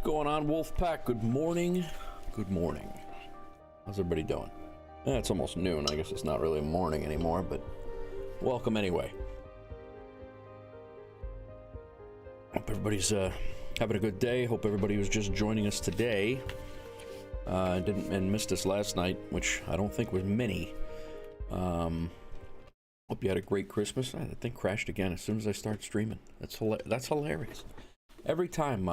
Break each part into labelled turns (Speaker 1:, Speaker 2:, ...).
Speaker 1: Going on, Wolfpack? Good morning. Good morning. How's everybody doing? It's almost noon. I guess it's not really morning anymore, but welcome anyway. Hope everybody's having a good day. Hope everybody was just joining us today. Didn't missed us last night, which I don't think was many. Hope you had a great Christmas. That thing crashed again as soon as I start streaming. That's hilarious. Every time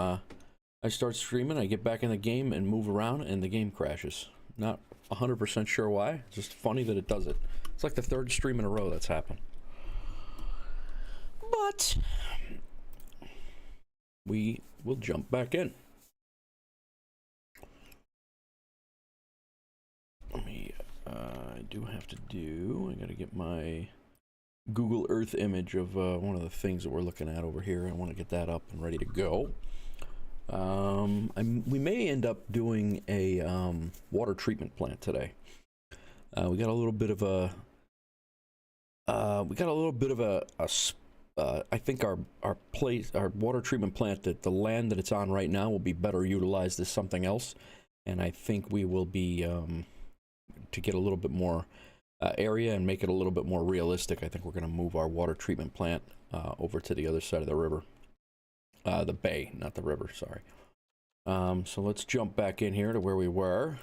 Speaker 1: I start streaming, I get back in the game and move around, and the game crashes. Not 100% sure why. It's just funny that it does it. It's like the third stream in a row that's happened. But we will jump back in. Let me, I do have to do, I gotta get my Google Earth image of one of the things that we're looking at over here. I want to get that up and ready to go. We may end up doing a water treatment plant today. We got a little bit of a I think our water treatment plant, that the land that it's on right now will be better utilized as something else, and I think we will be to get a little bit more area and make it a little bit more realistic. I think we're going to move our water treatment plant over to the other side of the river. The bay, not the river, sorry. So let's jump back in here to where we were.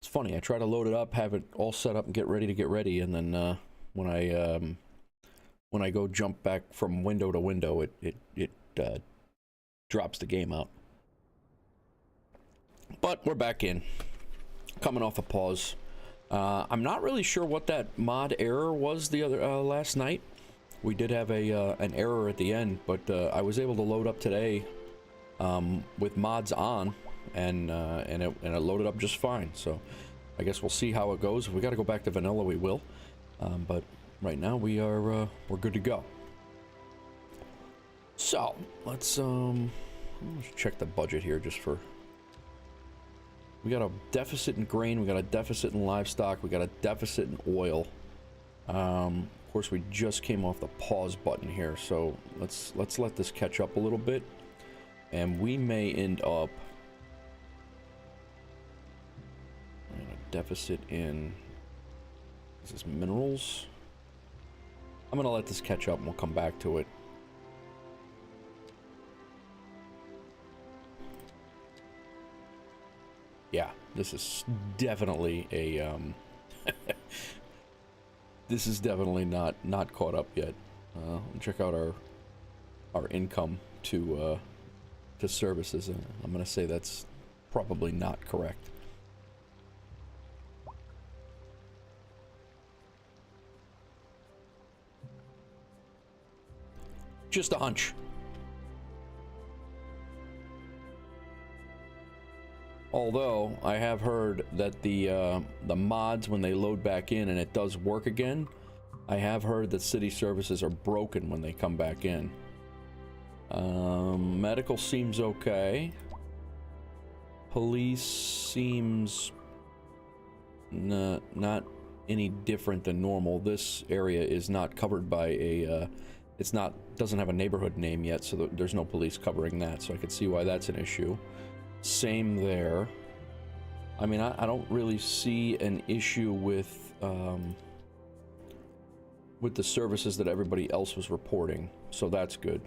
Speaker 1: It's funny, I try to load it up, have it all set up and get ready, and then when I go jump back from window to window, it drops the game out. But we're back in, coming off a pause. I'm not really sure what that mod error was the other last night. We did have an error at the end, but I was able to load up today with mods on, and it loaded up just fine. So I guess we'll see how it goes. If we got to go back to vanilla, we will. But right now we're good to go. So let's check the budget here just for. We got a deficit in grain. We got a deficit in livestock. We got a deficit in oil. Of course, we just came off the pause button here, so let's let this catch up a little bit, and we may end up in a deficit in, is this minerals? I'm gonna let this catch up and we'll come back to it. Yeah, this is definitely a this is definitely not caught up yet. Check out our income to services. I'm gonna say that's probably not correct. Just a hunch. Although I have heard that the mods, when they load back in and it does work again, I have heard that city services are broken when they come back in. Medical seems okay. Police seems not any different than normal. This area is not covered by a doesn't have a neighborhood name yet, so there's no police covering that, so I could see why that's an issue. Same there. I mean, I don't really see an issue with the services that everybody else was reporting, so that's good.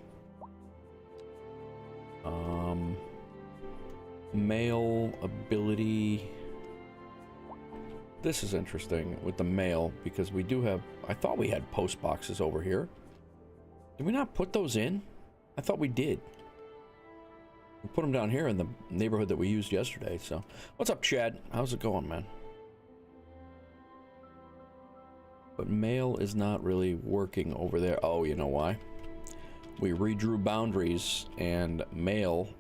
Speaker 1: Mail ability. This is interesting with the mail, because we do have, I thought we had post boxes over here. Did we not put those in? I thought we did. We put them down here in the neighborhood that we used yesterday. So, what's up, Chad? How's it going, man? But mail is not really working over there. Oh, you know why? We redrew boundaries, and mail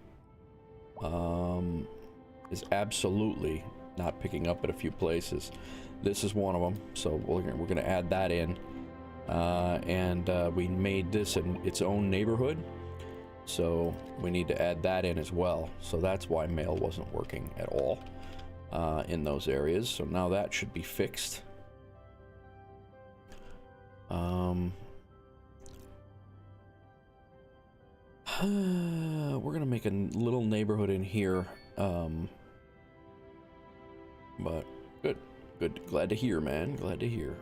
Speaker 1: is absolutely not picking up at a few places. This is one of them, so we're gonna add that in. We made this in its own neighborhood. So we need to add that in as well. So that's why mail wasn't working at all in those areas. So now that should be fixed. We're gonna make a little neighborhood in here, but good, good. Glad to hear, man. Glad to hear.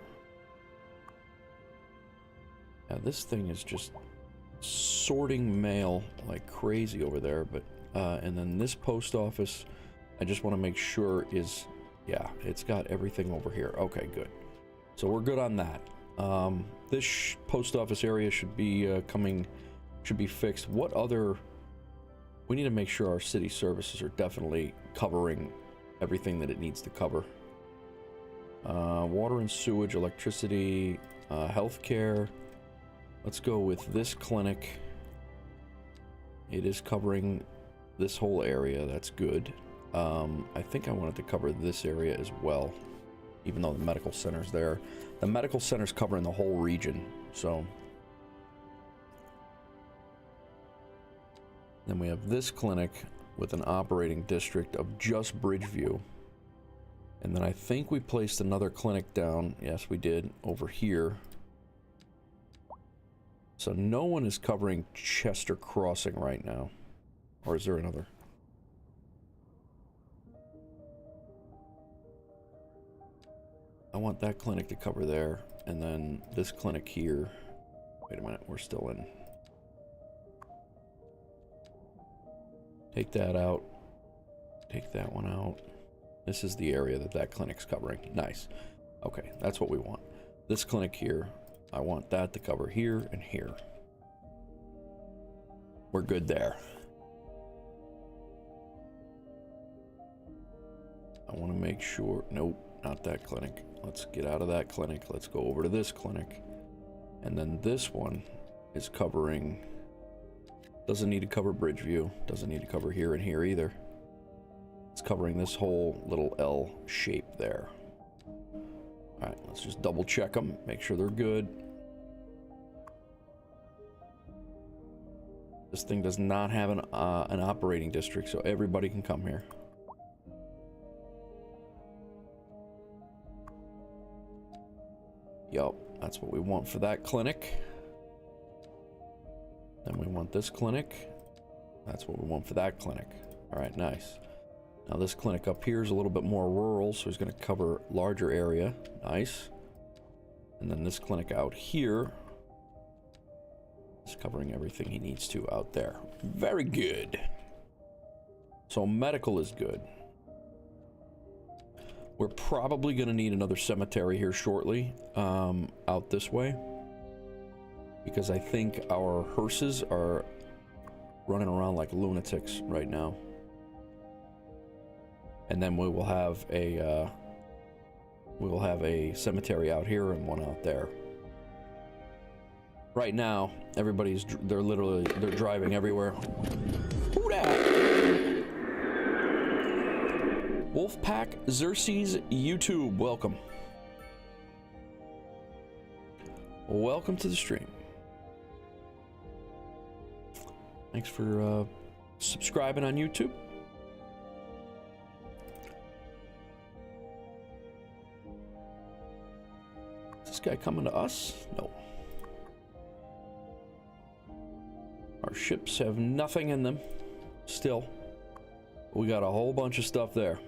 Speaker 1: Now this thing is just sorting mail like crazy over there, but and then this post office, I just want to make sure is, yeah, it's got everything over here. Okay, good. So we're good on that. This post office area should be should be fixed. What other? We need to make sure our city services are definitely covering everything that it needs to cover. Water and sewage, electricity, healthcare. Let's go with this clinic. It is covering this whole area. That's good. I think I wanted to cover this area as well, even though the medical center's there. The medical center's covering the whole region, so. Then we have this clinic with an operating district of just Bridgeview. And then I think we placed another clinic down. Yes, we did, over here. So no one is covering Chester Crossing right now. Or is there another? I want that clinic to cover there. And then this clinic here. Wait a minute, we're still in. Take that out. Take that one out. This is the area that that clinic's covering. Nice. Okay, that's what we want. This clinic here, I want that to cover here and here. We're good there. I want to make sure, nope, not that clinic. Let's get out of that clinic. Let's go over to this clinic. And then this one is covering, doesn't need to cover Bridgeview, doesn't need to cover here and here either. It's covering this whole little L shape there. All right, let's just double check them, make sure they're good. This thing does not have an operating district, so everybody can come here. Yup, that's what we want for that clinic. Then we want this clinic. That's what we want for that clinic. All right, nice. Now this clinic up here is a little bit more rural, so he's going to cover larger area. Nice. And then this clinic out here is covering everything he needs to out there. Very good. So medical is good. We're probably going to need another cemetery here shortly, out this way. Because I think our hearses are running around like lunatics right now. And then we will have a cemetery out here and one out there. Right now, they're driving everywhere. Who dat? Wolfpack Xerxes YouTube, welcome. Welcome to the stream. Thanks for subscribing on YouTube. Is this guy coming to us? No. Our ships have nothing in them. Still. We got a whole bunch of stuff there.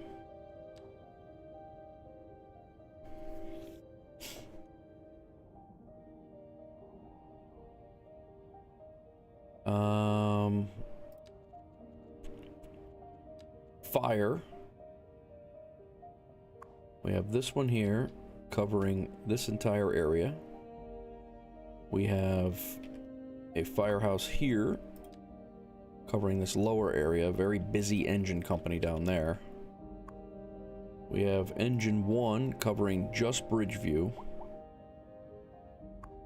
Speaker 1: Fire. We have this one here covering this entire area. We have a firehouse here covering this lower area. Very busy engine company down there. We have engine 1 covering just Bridgeview.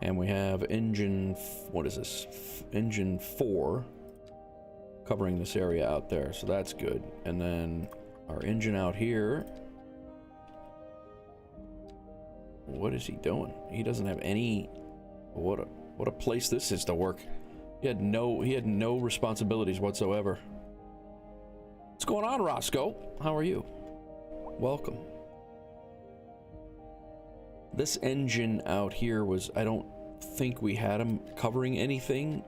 Speaker 1: And we have engine, what is this? Engine 4 covering this area out there, so that's good. And then our engine out here. What is he doing? He doesn't have any. What a place this is to work. He had no responsibilities whatsoever. What's going on, Roscoe? How are you? Welcome. This engine out here was, I don't think we had him covering anything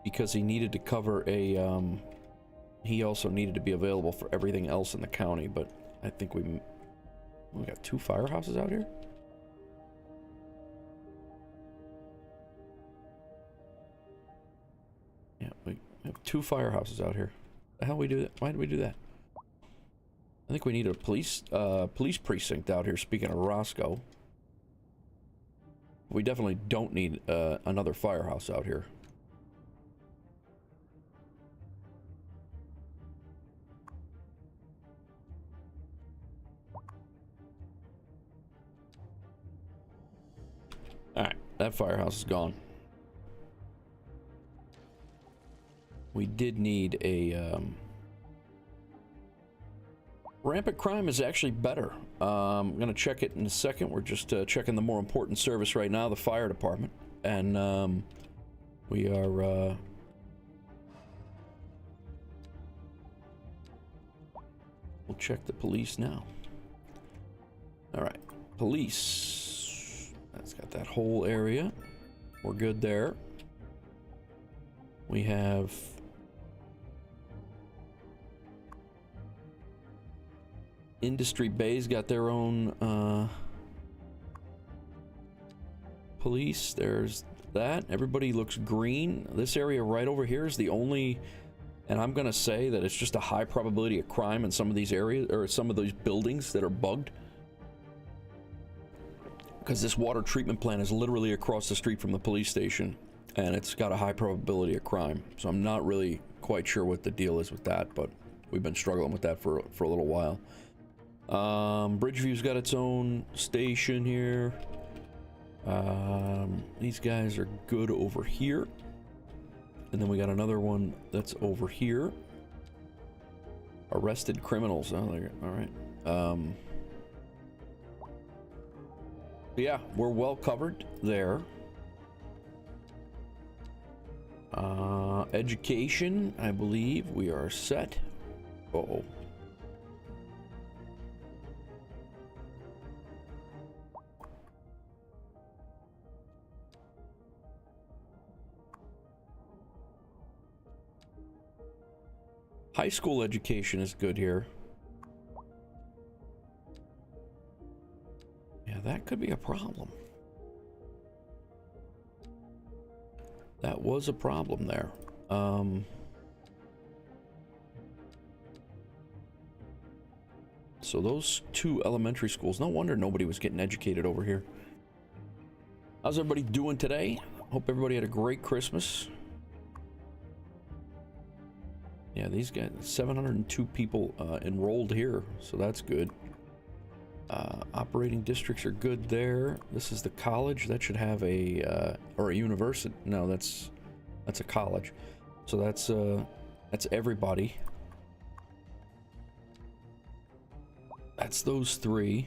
Speaker 1: because he needed to cover a, he also needed to be available for everything else in the county, but I think we got 2 firehouses out here? Yeah, we have 2 firehouses out here. The hell we do that? Why did we do that? I think we need a police precinct out here, speaking of Roscoe. We definitely don't need another firehouse out here. Alright, that firehouse is gone. We did need a... Rampant crime is actually better. I'm gonna check it in a second. We're just checking the more important service right now, the fire department. And we are... we'll check the police now. Alright, police. That's got that whole area. We're good there. We have... Industry Bay's got their own police. There's that. Everybody looks green. This area right over here is the only, and I'm gonna say that it's just a high probability of crime in some of these areas, or some of those buildings that are bugged, because this water treatment plant is literally across the street from the police station, and it's got a high probability of crime. So I'm not really quite sure what the deal is with that, but we've been struggling with that for a little while. Bridgeview's got its own station here. These guys are good over here. And then we got another one that's over here. Arrested criminals. Oh, there. All right. Yeah, we're well covered there. Education, I believe we are set. Uh-oh. High school education is good here. Yeah, that could be a problem. That was a problem there. So those 2 elementary schools, no wonder nobody was getting educated over here. How's everybody doing today? Hope everybody had a great Christmas. Yeah, these guys, 702 people enrolled here, so that's good. Operating districts are good there. This is the college. That should have a or a university. No, that's a college. So that's everybody. That's those 3.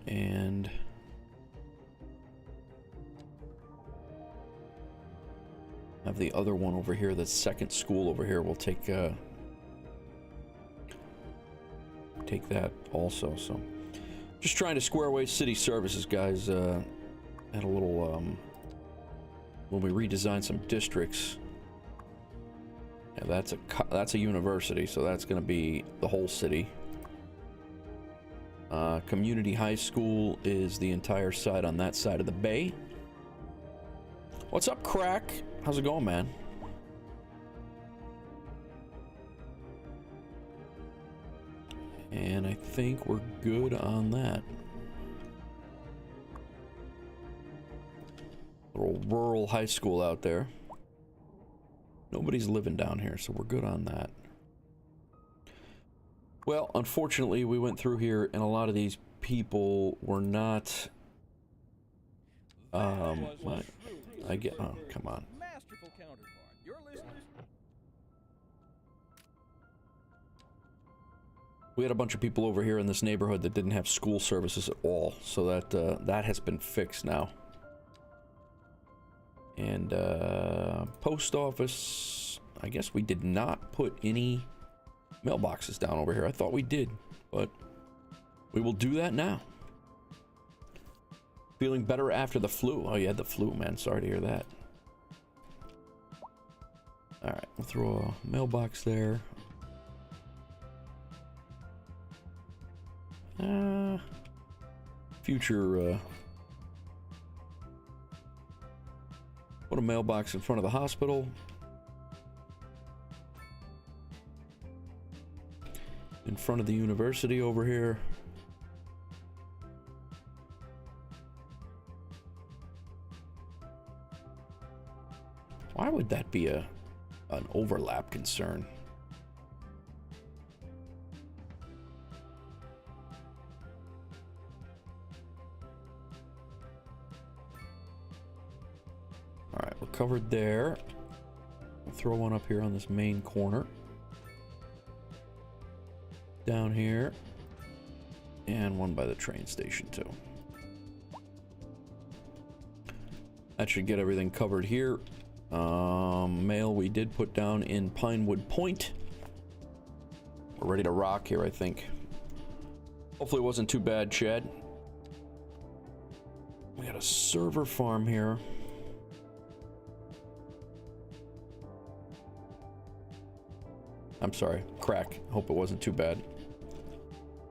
Speaker 1: And have the other one over here, the second school over here. We'll take that also. So just trying to square away city services, guys. Had a little when we redesigned some districts. Yeah, that's a university, so that's going to be the whole city. Community high school is the entire side on that side of the bay. What's up, Crack? How's it going, man? And I think we're good on that. Little rural high school out there. Nobody's living down here, so we're good on that. Well, unfortunately, we went through here, and a lot of these people were not... I get... Oh, come on. We had a bunch of people over here in this neighborhood that didn't have school services at all, so that has been fixed now. And post office, I guess we did not put any mailboxes down over here. I thought we did, but we will do that now. Feeling better after the flu. Oh, you had the flu, man. Sorry to hear that. Alright, we'll throw a mailbox there. Future, put a mailbox in front of the hospital. In front of the university over here. Why would that be an overlap concern? Alright, we're covered there. We'll throw one up here on this main corner. Down here. And one by the train station too. That should get everything covered here. Mail we did put down in Pinewood Point. We're ready to rock here, I think. Hopefully it wasn't too bad, Chad. We got a server farm here. I'm sorry, Crack. Hope it wasn't too bad.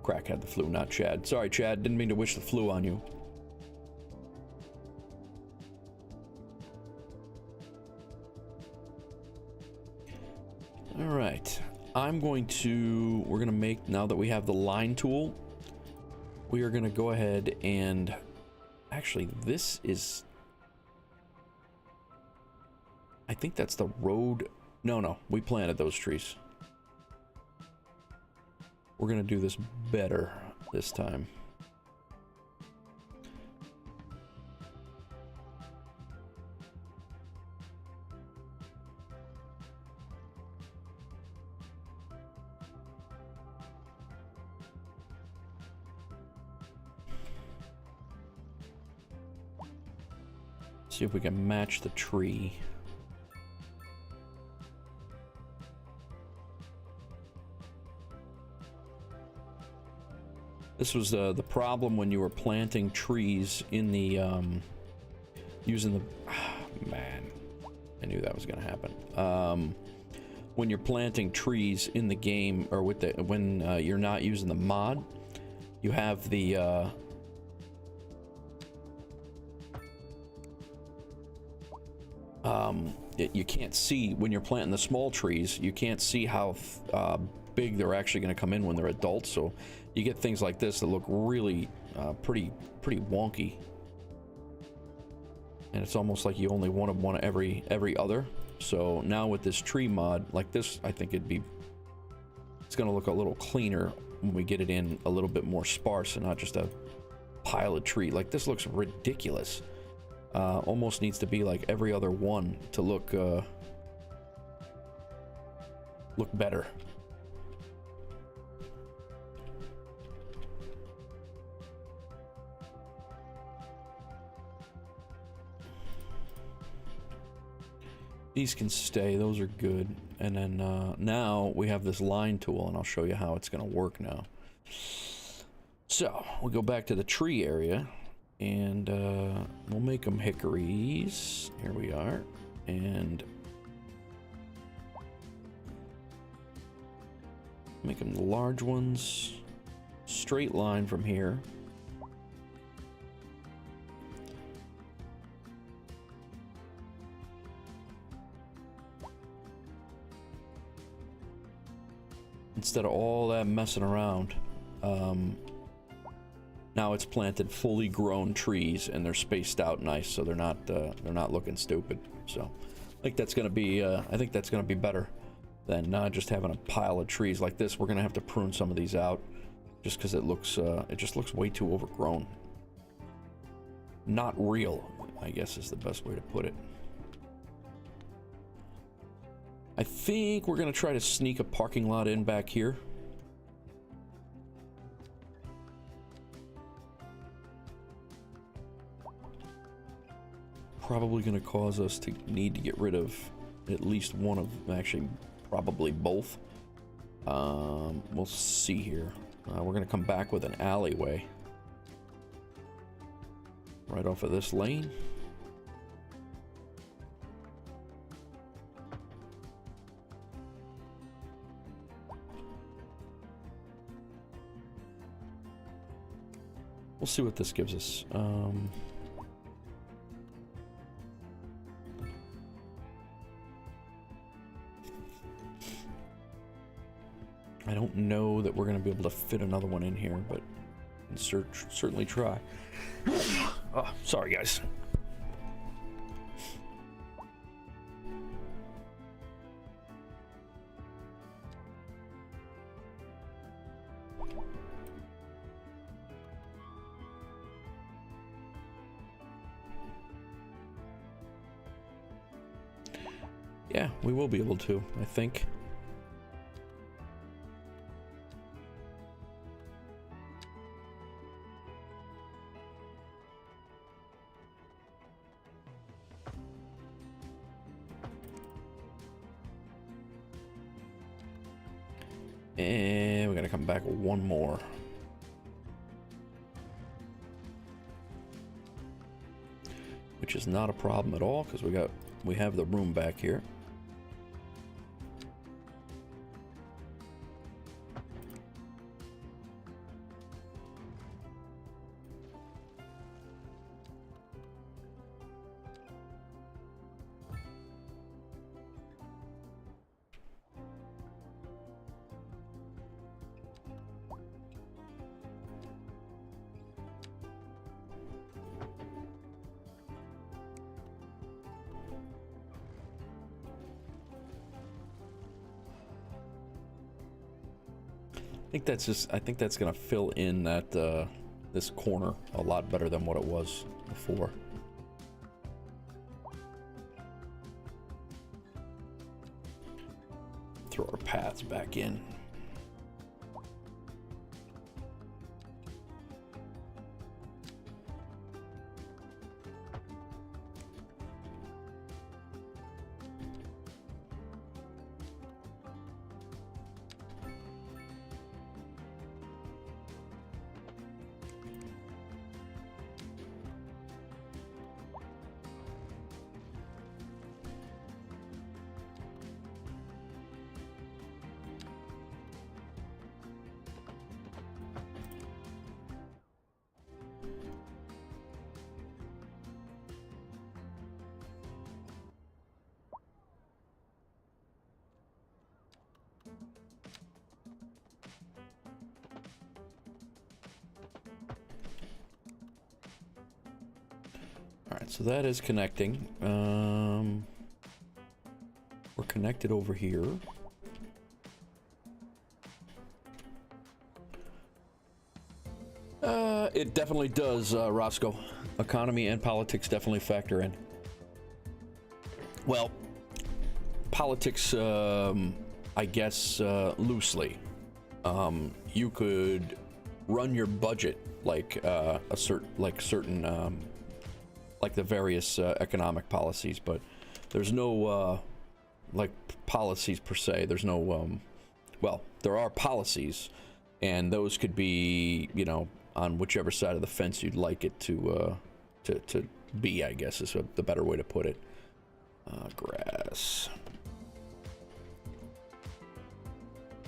Speaker 1: Crack had the flu, not Chad. Sorry, Chad. Didn't mean to wish the flu on you. Alright. We're going to make, now that we have the line tool, we are going to go ahead and... Actually, this is... I think that's the road... No, we planted those trees. We're going to do this better this time. See if we can match the tree. This was the problem when you were planting trees in the using the man, I knew that was gonna happen. When you're planting trees in the game, or with the when you're not using the mod, you have the you can't see when you're planting the small trees. You can't see how big they're actually going to come in when they're adults. So you get things like this that look really pretty wonky, and it's almost like you only want one every other. So now with this tree mod like this, I think it's going to look a little cleaner when we get it in a little bit more sparse and not just a pile of tree. Like this looks ridiculous. Almost needs to be like every other one to look better. These can stay, those are good. And then now we have this line tool, and I'll show you how it's going to work now. So we'll go back to the tree area. And we'll make them hickories. Here we are. And make them the large ones. Straight line from here. Instead of all that messing around. Now it's planted fully grown trees, and they're spaced out nice, so they're not looking stupid. So I think that's gonna be better than just having a pile of trees like this. We're gonna have to prune some of these out, just because it just looks way too overgrown. Not real, I guess is the best way to put it. I think we're gonna try to sneak a parking lot in back here. Probably going to cause us to need to get rid of at least one of, actually probably both. We'll see here. We're going to come back with an alleyway. right off of this lane. We'll see what this gives us. I don't know that we're going to be able to fit another one in here, but certainly try. Oh, sorry, guys. Yeah, we will be able to, I think. And we're gonna come back with one more. Which is not a problem at all, because we have the room back here. I think that's gonna fill in that this corner a lot better than what it was before. Throw our paths back in. So that is connecting. We're connected over here. It definitely does, Roscoe. Economy and politics definitely factor in. Well, politics, I guess, loosely. You could run your budget like like the various economic policies, but there's no like policies per se. There's no well, there are policies, and those could be, you know, on whichever side of the fence you'd like it to be, I guess is the better way to put it. Grass.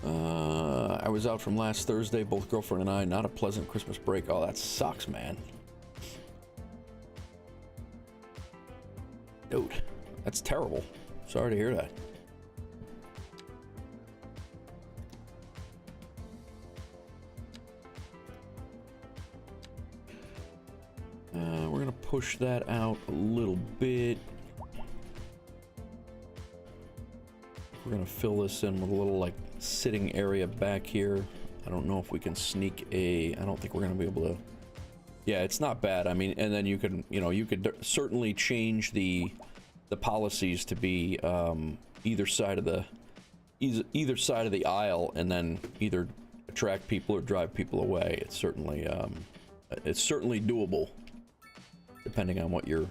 Speaker 1: I was out from last Thursday, both girlfriend and I. Not a pleasant Christmas break. Oh, that sucks, man. Dude, that's terrible. Sorry to hear that. We're gonna push that out a little bit. We're gonna fill this in with a little like sitting area back here. I don't know if we can sneak I don't think we're gonna be able to. Yeah, it's not bad. I mean, and then you can, you know, you could certainly change the policies to be either side of the aisle, and then either attract people or drive people away. It's certainly doable, depending on what you'd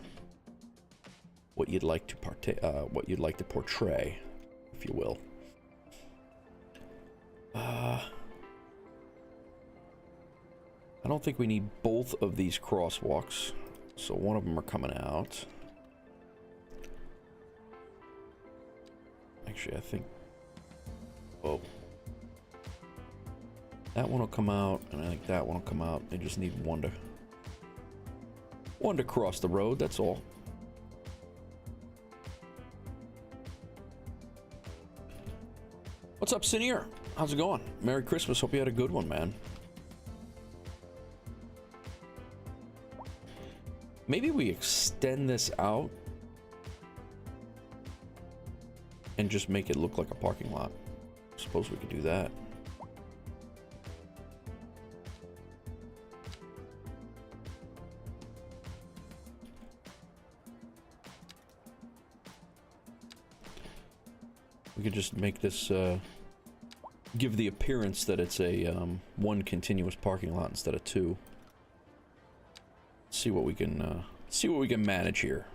Speaker 1: like to portray, if you will. I don't think we need both of these crosswalks. So one of them are coming out. Actually, I think... Oh. That one will come out, and I think that one will come out. They just need one to cross the road, that's all. What's up, Senior? How's it going? Merry Christmas. Hope you had a good one, man. Maybe we extend this out and just make it look like a parking lot. Suppose we could do that. We could just make this give the appearance that it's a one continuous parking lot instead of two. See what we can manage here.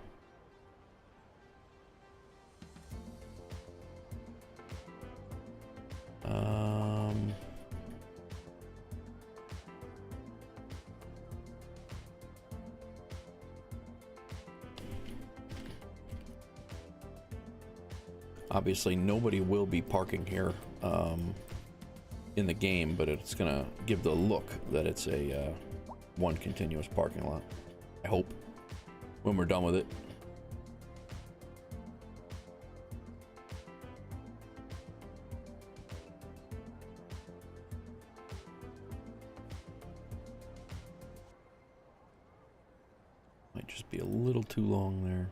Speaker 1: Obviously, nobody will be parking here in the game, but it's gonna give the look that it's a one continuous parking lot. I hope when we're done with it. Might just be a little too long there.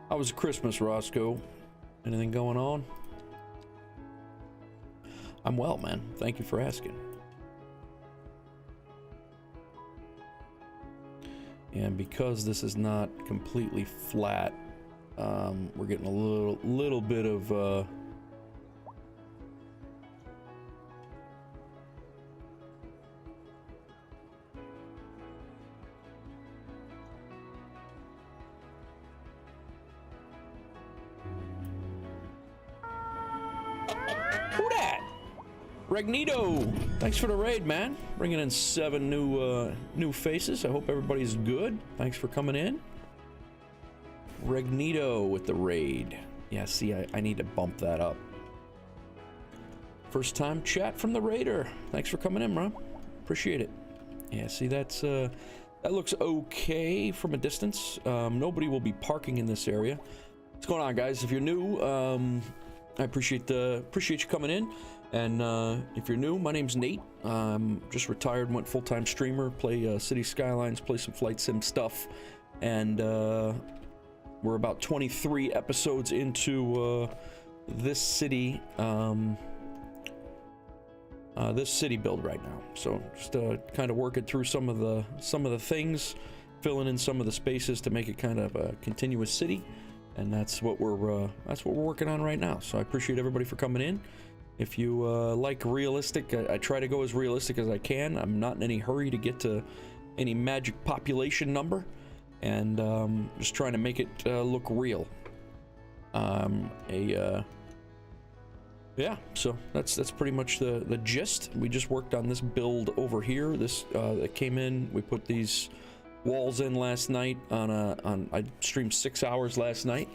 Speaker 1: How was Christmas, Roscoe? Anything going on? I'm well, man. Thank you for asking. And because this is not completely flat, we're getting a little bit of Regnito, thanks for the raid, man. Bringing in 7 new faces. I hope everybody's good. Thanks for coming in. Regnito with the raid. Yeah, see, I need to bump that up. First time chat from the raider. Thanks for coming in, bro. Appreciate it. Yeah, see, that looks okay from a distance. Nobody will be parking in this area. What's going on, guys? If you're new, I appreciate you coming in. And if you're new, my name's Nate. Just retired, went full-time streamer, play Cities Skylines, play some flight sim stuff, and we're about 23 episodes into this city build right now. So just kind of working through some of the things, filling in some of the spaces to make it kind of a continuous city, and that's what we're working on right now. So I appreciate everybody for coming in. If you like realistic, I try to go as realistic as I can. I'm not in any hurry to get to any magic population number, and just trying to make it look real. Yeah, so that's pretty much the gist. We just worked on this build over here. This that came in. We put these walls in last night I streamed 6 hours last night,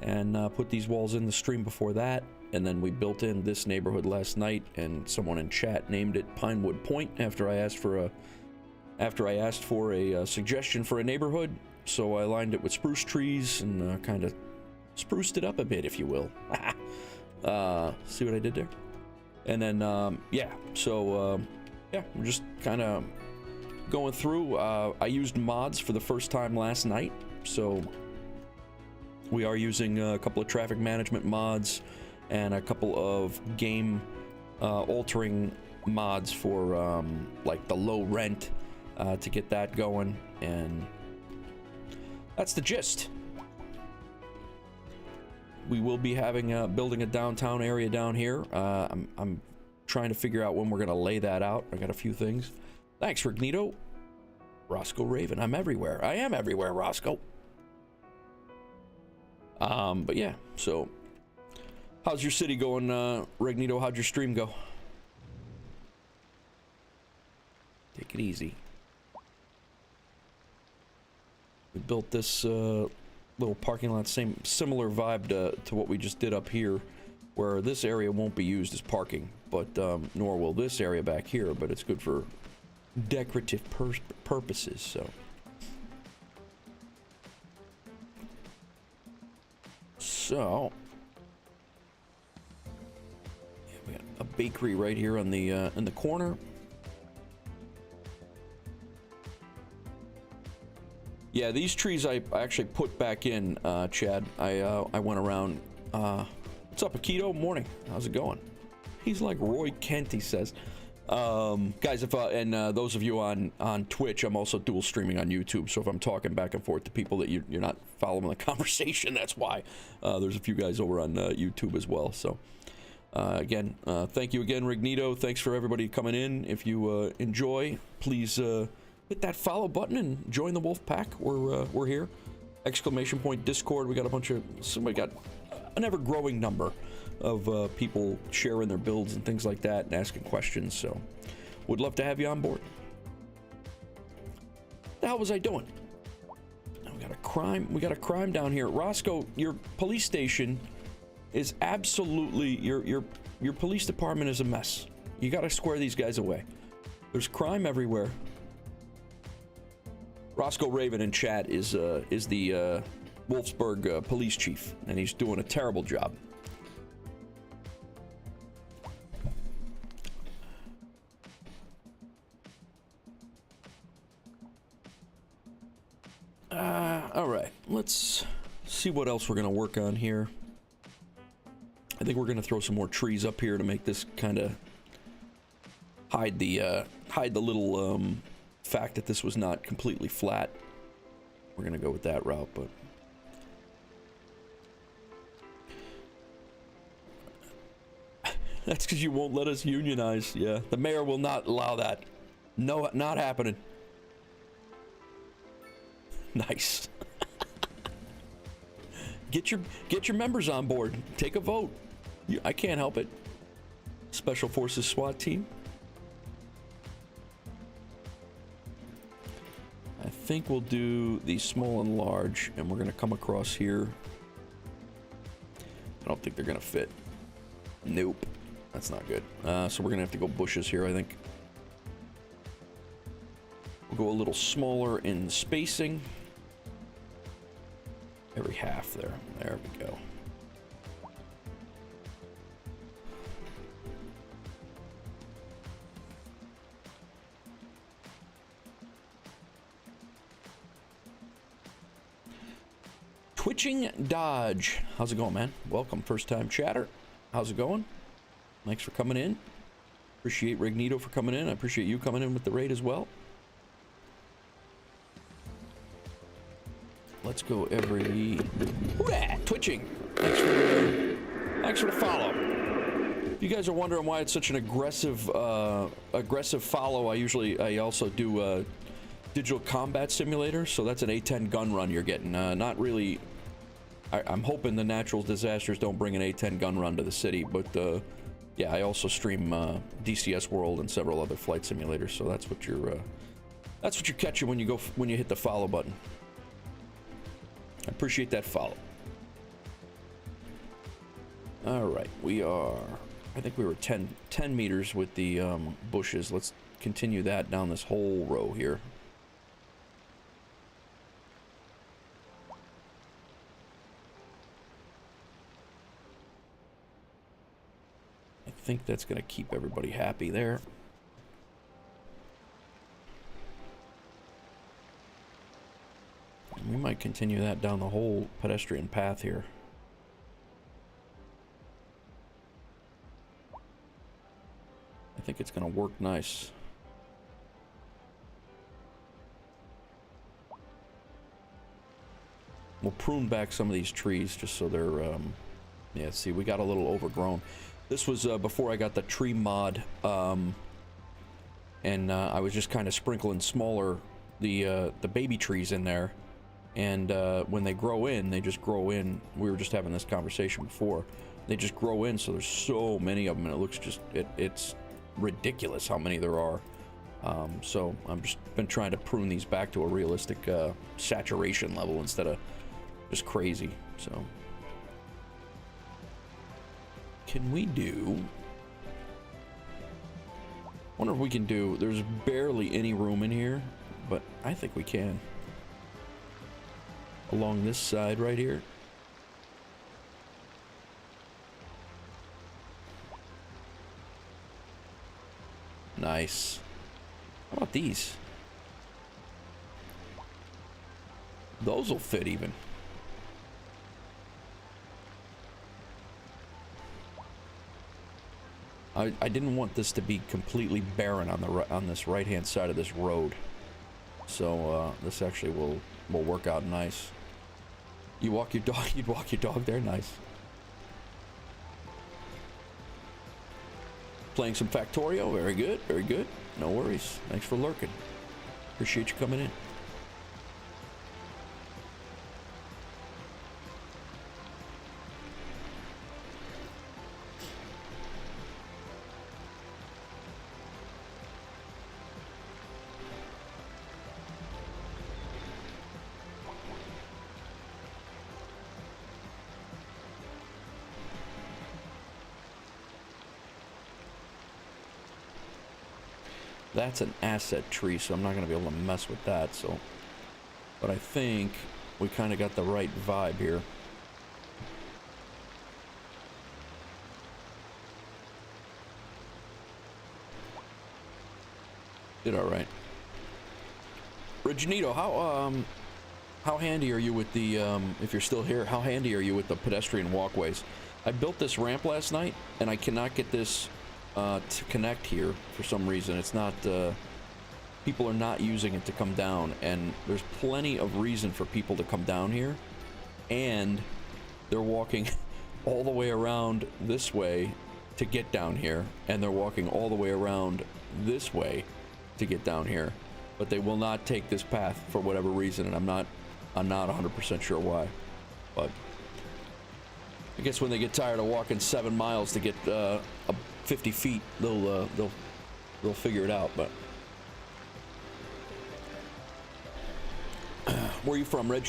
Speaker 1: and put these walls in the stream before that. And then we built in this neighborhood last night, and someone in chat named it Pinewood Point after I asked for a suggestion for a neighborhood. So I lined it with spruce trees and kind of spruced it up a bit, if you will. See what I did there? And then yeah, so yeah, we're just kind of going through. I used mods for the first time last night, so we are using a couple of traffic management mods and a couple of game altering mods for like the low rent to get that going, and that's the gist. We will be having building a downtown area down here. I'm trying to figure out when we're gonna lay that out. I got a few things. Thanks, Rignito. Roscoe Raven. I'm everywhere. I am everywhere, Roscoe. But yeah, so how's your city going, Rignito? How'd your stream go? Take it easy. We built this little parking lot, similar vibe to what we just did up here, where this area won't be used as parking, but nor will this area back here, but it's good for decorative purposes. So yeah, we got a bakery right here on the in the corner. Yeah, these trees I actually put back in, Chad. I went around. What's up, Akito? Morning. How's it going? He's like Roy Kent, he says. Guys, if and those of you on Twitch, I'm also dual streaming on YouTube. So if I'm talking back and forth to people that you're not following the conversation, that's why. There's a few guys over on YouTube as well. So again, thank you again, Rignito. Thanks for everybody coming in. If you enjoy, please hit that follow button and join the Wolf Pack. We're here. Exclamation point Discord. We got a bunch of somebody got an ever growing number of people sharing their builds and things like that and asking questions, so would love to have you on board. The hell was I doing? We got a crime down here. Roscoe, your police station is absolutely your police department is a mess. You got to square these guys away. There's crime everywhere. Roscoe Raven in chat is the Wolfsburg police chief, and he's doing a terrible job. All right, let's see what else we're gonna work on here. I think we're gonna throw some more trees up here to make this kind of hide the little fact that this was not completely flat. We're gonna go with that route, but that's because you won't let us unionize. Yeah, the mayor will not allow that. No, not happening. Nice. Get your members on board. Take a vote. I can't help it. Special Forces SWAT team. I think we'll do the small and large, and we're gonna come across here. I don't think they're gonna fit. Nope, that's not good. So we're gonna have to go bushes here, I think. We'll go a little smaller in spacing. Every half there. There we go. Twitching Dodge. How's it going, man? Welcome, first time chatter. How's it going? Thanks for coming in. Appreciate Rignito for coming in. I appreciate you coming in with the raid as well. Let's go every... Hooray! Twitching! Thanks for the follow. If you guys are wondering why it's such an aggressive follow, I also do digital combat simulator, so that's an A10 gun run you're getting. Not really... I'm hoping the natural disasters don't bring an A10 gun run to the city, but yeah, I also stream DCS World and several other flight simulators, so that's what you're catching when you hit the follow button. I appreciate that follow. All right, I think we were 10 meters with the bushes. Let's continue that down this whole row here. I think that's going to keep everybody happy there. We might continue that down the whole pedestrian path here. think it's going to work nice. We'll prune back some of these trees just so they're, yeah, see, we got a little overgrown. This was before I got the tree mod, and I was just kind of sprinkling smaller, the baby trees in there. And when they grow in, they just grow in. We were just having this conversation before. They just grow in, so there's so many of them, and it looks just, it's ridiculous how many there are. So I've just been trying to prune these back to a realistic saturation level instead of just crazy. So can we do, wonder if we can do, there's barely any room in here, but I think we can. Along this side right here. Nice. How about these? Those will fit even. I didn't want this to be completely barren on the on this right-hand side of this road, so this actually will work out nice. You walk your dog. You'd walk your dog there. Nice. Playing some Factorio. Very good. Very good. No worries. Thanks for lurking. Appreciate you coming in. That's an asset tree, so I'm not going to be able to mess with that. So, but I think we kind of got the right vibe here. Did all right. Reginito, how handy are you with the if you're still here? How handy are you with the pedestrian walkways? I built this ramp last night, and I cannot get this to connect here for some reason. It's not, people are not using it to come down, and there's plenty of reason for people to come down here, and they're walking all the way around this way to get down here, and they're walking all the way around this way to get down here, but they will not take this path for whatever reason, and I'm not 100% sure why. But I guess when they get tired of walking 7 miles to get 50 feet, they'll figure it out. But where are you from, Reg?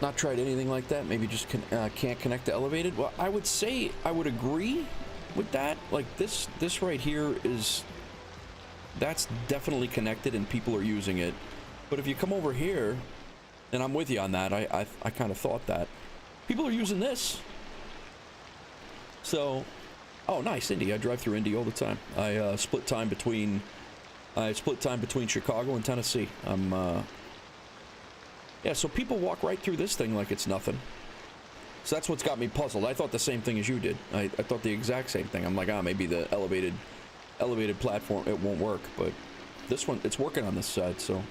Speaker 1: Not tried anything like that? Maybe just can't connect to elevated? Well, I would say I would agree with that. Like this right here is, that's definitely connected and people are using it. But if you come over here, and I'm with you on that, I kind of thought that people are using this. So, oh nice, Indy. I drive through Indy all the time. I split time between Chicago and Tennessee. Yeah, so people walk right through this thing like it's nothing. So that's what's got me puzzled. I thought the same thing as you did. I thought the exact same thing. I'm like, maybe the elevated platform, it won't work. But this one, it's working on this side, so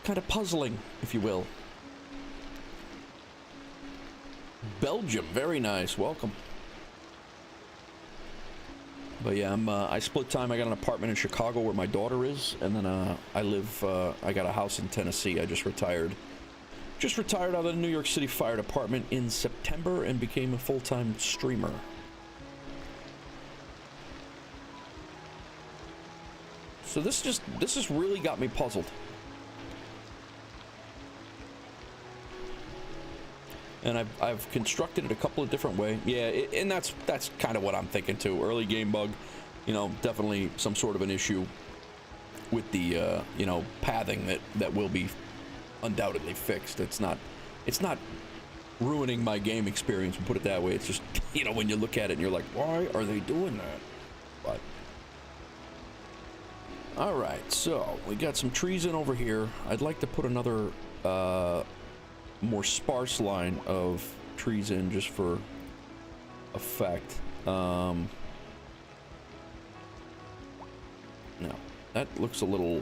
Speaker 1: kind of puzzling, if you will. Belgium, very nice. Welcome. But yeah, I split time. I got an apartment in Chicago where my daughter is, and then I got a house in Tennessee. I just retired out of the New York City Fire Department in September and became a full-time streamer. So this has really got me puzzled. And I've constructed it a couple of different ways. Yeah, and that's kind of what I'm thinking too. Early game bug, definitely some sort of an issue with the pathing that will be undoubtedly fixed. It's not ruining my game experience, we'll put it that way. It's just when you look at it and you're like, why are they doing that? But all right, so we got some trees in over here. I'd like to put another more sparse line of trees in just for effect. No, that looks a little...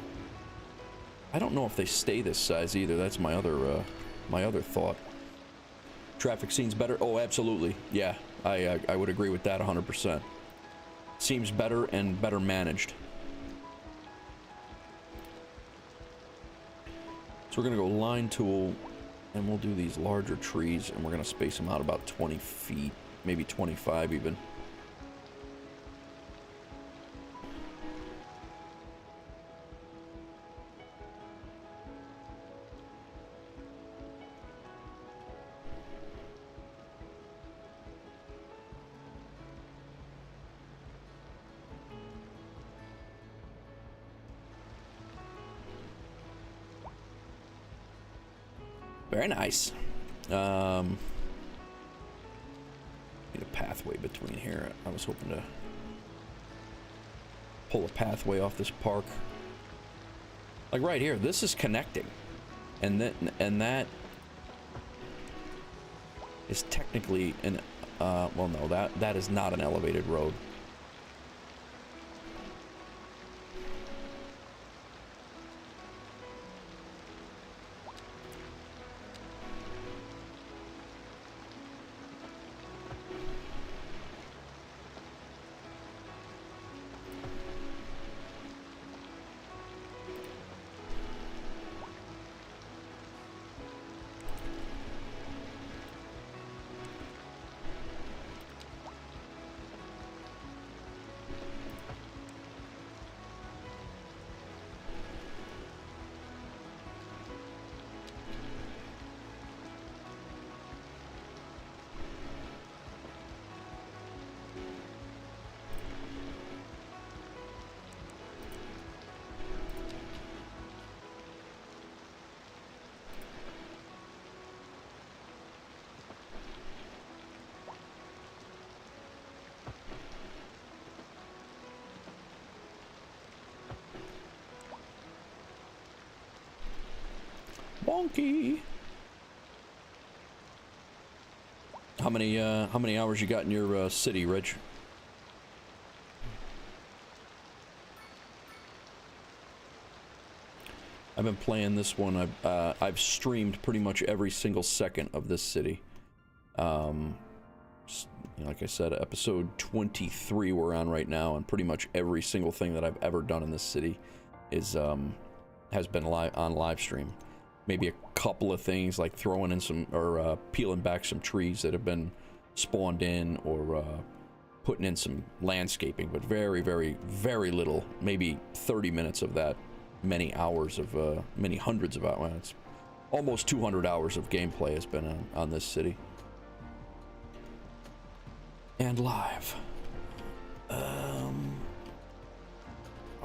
Speaker 1: I don't know if they stay this size either. That's my other thought. Traffic scenes better? Oh, absolutely. Yeah, I would agree with that 100%. Seems better and better managed. So we're gonna go line tool, and we'll do these larger trees, and we're gonna space them out about 20 feet, maybe 25 even. Very nice. Need a pathway between here. I was hoping to pull a pathway off this park. Like right here, this is connecting. And that is technically an well, no, that is not an elevated road. Wonky. How many hours you got in your city, Rich? I've been playing this one. I've streamed pretty much every single second of this city. Like I said, episode 23 we're on right now, and pretty much every single thing that I've ever done in this city is has been on live stream. Maybe a couple of things like throwing in some or peeling back some trees that have been spawned in, or putting in some landscaping, but very, very, very little. Maybe 30 minutes of that. Many hours of many hundreds of hours. It's almost 200 hours of gameplay has been on this city. And live. I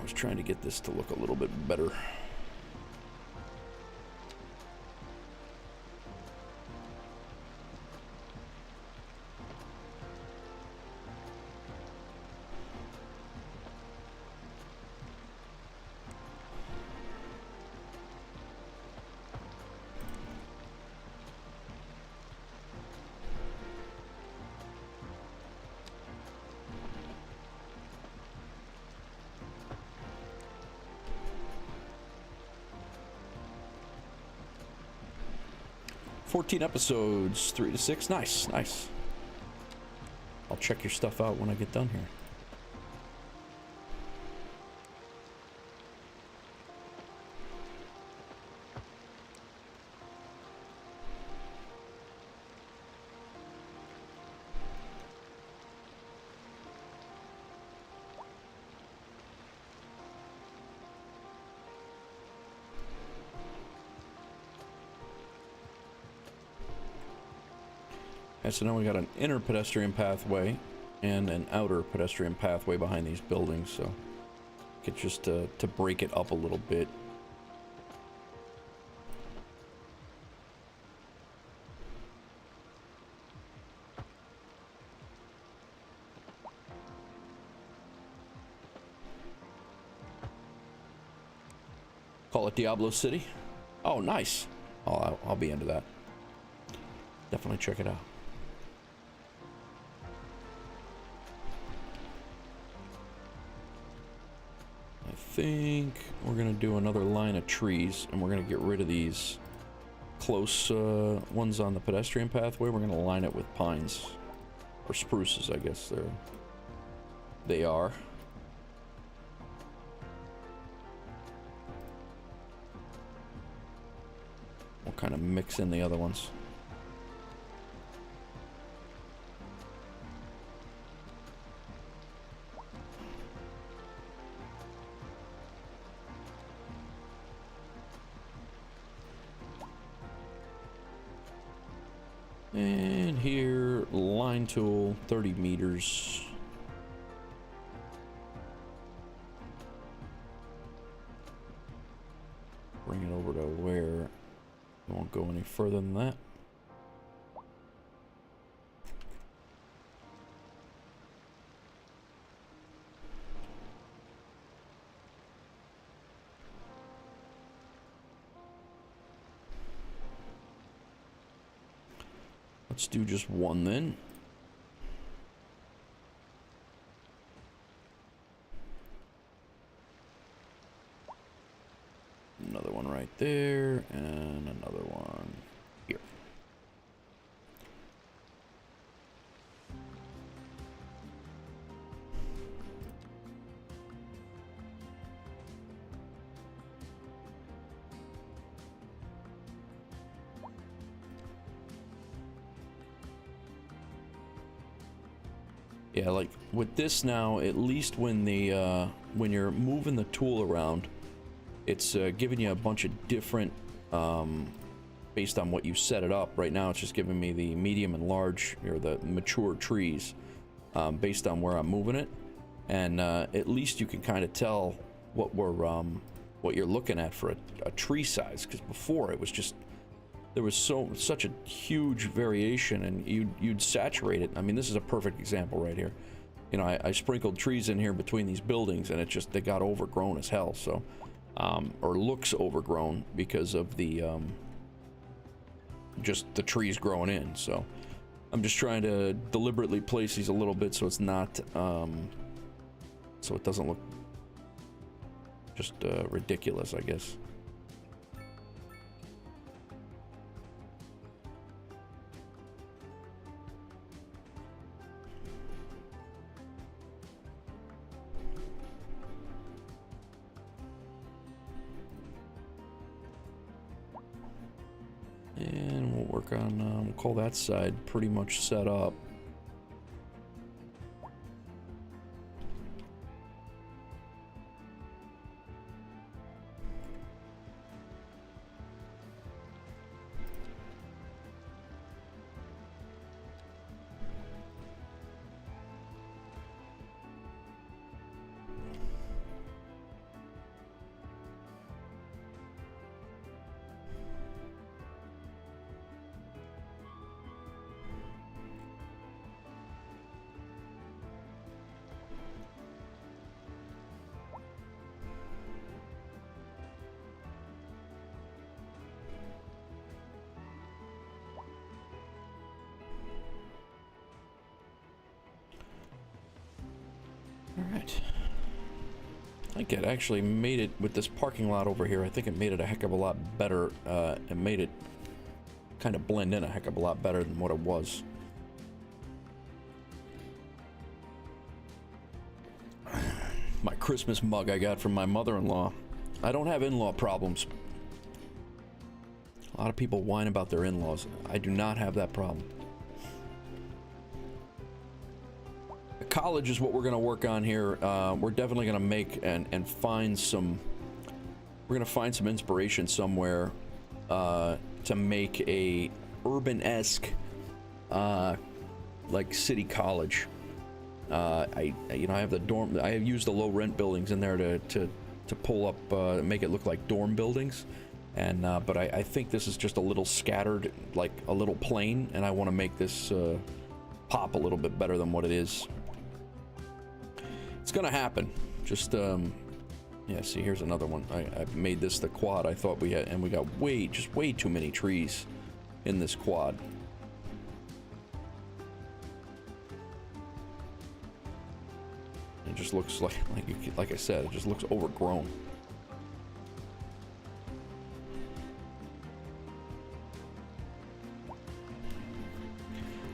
Speaker 1: was trying to get this to look a little bit better. $14 episodes, 3 to 6. Nice, nice. I'll check your stuff out when I get done here. So now we got an inner pedestrian pathway and an outer pedestrian pathway behind these buildings, so get just to break it up a little bit. Call it Diablo City. Oh, nice. I'll be into that. definitely check it out. I think we're gonna do another line of trees, and we're gonna get rid of these close ones on the pedestrian pathway. We're gonna line it with pines or spruces, I guess they are. We'll kind of mix in the other ones. And here, line tool, 30 meters. Bring it over to where it won't go any further than that. Let's do just one then. Another one right there, and another one here. Yeah, like with this now, at least when the when you're moving the tool around, it's giving you a bunch of different based on what you set it up. Right now it's just giving me the medium and large, or the mature trees, based on where I'm moving it, and at least you can kind of tell what we're what you're looking at for a tree size, because before it was just, there was such a huge variation, and you'd saturate it. I mean, this is a perfect example right here. You know, I sprinkled trees in here between these buildings, and it just, they got overgrown as hell. So or looks overgrown because of the just the trees growing in. So I'm just trying to deliberately place these a little bit so it's not so it doesn't look just ridiculous, I guess. And we'll work on, we'll call that side pretty much set up. Alright. I think it actually made it with this parking lot over here. I think it made it a heck of a lot better. It made it kind of blend in a heck of a lot better than what it was. My Christmas mug I got from my mother-in-law. I don't have in-law problems. A lot of people whine about their in-laws. I do not have that problem. College is what we're going to work on here. We're definitely going to make and find some, we're going to find some inspiration somewhere to make a urban-esque like city college. I have the dorm, I have used the low rent buildings in there to pull up, make it look like dorm buildings, and but I think this is just a little scattered, like a little plain, and I want to make this pop a little bit better than what it is. It's gonna happen. Just yeah, see, here's another one. I made this the quad I thought we had, and we got way too many trees in this quad. It just looks like I said, it just looks overgrown.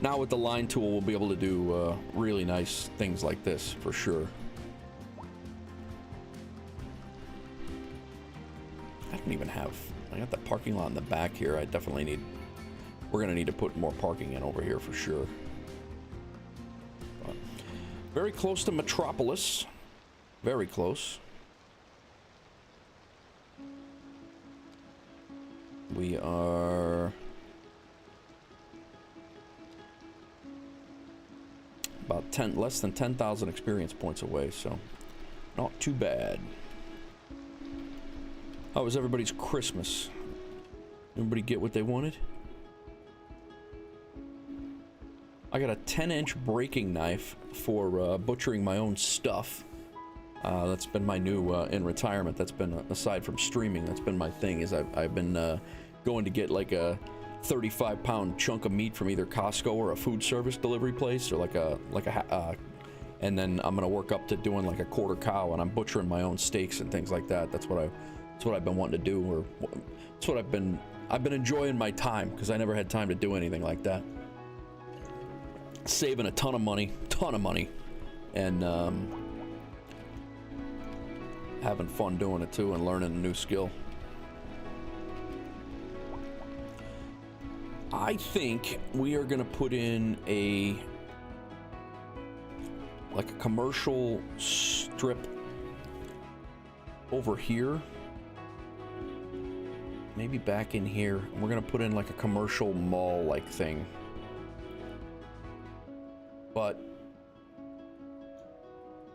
Speaker 1: Now with the line tool, we'll be able to do really nice things like this for sure. I don't even have, I got the parking lot in the back here. I definitely need, we're gonna need to put more parking in over here for sure. But very close to Metropolis. Very close. We are about less than 10,000 experience points away, so not too bad. How was everybody's Christmas? Everybody get what they wanted? I got a 10-inch breaking knife for butchering my own stuff. That's been my new, in retirement, that's been, aside from streaming, that's been my thing, is I've been going to get like a 35-pound chunk of meat from either Costco or a food service delivery place, or and then I'm gonna work up to doing like a quarter cow, and I'm butchering my own steaks and things like that. That's what I've been wanting to do, or it's what I've been enjoying my time, because I never had time to do anything like that. Saving a ton of money, and having fun doing it too, and learning a new skill. I think we are gonna put in like a commercial strip over here, maybe back in here. We're gonna put in like a commercial mall like thing, but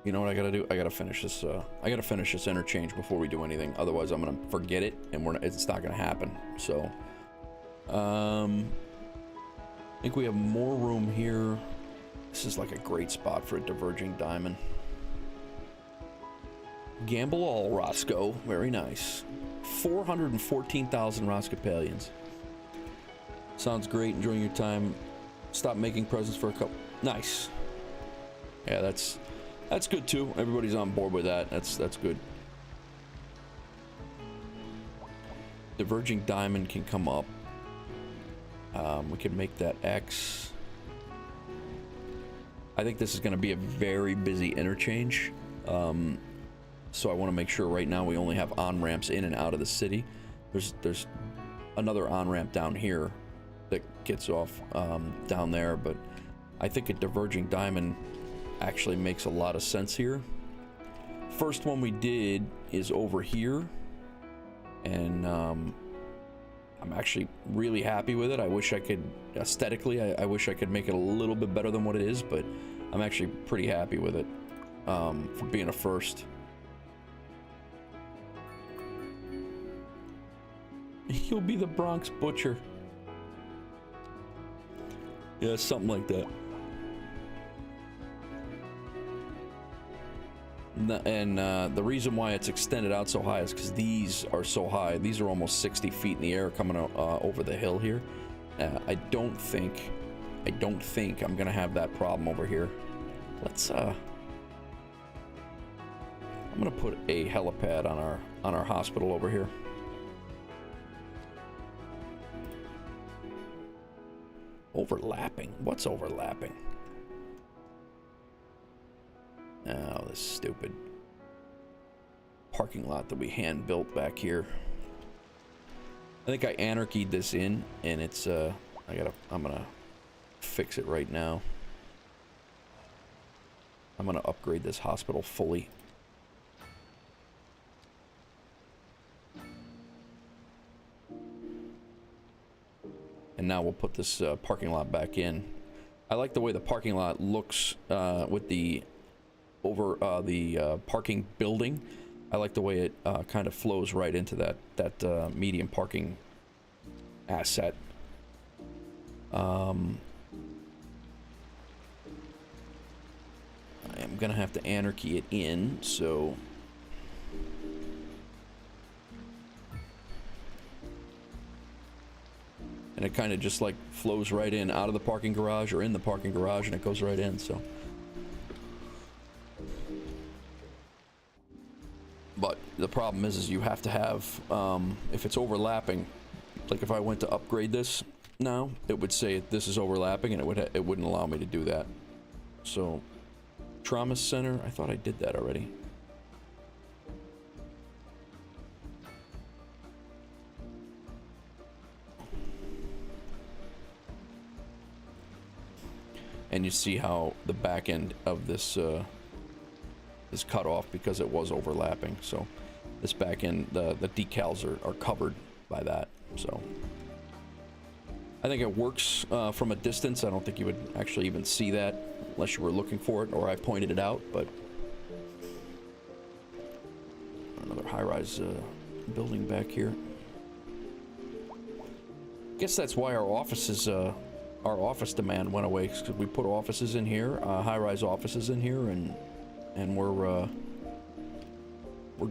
Speaker 1: you know what I gotta do? I gotta finish this. I gotta finish this interchange before we do anything. Otherwise, I'm gonna forget it, and it's not gonna happen. So, I think we have more room here. This is like a great spot for a diverging diamond. Gamble all, Roscoe. Very nice. 414,000 Roscopalians. Sounds great. Enjoying your time. Stop making presents for a couple. Nice. Yeah, that's good too. Everybody's on board with that. That's good. Diverging diamond can come up. We can make that X. I think this is going to be a very busy interchange. So I want to make sure right now we only have on-ramps in and out of the city. There's another on-ramp down here that gets off down there, but I think a diverging diamond actually makes a lot of sense here. First one we did is over here, and I'm actually really happy with it. I wish I could, aesthetically, I wish I could make it a little bit better than what it is, but I'm actually pretty happy with it for being a first. He'll be the Bronx Butcher. Yeah, something like that. And the reason why it's extended out so high is because these are so high. These are almost 60 feet in the air coming over the hill here. I don't think I'm gonna have that problem over here. Let's I'm gonna put a helipad on our hospital over here. Overlapping? What's overlapping? Oh, this stupid parking lot that we hand built back here. I think I anarchied this in, and it's I'm gonna fix it right now. I'm gonna upgrade this hospital fully. And now we'll put this parking lot back in. I like the way the parking lot looks with the parking building. I like the way it kind of flows right into that medium parking asset. I am gonna have to anarchy it in, so and it kind of just like flows right in out of the parking garage or in the parking garage, and it goes right in. So But the problem is you have to have, if it's overlapping, like if I went to upgrade this now, it would say this is overlapping, and it wouldn't allow me to do that. So, trauma center, I thought I did that already. And you see how the back end of this is cut off because it was overlapping. So this back end, the decals are covered by that. So I think it works from a distance. I don't think you would actually even see that unless you were looking for it or I pointed it out. But another high-rise building back here. I guess that's why our offices, our office demand went away, because we put offices in here, high-rise offices in here, and we're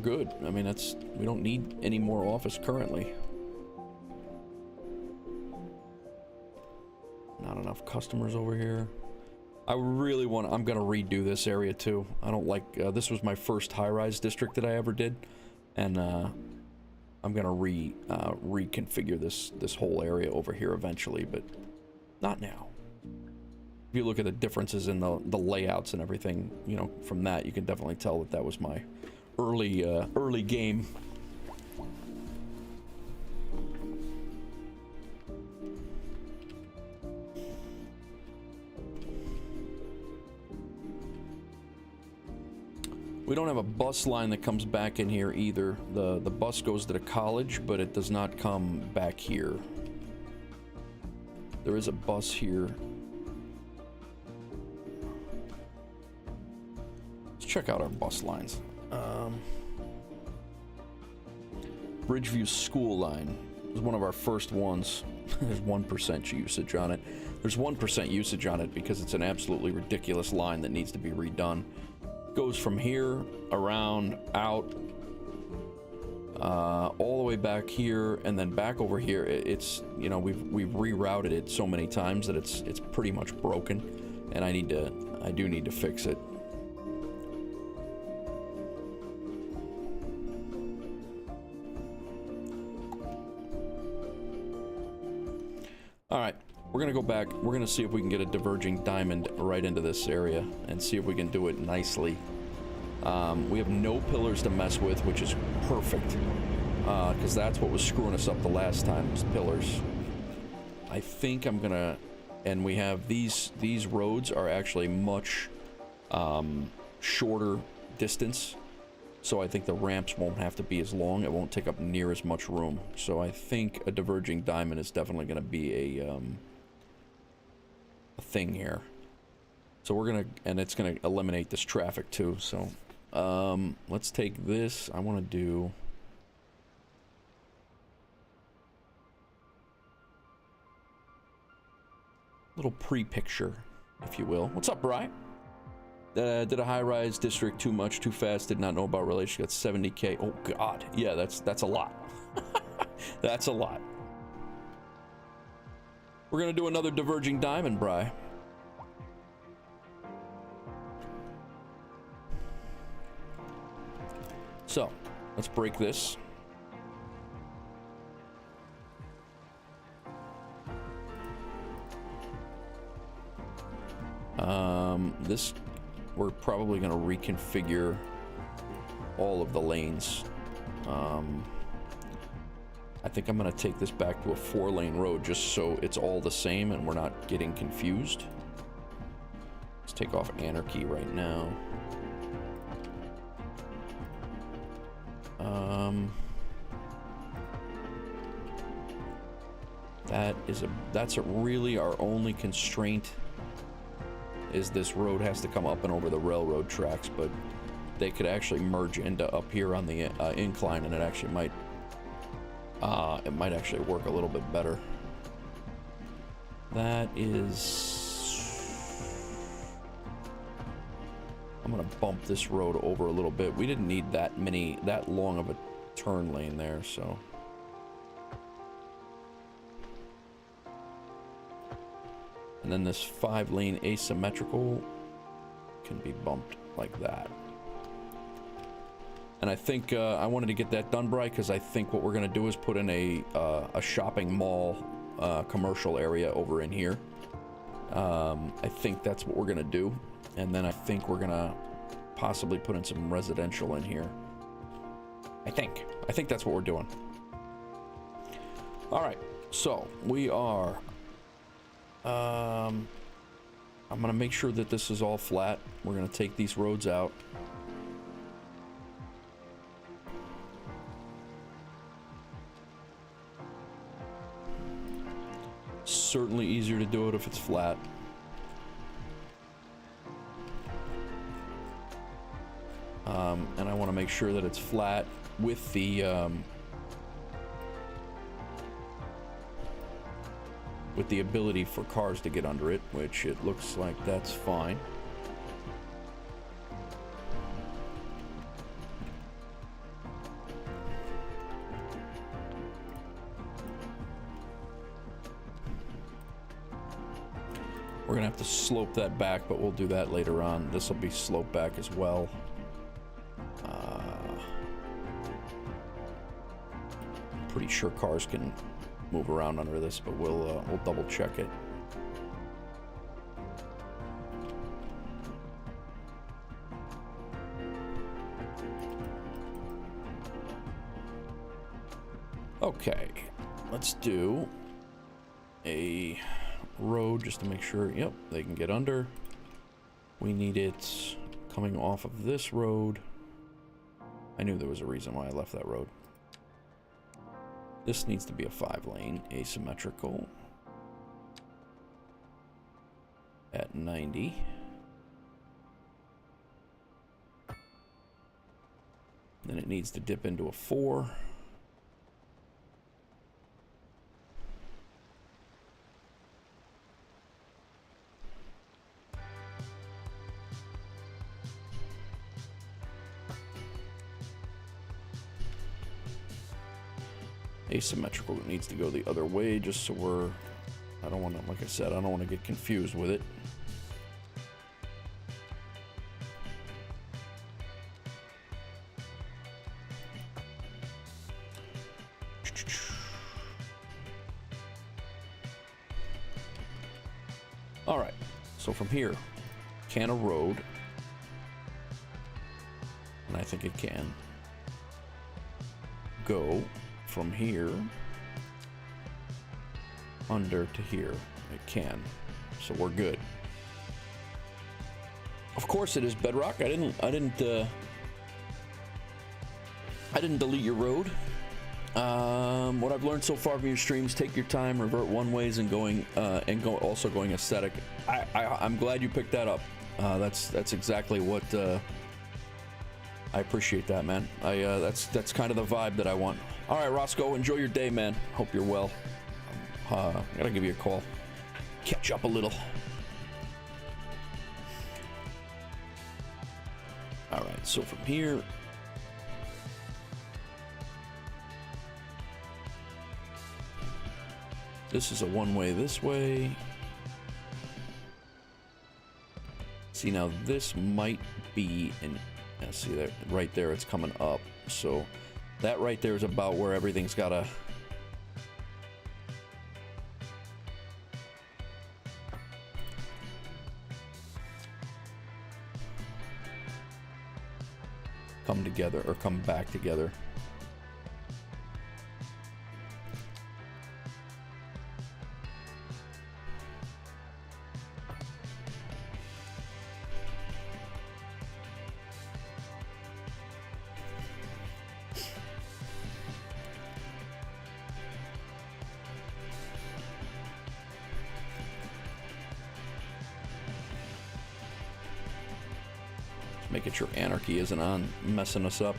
Speaker 1: good. I mean, we don't need any more office currently. Not enough customers over here. I really I'm gonna redo this area too. I don't like, this was my first high-rise district that I ever did, and I'm gonna reconfigure this whole area over here eventually, but not now. If you look at the differences in the layouts and everything, you know, from that you can definitely tell that was my early game. We don't have a bus line that comes back in here either. The bus goes to the college, but it does not come back here. There is a bus here. Let's check out our bus lines. Bridgeview School Line is one of our first ones. There's 1% usage on it. There's 1% usage on it because it's an absolutely ridiculous line that needs to be redone. Goes from here around out all the way back here and then back over here. It's, you know, we've rerouted it so many times that it's pretty much broken, and I do need to fix it. All right, we're gonna go back. We're gonna see if we can get a diverging diamond right into this area and see if we can do it nicely. We have no pillars to mess with, which is perfect, because that's what was screwing us up the last time, was pillars. I think I'm gonna, and we have these roads are actually much shorter distance, so I think the ramps won't have to be as long. It won't take up near as much room. So I think a diverging diamond is definitely going to be a thing here. So we're gonna, and it's gonna eliminate this traffic too. So let's take this. I want to do a little pre-picture, if you will. What's up, Bri? Did a high-rise district too much, too fast, did not know about relations, got 70K. Oh god, yeah, that's a lot. That's a lot. We're gonna do another diverging diamond, Bri. So, let's break this. This, we're probably going to reconfigure all of the lanes. I think I'm going to take this back to a 4-lane road just so it's all the same and we're not getting confused. Let's take off anarchy right now. That's really our only constraint, is this road has to come up and over the railroad tracks, but they could actually merge into up here on the incline, and it actually might actually work a little bit better. That is, I'm gonna bump this road over a little bit. We didn't need that long of a turn lane there, so. And then this 5-lane asymmetrical can be bumped like that. And I think I wanted to get that done, Bri, because I think what we're going to do is put in a shopping mall commercial area over in here. I think that's what we're going to do. And then I think we're going to possibly put in some residential in here. I think that's what we're doing. All right, so we are... I'm going to make sure that this is all flat. We're going to take these roads out. Certainly easier to do it if it's flat. And I want to make sure that it's flat with the ability for cars to get under it, which it looks like that's fine. We're gonna have to slope that back, but we'll do that later on. This will be sloped back as well. Pretty sure cars can move around under this, but we'll double check it. Okay, let's do a road just to make sure, yep, they can get under. We need it coming off of this road. I knew there was a reason why I left that road. This needs to be a 5-lane, asymmetrical at 90. Then it needs to dip into a 4. Asymmetrical needs to go the other way, just so we're... I don't want to, like I said, I don't want to get confused with it. All right, so from here, can a road, and I think it can, go from here under to here? It can, so we're good. Of course it is bedrock. I didn't delete your road. What I've learned so far from your streams: take your time, revert one ways, and also going aesthetic. I'm glad you picked that up. That's exactly what I appreciate that, man. That's kind of the vibe that I want. All right, Roscoe, enjoy your day, man. Hope you're well. Gotta give you a call. Catch up a little. All right, so from here, this is a one-way this way. See, now this might be an... see that right there, it's coming up. So that right there is about where everything's gotta... come together, or come back together. Making sure anarchy isn't on messing us up.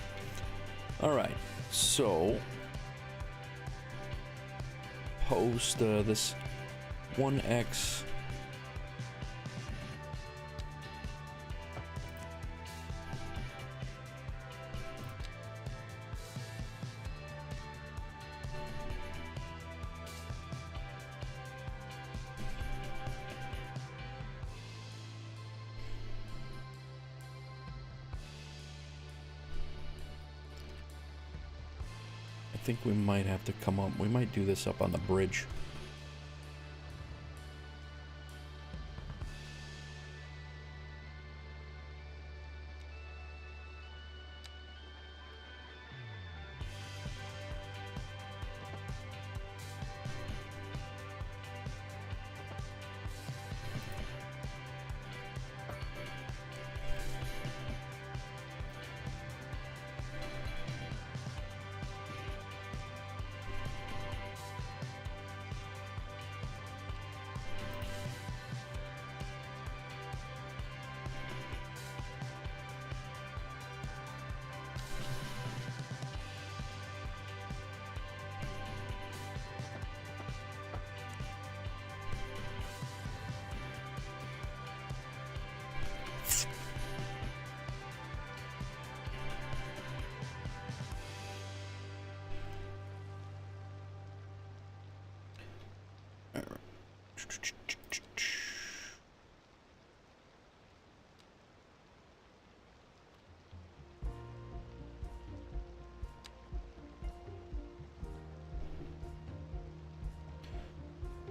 Speaker 1: All right, so post this 1x think we might have to come up. We might do this up on the bridge.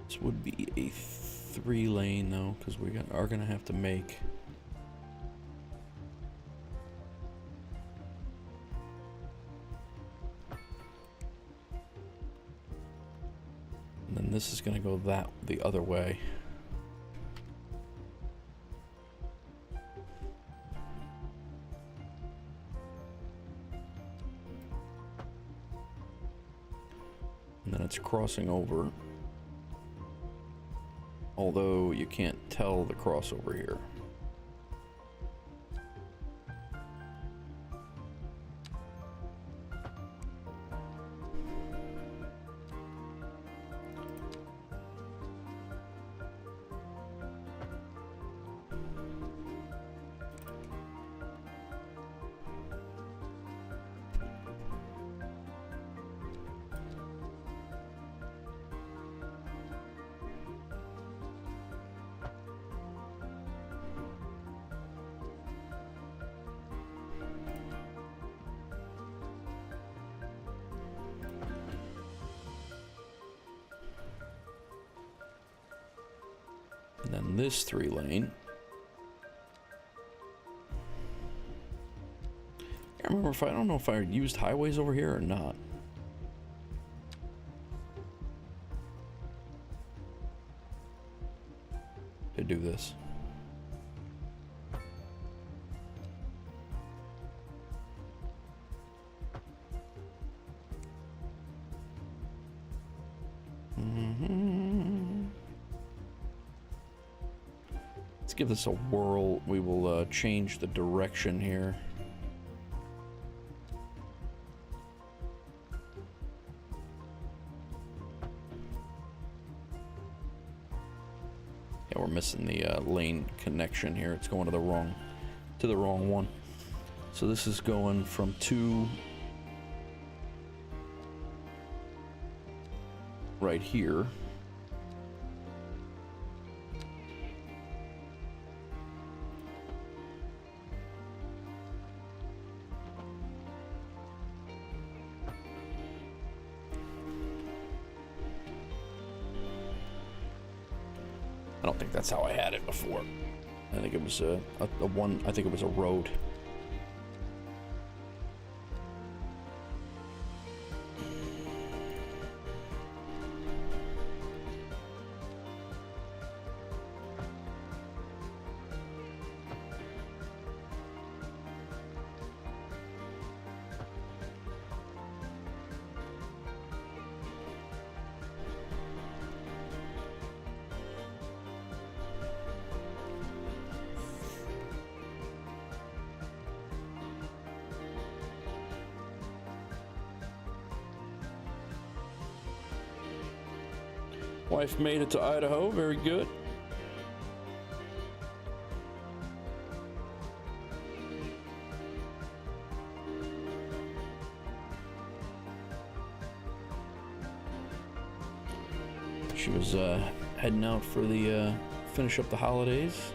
Speaker 1: This would be a 3-lane though, because we are gonna have to make and then this is gonna go the other way. And then it's crossing over. Although you can't tell the crossover here. And then this 3-lane. I remember I don't know if I used highways over here or not. To do this. Let's give this a whirl. We will change the direction here. Yeah, we're missing the lane connection here. It's going to the wrong one. So this is going from 2 right here. I don't think that's how I had it before. I think it was a one. I think it was a road. Wife made it to Idaho, very good. She was heading out for the finish up the holidays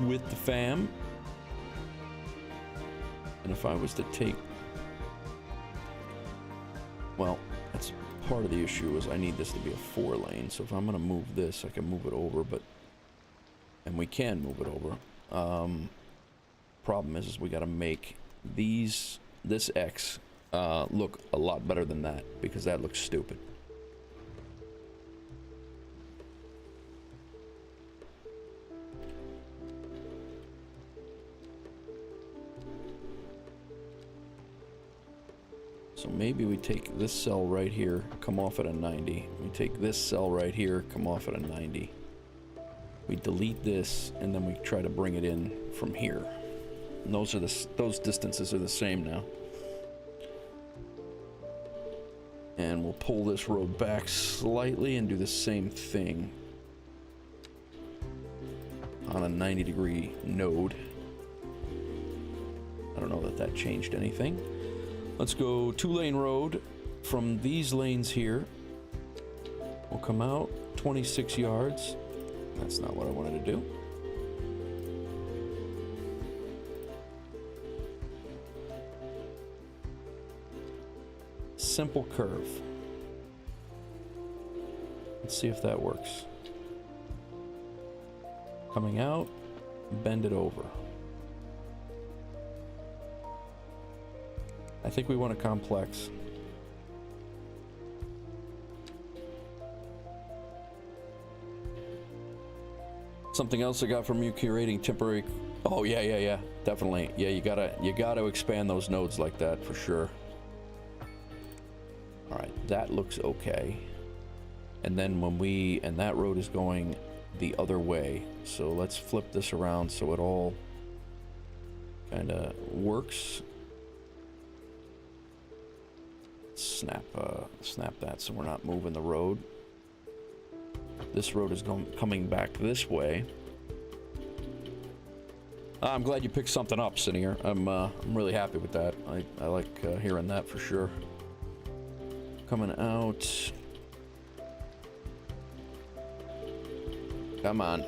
Speaker 1: with the fam. And if I was to take Well, that's part of the issue is I need this to be a 4-lane. So if I'm going to move this, I can move it over, but... And we can move it over. Problem is we got to make this X look a lot better than that, because that looks stupid. So maybe we take this cell right here, come off at a 90. We take this cell right here, come off at a 90. We delete this, and then we try to bring it in from here. And those distances are the same now. And we'll pull this road back slightly and do the same thing on a 90-degree node. I don't know that that changed anything. Let's go 2-lane road from these lanes here. We'll come out 26 yards. That's not what I wanted to do. Simple curve. Let's see if that works. Coming out, bend it over. I think we want a complex. Something else I got from you curating temporary. Oh yeah, definitely. Yeah, you gotta expand those nodes like that for sure. All right, that looks okay. And then and that road is going the other way. So let's flip this around so it all kind of works. Snap that so we're not moving the road. This road is coming back this way. I'm glad you picked something up, Sinier. I'm really happy with that. I like hearing that for sure. Coming out. Come on.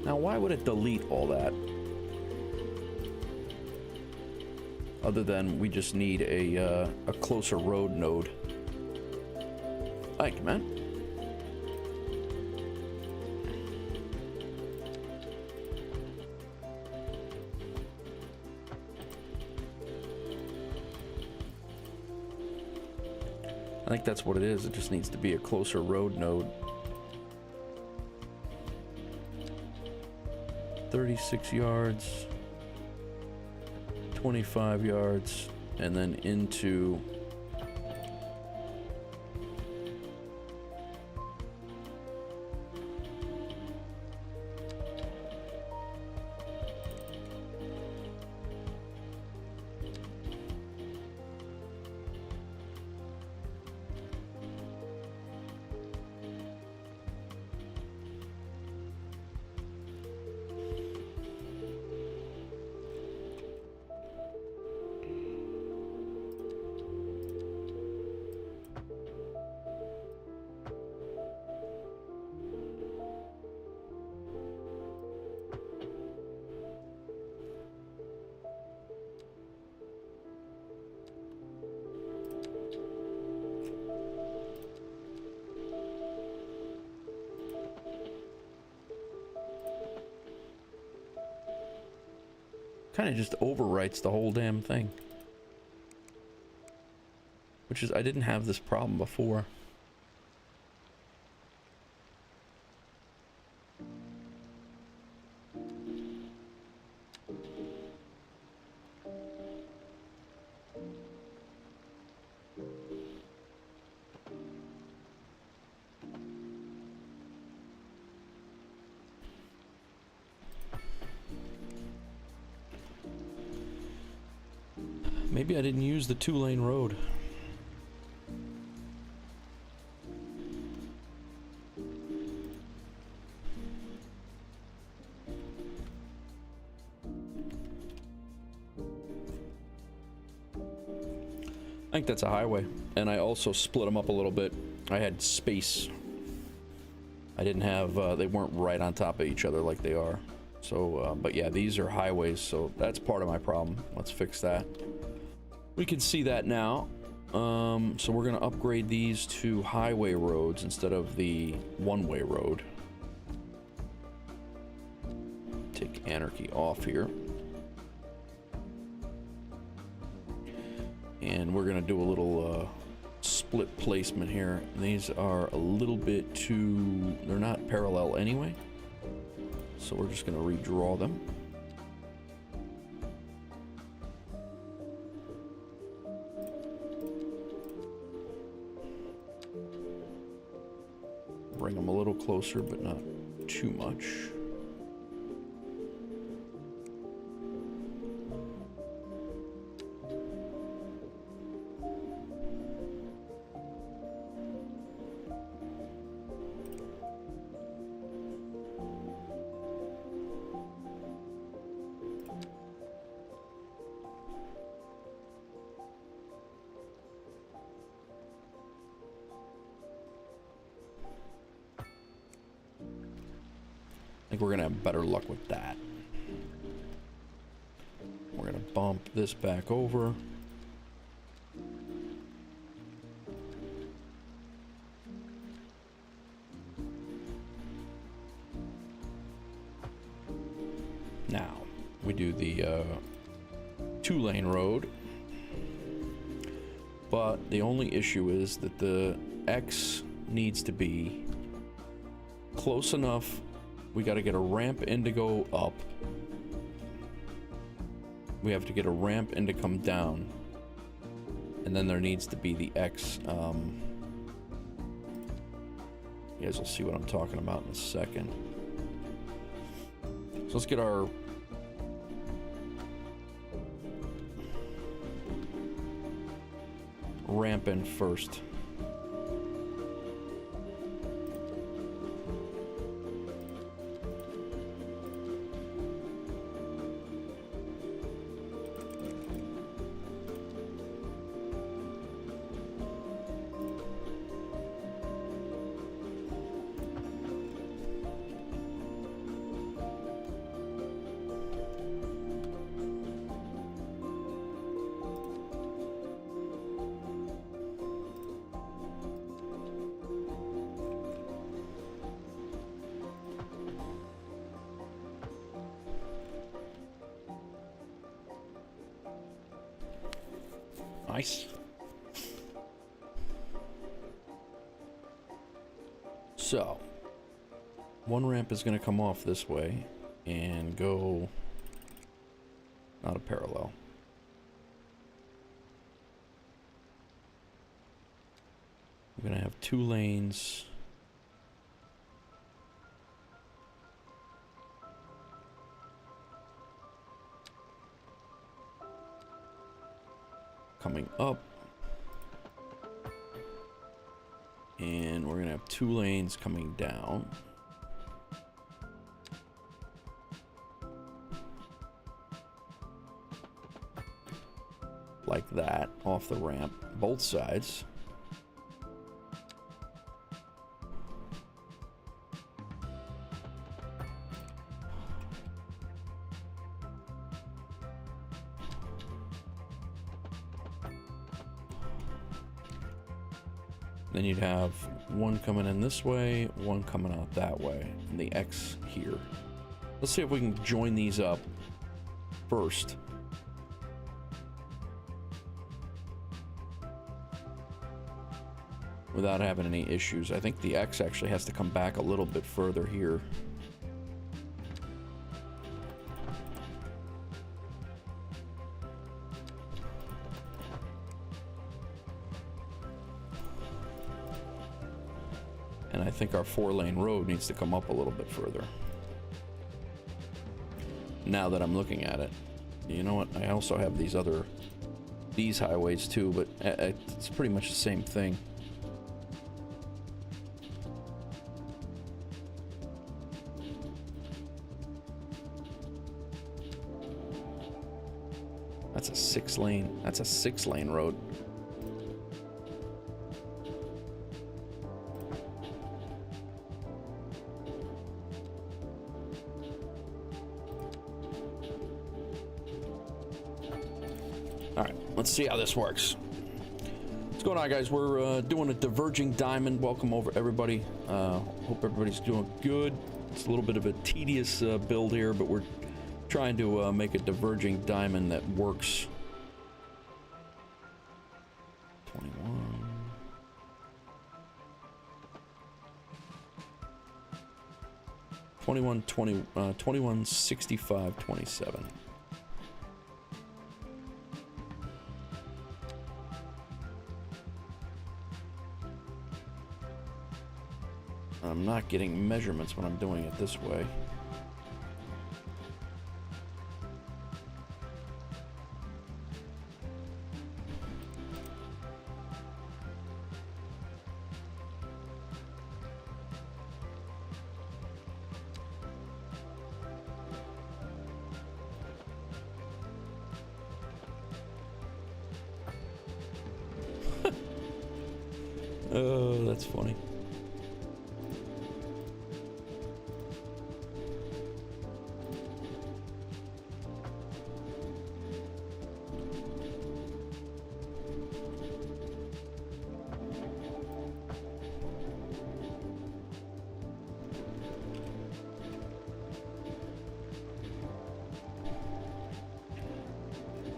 Speaker 1: Now, why would it delete all that? Other than we just need a closer road node. Thank you, man. I think that's what it is. It just needs to be a closer road node. 36 yards, 25 yards, and then into kind of just overwrites the whole damn thing. Which is, I didn't have this problem before. Maybe I didn't use the 2-lane road. I think that's a highway. And I also split them up a little bit. I had space. I didn't have, they weren't right on top of each other like they are. So, but yeah, these are highways, so that's part of my problem. Let's fix that. We can see that now. So we're gonna upgrade these to highway roads instead of the one-way road. Take anarchy off here. And we're gonna do a little split placement here. These are a little bit too, they're not parallel anyway. So we're just gonna redraw them. Bring them a little closer, but not too much. I think we're gonna have better luck with that. We're gonna bump this back over. Now, we do the two-lane road. But the only issue is that the X needs to be close enough. We got to get a ramp in to go up. We have to get a ramp in to come down. And then there needs to be the X. You guys will see what I'm talking about in a second. So let's get our ramp in first. Nice. So, one ramp is going to come off this way and go not a parallel. We're going to have two lanes. Coming up, and we're gonna have two lanes coming down. Like that, off the ramp, both sides. Then you'd have one coming in this way, one coming out that way, and the X here. Let's see if we can join these up first. Without having any issues. I think the X actually has to come back a little bit further here. And I think our 4-lane road needs to come up a little bit further. Now that I'm looking at it. You know what? I also have these highways too, but it's pretty much the same thing. That's a 6-lane road. All right, let's see how this works. What's going on, guys? We're doing a diverging diamond. Welcome over, everybody. Hope everybody's doing good. It's a little bit of a tedious build here, but we're trying to make a diverging diamond that works. 21. 21, 20, 21, 65, 27. I'm not getting measurements when I'm doing it this way. Oh, that's funny.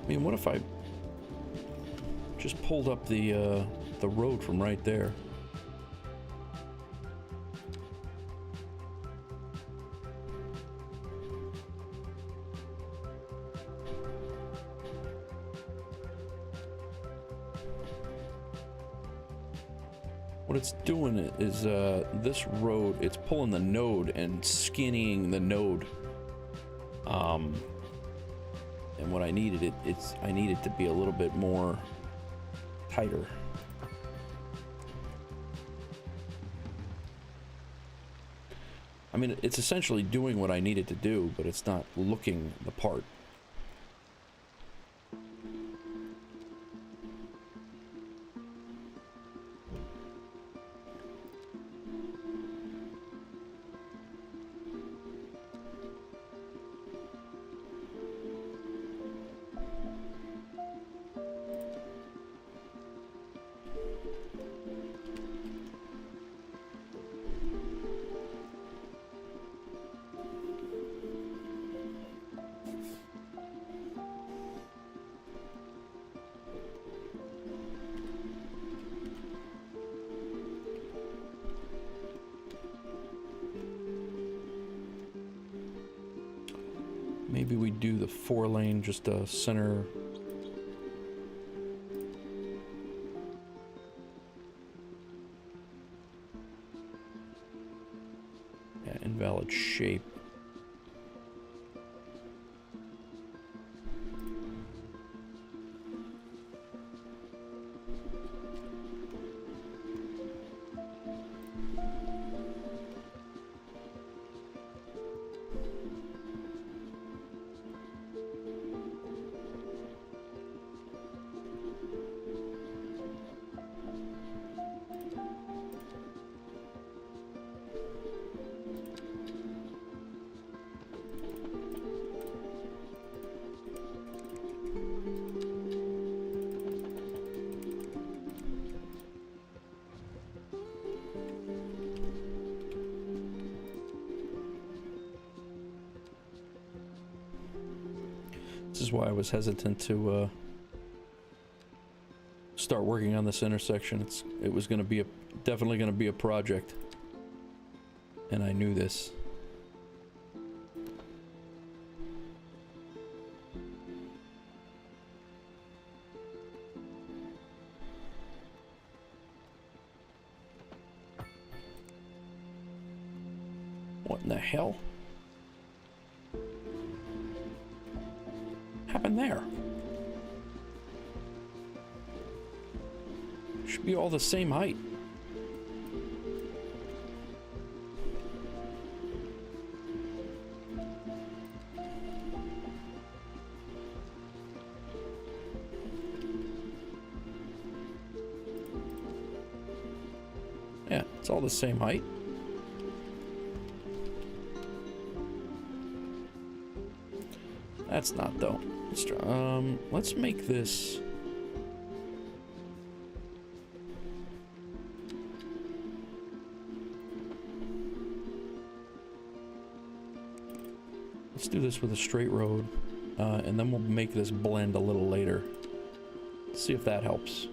Speaker 1: I mean, what if I just pulled up the road from right there? What it's doing is this road, it's pulling the node and skinnying the node. And what I needed, I need it to be a little bit more tighter. I mean, it's essentially doing what I need it to do, but it's not looking the part. Maybe we do the 4-lane, just a center. Yeah, invalid shape. This is why I was hesitant to start working on this intersection. It was going to be definitely going to be a project, and I knew this. What in the hell happened there? Should be all the same height. Yeah, it's all the same height. That's not though. Let's make this. Let's do this with a straight road, and then we'll make this blend a little later. See if that helps.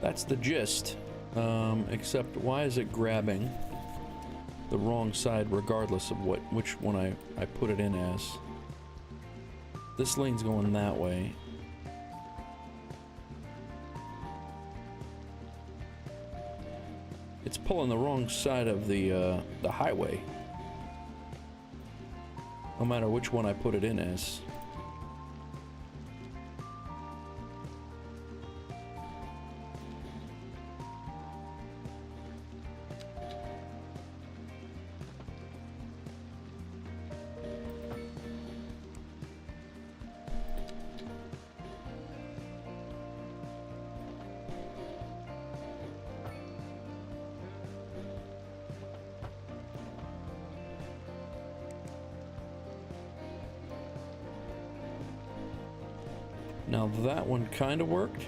Speaker 1: That's the gist, except why is it grabbing the wrong side regardless of which one I put it in as? This lane's going that way. It's pulling the wrong side of the highway, no matter which one I put it in as. Now that one kind of worked.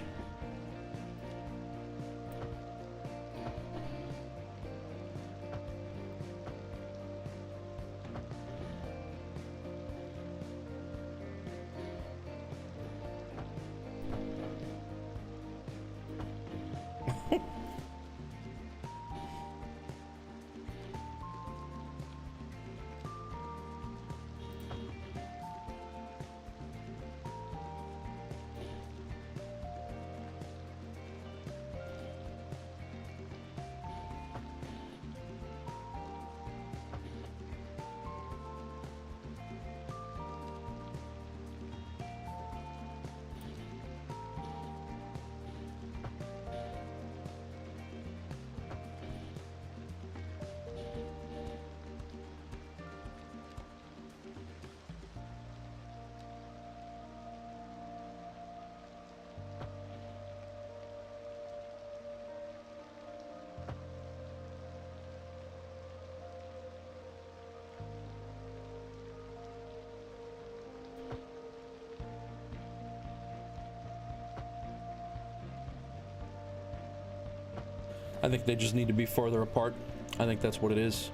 Speaker 1: I think they just need to be farther apart. I think that's what it is.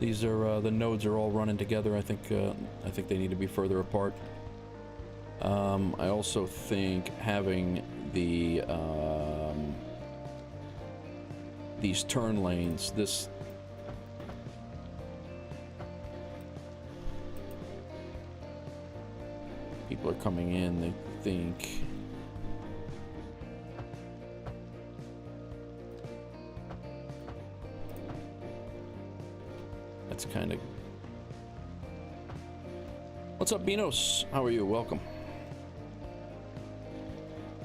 Speaker 1: These are the nodes are all running together. I think they need to be further apart. I also think having the these turn lanes, people are coming in, they think. That's kind of... What's up, Beanos? How are you? Welcome.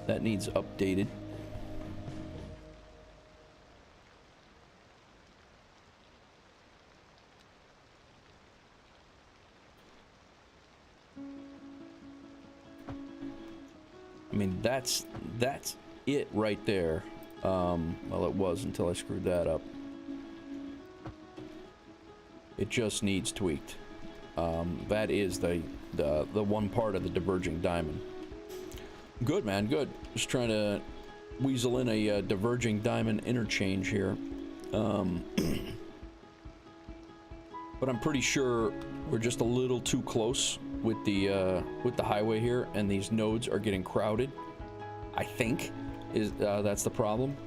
Speaker 1: That needs updated. I mean, that's it right there. Well, it was until I screwed that up. It just needs tweaked. That is the one part of the diverging diamond. Good, man, good. Just trying to weasel in a diverging diamond interchange here. But I'm pretty sure we're just a little too close with the highway here, and these nodes are getting crowded. I think that's the problem,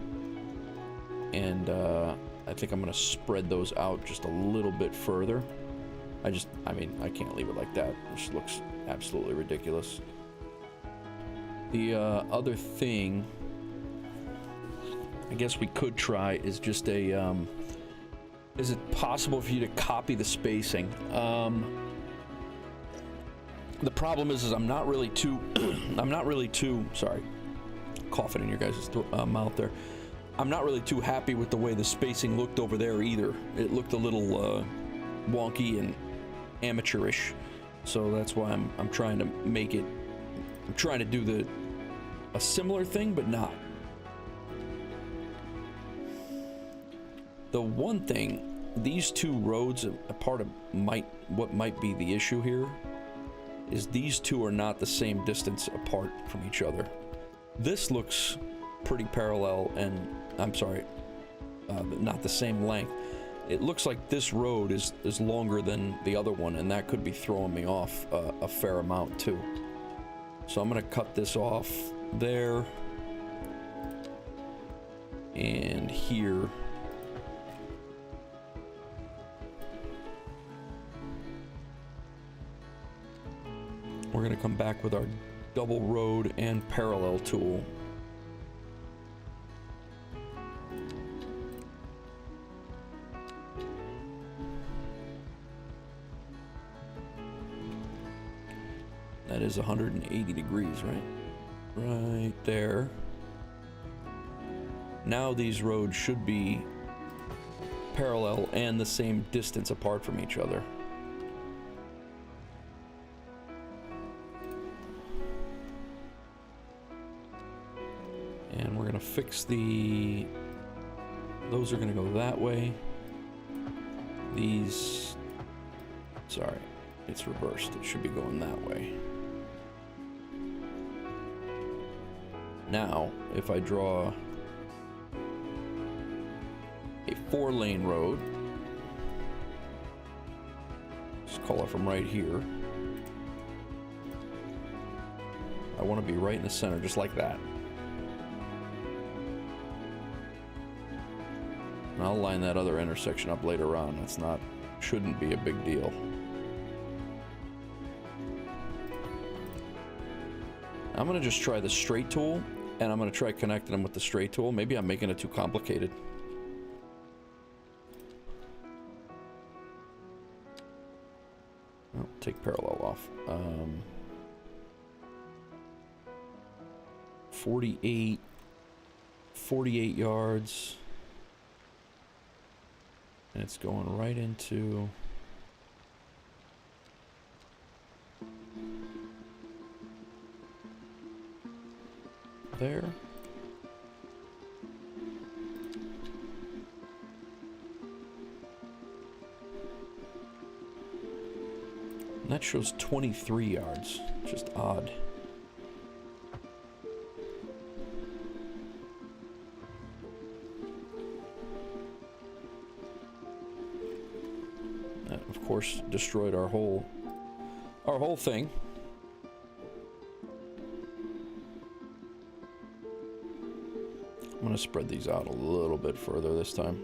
Speaker 1: and I think I'm gonna spread those out just a little bit further. I mean, I can't leave it like that. It just looks absolutely ridiculous. The other thing I guess we could try is just a, is it possible for you to copy the spacing? The problem is I'm not really too, sorry, coughing in your guys' mouth there. I'm not really too happy with the way the spacing looked over there either. It looked a little wonky and amateurish, so that's why I'm trying to make it. I'm trying to do a similar thing, but not. The one thing, these two roads, a part of what might be the issue here, is these two are not the same distance apart from each other. This looks pretty parallel, and I'm sorry, not the same length. It looks like this road is longer than the other one, and that could be throwing me off a fair amount too. So I'm gonna cut this off there and here. We're gonna come back with our double road and parallel tool. That is 180 degrees, right? Right there. Now these roads should be parallel and the same distance apart from each other. And we're gonna fix those are gonna go that way. These, sorry, it's reversed. It should be going that way. Now, if I draw a 4-lane road, just call it from right here. I want to be right in the center, just like that. And I'll line that other intersection up later on. That's not, shouldn't be a big deal. I'm gonna just try the straight tool, and I'm gonna try connecting them with the straight tool. Maybe I'm making it too complicated. Oh, take parallel off. 48 yards. And it's going right into there. And that shows 23 yards. Just odd. That, of course, destroyed our whole thing. I'm gonna spread these out a little bit further this time.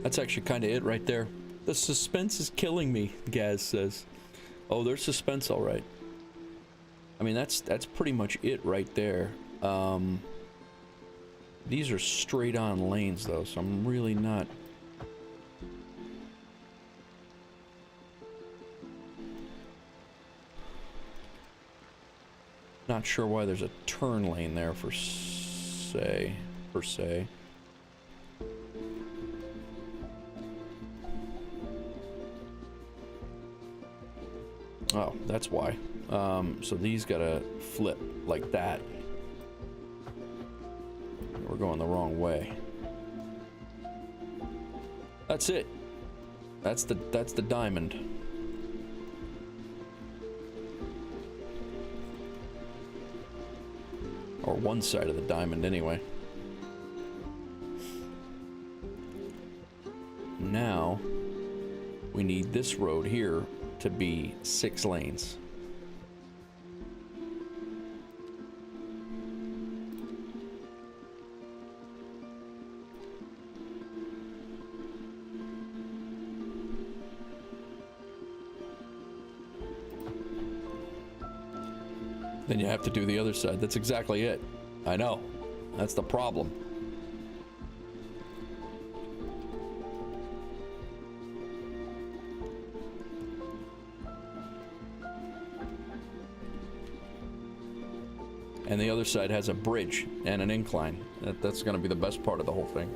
Speaker 1: That's actually kind of it right there. The suspense is killing me, Gaz says. Oh, there's suspense, all right. I mean, that's pretty much it right there. These are straight on lanes, though, so I'm really not... Not sure why there's a turn lane there per se. Oh, that's why. So these gotta flip like that. We're going the wrong way. That's it. That's the diamond. Or one side of the diamond, anyway. Now, we need this road here to be 6 lanes. Then you have to do the other side. That's exactly it. I know. That's the problem. And the other side has a bridge and an incline. That's going to be the best part of the whole thing.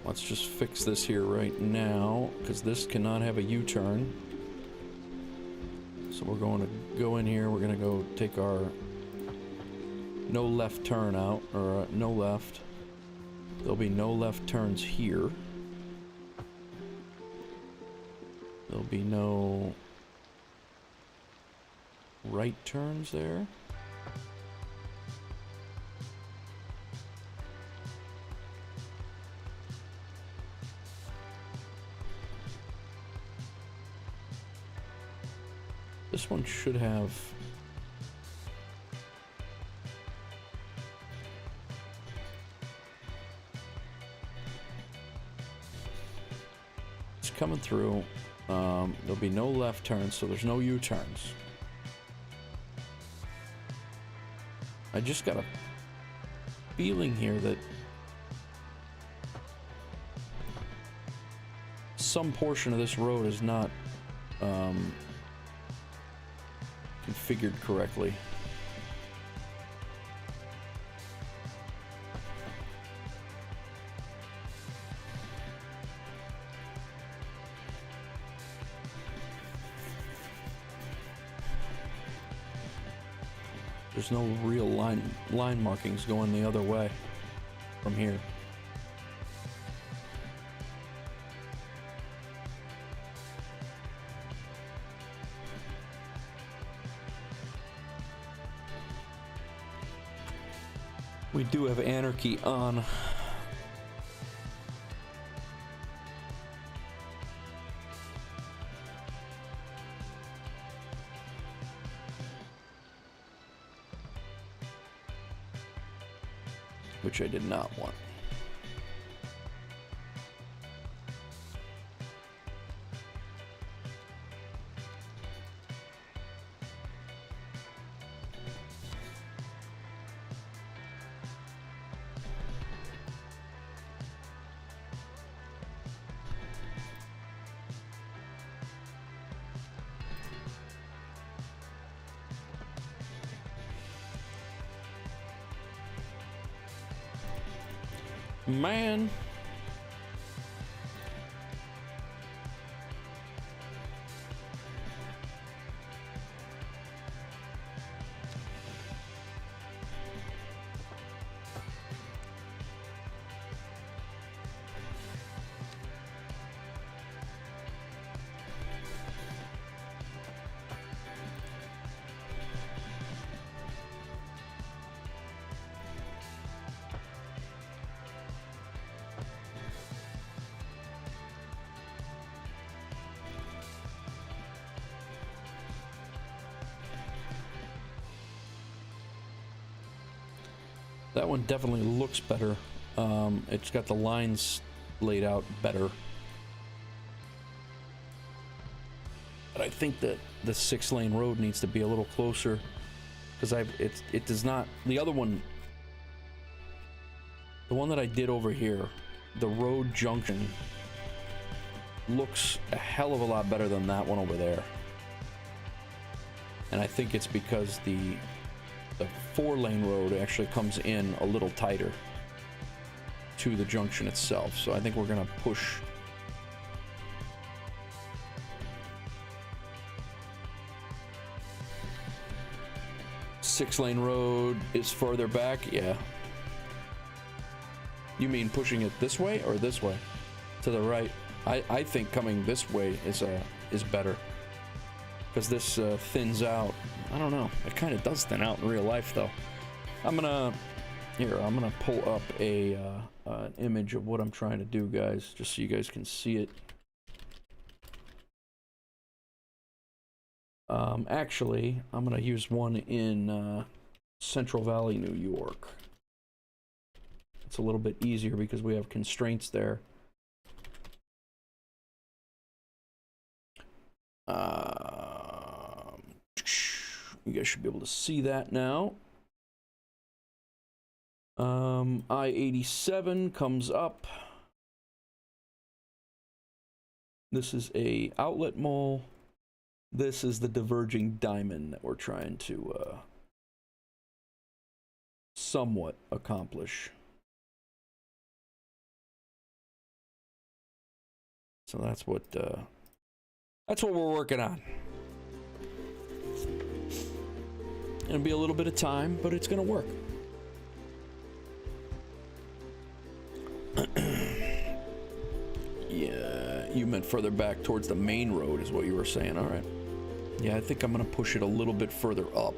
Speaker 1: Let's just fix this here right now, because this cannot have a U-turn. So we're going to go in here, we're going to go take our no left turn out, or no left. There'll be no left turns here. There'll be no right turns there. This one should have... It's coming through. There'll be no left turns, so there's no U-turns. I just got a feeling here that some portion of this road is not configured correctly. There's no real line markings going the other way from here. We do have anarchy on. Which I did not want. Man. That one definitely looks better. It's got the lines laid out better. But I think that the 6-lane road needs to be a little closer, because it does not. The other one, the one that I did over here, the road junction, looks a hell of a lot better than that one over there. And I think it's because the 4-lane road actually comes in a little tighter to the junction itself. So I think we're gonna push six-lane road is further back. Yeah. You mean pushing it this way or this way? To the right. I think coming this way is better, because this thins out. I don't know. It kind of does thin out in real life, though. I'm gonna pull up an image of what I'm trying to do, guys, just so you guys can see it. Actually, I'm gonna use one in Central Valley, New York. It's a little bit easier because we have constraints there. You guys should be able to see that now. I-87 comes up. This is a outlet mall. This is the Diverging diamond that we're trying to somewhat accomplish. So that's what we're working on. It'll be a little bit of time, but it's gonna work. Yeah, you meant further back towards the main road is what you were saying. All right. Yeah, I think I'm gonna push it a little bit further up.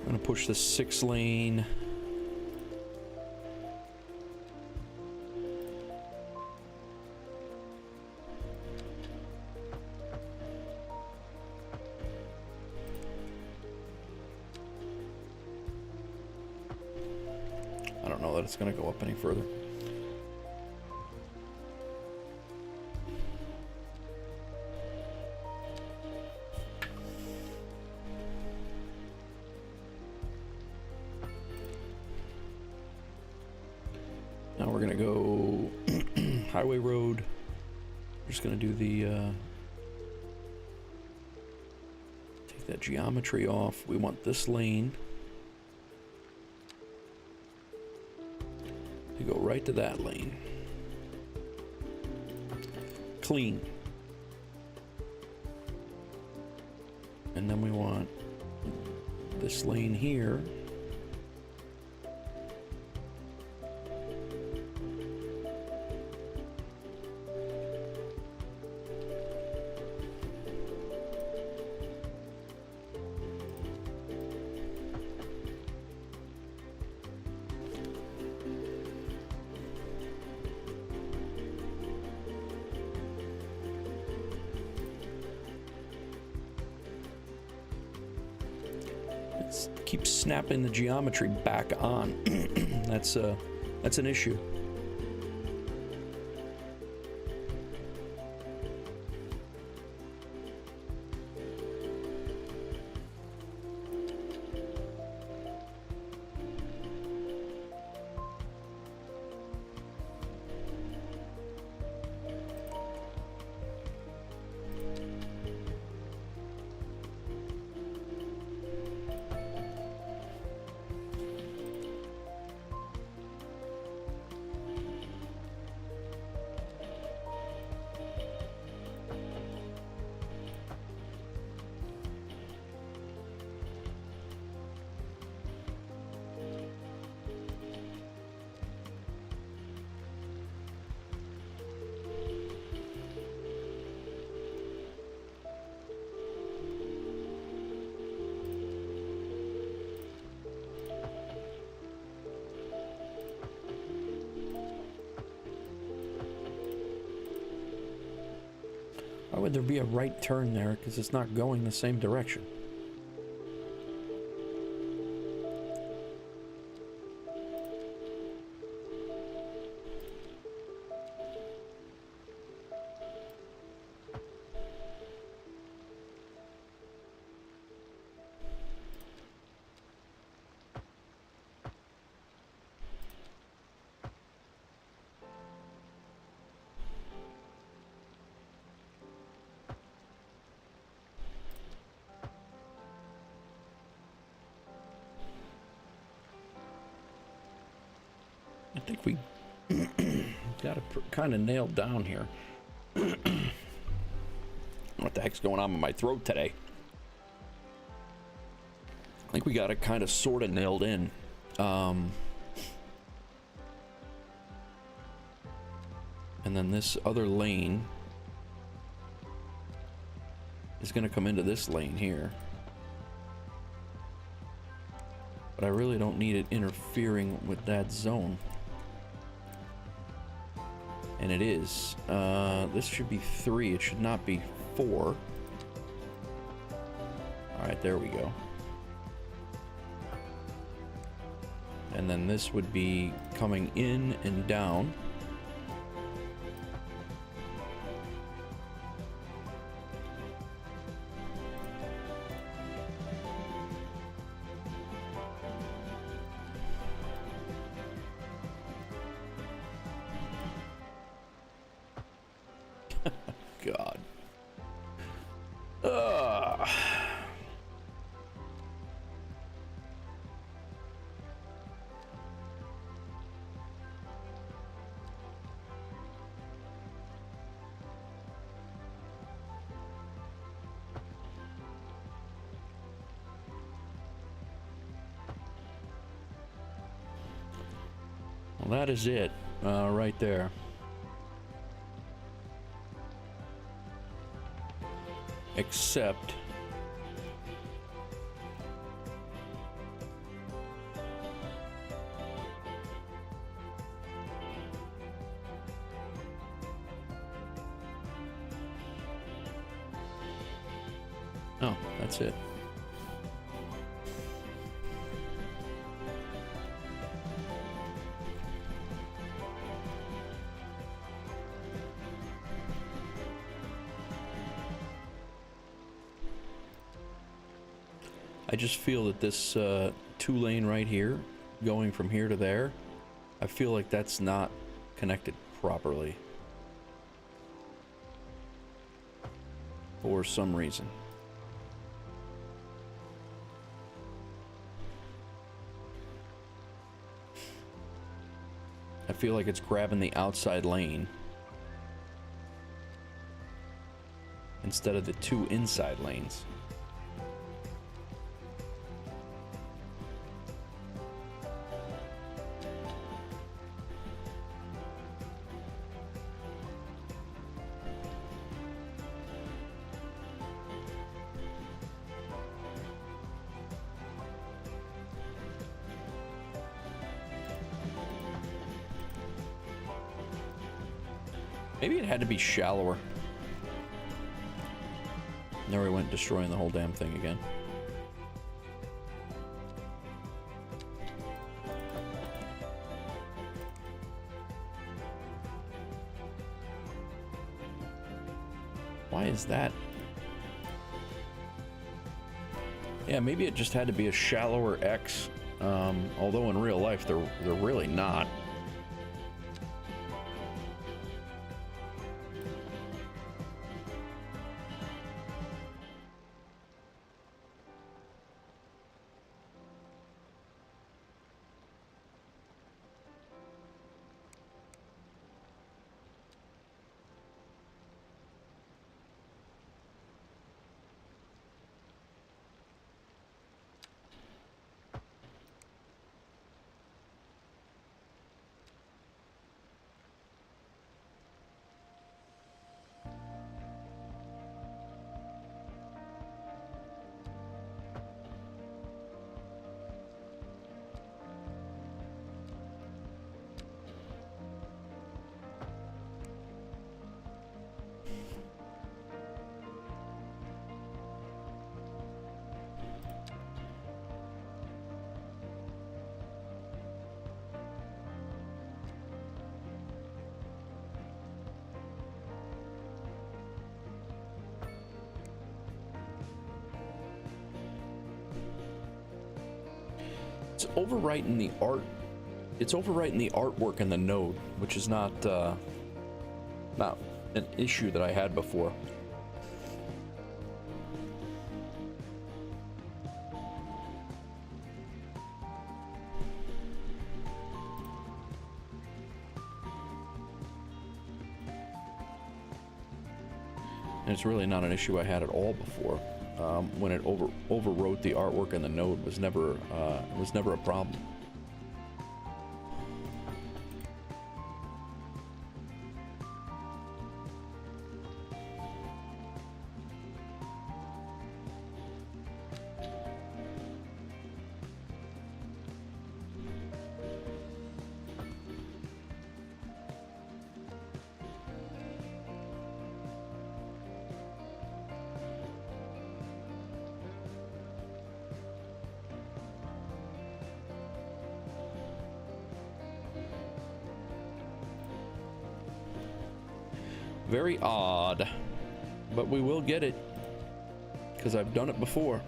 Speaker 1: I'm gonna push the 6-lane. I don't know that it's gonna go up any further. Now we're gonna go Highway Road. We're just gonna do the take that geometry off. We want this lane to go right to that lane. Clean. And then we want this lane here keep snapping the geometry back on. That's an issue. Why would there be a right turn there? Because it's not going the same direction. I think we got it kind of nailed down here. What the heck's going on with my throat today? I think we got it kind of sort of nailed in. And then this other lane is going to come into this lane here. But I really don't need it interfering with that zone. And it is. This should be 3. It should not be 4. Alright, there we go. And then this would be coming in and down. God. Well, that is it, right there. Except oh, that's it. I just feel that this 2-lane right here, going from here to there, I feel like that's not connected properly. For some reason. I feel like it's grabbing the outside lane instead of the 2 inside lanes. Maybe it had to be shallower. There we went, destroying the whole damn thing again. Why is that? Yeah, maybe it just had to be a shallower X. Although in real life, they're really not. It's overwriting the art. It's overwriting the artwork in the node, which is not an issue that I had before. And it's really not an issue I had at all before. When it overwrote the artwork in the node was never a problem. Very odd, but we will get it because I've done it before.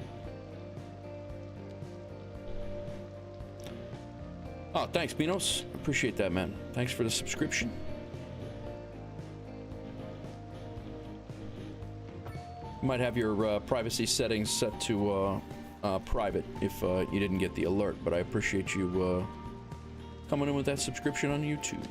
Speaker 1: Oh, thanks, Minos. Appreciate that, man. Thanks for the subscription. You might have your privacy settings set to private if you didn't get the alert, but I appreciate you coming in with that subscription on YouTube.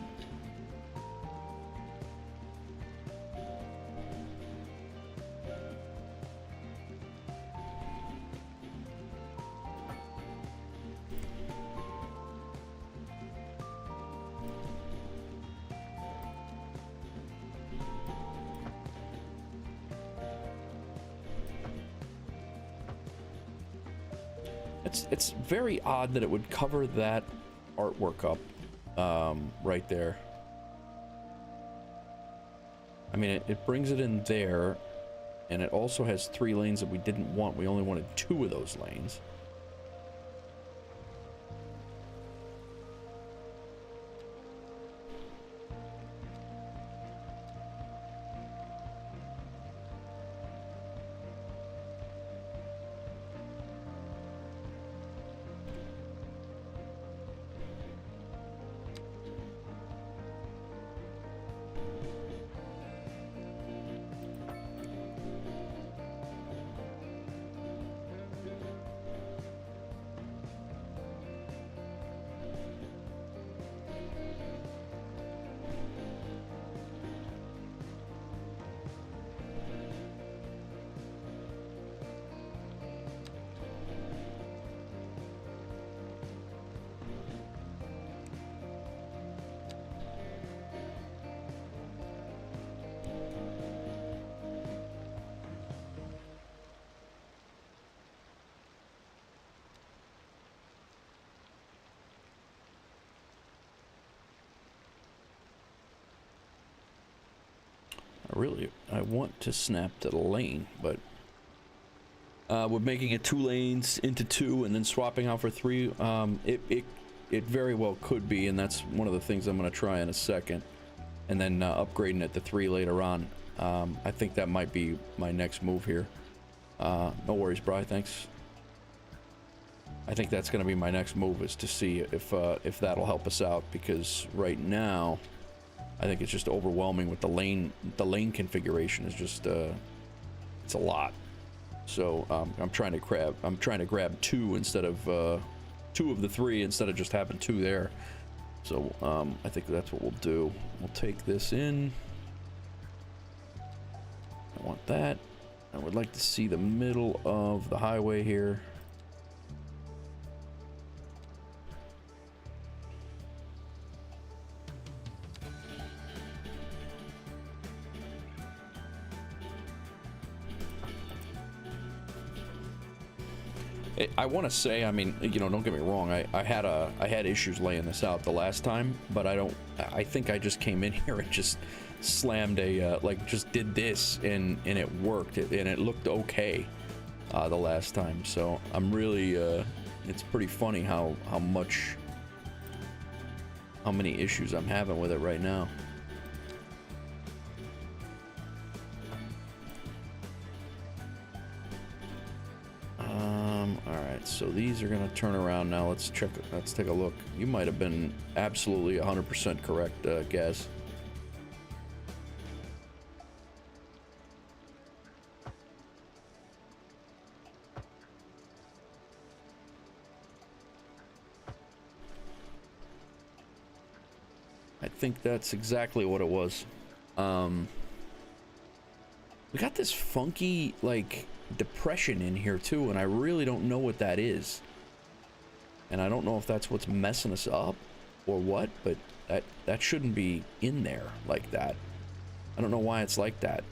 Speaker 1: It's very odd that it would cover that artwork up right there. I mean, it brings it in there, and it also has 3 lanes that we didn't want. We only wanted 2 of those lanes. I want to snap to the lane, but with making it 2 lanes into 2 and then swapping out for 3, it very well could be, and that's one of the things I'm going to try in a second, and then upgrading it to 3 later on. I think that might be my next move here. No worries, Bri, thanks. I think that's going to be my next move, is to see if that'll help us out, because right now I think it's just overwhelming with the lane configuration is just it's a lot. So I'm trying to grab 2 instead of 2 of the 3 instead of just having 2 there. So I think that's what we'll do. We'll take this in. I want that. I would like to see the middle of the highway here. I want to say, I mean, you know, don't get me wrong. I had issues laying this out the last time, but I think I just came in here and just slammed just did this and it worked and it looked okay the last time. So I'm really it's pretty funny how many issues I'm having with it right now. Alright, so these are gonna turn around now. Let's take a look. You might have been absolutely 100% correct, Gaz. I think that's exactly what it was. We got this funky, like, depression in here, too, and I really don't know what that is. And I don't know if that's what's messing us up or what, but that shouldn't be in there like that. I don't know why it's like that.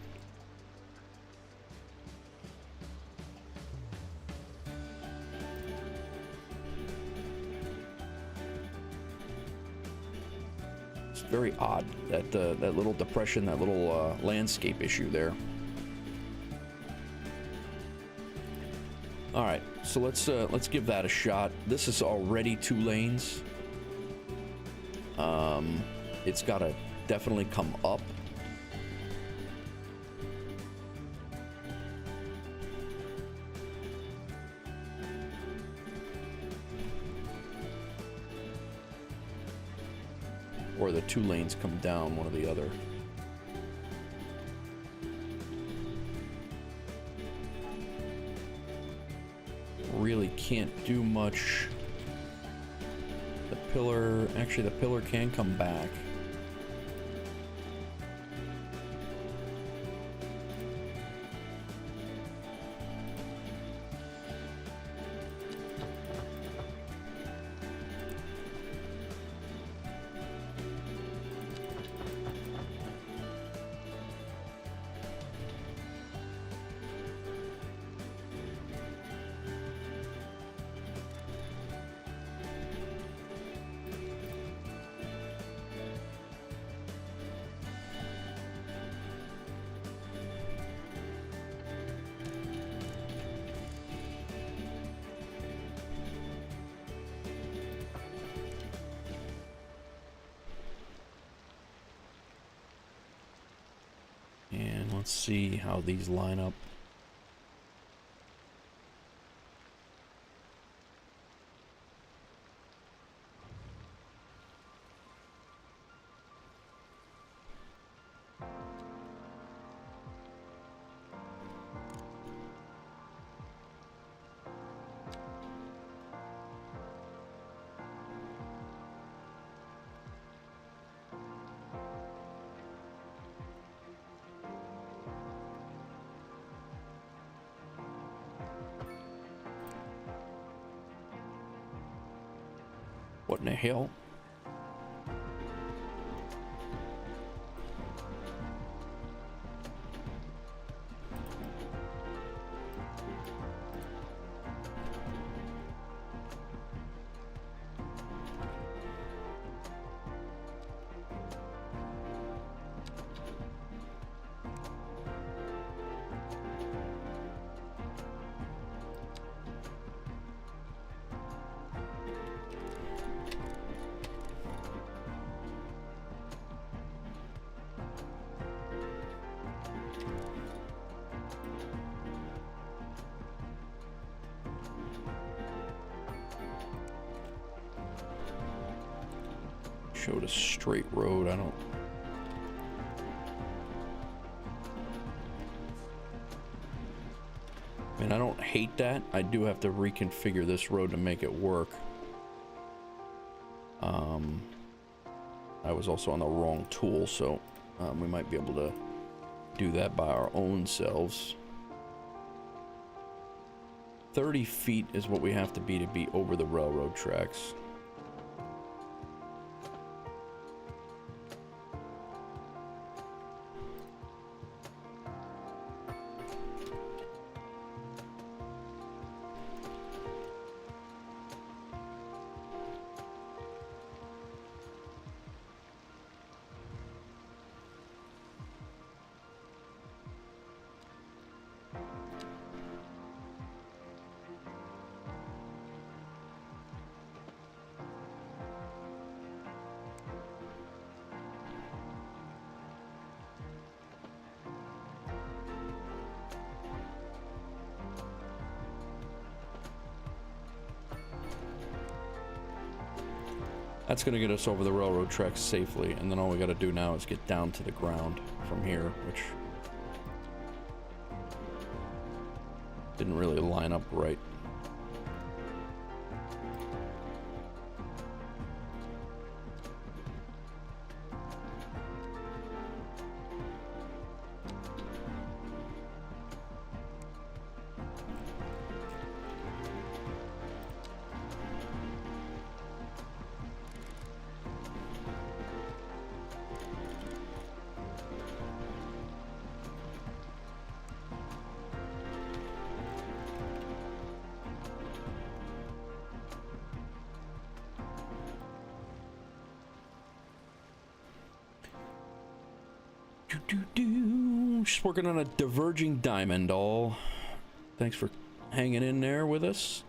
Speaker 1: It's very odd, that that little depression, that little landscape issue there. All right, so let's give that a shot. This is already 2 lanes. It's gotta definitely come up. Or the 2 lanes come down, one or the other. Really can't do much. The pillar, actually the pillar can come back. And let's see how these line up. What in the hell? Showed a straight road. I don't. I mean, I don't hate that. I do have to reconfigure this road to make it work. I was also on the wrong tool, so we might be able to do that by our own selves. 30 feet is what we have to be over the railroad tracks. That's going to get us over the railroad tracks safely, and then all we got to do now is get down to the ground from here, which didn't really line up right. Just working on a diverging diamond, all. Thanks for hanging in there with us.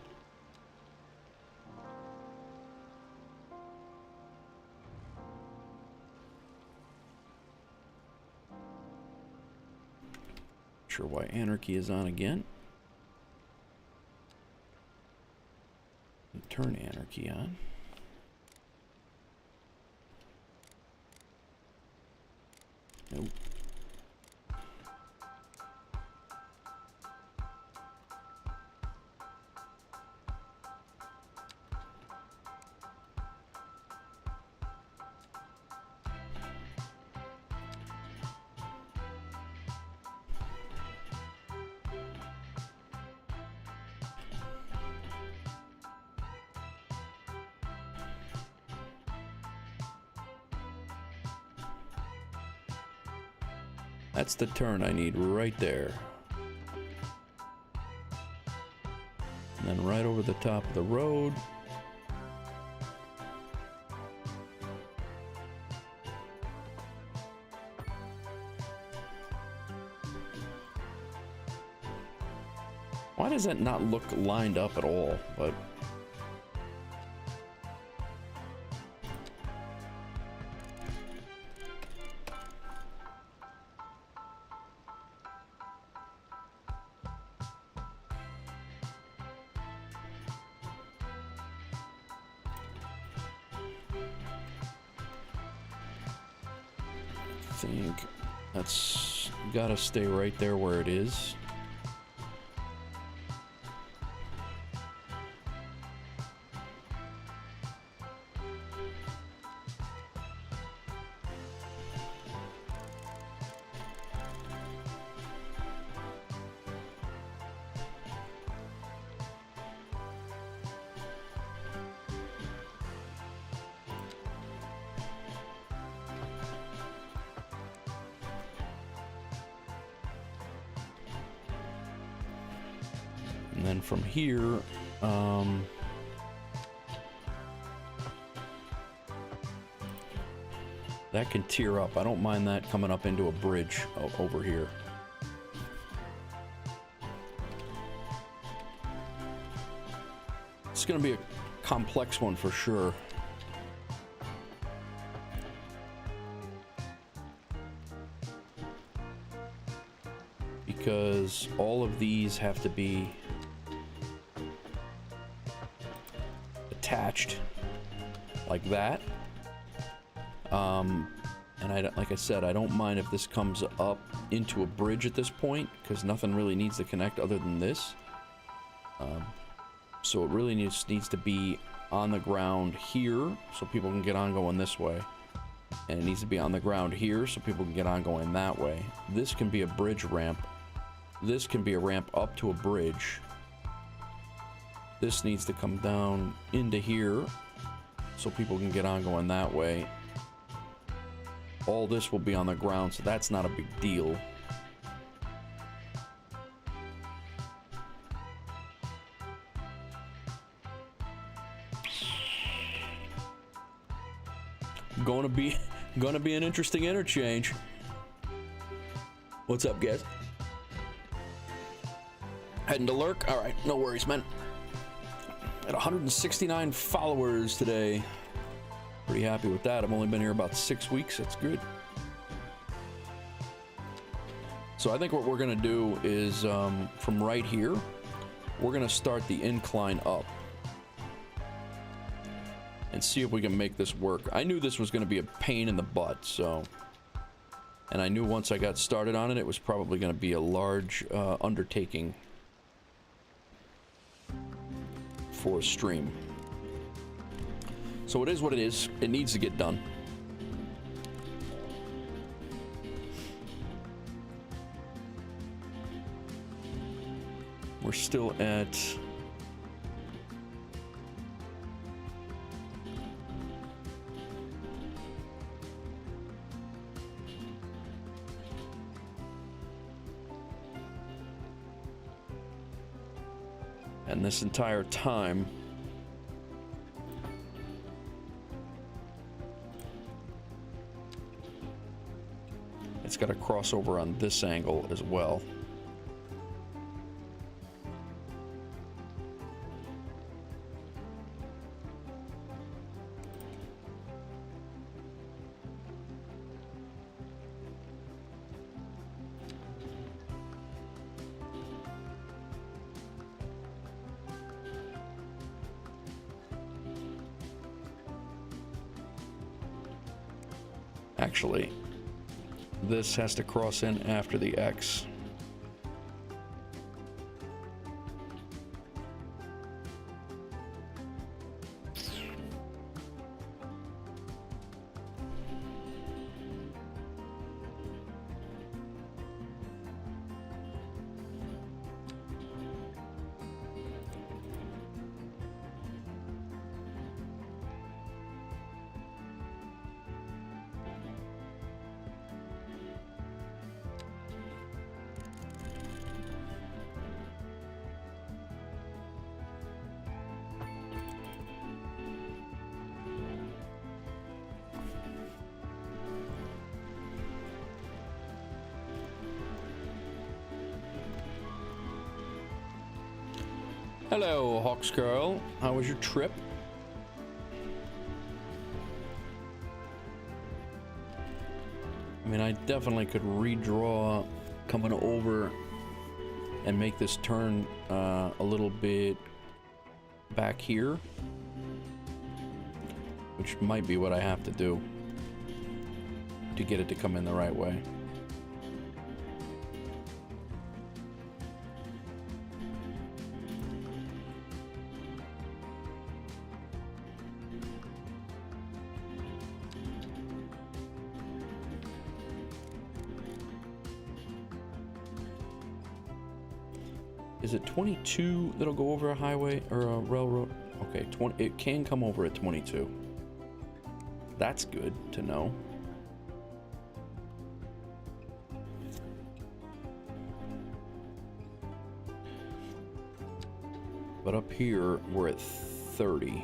Speaker 1: Sure why anarchy is on again. Turn anarchy on. Nope. That's the turn I need right there. And then right over the top of the road. Why does that not look lined up at all? But I think that's gotta stay right there where it is. And then from here, that can tear up. I don't mind that coming up into a bridge over here. It's going to be a complex one for sure. Because all of these have to be attached like that. And like I said, I don't mind if this comes up into a bridge at this point, because nothing really needs to connect other than this. So it really needs to be on the ground here, so people can get on going this way. And it needs to be on the ground here, so people can get on going that way. This can be a bridge ramp. This can be a ramp up to a bridge. This needs to come down into here, so people can get on going that way. All this will be on the ground, so that's not a big deal. Gonna be an interesting interchange. What's up, guys? Heading to lurk? All right, no worries, man. At 169 followers today. Pretty happy with that. I've only been here about 6 weeks. That's good. So I think what we're gonna do is from right here, we're gonna start the incline up and see if we can make this work. I knew this was gonna be a pain in the butt, so, and I knew once I got started on it, it was probably gonna be a large undertaking for a stream. So it is what it is. It needs to get done. We're still at and this entire time It's got to cross over on this angle as well. Actually, this has to cross in after the X. Hello, Hawks Girl. How was your trip? I mean, I definitely could redraw coming over and make this turn a little bit back here, which might be what I have to do to get it to come in the right way. Is it 22 that'll go over a highway or a railroad? Okay, 20. It can come over at 22. That's good to know. But up here, we're at 30.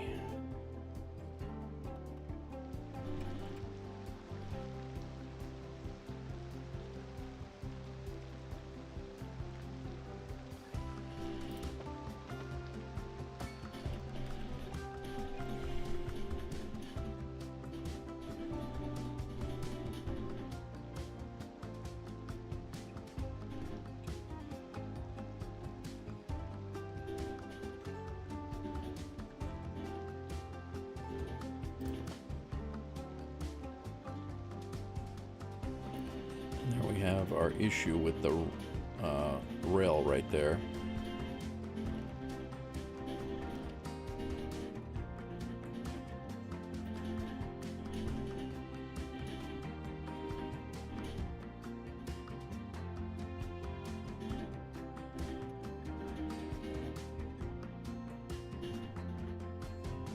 Speaker 1: There we have our issue with the rail right there.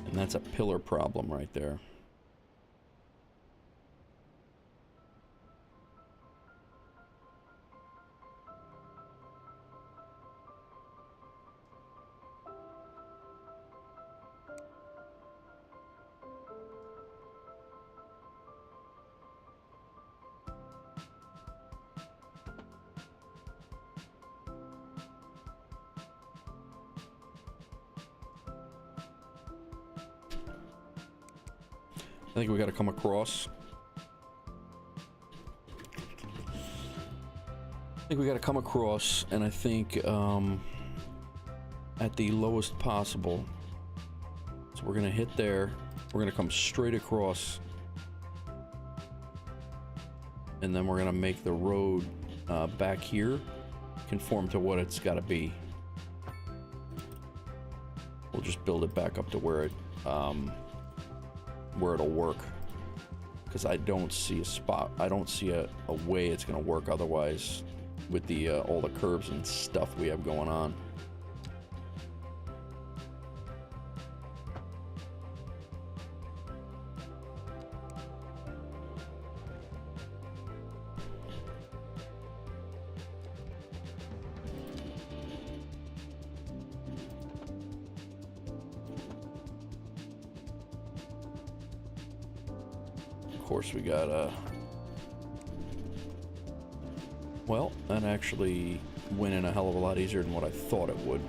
Speaker 1: And that's a pillar problem right there. I think we got to come across. And I think at the lowest possible. So we're gonna hit there. We're gonna come straight across, and then we're gonna make the road back here conform to what it's got to be. We'll just build it back up to where it'll work, because I don't see a spot. I don't see a way it's gonna work otherwise with the all the curves and stuff we have going on. Of course, we got Well, that actually went in a hell of a lot easier than what I thought it would.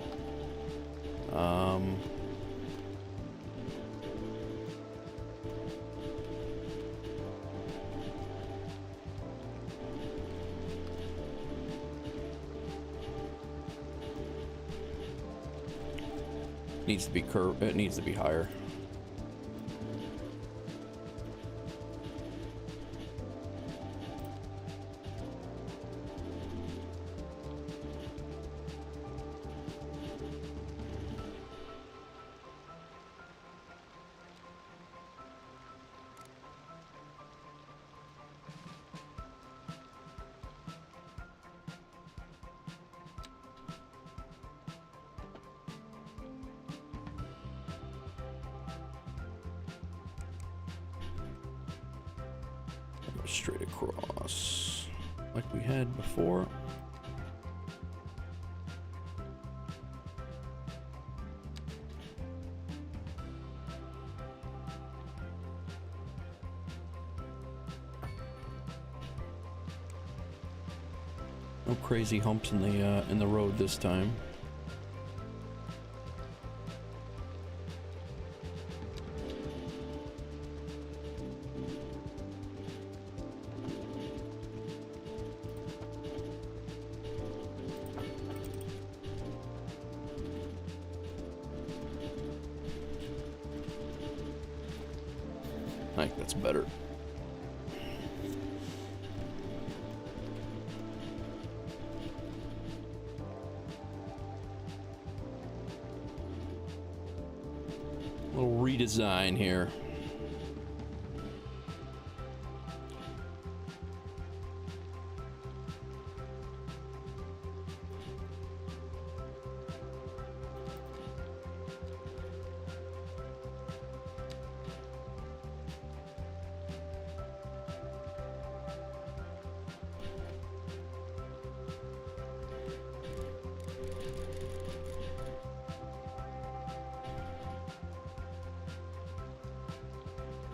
Speaker 1: Needs to be curved. It needs to be higher. Straight across like we had before. No crazy humps in the road this time. I think that's better. Little redesign here.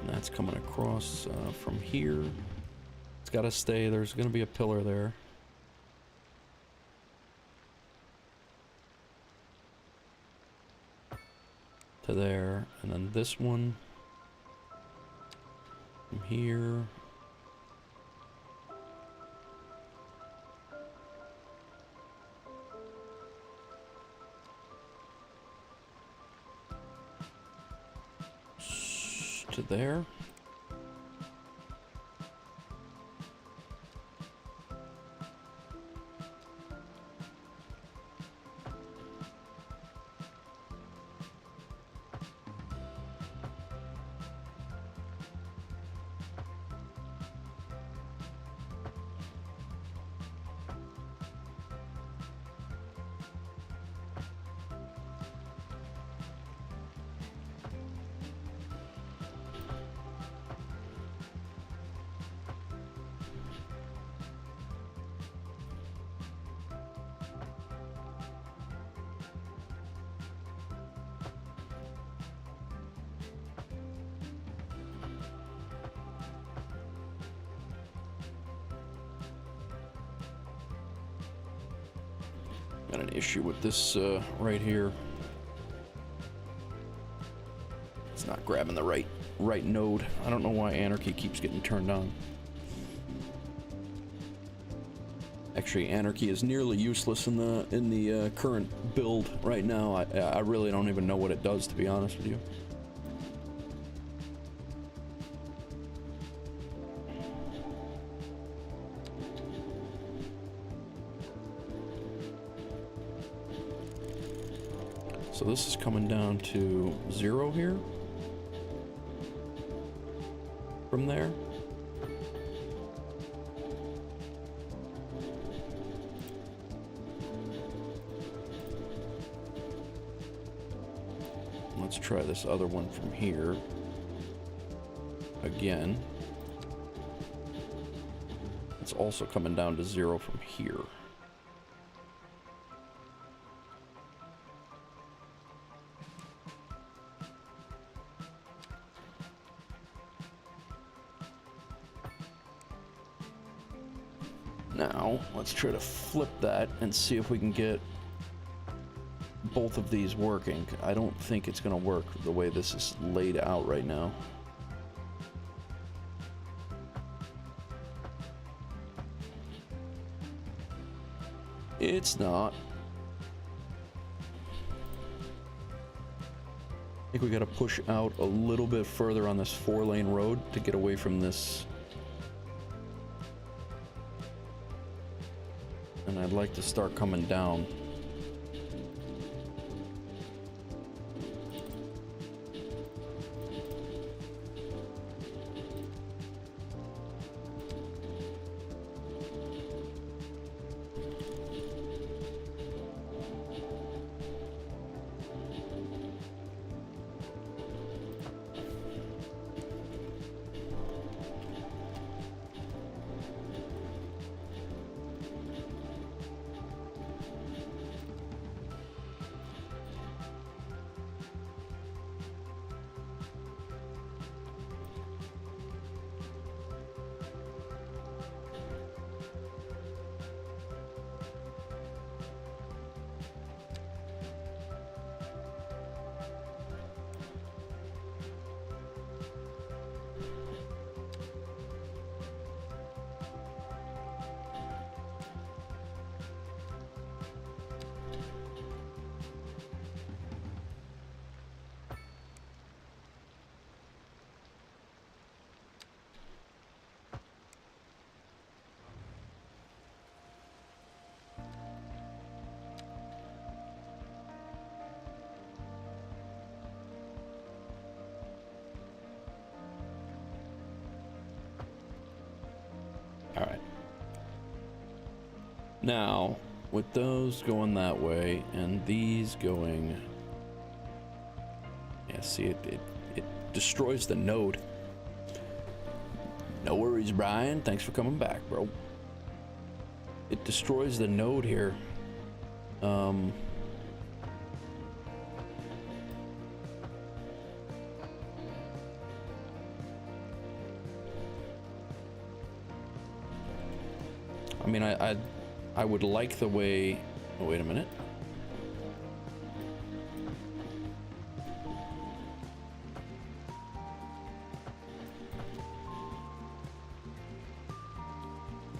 Speaker 1: That's coming across from here. It's got to stay. There's going to be a pillar there. To there. And then this one. From here. To there. Got an issue with this right here. It's not grabbing the right node. I don't know why Anarchy keeps getting turned on. Actually, Anarchy is nearly useless in the current build right now. I really don't even know what it does, to be honest with you. So this is coming down to 0 here. From there. Let's try this other one from here. Again. It's also coming down to 0 from here. Now, let's try to flip that and see if we can get both of these working. I don't think it's going to work the way this is laid out right now. It's not. I think we got to push out a little bit further on this 4-lane road to get away from this. And I'd like to start coming down. All right. Now, with those going that way and these going, yeah, see, it destroys the node. No worries, Brian. Thanks for coming back, bro. It destroys the node here. I mean, I would like the way. Oh, wait a minute.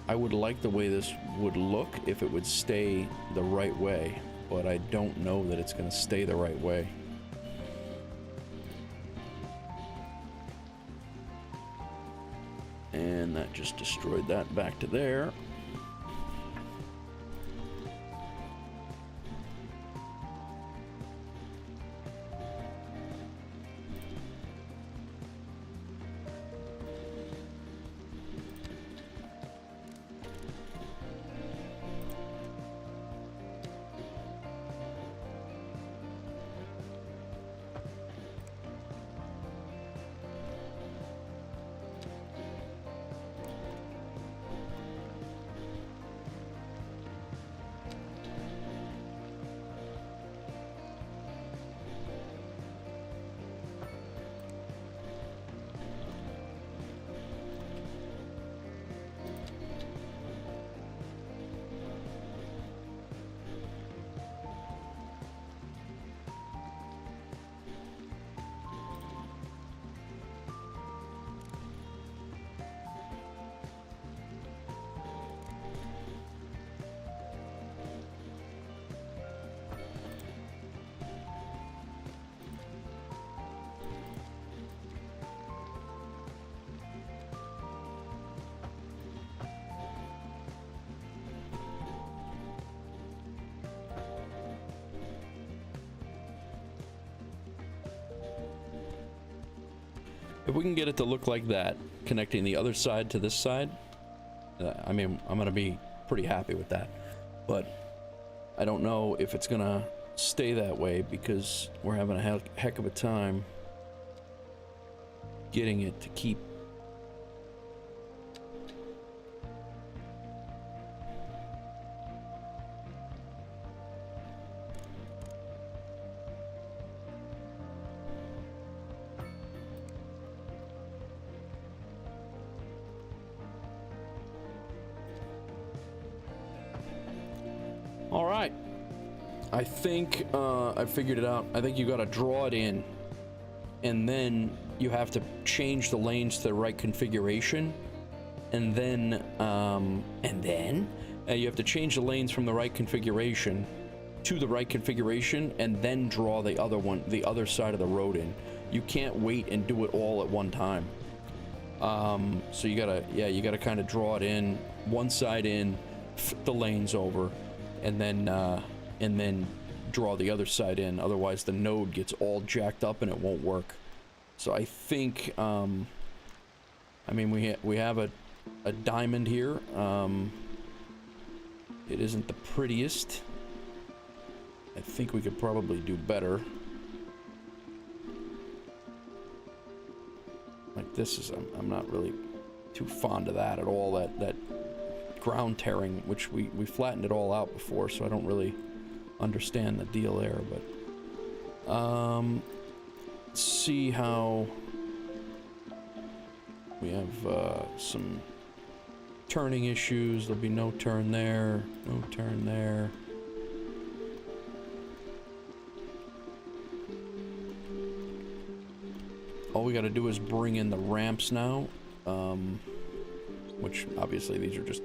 Speaker 1: I would like the way this would look if it would stay the right way, but I don't know that it's going to stay the right way. And that just destroyed that back to there. If we can get it to look like that, connecting the other side to this side, I mean, I'm going to be pretty happy with that. But I don't know if it's going to stay that way because we're having a heck of a time getting it to keep. All right. I think I figured it out. I think you got to draw it in, and then you have to change the lanes to the right configuration, and then you have to change the lanes from the right configuration to the right configuration, and then draw the other side of the road in. You can't wait and do it all at one time. So you gotta kind of draw it in, one side in, flip the lanes over, and then draw the other side in. Otherwise, the node gets all jacked up and it won't work. So I think, I mean, we have a diamond here. It isn't the prettiest. I think we could probably do better. Like this is, I'm not really too fond of that at all. That ground tearing, which we flattened it all out before, so I don't really understand the deal there. But let's see how we have some turning issues. There'll be no turn there, no turn there. All we got to do is bring in the ramps now, which obviously these are just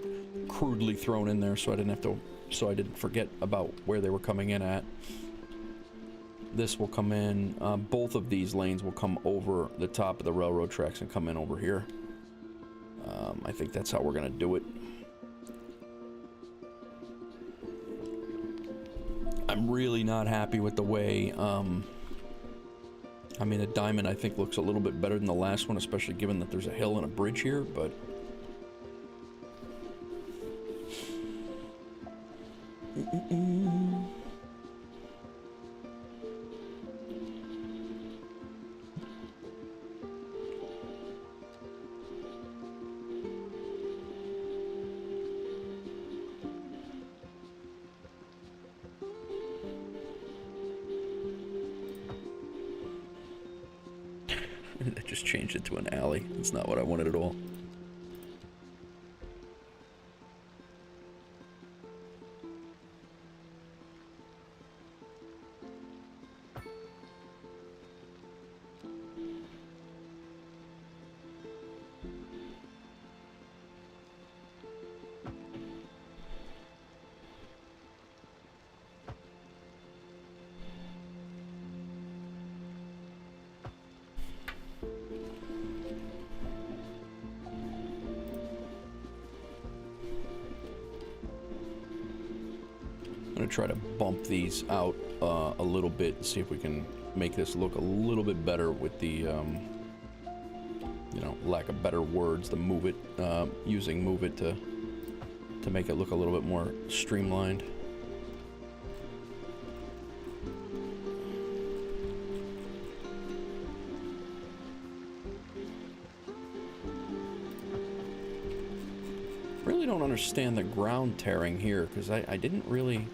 Speaker 1: crudely thrown in there, so I didn't forget about where they were coming in at. This will come in. Both of these lanes will come over the top of the railroad tracks and come in over here. I think that's how we're gonna do it. I'm really not happy with the way. I mean, a diamond I think looks a little bit better than the last one, especially given that there's a hill and a bridge here, but... I just changed it to an alley. That's not what I wanted at all. I'm gonna try to bump these out a little bit and see if we can make this look a little bit better with the, you know, lack of better words, the move it, using move it to make it look a little bit more streamlined. Really don't understand the ground tearing here, because I didn't really...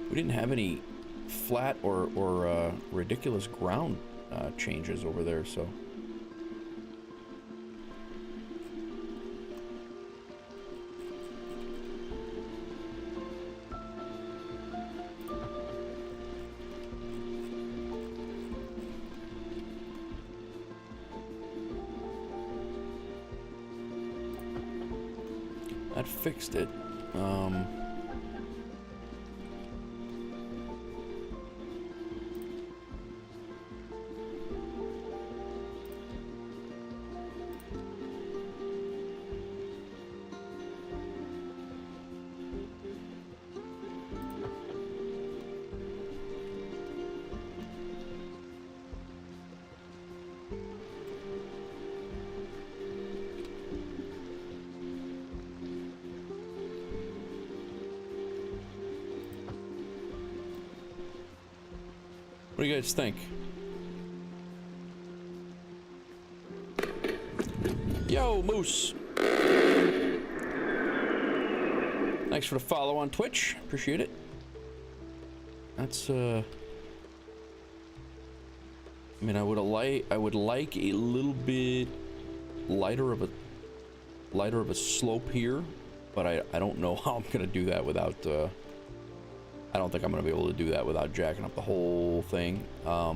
Speaker 1: We didn't have any flat or ridiculous ground changes over there, so... That fixed it. What do you guys think? Yo, Moose! Thanks for the follow on Twitch. Appreciate it. That's, I mean, I would like a little bit lighter of a slope here, but I don't know how I'm gonna do that without I don't think I'm going to be able to do that without jacking up the whole thing. I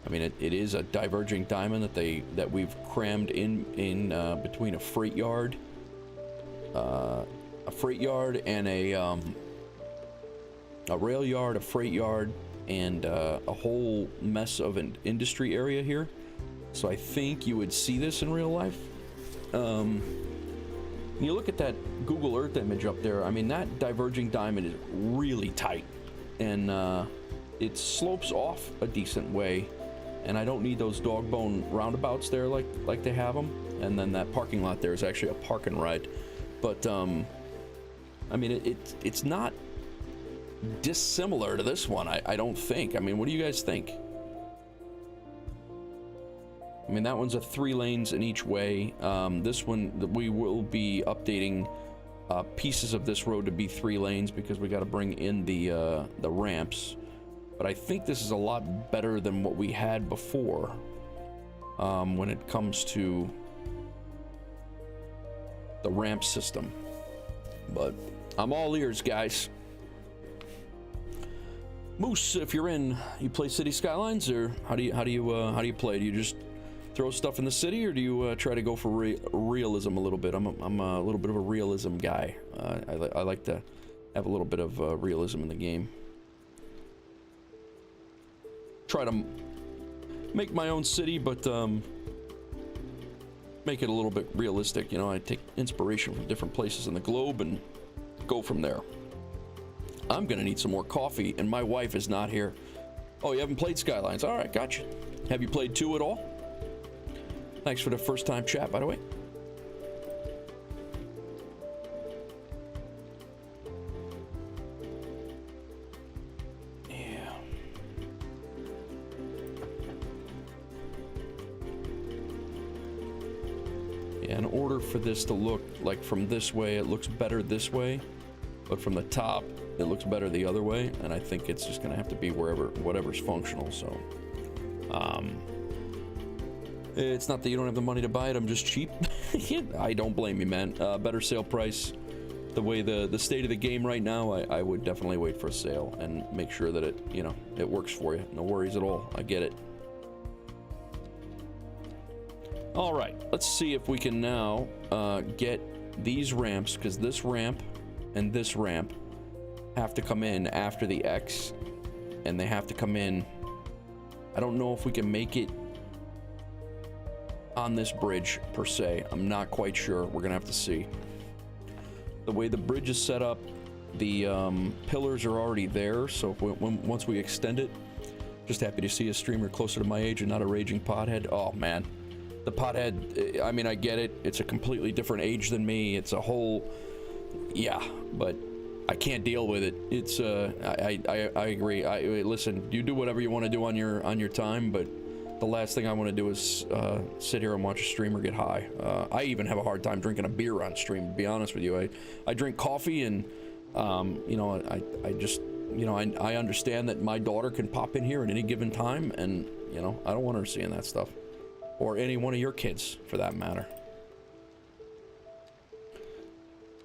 Speaker 1: mean, it is a diverging diamond that we've crammed in between a freight yard and a rail yard, a freight yard, and a whole mess of an industry area here. So I think you would see this in real life. You look at that Google Earth image up there. I mean, that diverging diamond is really tight, and it slopes off a decent way. And I don't need those dog bone roundabouts there like they have them. And then that parking lot there is actually a park and ride. But I mean, it's not dissimilar to this one. I don't think. I mean, what do you guys think? I mean, that one's a 3 lanes in each way. This one, we will be updating pieces of this road to be 3 lanes because we got to bring in the ramps. But I think this is a lot better than what we had before when it comes to the ramp system. But I'm all ears, guys. Moose, if you're in, you play City Skylines, or how do you play? Do you just throw stuff in the city, or do you try to go for realism a little bit? I'm a little bit of a realism guy. I like to have a little bit of realism in the game. Try to make my own city, but make it a little bit realistic. You know, I take inspiration from different places in the globe and go from there. I'm gonna need some more coffee, and my wife is not here. Oh, you haven't played Skylines? All right, gotcha. Have you played 2 at all? Thanks for the first time chat, by the way. Yeah. Yeah, in order for this to look like from this way, it looks better this way, but from the top, it looks better the other way, and I think it's just gonna have to be whatever's functional, so. It's not that you don't have the money to buy it, I'm just cheap. I don't blame you, man. Better sale price. The way the state of the game right now, I would definitely wait for a sale and make sure that it, you know, it works for you. No worries at all, I get it. All right, let's see if we can now get these ramps, because this ramp and this ramp have to come in after the X, and they have to come in. I don't know if we can make it on this bridge per se. I'm not quite sure. We're gonna have to see. The way the bridge is set up, the pillars are already there, so once we extend it, just happy to see a streamer closer to my age and not a raging pothead. Oh man, the pothead, I mean, I get it. It's a completely different age than me. It's a whole, yeah, but I can't deal with it. It's I agree. Listen, you do whatever you want to do on your time, but the last thing I want to do is sit here and watch a streamer get high. I even have a hard time drinking a beer on stream, to be honest with you. I drink coffee, and you know, I just, you know, I understand that my daughter can pop in here at any given time, and you know, I don't want her seeing that stuff, or any one of your kids for that matter.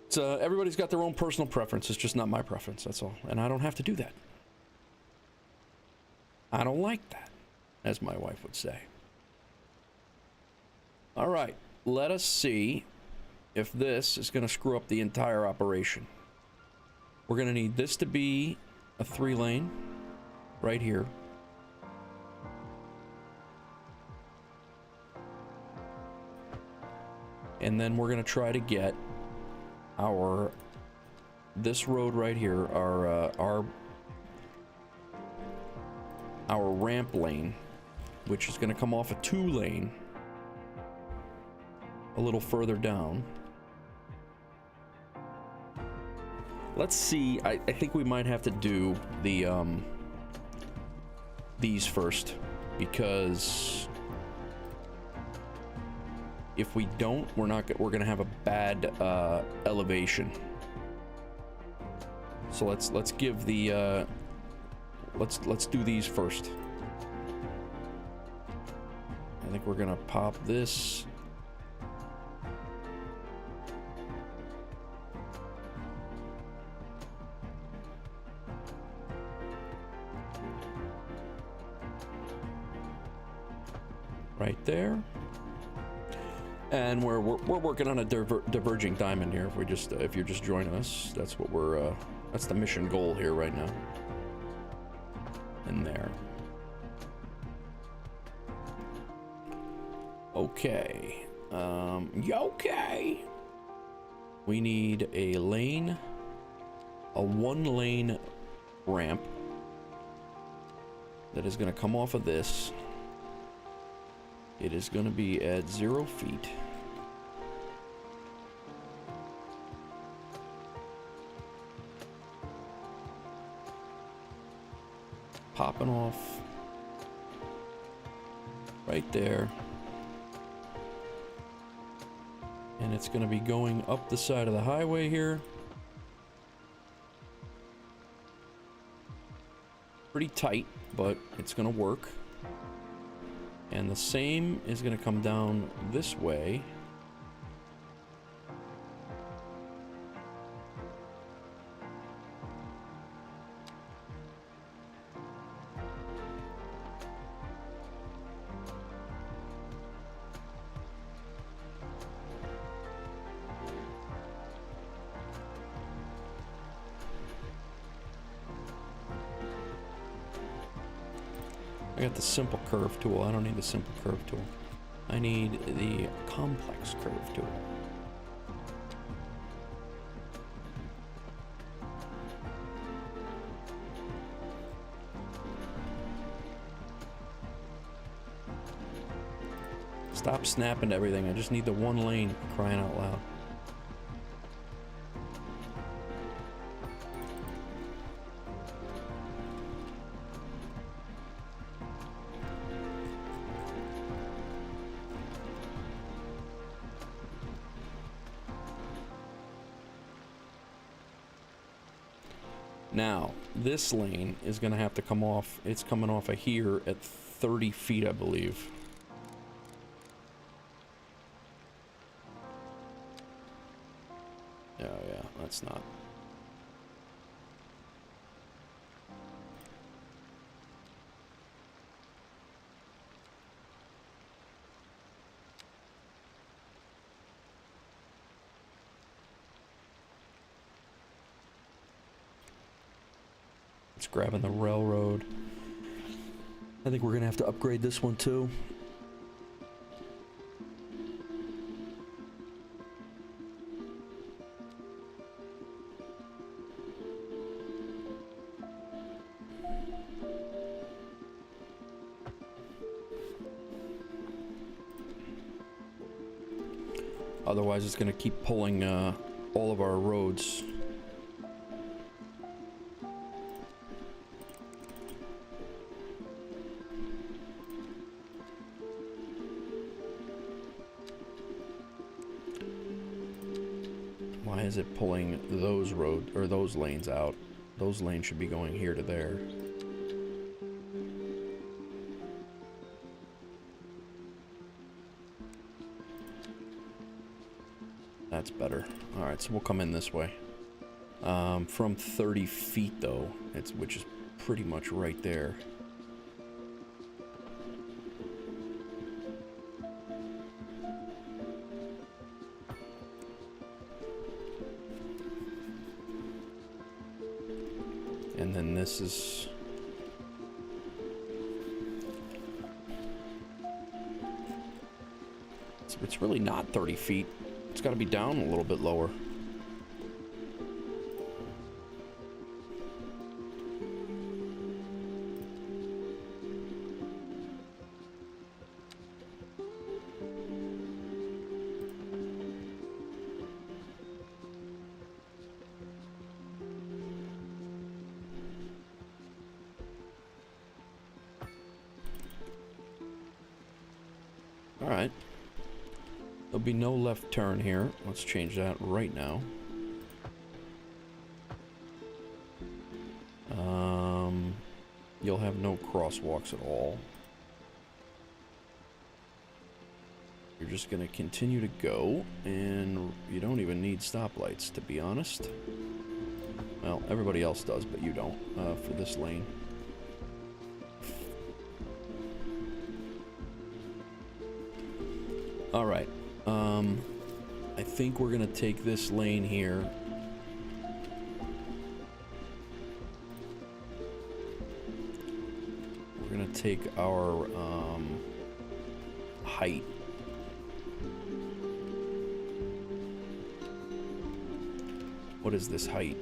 Speaker 1: It's, everybody's got their own personal preference. It's just not my preference, that's all. And I don't have to do that. I don't like that, as my wife would say. All right, let us see if this is going to screw up the entire operation. We're going to need this to be a 3-lane right here. And then we're going to try to get this road right here, our ramp lane, which is going to come off a 2-lane a little further down. Let's see. I think we might have to do the these first, because if we don't, we're gonna have a bad elevation. So let's give the let's do these first. I think we're gonna pop this. right there. And we're working on a diverging diamond here. If you're just joining us, that's what that's the mission goal here right now. And there. Okay. Okay. We need a lane, a 1-lane ramp that is going to come off of this. It is going to be at 0 feet. Popping off right there. And it's going to be going up the side of the highway here. Pretty tight, but it's going to work. And the same is going to come down this way. I got the simple curve tool. I don't need the simple curve tool. I need the complex curve tool. Stop snapping everything. I just need the 1 lane, crying out loud. Now, this lane is going to have to come off. It's coming off of here at 30 feet, I believe. Oh, yeah, that's not. It's grabbing the railroad. I think we're gonna have to upgrade this one too. Otherwise, it's gonna keep pulling all of our roads. Why is it pulling those those lanes out? Those lanes should be going here to there. That's better. All right, so we'll come in this way. From 30 feet though, which is pretty much right there. And then this is... It's really not 30 feet. It's got to be down a little bit lower. All right. There'll be no left turn here. Let's change that right now. You'll have no crosswalks at all. You're just gonna continue to go, and you don't even need stoplights, to be honest. Well, everybody else does, but you don't, for this lane. All right. I think we're gonna take this lane here. We're gonna take our height. What is this height?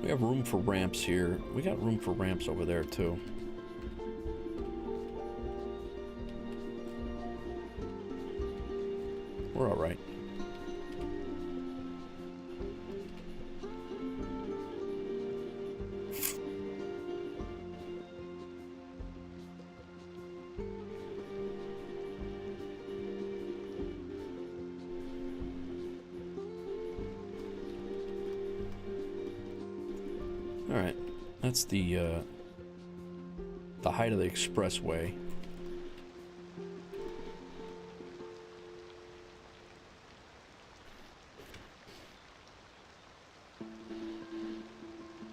Speaker 1: We have room for ramps here. We got room for ramps over there too. We're all right. All right, that's the height of the expressway.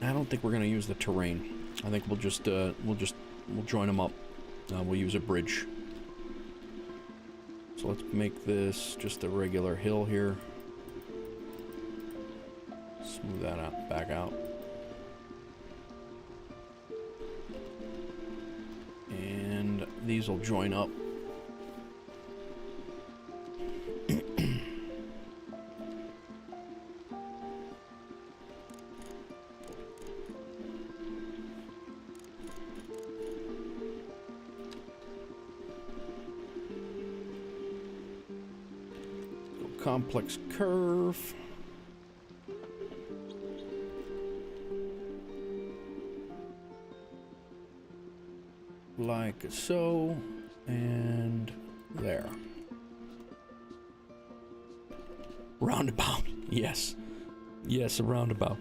Speaker 1: I don't think we're gonna use the terrain. I think we'll join them up. We'll use a bridge. So let's make this just a regular hill here. Smooth that out, back out. And these will join up. Complex curve. Like so, and there. Roundabout, yes. Yes, a roundabout.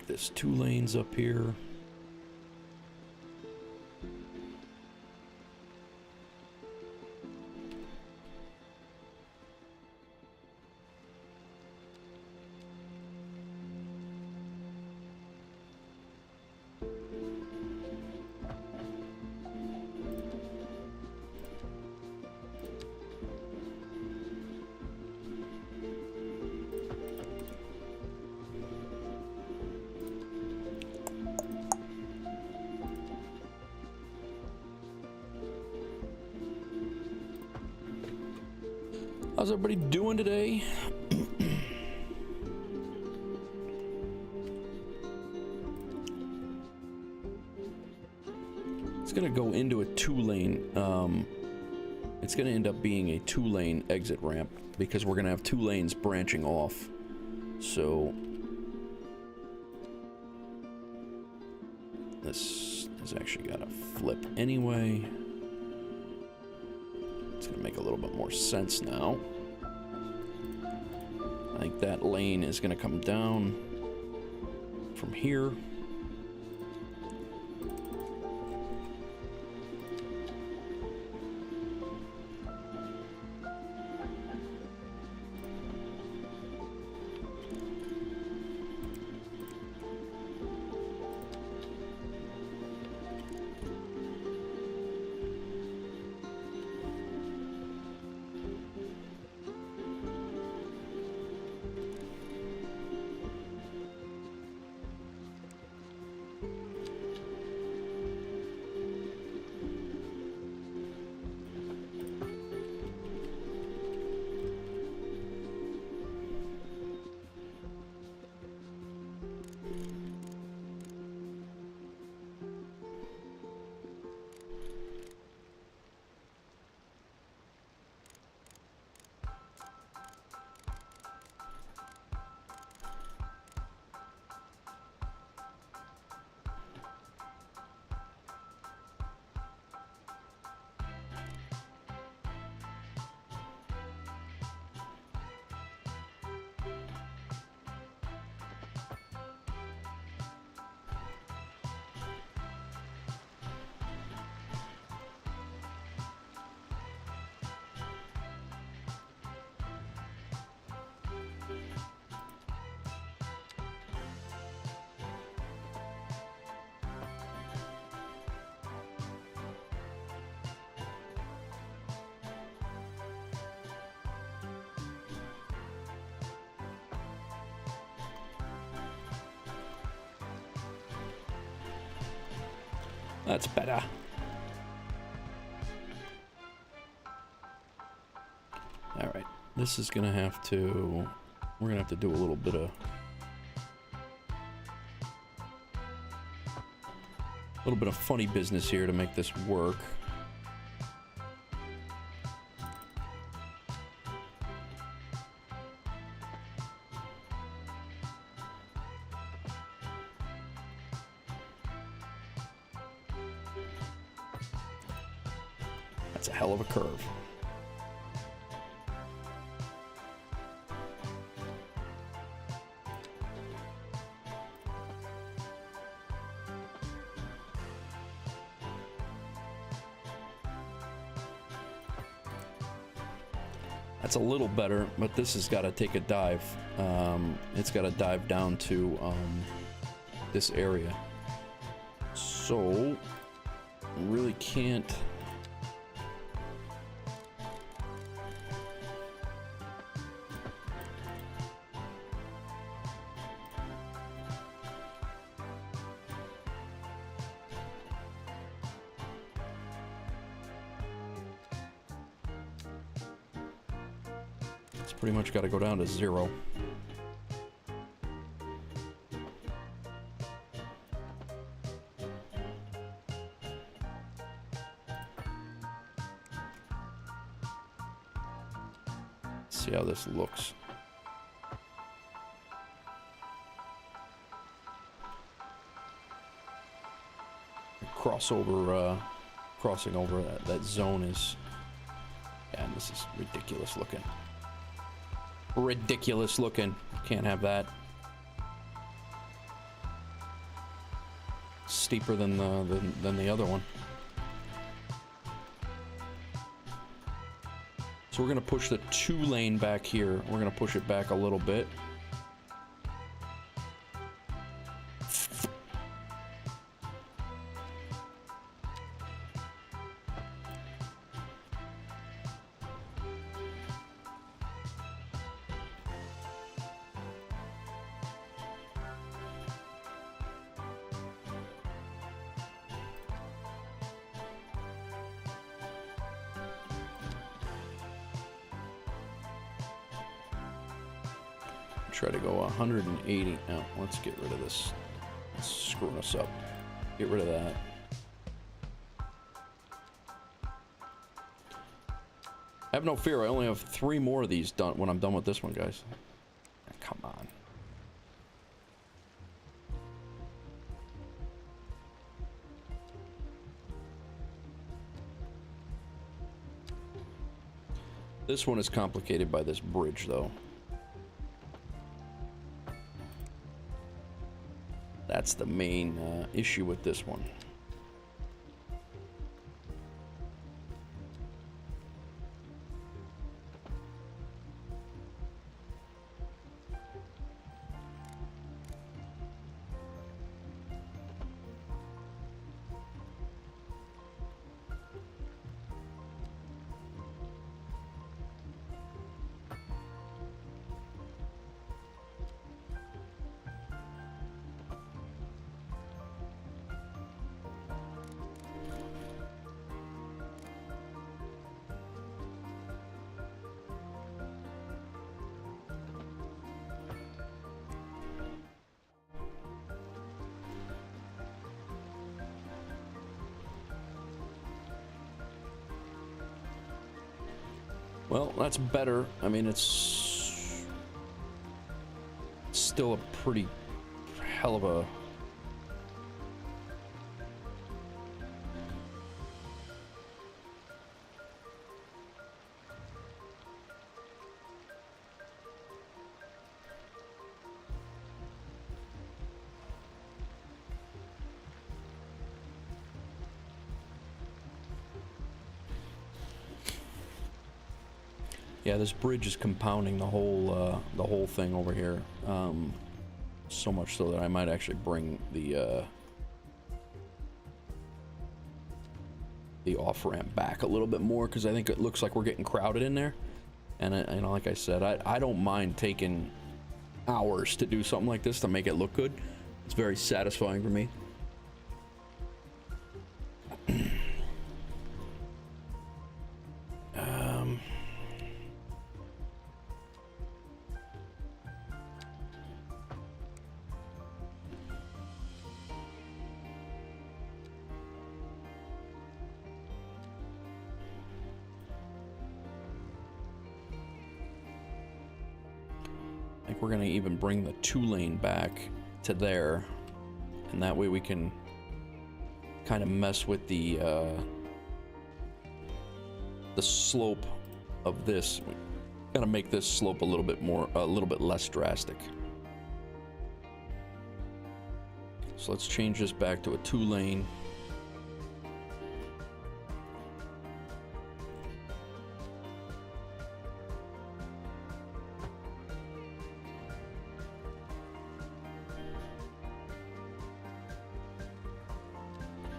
Speaker 1: There's 2 lanes up here. How's everybody doing today? It's gonna go into a 2-lane. It's gonna end up being a 2-lane exit ramp because we're gonna have 2 lanes branching off. So this has actually got to flip anyway. It's gonna make a little bit more sense now. I think that lane is gonna come down from here. That's better. All right, this is gonna have to, we're gonna have to do a little bit of funny business here to make this work. That's a hell of a curve. That's a little better, but this has got to take a dive. It's got to dive down to this area. So, really can't. Pretty much got to go down to 0. See how this looks. Crossing over that zone is, yeah, and this is ridiculous looking. Ridiculous looking. Can't have that. Steeper than the other one. So we're gonna push the 2-lane back here. We're gonna push it back a little bit. Try to go 180. Now, let's get rid of this. It's screwing us up. Get rid of that. Have no fear, I only have 3 more of these done when I'm done with this one, guys. Come on. This one is complicated by this bridge, though. That's the main issue with this one. Well, that's better. I mean, it's still a pretty hell of a... Yeah, this bridge is compounding the whole thing over here. So much so that I might actually bring the off-ramp back a little bit more, because I think it looks like we're getting crowded in there. And you know, like I said, I don't mind taking hours to do something like this to make it look good. It's very satisfying for me. think we're gonna even bring the 2-lane back to there, and that way we can kind of mess with the slope of this. Gotta make this slope a little bit less drastic. So let's change this back to a 2-lane.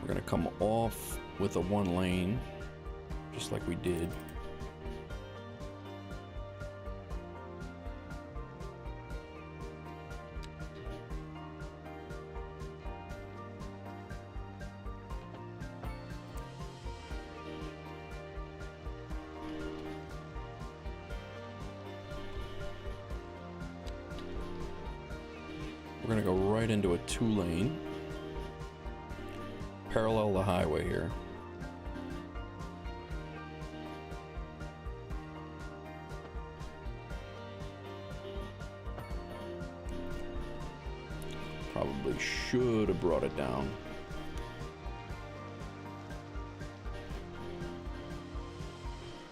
Speaker 1: We're gonna come off with a 1-lane, just like we did. We're gonna go right into a 2-lane. Parallel the highway here. Probably should have brought it down.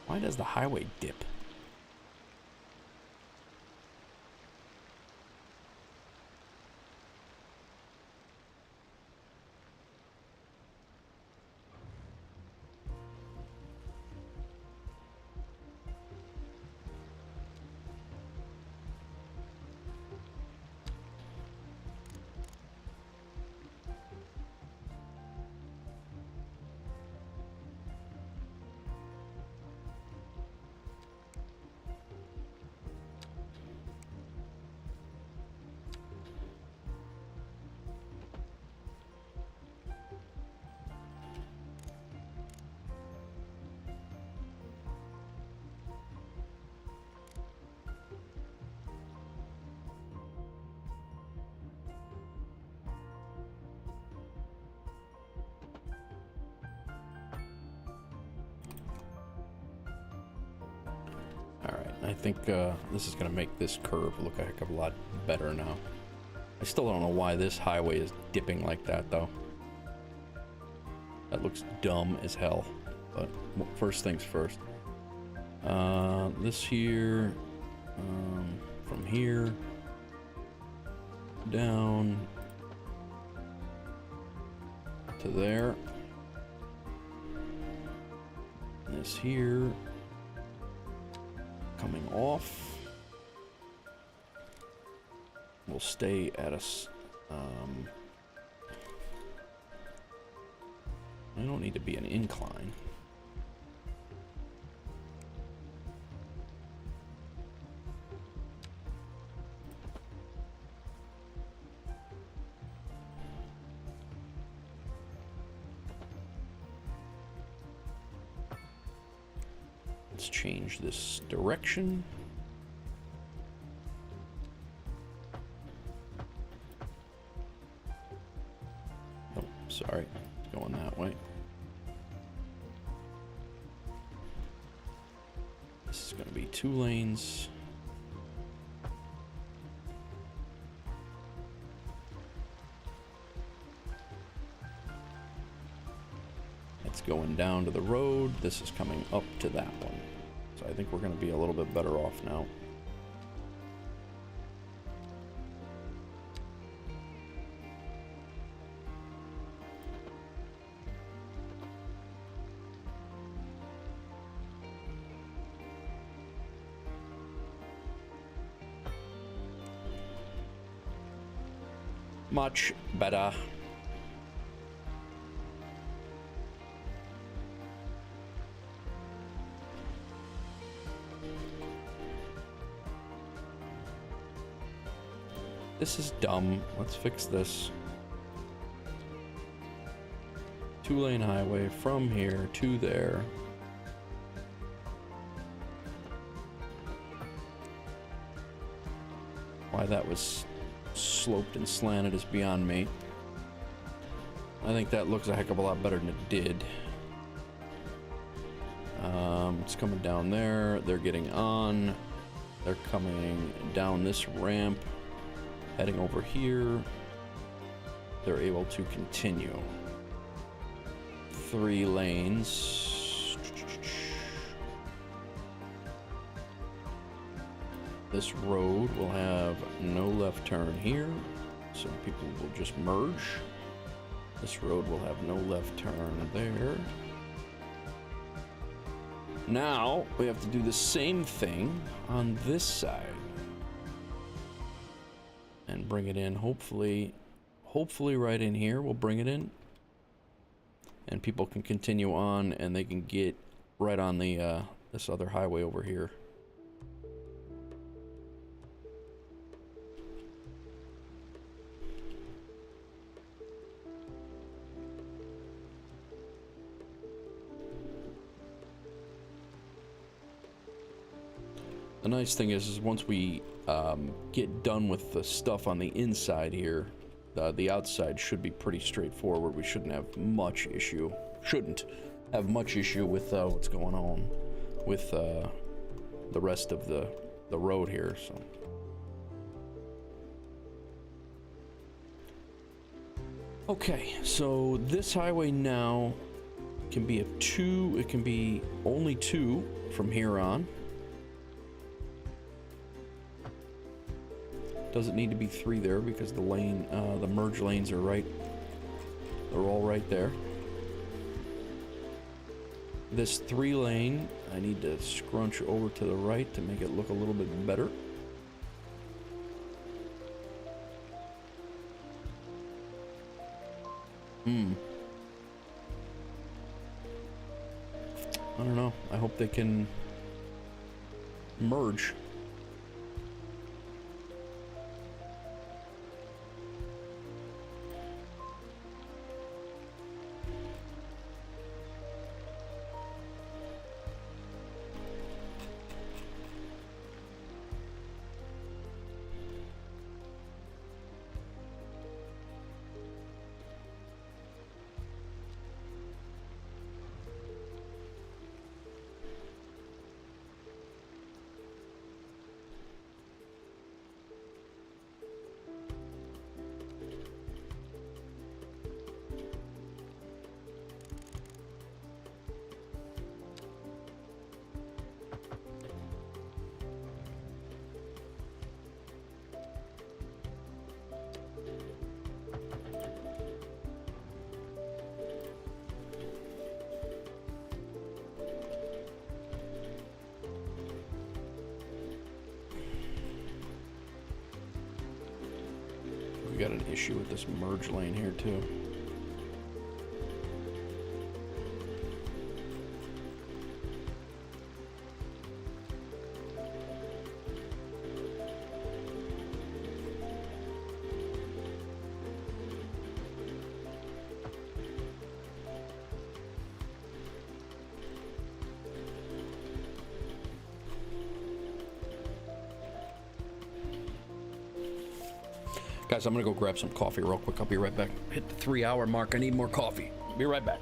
Speaker 1: Why does the highway dip? I think this is going to make this curve look a heck of a lot better now. I still don't know why this highway is dipping like that, though. That looks dumb as hell. But first things first. This here, from here, down to there. This here. Coming off, we'll stay at a. I don't need to be an incline. Let's change this direction. Oh, sorry, it's going that way. This is going to be 2 lanes. It's going down to the road. This is coming up to that one. So I think we're going to be a little bit better off now. Much better. This is dumb. Let's fix this. 2-lane highway from here to there. Why that was sloped and slanted is beyond me. I think that looks a heck of a lot better than it did. It's coming down there. They're getting on. They're coming down this ramp, heading over here. They're able to continue. 3 lanes. This road will have no left turn here, so people will just merge. This road will have no left turn there. Now we have to do the same thing on this side and bring it in. Hopefully right in here we'll bring it in, and people can continue on and they can get right on the this other highway over here. The nice thing is once we get done with the stuff on the inside here, the outside should be pretty straightforward. We shouldn't have much issue. Shouldn't have much issue with what's going on with the rest of the road here. So. Okay, so this highway now can be a 2. It can be only 2 from here on. Doesn't need to be 3 there because the lane, the merge lanes are right. They're all right there. This 3 lane, I need to scrunch over to the right to make it look a little bit better. I don't know. I hope they can merge. Got an issue with this merge lane here too. Guys, I'm gonna go grab some coffee real quick. I'll be right back. Hit the 3-hour mark. I need more coffee. Be right back.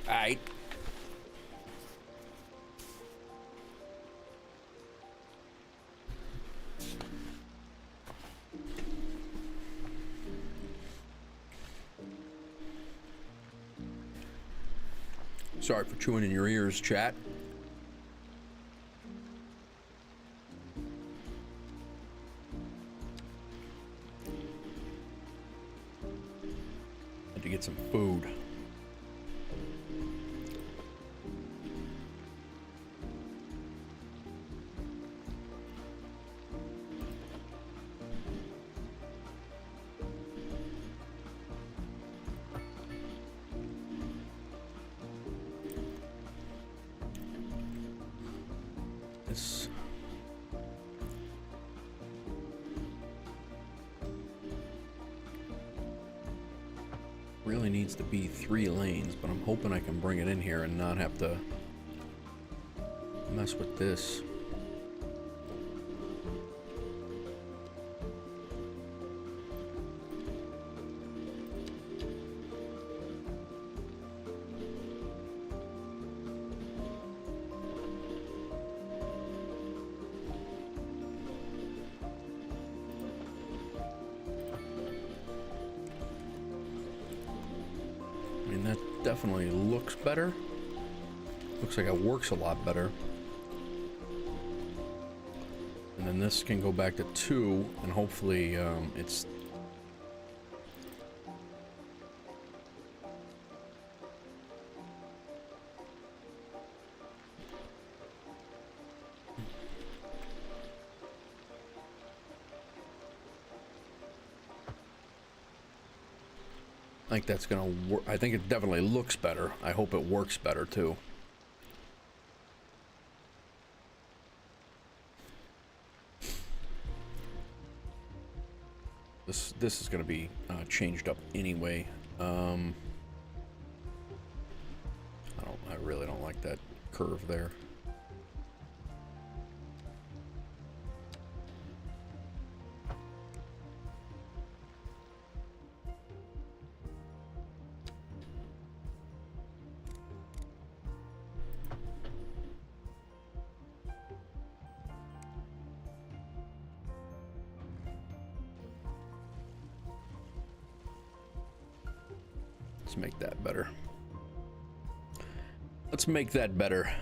Speaker 1: Alright. Sorry for chewing in your ears, chat. Had to get some food. This really needs to be 3 lanes, but I'm hoping I can bring it in here and not have to mess with this. Definitely looks better. Looks like it works a lot better. And then this can go back to 2, and hopefully it's... I think that's gonna work. I think it definitely looks better. I hope it works better too. This is gonna be changed up anyway. I really don't like that curve there. Let's make that better. Let's make that better.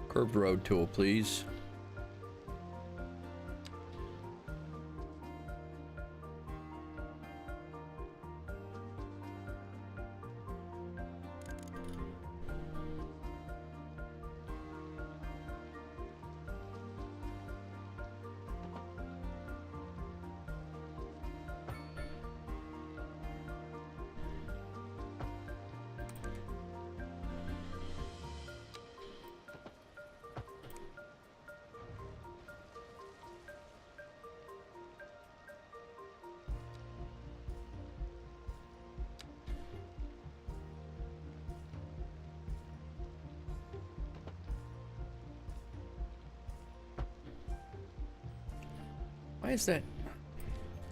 Speaker 1: Curved road tool, please. Why is that?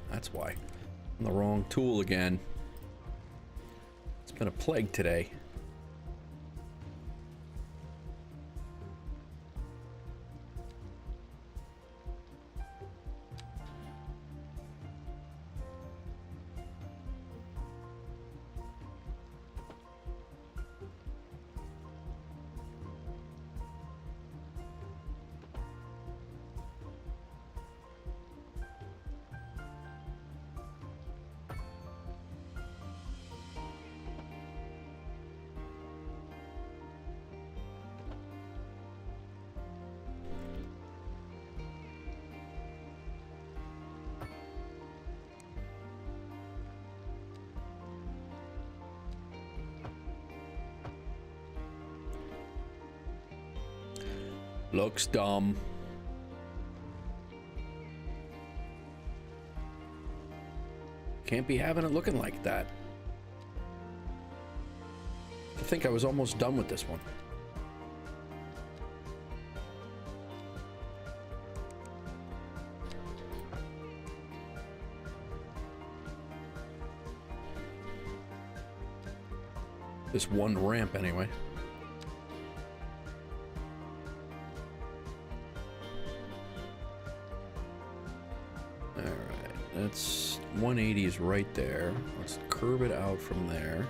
Speaker 1: That's why. I'm the wrong tool again. It's been a plague today. Looks dumb. Can't be having it looking like that. I think I was almost done with this one. this one ramp anyway. Alright, that's 180 is right there. Let's curve it out from there.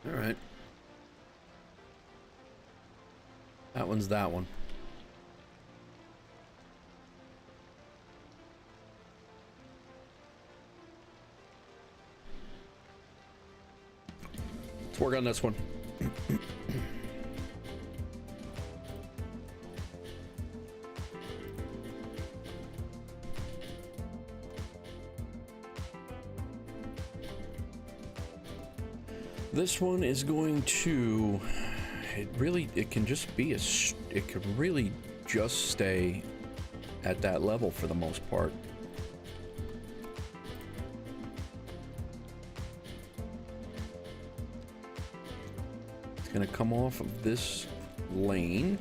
Speaker 1: Alright. That one's that one. Let's work on this one. This one is going to, it can just be it can really just stay at that level for the most part. It's gonna come off of this lane.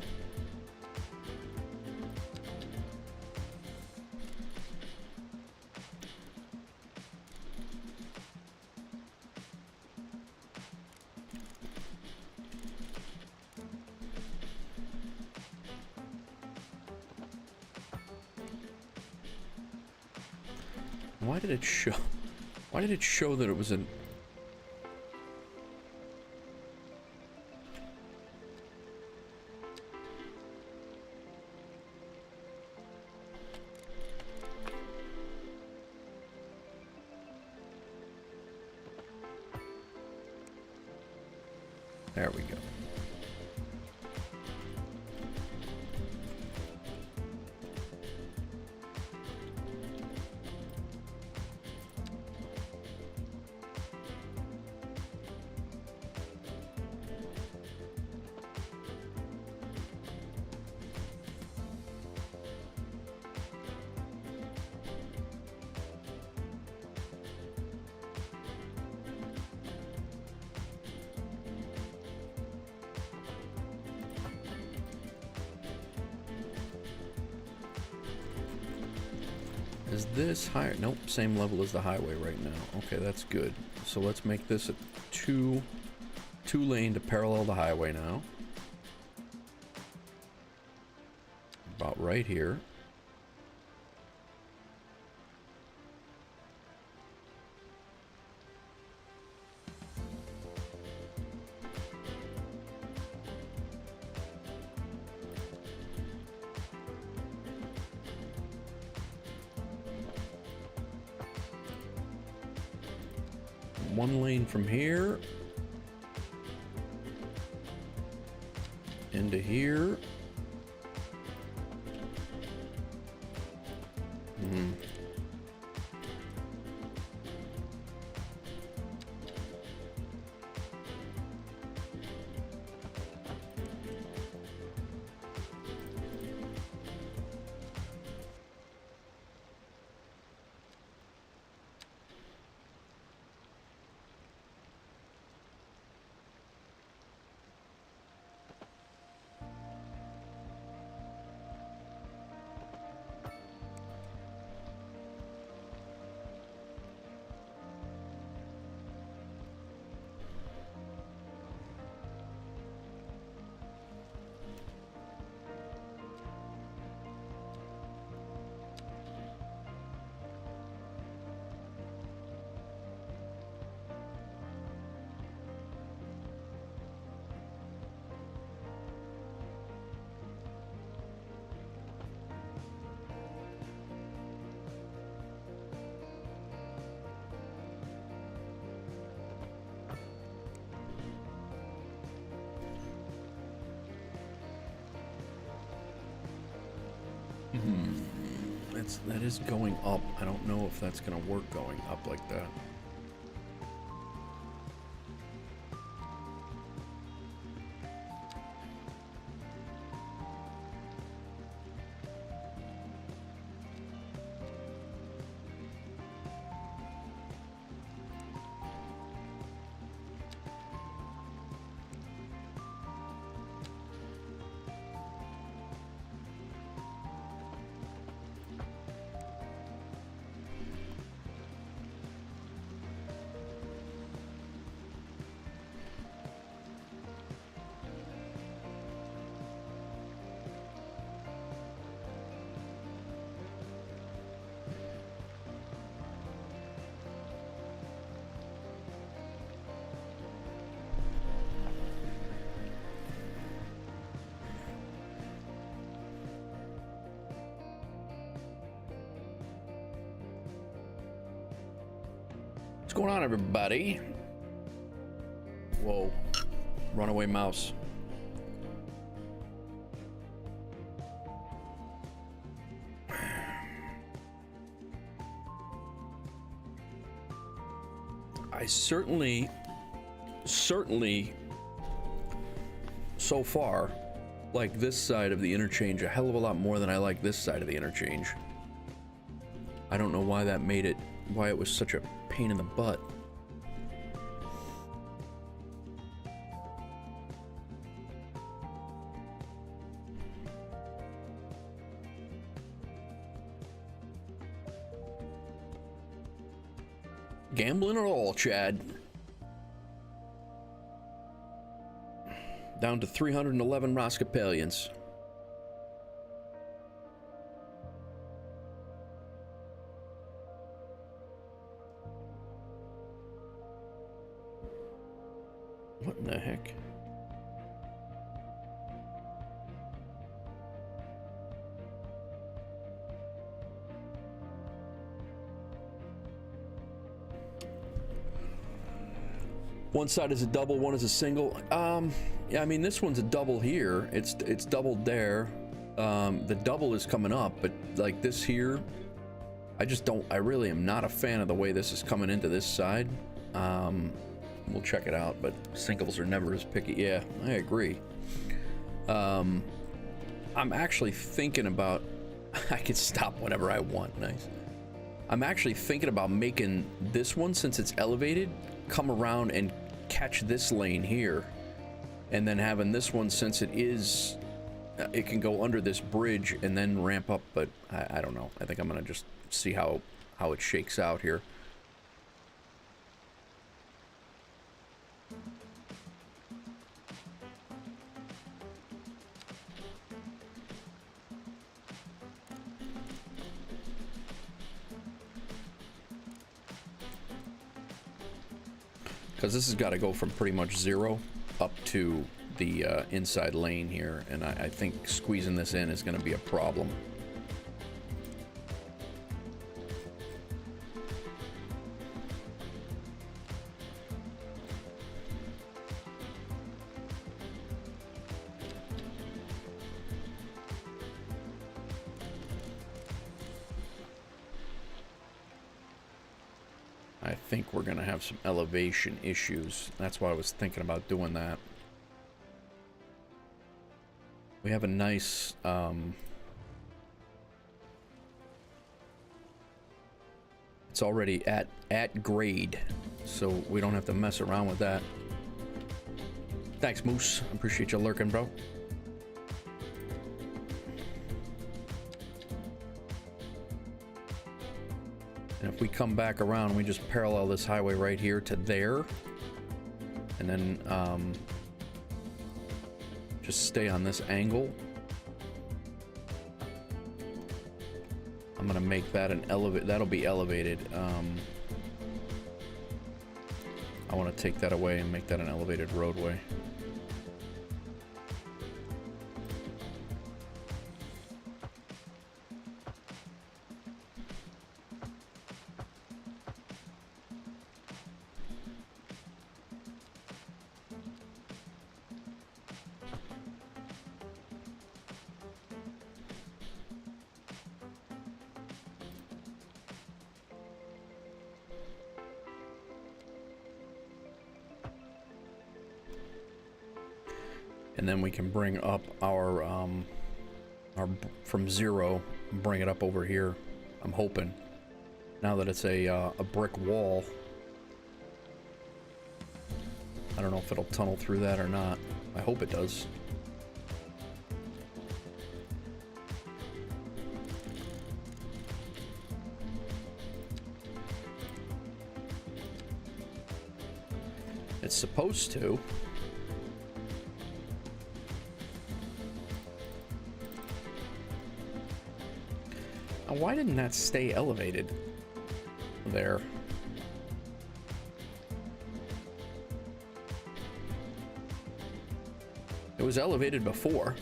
Speaker 1: Why did it show that it was an... There we go. Is this higher? Nope, same level as the highway right now. Okay, that's good. So let's make this a two lane to parallel the highway now. About right here. One lane from here into here. That is going up. I don't know if that's gonna work going up like that. What's going on, everybody? Whoa. Runaway mouse. I certainly, so far, like this side of the interchange a hell of a lot more than I like this side of the interchange. I don't know why that made it, why it was such a pain in the butt. Gambling or all, Chad? Down to 311 Roscapellions. What in the heck? One side is a double, one is a single. Yeah, I mean, this one's a double here. It's doubled there. The double is coming up, but like this here, I really am not a fan of the way this is coming into this side. We'll check it out, but singles are never as picky. Yeah, I agree. I'm actually thinking about, I can stop whenever I want, nice. I'm actually thinking about making this one, since it's elevated, come around and catch this lane here, and then having this one, since it can go under this bridge and then ramp up, but I don't know. I think I'm gonna just see how it shakes out here. Because this has got to go from pretty much zero up to the inside lane here, and I think squeezing this in is going to be a problem. I think we're going to have some elevation issues. That's why I was thinking about doing that. We have a nice it's already at grade, so we don't have to mess around with that. Thanks, Moose. I appreciate you lurking, bro. And if we come back around, we just parallel this highway right here to there, and then just stay on this angle. I'm gonna make that an that'll be elevated. I want to take that away and make that an elevated roadway. and then we can bring up our from 0, bring it up over here. I'm hoping. Now that it's a brick wall, I don't know if it'll tunnel through that or not. I hope it does. It's supposed to. Now, why didn't that stay elevated there? It was elevated before.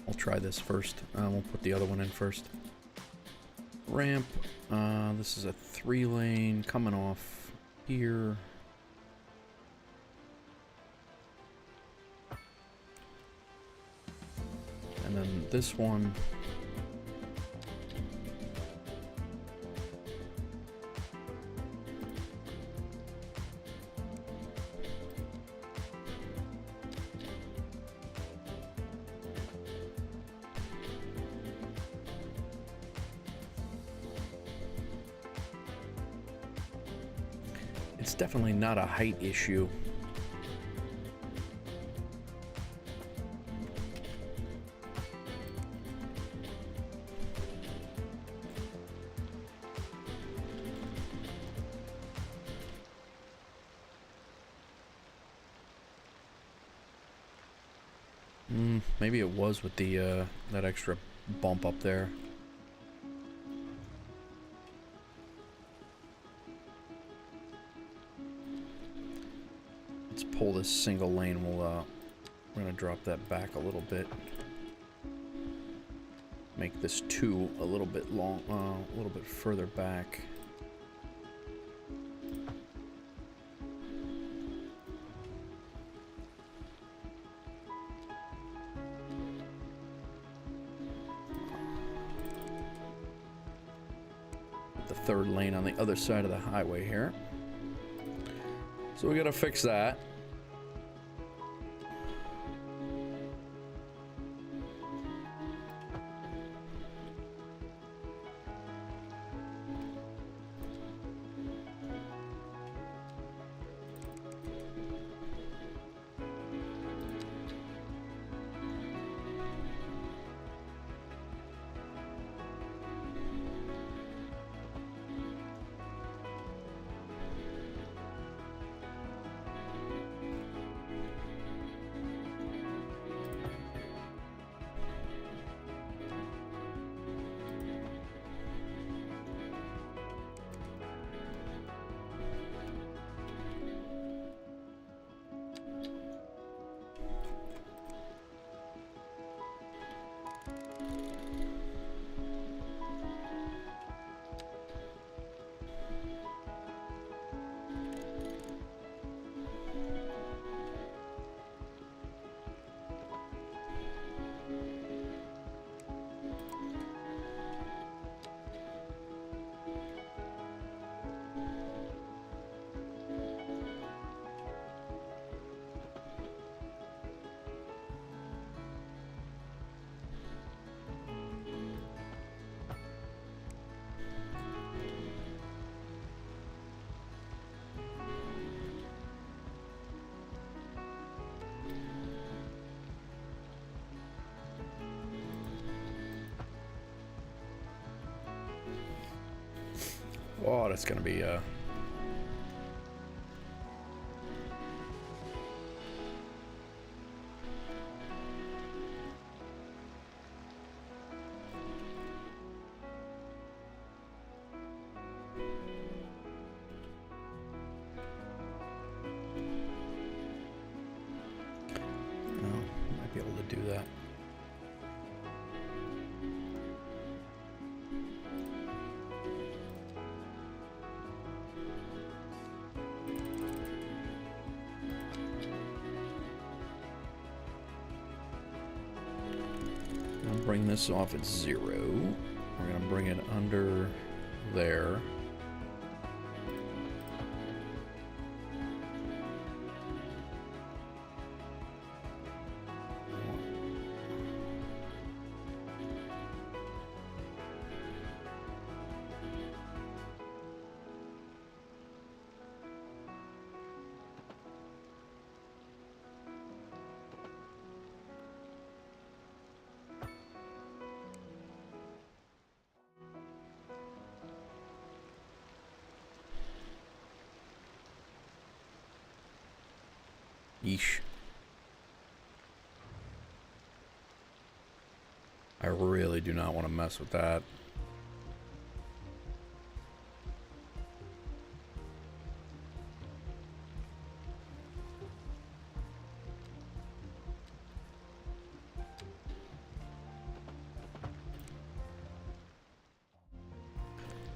Speaker 1: I'll try this first. We'll put the other one in first. Ramp. This is a 3-lane coming off here. And then this one. It's definitely not a height issue. Maybe it was with the that extra bump up there. Let's pull this single lane. We're gonna drop that back a little bit. Make this 2 a little bit long, a little bit further back. The 3rd lane on the other side of the highway here. So we gotta fix that. Oh, that's gonna be might be able to do that. Bring this off at 0. We're gonna bring it under there. Yeesh. I really do not want to mess with that.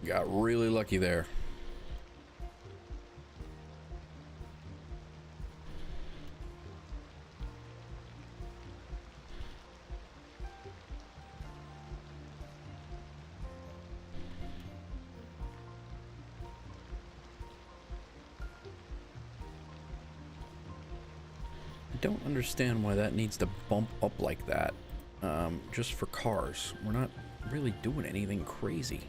Speaker 1: Got really lucky there. Don't understand why that needs to bump up like that, just for cars. We're not really doing anything crazy.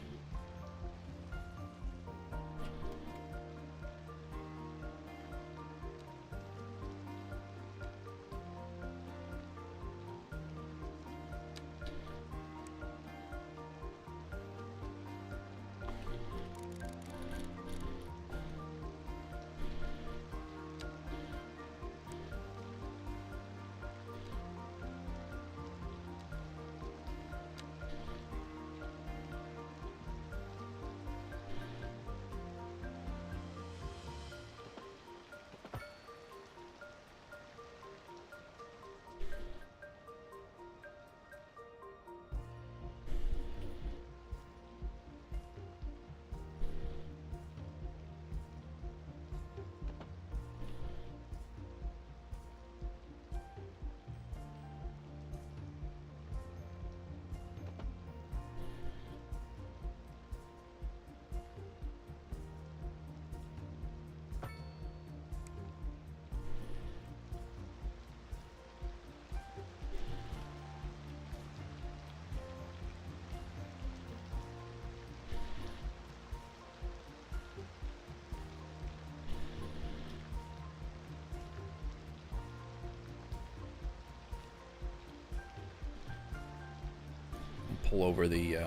Speaker 1: Pull over the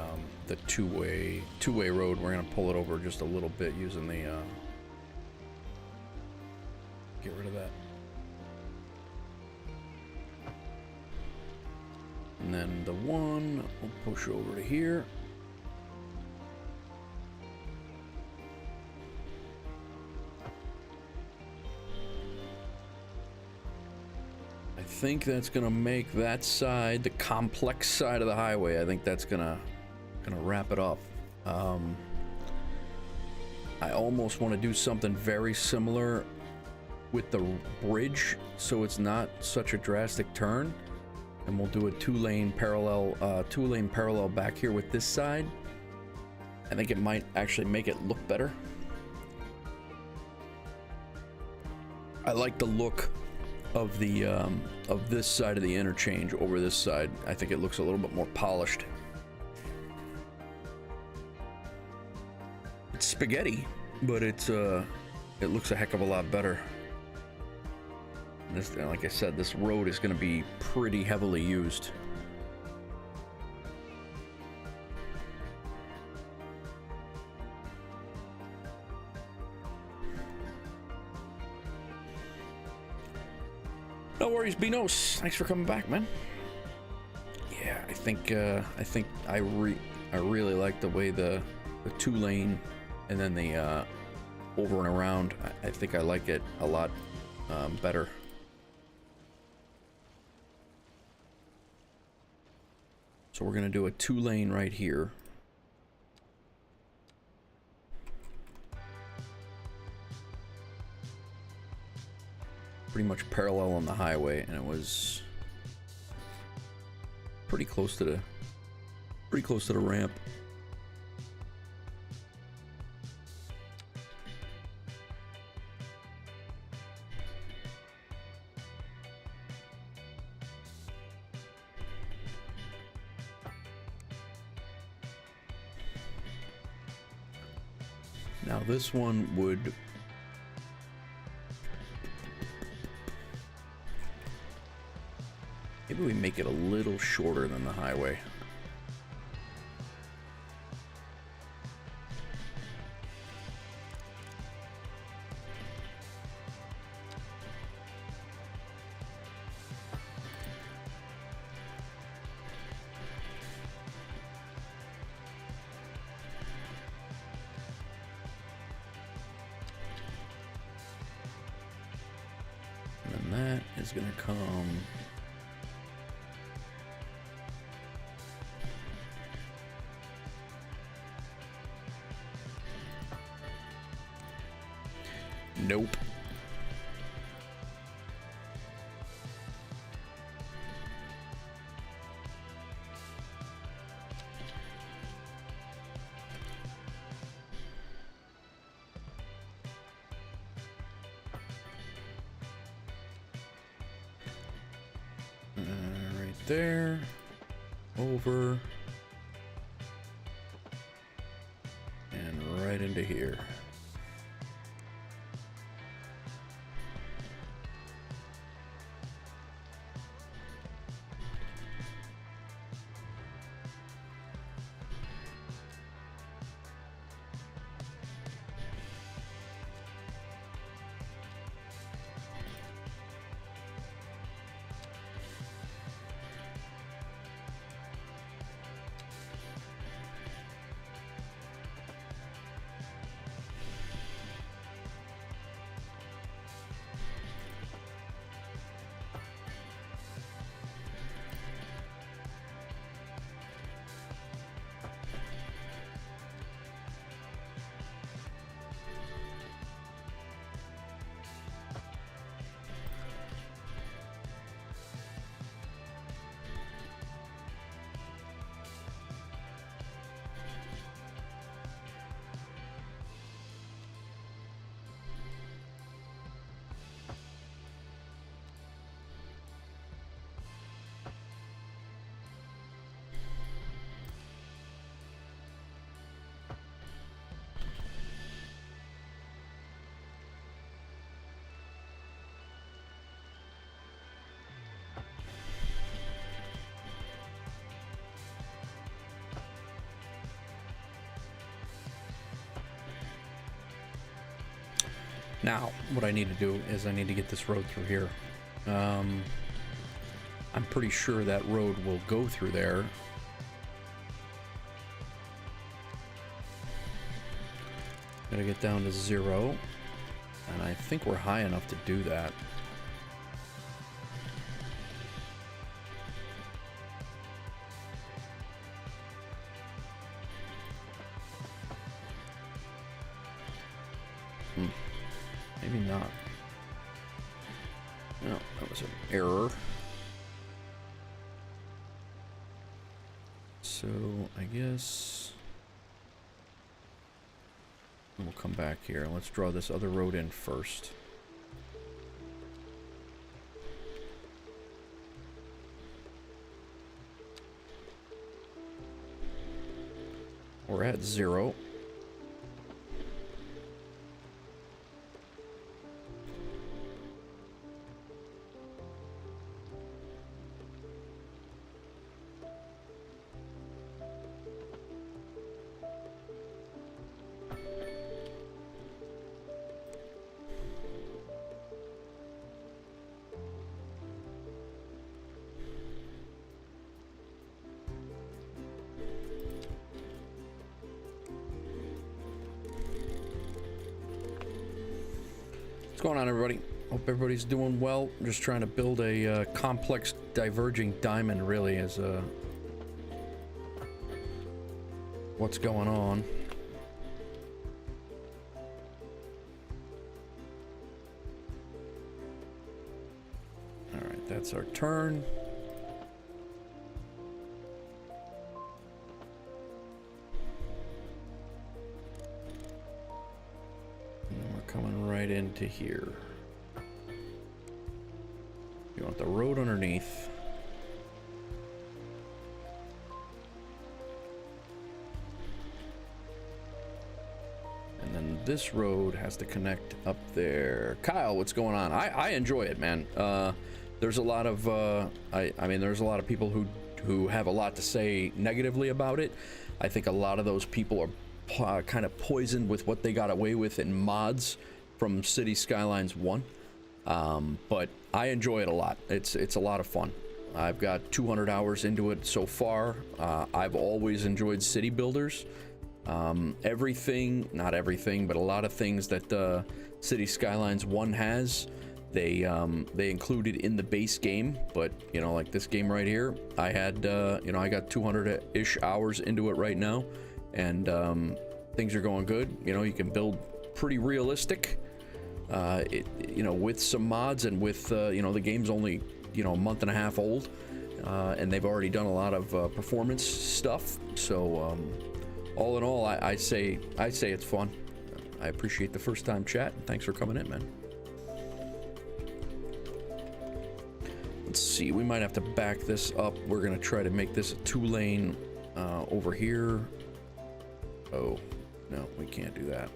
Speaker 1: two-way road. We're gonna pull it over just a little bit using the get rid of that. And then the one we'll push over to here. I think that's gonna make that side, the complex side of the highway, I think that's gonna wrap it up. I almost want to do something very similar with the bridge, so it's not such a drastic turn, and we'll do a two-lane parallel back here with this side. I think it might actually make it look better. I like the look of the of this side of the interchange over this side. I think it looks a little bit more polished. It's spaghetti, but it looks a heck of a lot better. And this, like I said, this road is going to be pretty heavily used. No worries, Beanos. Thanks for coming back, man. Yeah, I think I really like the way the two-lane and then the over and around. I think I like it a lot better. So we're gonna do a two-lane right here. Pretty much parallel on the highway, and it was pretty close to the ramp. Now this one would... Maybe we make it a little shorter than the highway. And that is going to come... Nope. Right there. Over. And right into here. Now, what I need to do is I need to get this road through here. I'm pretty sure that road will go through there. Gotta get down to 0. And I think we're high enough to do that. Maybe not. No, that was an error. So, I guess we'll come back here. Let's draw this other road in first. We're at 0. What's going on, everybody? Hope everybody's doing well. I'm just trying to build a complex diverging diamond, really, as what's going on. All right, that's our turn. Into here. You want the road underneath. And then this road has to connect up there. Kyle, what's going on? I enjoy it, man. There's a lot of I mean, there's a lot of people who have a lot to say negatively about it. I think a lot of those people are kind of poisoned with what they got away with in mods from Cities Skylines 1. But I enjoy it a lot. It's a lot of fun. I've got 200 hours into it so far. I've always enjoyed city builders. Everything, not everything, but a lot of things that Cities Skylines 1 has, they included in the base game. But you know, like this game right here, I had you know, I got 200-ish hours into it right now, and things are going good. You know, you can build pretty realistic, you know, with some mods, and with you know, the game's only, you know, a month and a half old, and they've already done a lot of performance stuff. So all in all, I say it's fun. I appreciate the first time chat. Thanks for coming in, man. Let's see, we might have to back this up. We're gonna try to make this a 2-lane over here. Oh no, we can't do that.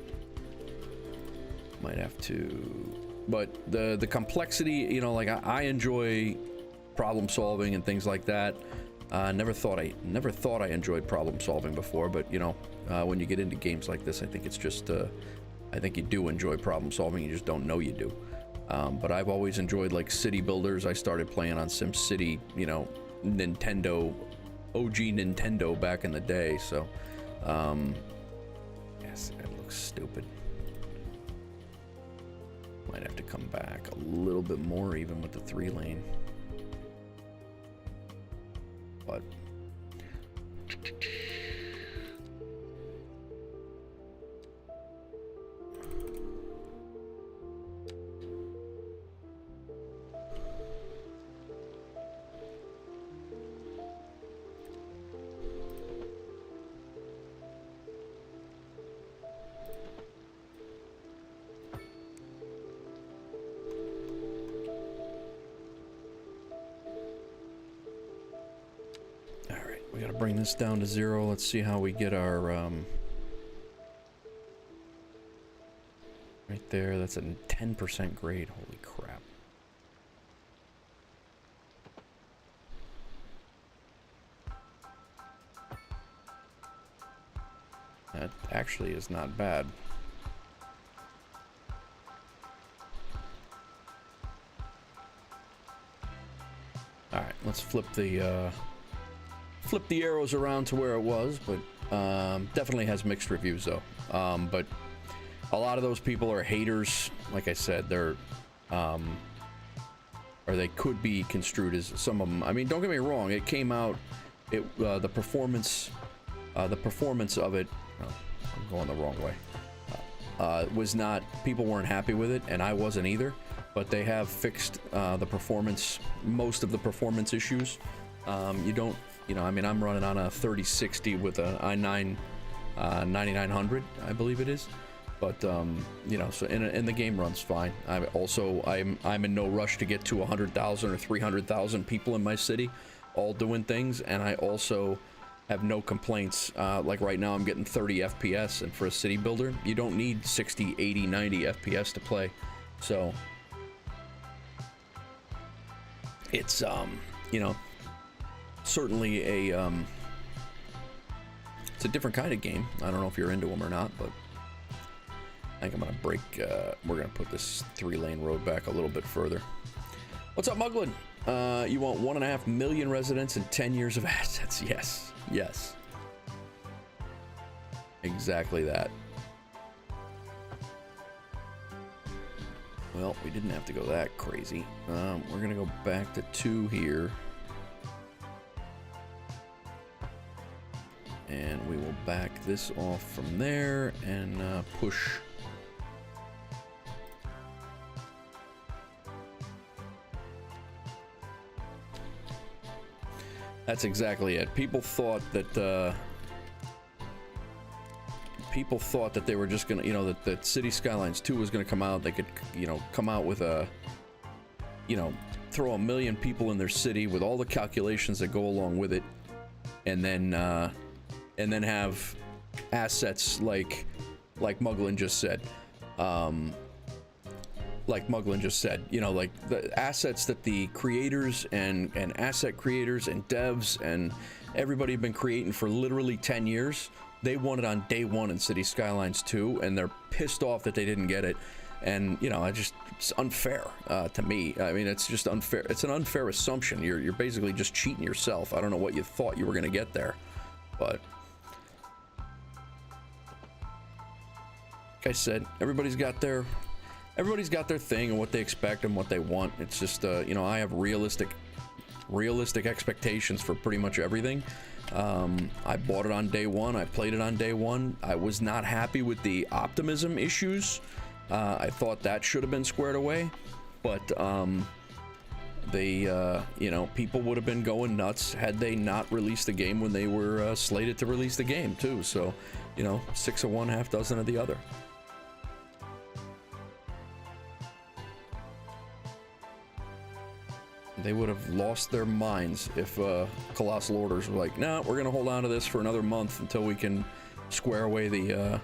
Speaker 1: Might have to, but the complexity, you know, like I enjoy problem solving and things like that. Never thought I enjoyed problem solving before, but you know, when you get into games like this, I think it's just I think you do enjoy problem solving. You just don't know you do. But I've always enjoyed like city builders. I started playing on SimCity, you know, Nintendo, OG Nintendo back in the day. So yes, it looks stupid. Might have to come back a little bit more even with the 3-lane. But we gotta bring this down to 0. Let's see how we get our right there. That's a 10% grade. Holy crap. That actually is not bad. All right, let's flip the arrows around to where it was, but definitely has mixed reviews though. But a lot of those people are haters. Like I said, they're or they could be construed as some of them. I mean, don't get me wrong, it came out, the performance of it, oh, I'm going the wrong way, was not, people weren't happy with it, and I wasn't either, but they have fixed the performance, most of the performance issues. You know, I mean, I'm running on a 3060 with a i9 9900, I believe it is. But you know, so and the game runs fine. I'm in no rush to get to 100,000 or 300,000 people in my city, all doing things, and I also have no complaints. Like right now, I'm getting 30 FPS, and for a city builder, you don't need 60, 80, 90 FPS to play. So it's you know, certainly a it's a different kind of game. I don't know if you're into them or not, but I think I'm gonna break, we're gonna put this 3-lane road back a little bit further. What's up, Muglin? You want 1.5 million residents and 10 years of assets? Yes, yes. Exactly that. Well, we didn't have to go that crazy. We're gonna go back to 2 here. And we will back this off from there and push. That's exactly it. People thought that they were just gonna, you know, that Cities Skylines 2 was gonna come out. They could, you know, come out with a, you know, throw 1 million people in their city with all the calculations that go along with it, and then have assets like like Muglin just said. You know, like the assets that the creators and asset creators and devs and everybody have been creating for literally 10 years, they won it on day one in Cities Skylines II, and they're pissed off that they didn't get it. And, you know, it's unfair to me. I mean, it's just unfair. It's an unfair assumption. You're basically just cheating yourself. I don't know what you thought you were going to get there, but like I said, everybody's got their thing and what they expect and what they want. It's just, you know, I have realistic expectations for pretty much everything. I bought it on day one. I played it on day one. I was not happy with the optimism issues. I thought that should have been squared away, but you know, people would have been going nuts had they not released the game when they were slated to release the game too. So, you know, 6 of one, half dozen of the other. They would have lost their minds if Colossal Orders were like, "No, we're gonna hold on to this for another month until we can square away the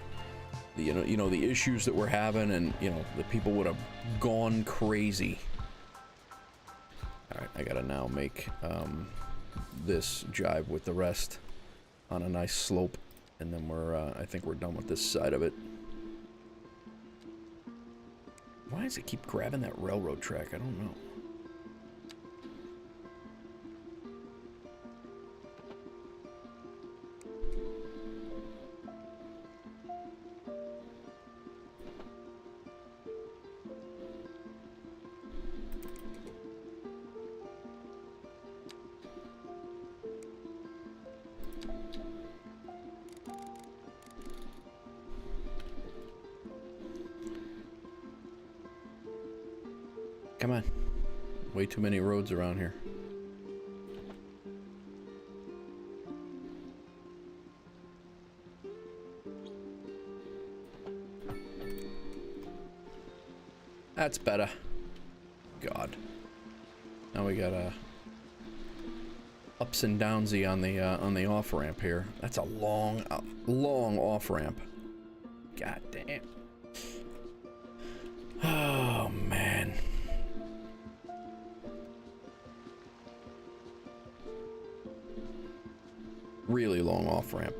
Speaker 1: issues that we're having," and you know, the people would have gone crazy. All right, I gotta now make this jive with the rest on a nice slope, and then I think we're done with this side of it. Why does it keep grabbing that railroad track? I don't know. Come on. Way too many roads around here. That's better. God. Now we got a ups and downsy on the off ramp here. That's a long off ramp. God damn. Oh man. Really long off ramp.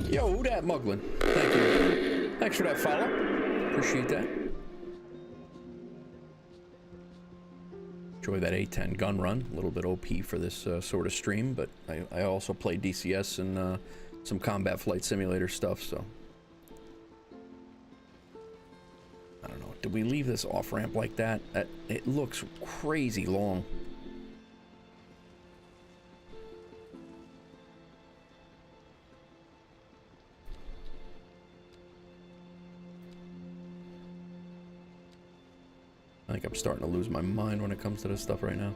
Speaker 1: Yo, who dat Muglin? Thank you. Thanks for that follow. Appreciate that. Enjoy that A10 gun run. A little bit OP for this sort of stream, but I also play DCS and some combat flight simulator stuff, so. I don't know. Did we leave this off-ramp like that? It looks crazy long. I think I'm starting to lose my mind when it comes to this stuff right now.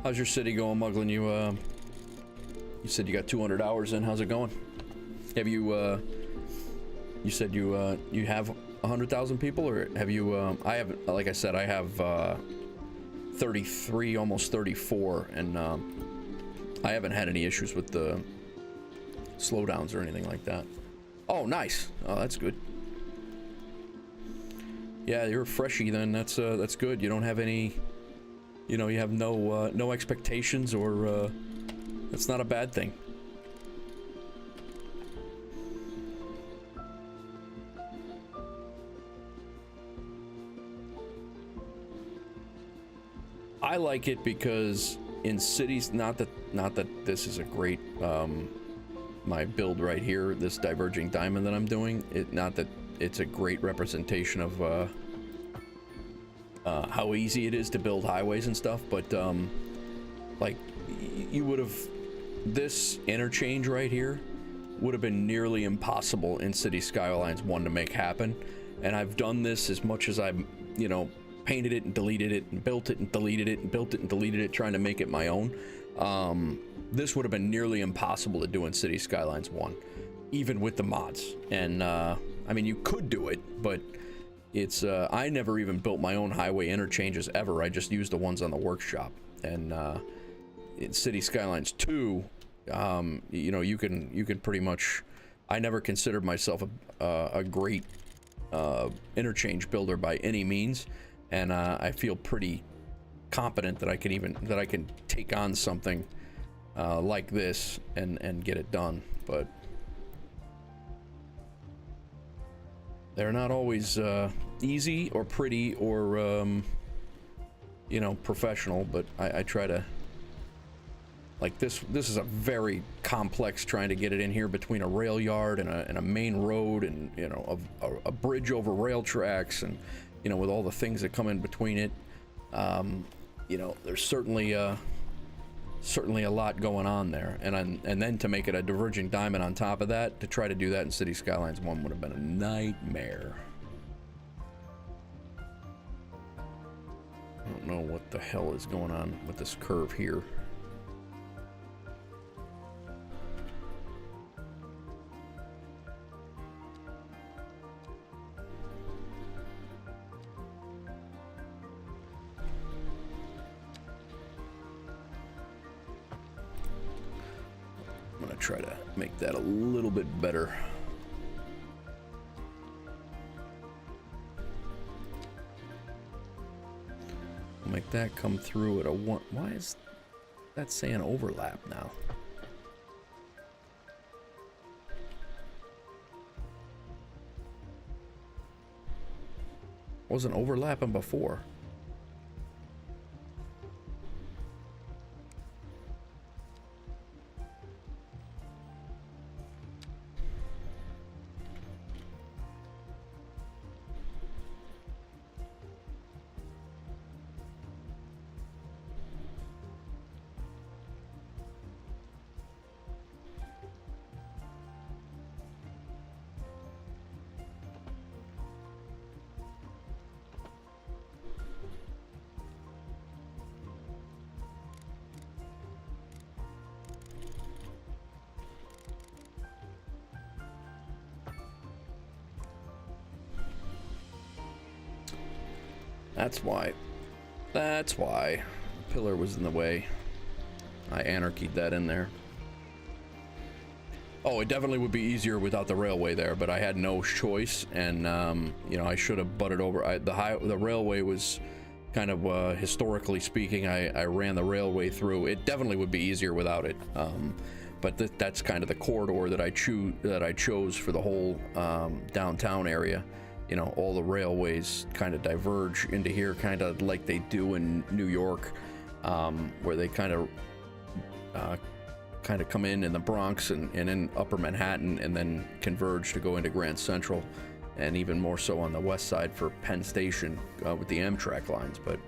Speaker 1: How's your city going, Muglin? You said you got 200 hours in. How's it going? Have you you said you have 100,000 people, or have you I have, like I said, I have 33, almost 34, and I haven't had any issues with the slowdowns or anything like that. Oh, nice. Oh, that's good. Yeah, you're a freshie then. That's good. You don't have any, you know, you have no expectations, or that's not a bad thing. I like it because in cities, not that this is a great my build right here, this Diverging Diamond that I'm doing, not that it's a great representation of how easy it is to build highways and stuff, but like you would have this interchange right here would have been nearly impossible in Cities Skylines 1 to make happen. And I've done this as much as I've, you know, painted it and deleted it and built it and deleted it and built it and deleted it, trying to make it my own. This would have been nearly impossible to do in Cities Skylines 1, even with the mods. And I mean, you could do it, but it's I never even built my own highway interchanges ever. I just used the ones on the workshop. And in Cities Skylines 2, you know, you can pretty much. I never considered myself a great interchange builder by any means, and I feel pretty competent that I can take on something like this and get it done. But they're not always easy or pretty or you know, professional, but I try to. Like this is a very complex, trying to get it in here between a rail yard and a main road, and you know, a bridge over rail tracks, and you know, with all the things that come in between it. You know, there's certainly a lot going on there, and then to make it a diverging diamond on top of that, to try to do that in Cities Skylines 1 would have been a nightmare. I don't know what the hell is going on with this curve here. Try to make that a little bit better. Make that come through at a 1. Why is that saying overlap now? Wasn't overlapping before. That's why the pillar was in the way. I anarchied that in there. Oh, it definitely would be easier without the railway there, but I had no choice, and you know, I should have butted over. The railway was kind of historically speaking, I ran the railway through. It definitely would be easier without it, but that's kind of the corridor that I chose for the whole downtown area. You know, all the railways kind of diverge into here, kind of like they do in New York, where they kind of come in the Bronx and in Upper Manhattan, and then converge to go into Grand Central, and even more so on the west side for Penn Station with the Amtrak lines. But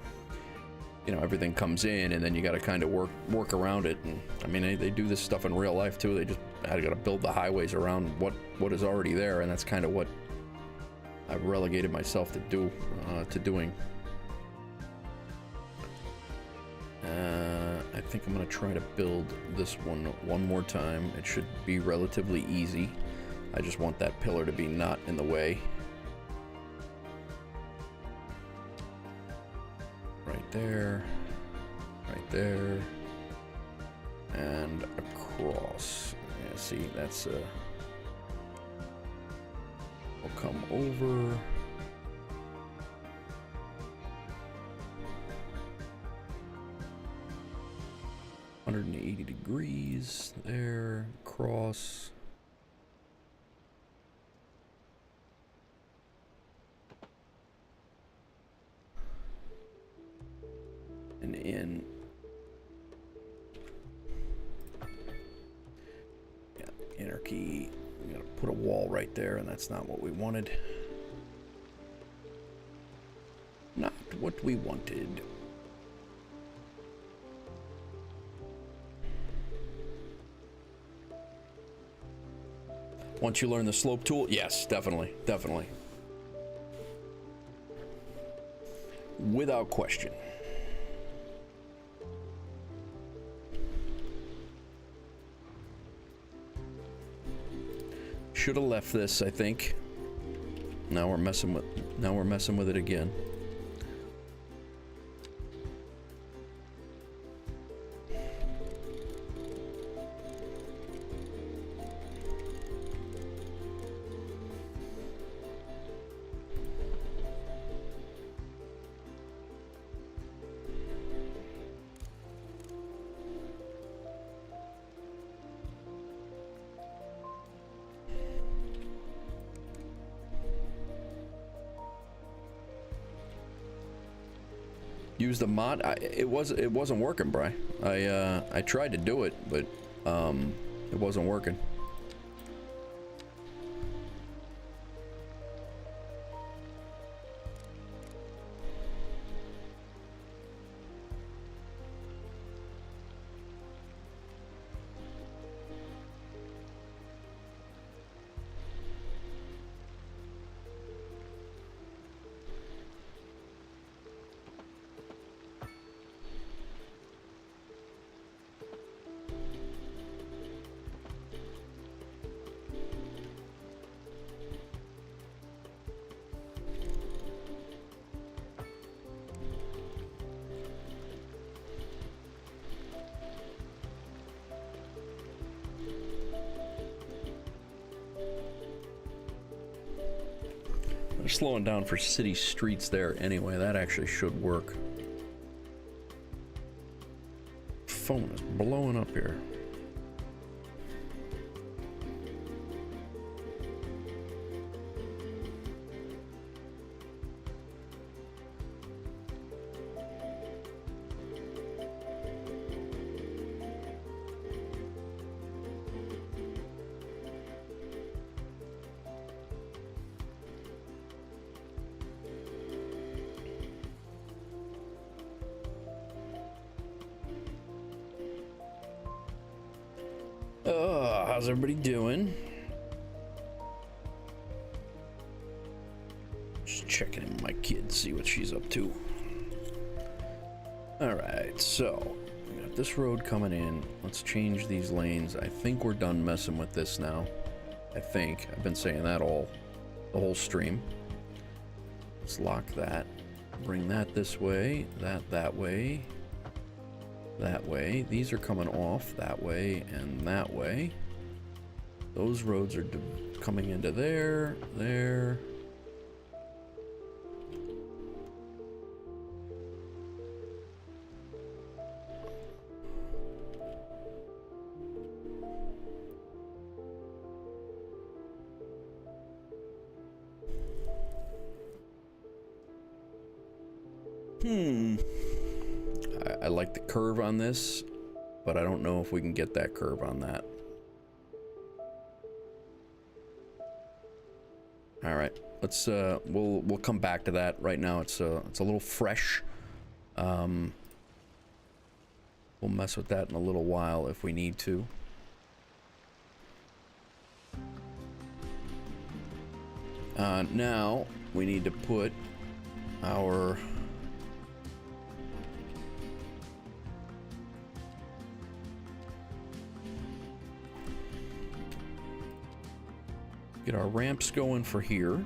Speaker 1: you know, everything comes in, and then you got to kind of work around it. And I mean, they do this stuff in real life too. They just got to build the highways around what is already there, and that's kind of what I've relegated myself to doing. I think I'm gonna try to build this one more time. It should be relatively easy. I just want that pillar to be not in the way. Right there, and across. Yeah, see, that's we'll come over. .180 degrees there, cross. And in. Yeah, anarchy. We gotta put a wall right there, and that's not what we wanted. Not what we wanted. Once you learn the slope tool, yes, definitely, definitely. Without question. Should have left this, I think. Now we're messing with it again. Use the mod. It wasn't working, Bri. I tried to do it, but it wasn't working. They're slowing down for city streets there anyway. That actually should work. Phone is blowing up here. How's everybody doing? Just checking in my kid, see what she's up to. Alright, so we got this road coming in. Let's change these lanes. I think we're done messing with this now. I think. I've been saying that the whole stream. Let's lock that. Bring that this way, that way, that way. These are coming off that way and that way. Those roads are coming into there. I like the curve on this, but I don't know if we can get that curve on that. All right, let's we'll come back to that. Right now it's a little fresh. We'll mess with that in a little while if we need to. Now we need to put our get our ramps going for here.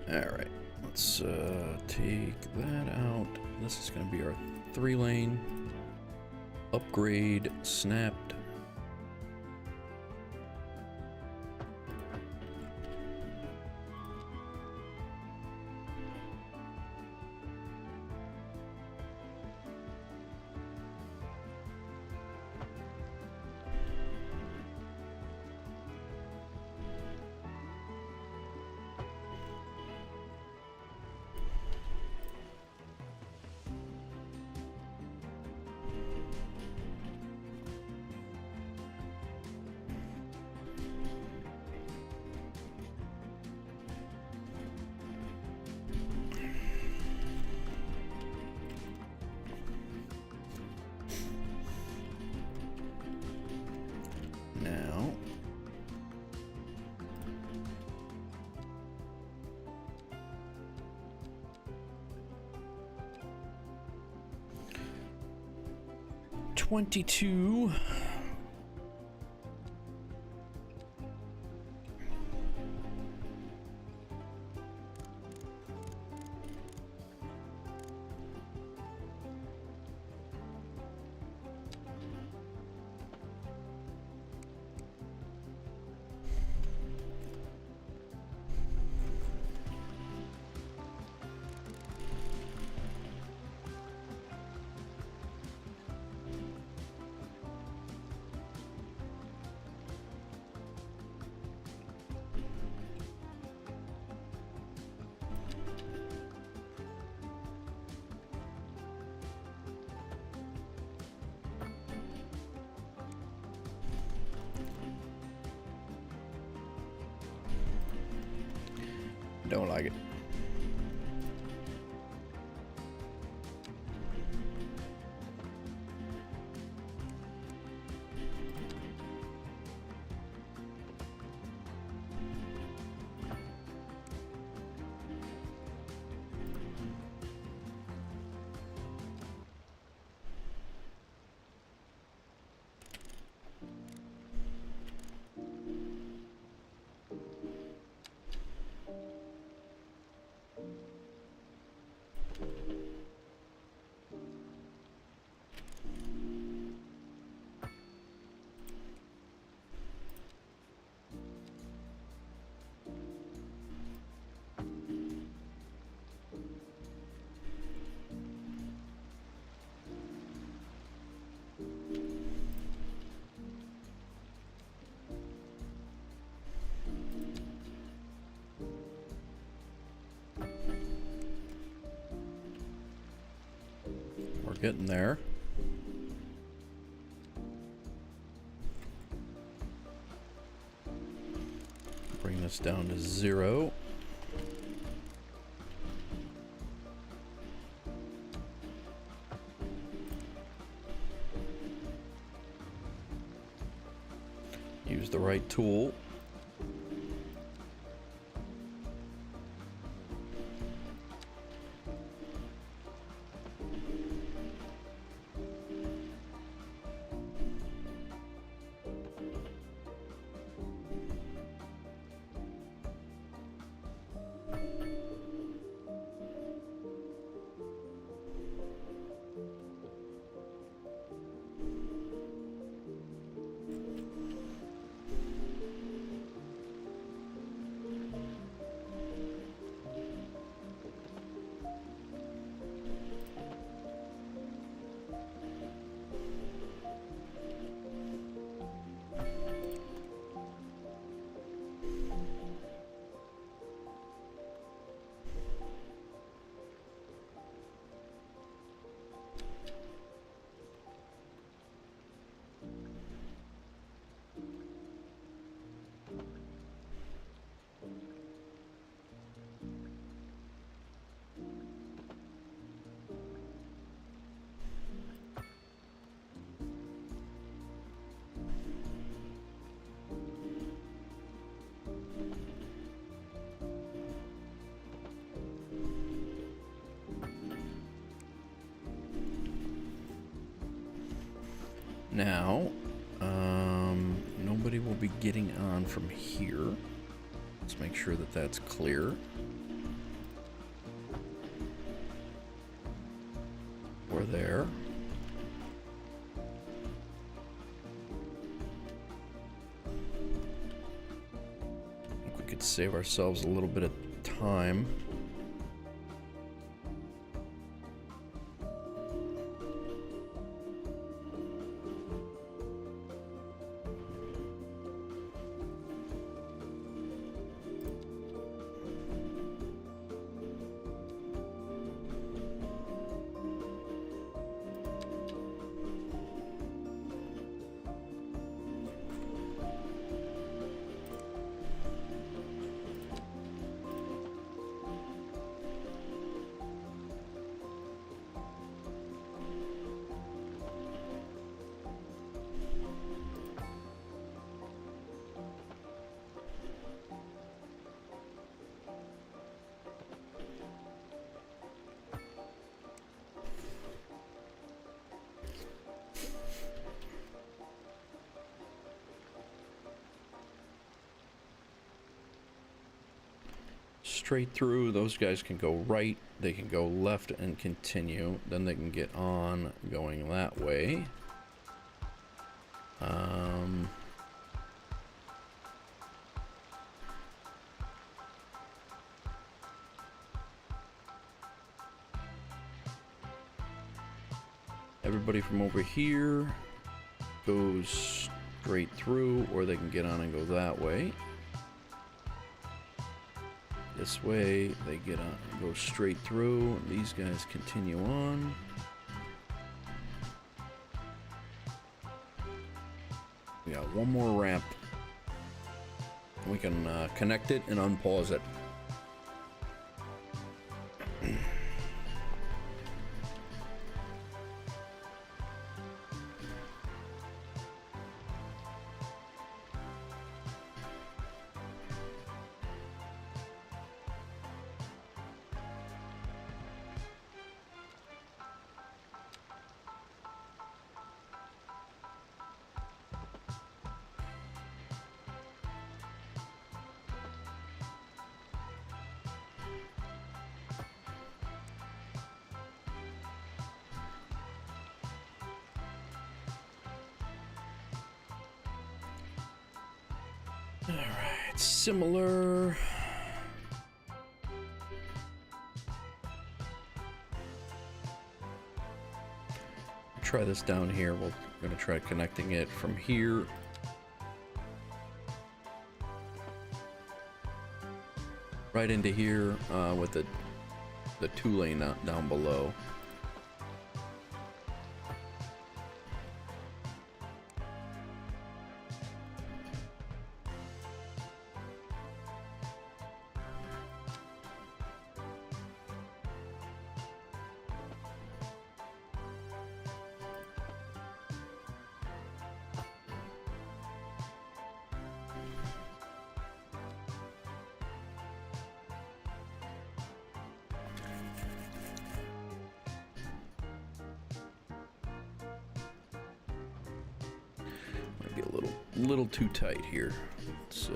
Speaker 1: Alright, let's take that out. This is going to be our 3-lane. Upgrade, snapped. Now, $22. Don't like it. Getting there. Bring this down to 0. Use the right tool. Now, nobody will be getting on from here. Let's make sure that that's clear. for there. I think we could save ourselves a little bit of time. Straight through, those guys can go right, they can go left and continue, then they can get on going that way. Everybody from over here goes straight through, or they can get on and go that way. This way, they get on, go straight through, and these guys continue on. We got one more ramp. We can connect it and unpause it. Alright, similar. Try this down here. We're going to try connecting it from here. Right into here with the 2-lane down below. Little too tight here. It's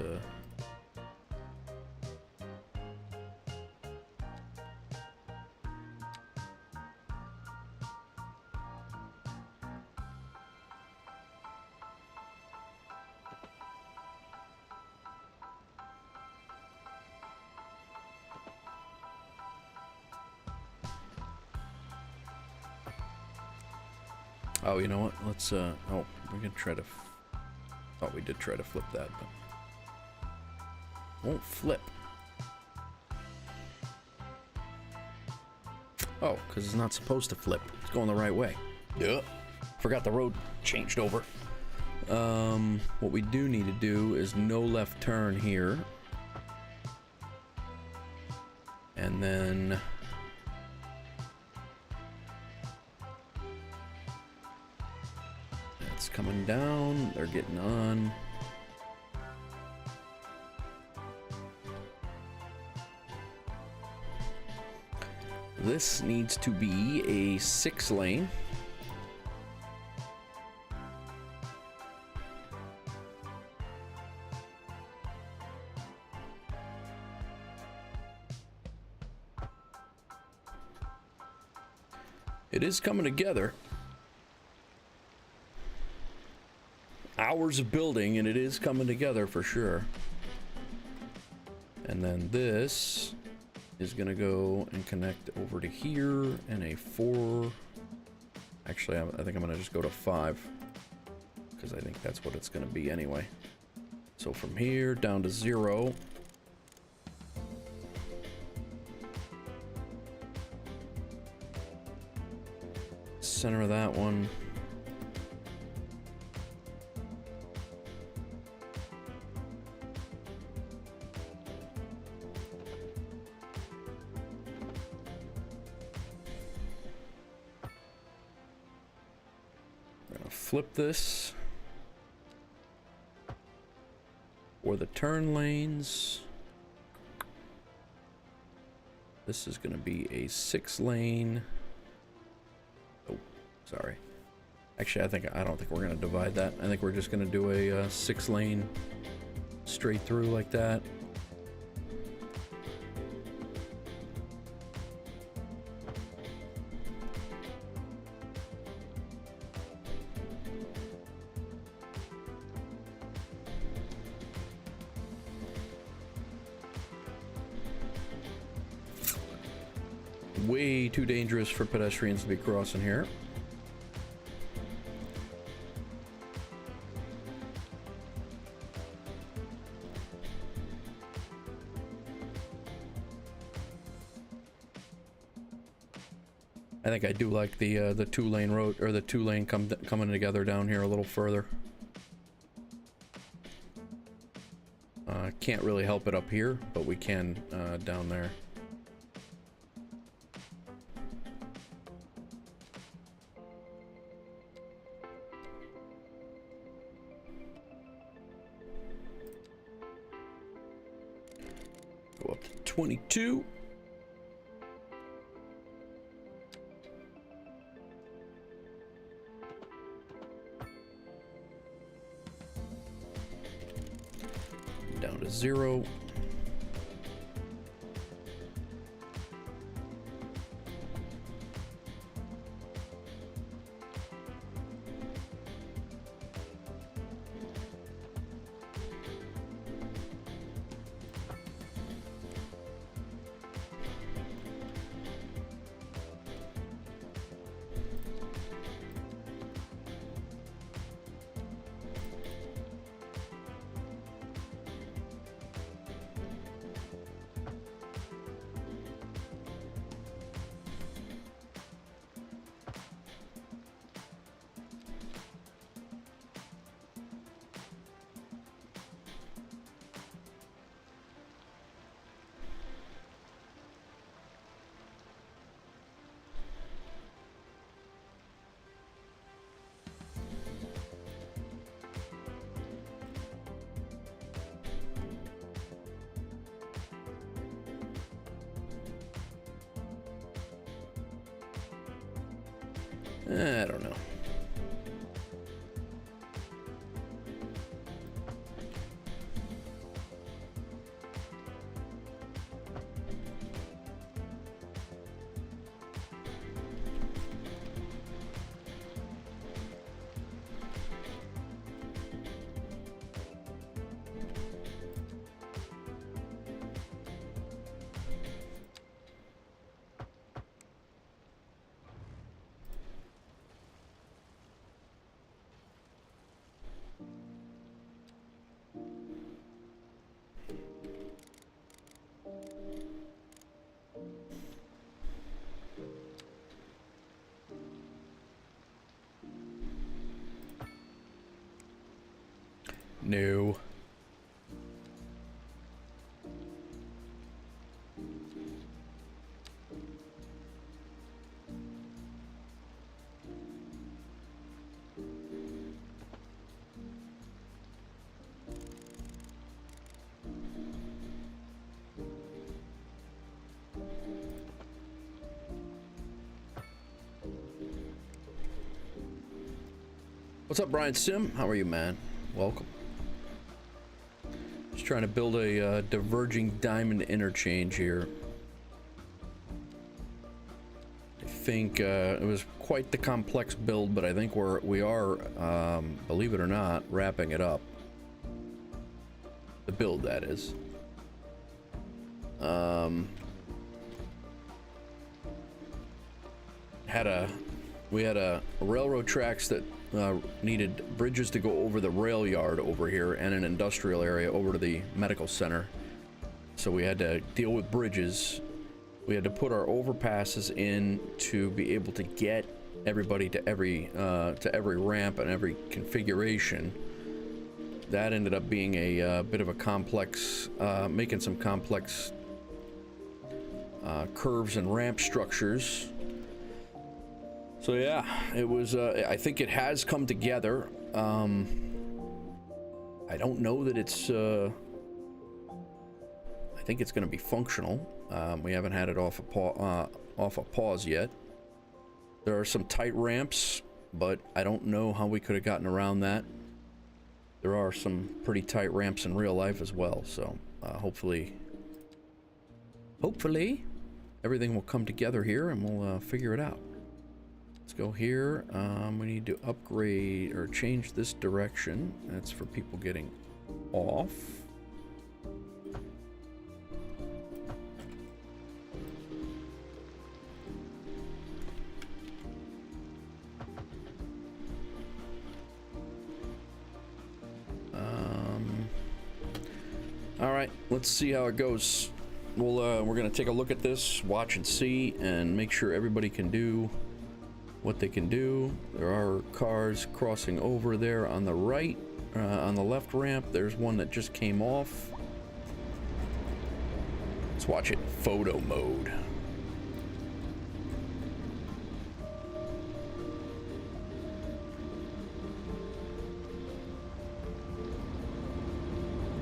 Speaker 1: oh, you know what? Let's oh, we're gonna try to oh, we did try to flip that, but won't flip. Oh, because it's not supposed to flip. It's going the right way. Yeah. Forgot the road changed over. What we do need to do is no left turn here. And then it's coming down, they're getting on. This needs to be a 6-lane. It is coming together. Hours of building, and it is coming together for sure. And then this is gonna go and connect over to here, and a 4. Actually, I think I'm gonna just go to 5, because I think that's what it's gonna be anyway. So from here down to 0. Center of that one. Flip this for the turn lanes. This is going to be a 6-lane. Oh, sorry. Actually, I don't think we're going to divide that. I think we're just going to do a 6-lane straight through like that. Way too dangerous for pedestrians to be crossing here. I think I do like the 2-lane road, or the 2-lane coming together down here a little further. Can't really help it up here, but we can down there. Go up to 22. Down to 0. I don't know. No. What's up, Brian Sim? How are you, man? Welcome. Just trying to build a diverging diamond interchange here. think it was quite the complex build, but I think we are, believe it or not, wrapping it up. The build, that is. We had a railroad tracks that needed bridges to go over the rail yard over here and an industrial area over to the medical center. So we had to deal with bridges. We had to put our overpasses in to be able to get everybody to every ramp and every configuration. That ended up being a bit of a complex, making some complex curves and ramp structures. So yeah, it was, I think it has come together. I don't know that it's, I think it's going to be functional. We haven't had it off a pause yet. There are some tight ramps, but I don't know how we could have gotten around that. There are some pretty tight ramps in real life as well, so hopefully everything will come together here and we'll figure it out. Let's go here. We need to upgrade or change this direction. That's for people getting off. All right, let's see how it goes. We're gonna take a look at this, watch and see, and make sure everybody can do what they can do. There are cars crossing over there on the right, on the left ramp. There's one that just came off. Let's watch it in photo mode.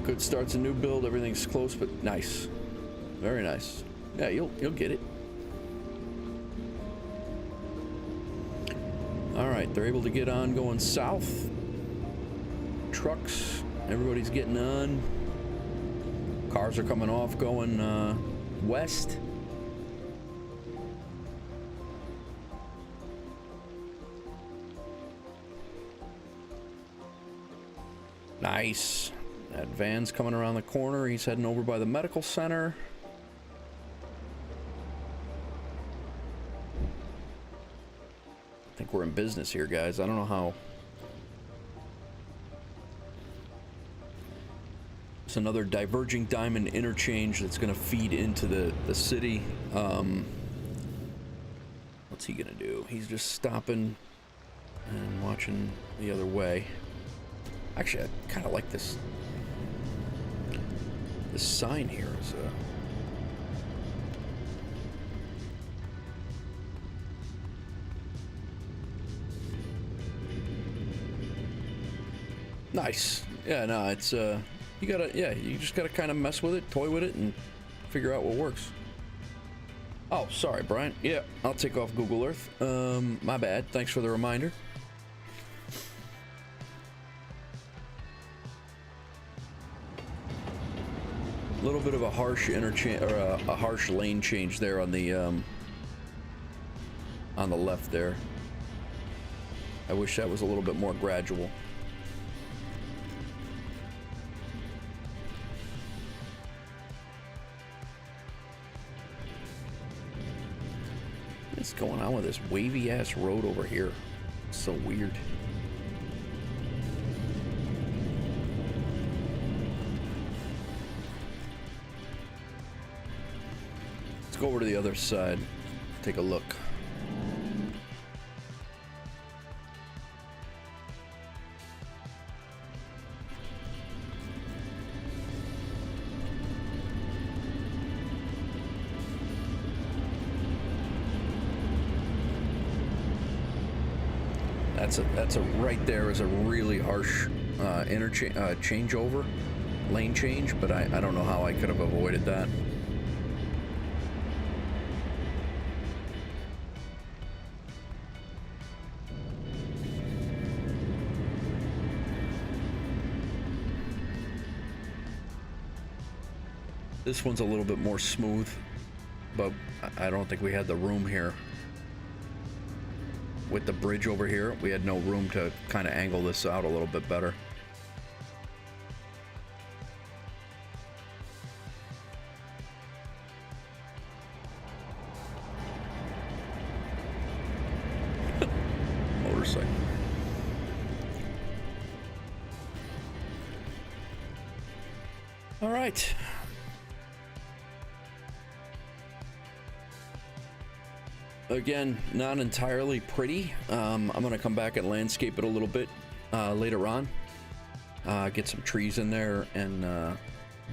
Speaker 1: Good starts a new build. Everything's close, but nice, very nice. Yeah, you'll get it. All right, they're able to get on going south. Trucks, everybody's getting on. Cars are coming off going west. Nice. That van's coming around the corner. He's heading over by the medical center. I think we're in business here, guys. I don't know how. It's another diverging diamond interchange that's going to feed into the city. What's he going to do? He's just stopping and watching the other way. Actually, I kind of like this. This sign here is nice. Yeah, no, it's you just gotta kind of mess with it, toy with it, and figure out what works. Oh, sorry, Brian. Yeah, I'll take off Google Earth. My bad. Thanks for the reminder. A little bit of a harsh interchange, or a harsh lane change there on the left there. I wish that was a little bit more gradual. What's going on with this wavy ass road over here? It's so weird. Go over to the other side, take a look. That's a right there is a really harsh changeover, lane change, but I don't know how I could have avoided that. This one's a little bit more smooth, but I don't think we had the room here with the bridge over here, we had no room to kind of angle this out a little bit better. Motorcycle. All right. Again, not entirely pretty. I'm gonna come back and landscape it a little bit later on. Get some trees in there and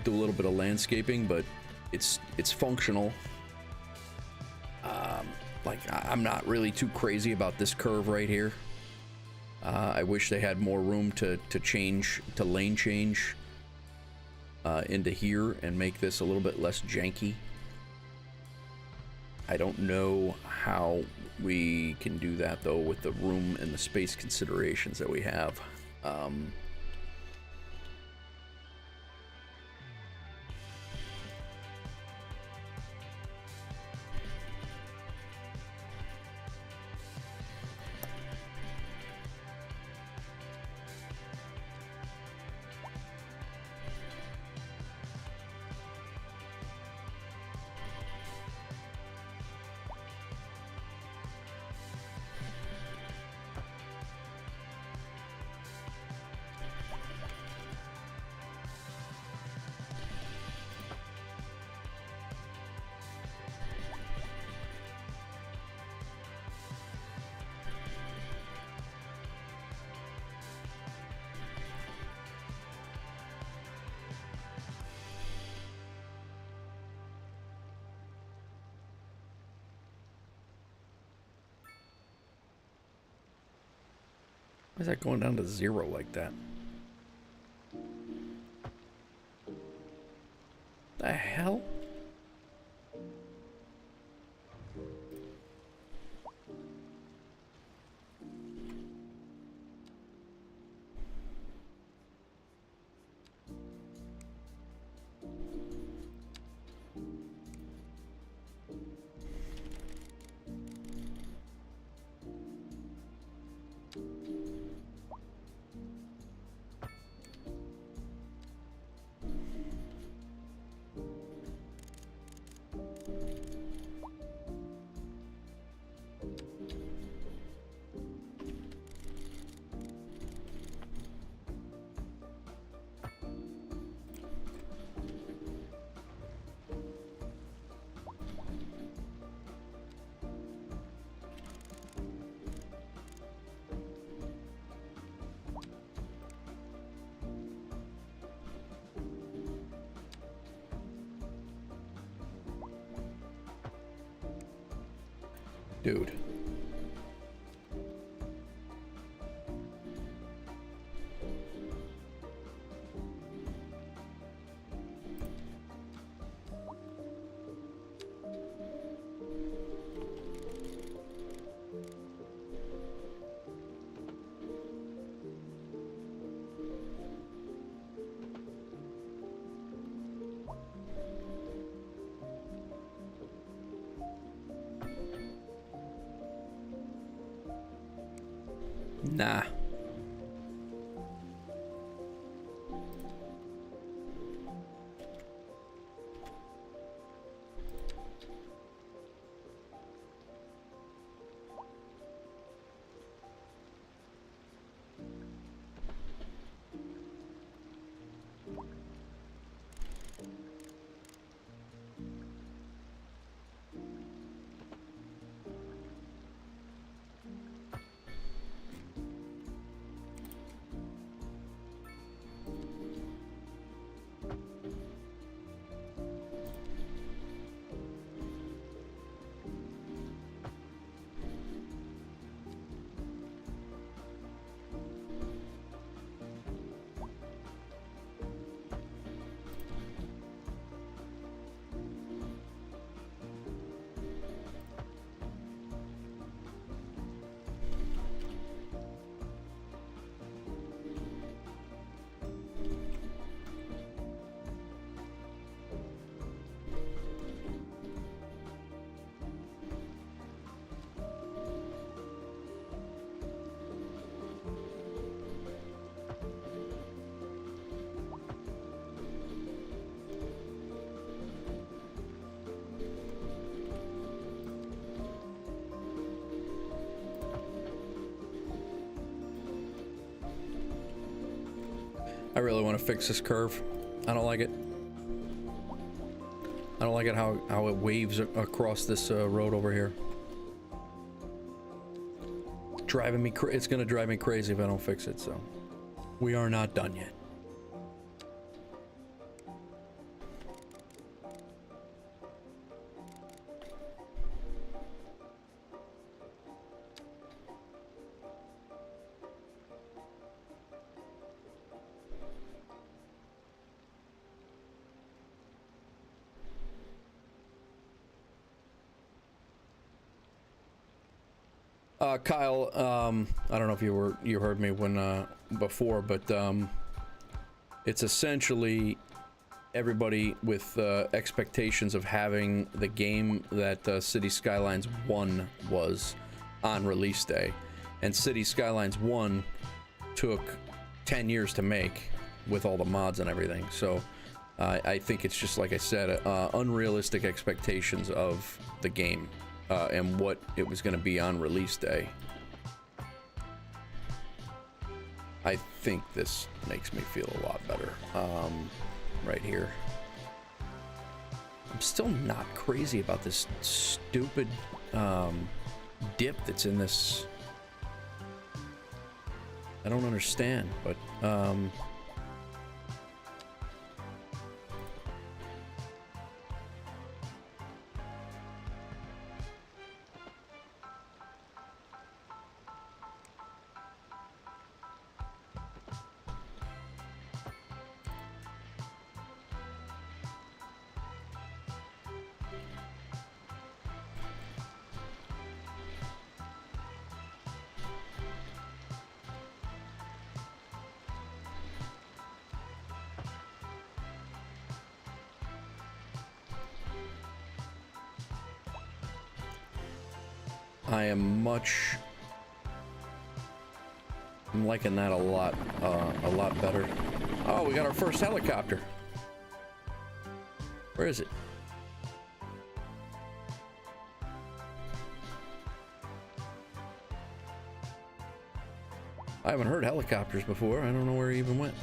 Speaker 1: do a little bit of landscaping, but it's functional. Like, I'm not really too crazy about this curve right here. I wish they had more room to change, to lane change into here and make this a little bit less janky. I don't know how we can do that though with the room and the space considerations that we have. Why is that going down to 0 like that? The hell? Dude. Nah. I really want to fix this curve. I don't like it. I don't like it how it waves across this road over here. Driving me it's gonna drive me crazy if I don't fix it, so. We are not done yet. Kyle, I don't know if you heard me when before, but it's essentially everybody with expectations of having the game that Cities Skylines 1 was on release day, and Cities Skylines 1 took 10 years to make with all the mods and everything. So I think it's just, like I said, unrealistic expectations of the game. And what it was going to be on release day. I think this makes me feel a lot better. Right here. I'm still not crazy about this stupid dip that's in this. I don't understand, but I'm liking that a lot better. Oh, we got our first helicopter. Where is it? I haven't heard helicopters before. I don't know where he even went.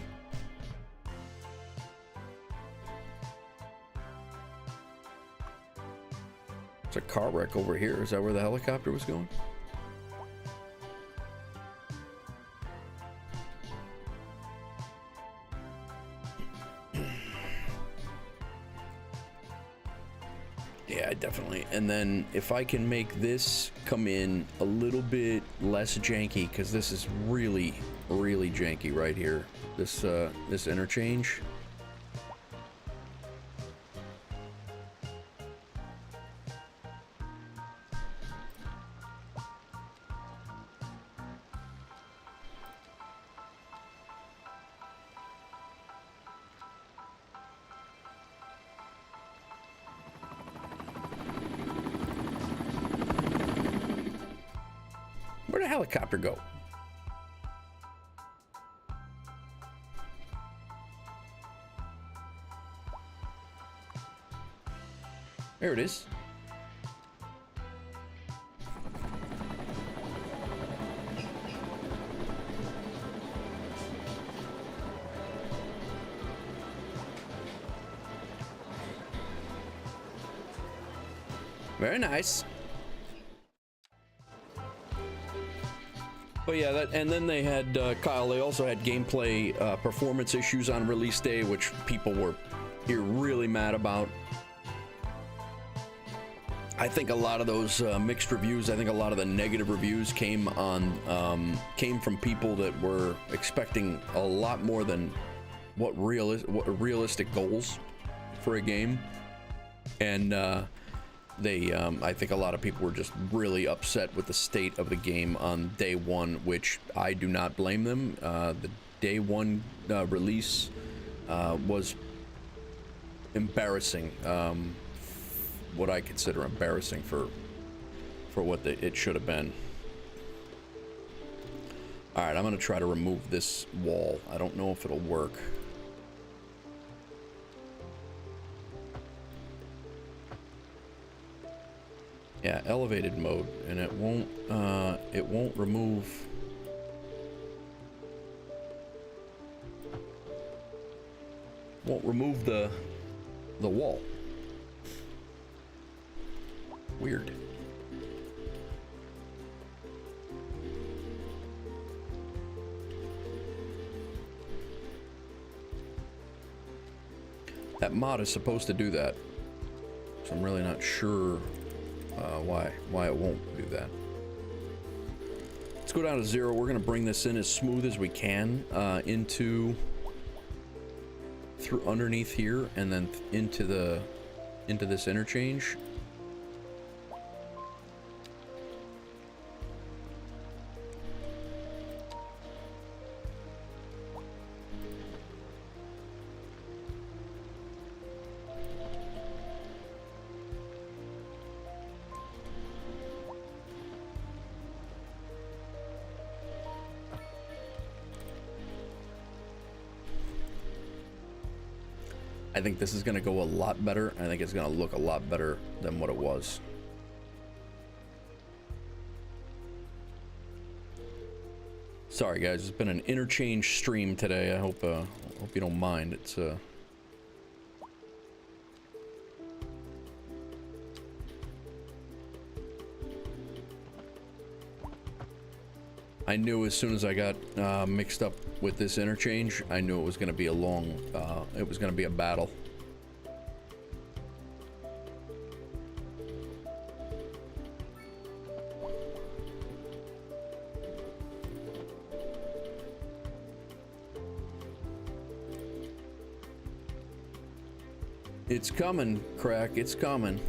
Speaker 1: It's a car wreck over here. Is that where the helicopter was going? Yeah, definitely. And then if I can make this come in a little bit less janky, because this is really, really janky right here. This this interchange. Where'd the helicopter go? There it is. Very nice. But yeah, and then they had, Kyle, they also had gameplay performance issues on release day, which people were here really mad about. I think a lot of those mixed reviews, I think a lot of the negative reviews came from people that were expecting a lot more than what realistic goals for a game. And I think a lot of people were just really upset with the state of the game on day one, which I do not blame them. The day one release was embarrassing, what I consider embarrassing for what it should have been. All right, I'm gonna try to remove this wall. I don't know if it'll work. Yeah, elevated mode, and it won't remove. won't remove the wall. Weird. That mod is supposed to do that, so I'm really not sure why it won't do that. Let's go down to 0. We're gonna bring this in as smooth as we can through underneath here and then into this interchange. I think this is going to go a lot better. I think it's going to look a lot better than what it was. Sorry guys, it's been an interchange stream today. I hope you don't mind. It's I knew as soon as I got mixed up with this interchange, I knew it was going to be a long, it was going to be a battle. It's coming, Crack, it's coming.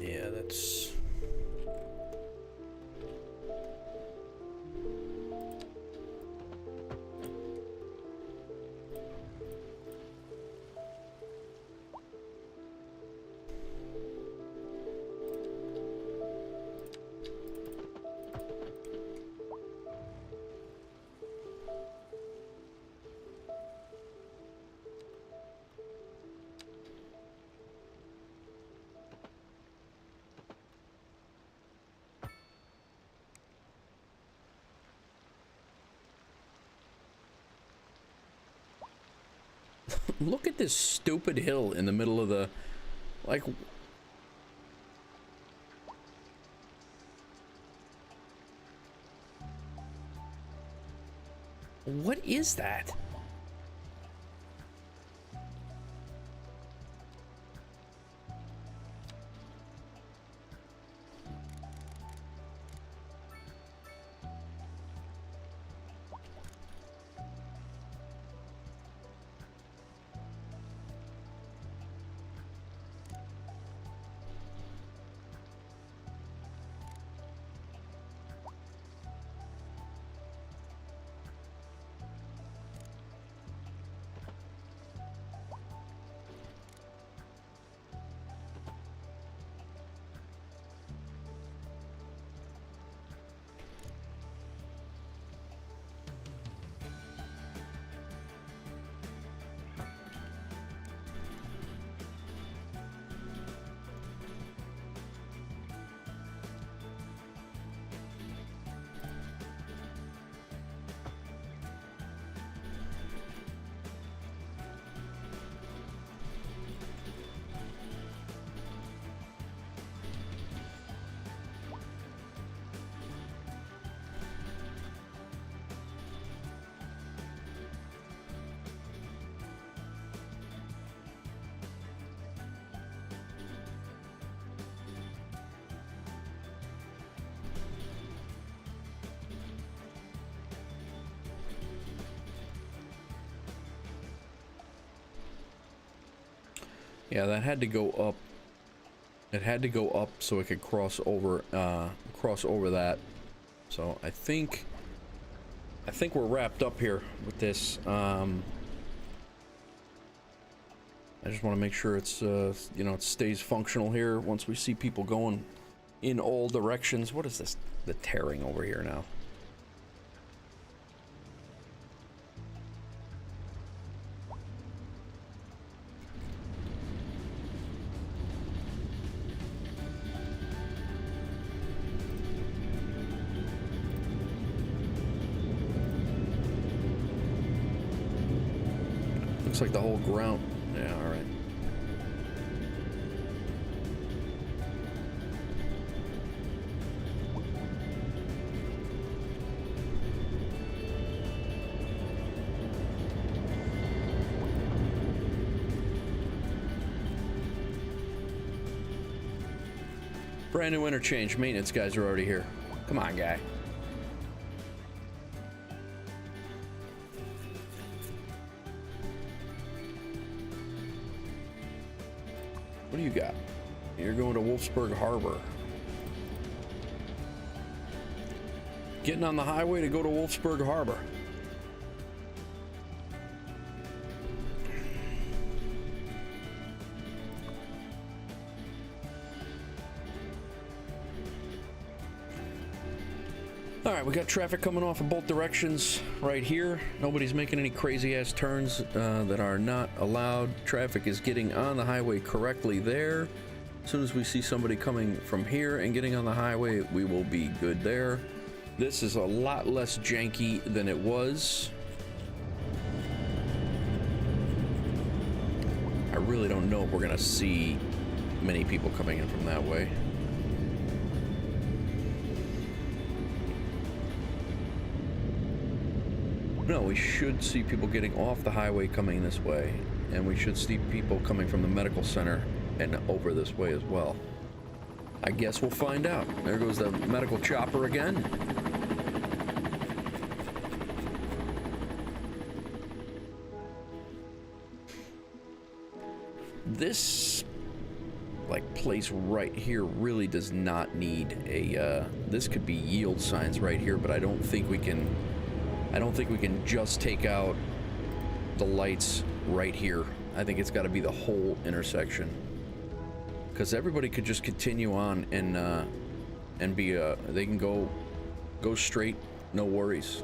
Speaker 1: Yeah, that's... Look at this stupid hill in the middle of the... Like... What is that? Yeah, that had to go up. It had to go up so it could cross over that. So I think we're wrapped up here with this. I just want to make sure it's you know, it stays functional here once we see people going in all directions. What is this? The tearing over here now. Looks like the whole ground. Yeah, all right. Brand new interchange. Maintenance guys are already here. Come on, guy. What do you got? You're going to Wolfsburg Harbor. Getting on the highway to go to Wolfsburg Harbor. All right, we got traffic coming off of both directions right here. Nobody's making any crazy ass turns that are not allowed. Traffic is getting on the highway correctly there. As soon as we see somebody coming from here and getting on the highway, we will be good there. This is a lot less janky than it was. I really don't know if we're gonna see many people coming in from that way. No, we should see people getting off the highway coming this way, and we should see people coming from the medical center and over this way as well. I guess we'll find out. There goes the medical chopper again. This like place right here really does not need a this could be yield signs right here, but I don't think we can just take out the lights right here. I think it's got to be the whole intersection, because everybody could just continue on and be they can go straight, no worries.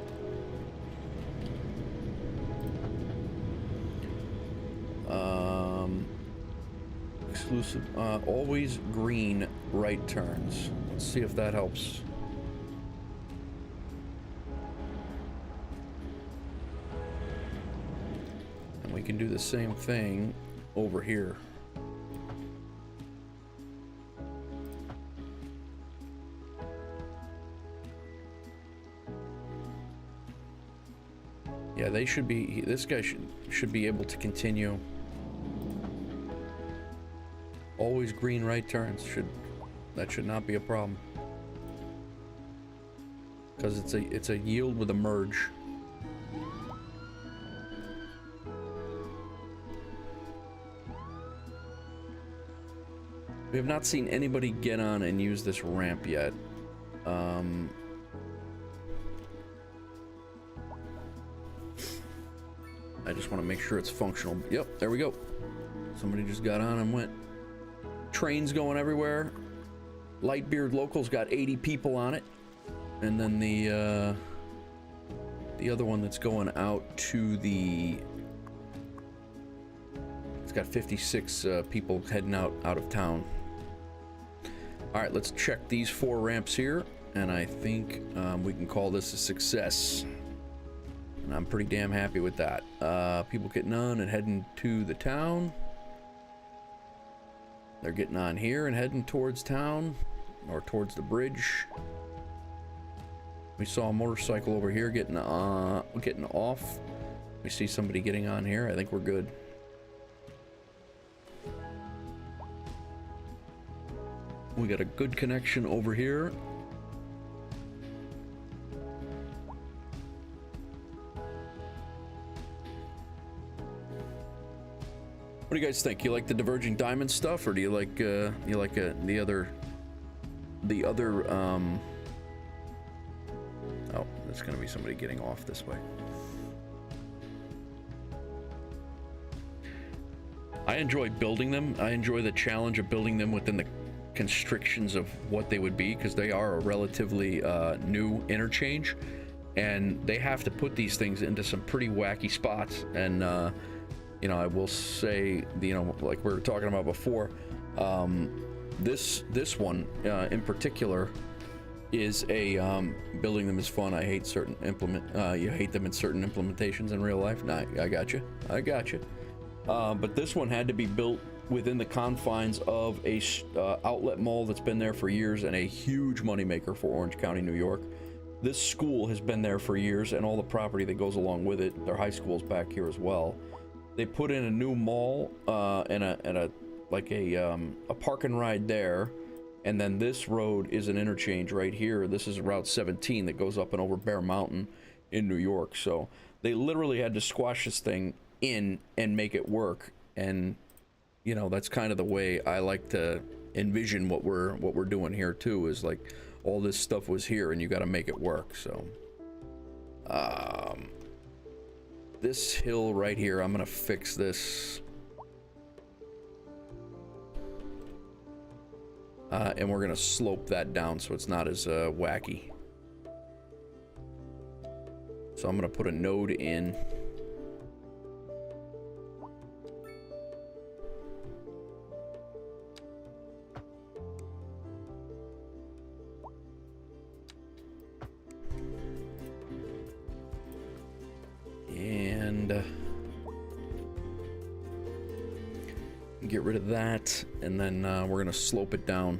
Speaker 1: Exclusive always green right turns. Let's see if that helps. We can do the same thing over here. Yeah, they should be, this guy should be able to continue. Always green right turns, that should not be a problem. Because it's a yield with a merge. We have not seen anybody get on and use this ramp yet. I just want to make sure it's functional. Yep, there we go. Somebody just got on and went. Trains going everywhere. Lightbeard Local's got 80 people on it. And then the other one that's going out to the... It's got 56 people heading out of town. All right, let's check these 4 ramps here, and I think we can call this a success. And I'm pretty damn happy with that. People getting on and heading to the town. They're getting on here and heading towards town, or towards the bridge. We saw a motorcycle over here getting off. We see somebody getting on here. I think we're good. We got a good connection over here. What do you guys think? You like the Diverging Diamond stuff, or do you like the other oh, there's gonna be somebody getting off this way. I enjoy building them. I enjoy the challenge of building them within the constrictions of what they would be, because they are a relatively new interchange, and they have to put these things into some pretty wacky spots. And you know, I will say, you know, like we were talking about before, this one in particular is a building them is fun. I hate certain you hate them in certain implementations in real life. Nah, I got you. But this one had to be built within the confines of a outlet mall that's been there for years and a huge moneymaker for Orange County, New York. This school has been there for years, and all the property that goes along with it. Their high school's back here as well. They put in a new mall and a park and ride there, and then this road is an interchange right here. This is Route 17 that goes up and over Bear Mountain in New York. So they literally had to squash this thing in and make it work. And you know, that's kind of the way I like to envision what we're doing here too, is like all this stuff was here and you got to make it work. So this hill right here, I'm gonna fix this, and we're gonna slope that down so it's not as wacky. So I'm gonna put a node in. And get rid of that, and then we're gonna slope it down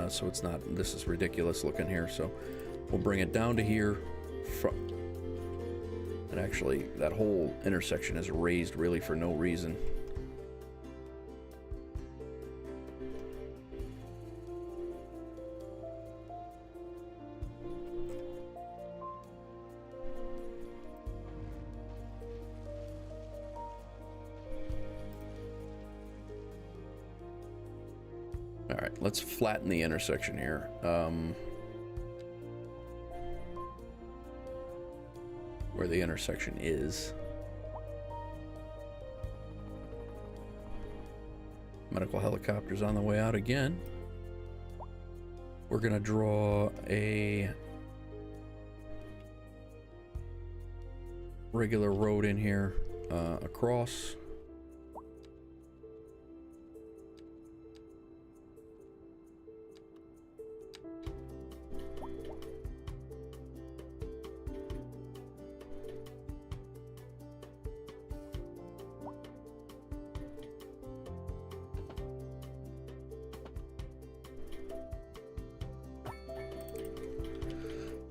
Speaker 1: so it's not, this is ridiculous looking here, so we'll bring it down to here. And actually that whole intersection is raised really for no reason. Let's flatten the intersection here. Where the intersection is. Medical helicopters on the way out again. We're gonna draw a regular road in here across.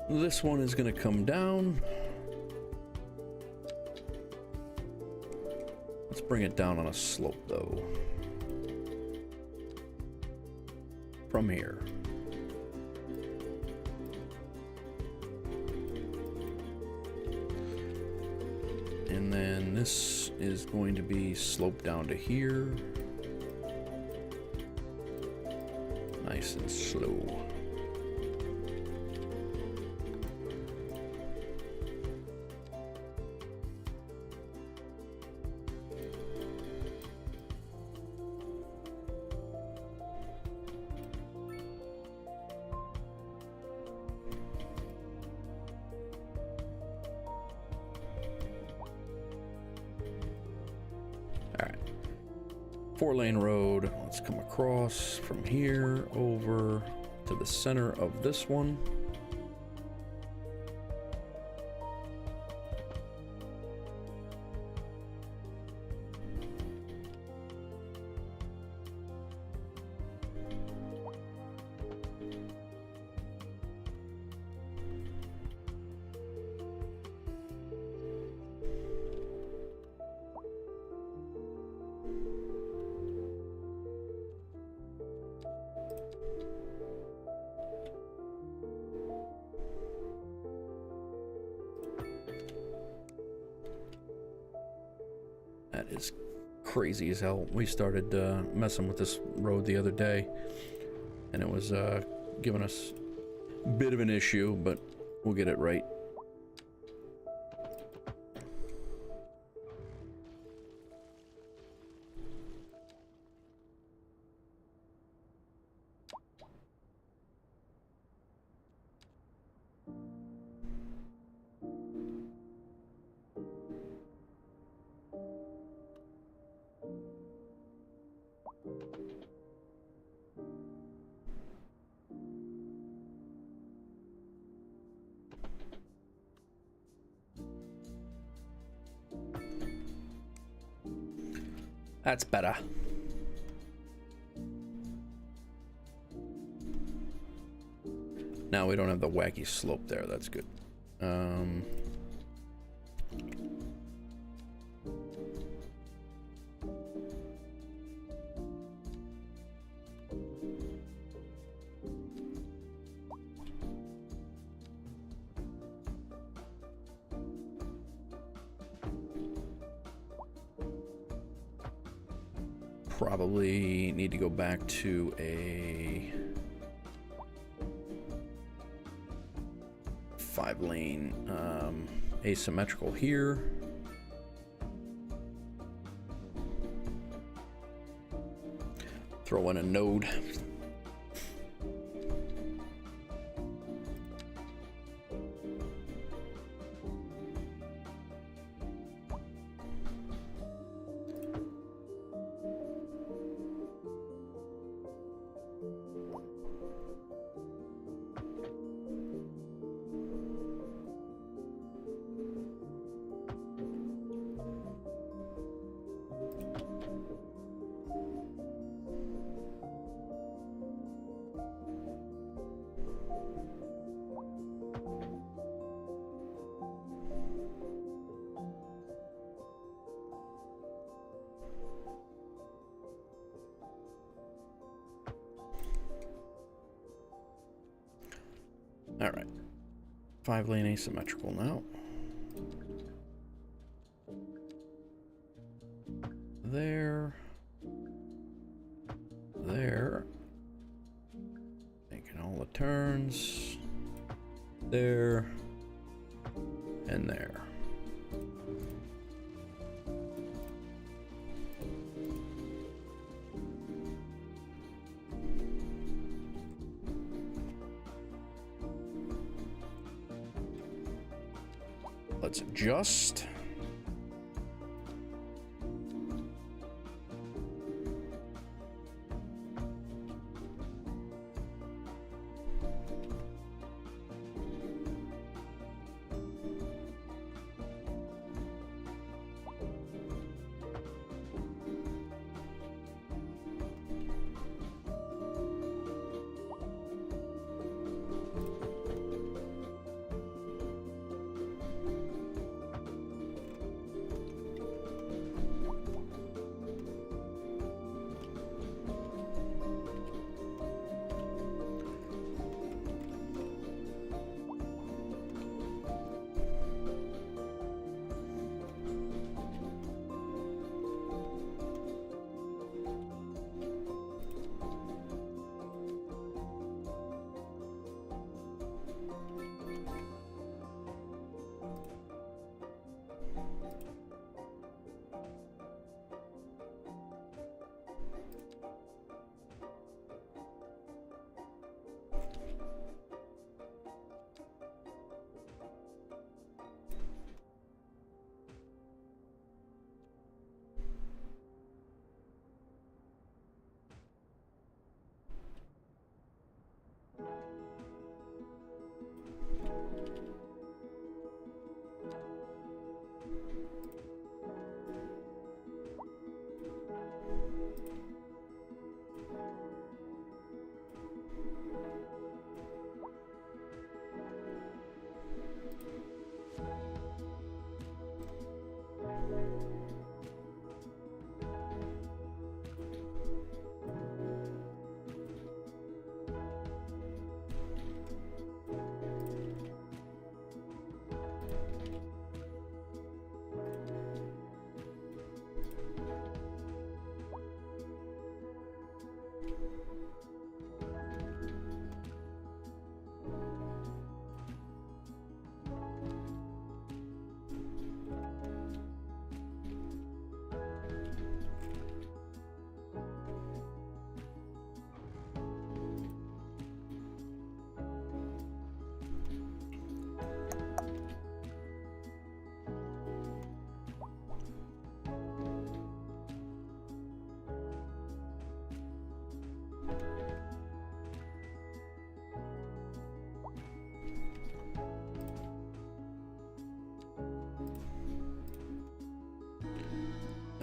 Speaker 1: This one is going to come down. Let's bring it down on a slope though. From here. And then this is going to be sloped down to here. Nice and slow. Four-lane road. Let's come across from here over to the center of this one. crazy as hell. We started messing with this road the other day, and it was giving us a bit of an issue, but we'll get it right. That's better. Now we don't have the wacky slope there. That's good. Probably need to go back to a 5-lane asymmetrical here. Throw in a node. All right, 5-lane asymmetrical now. There. Making all the turns. There. And there. Let's adjust.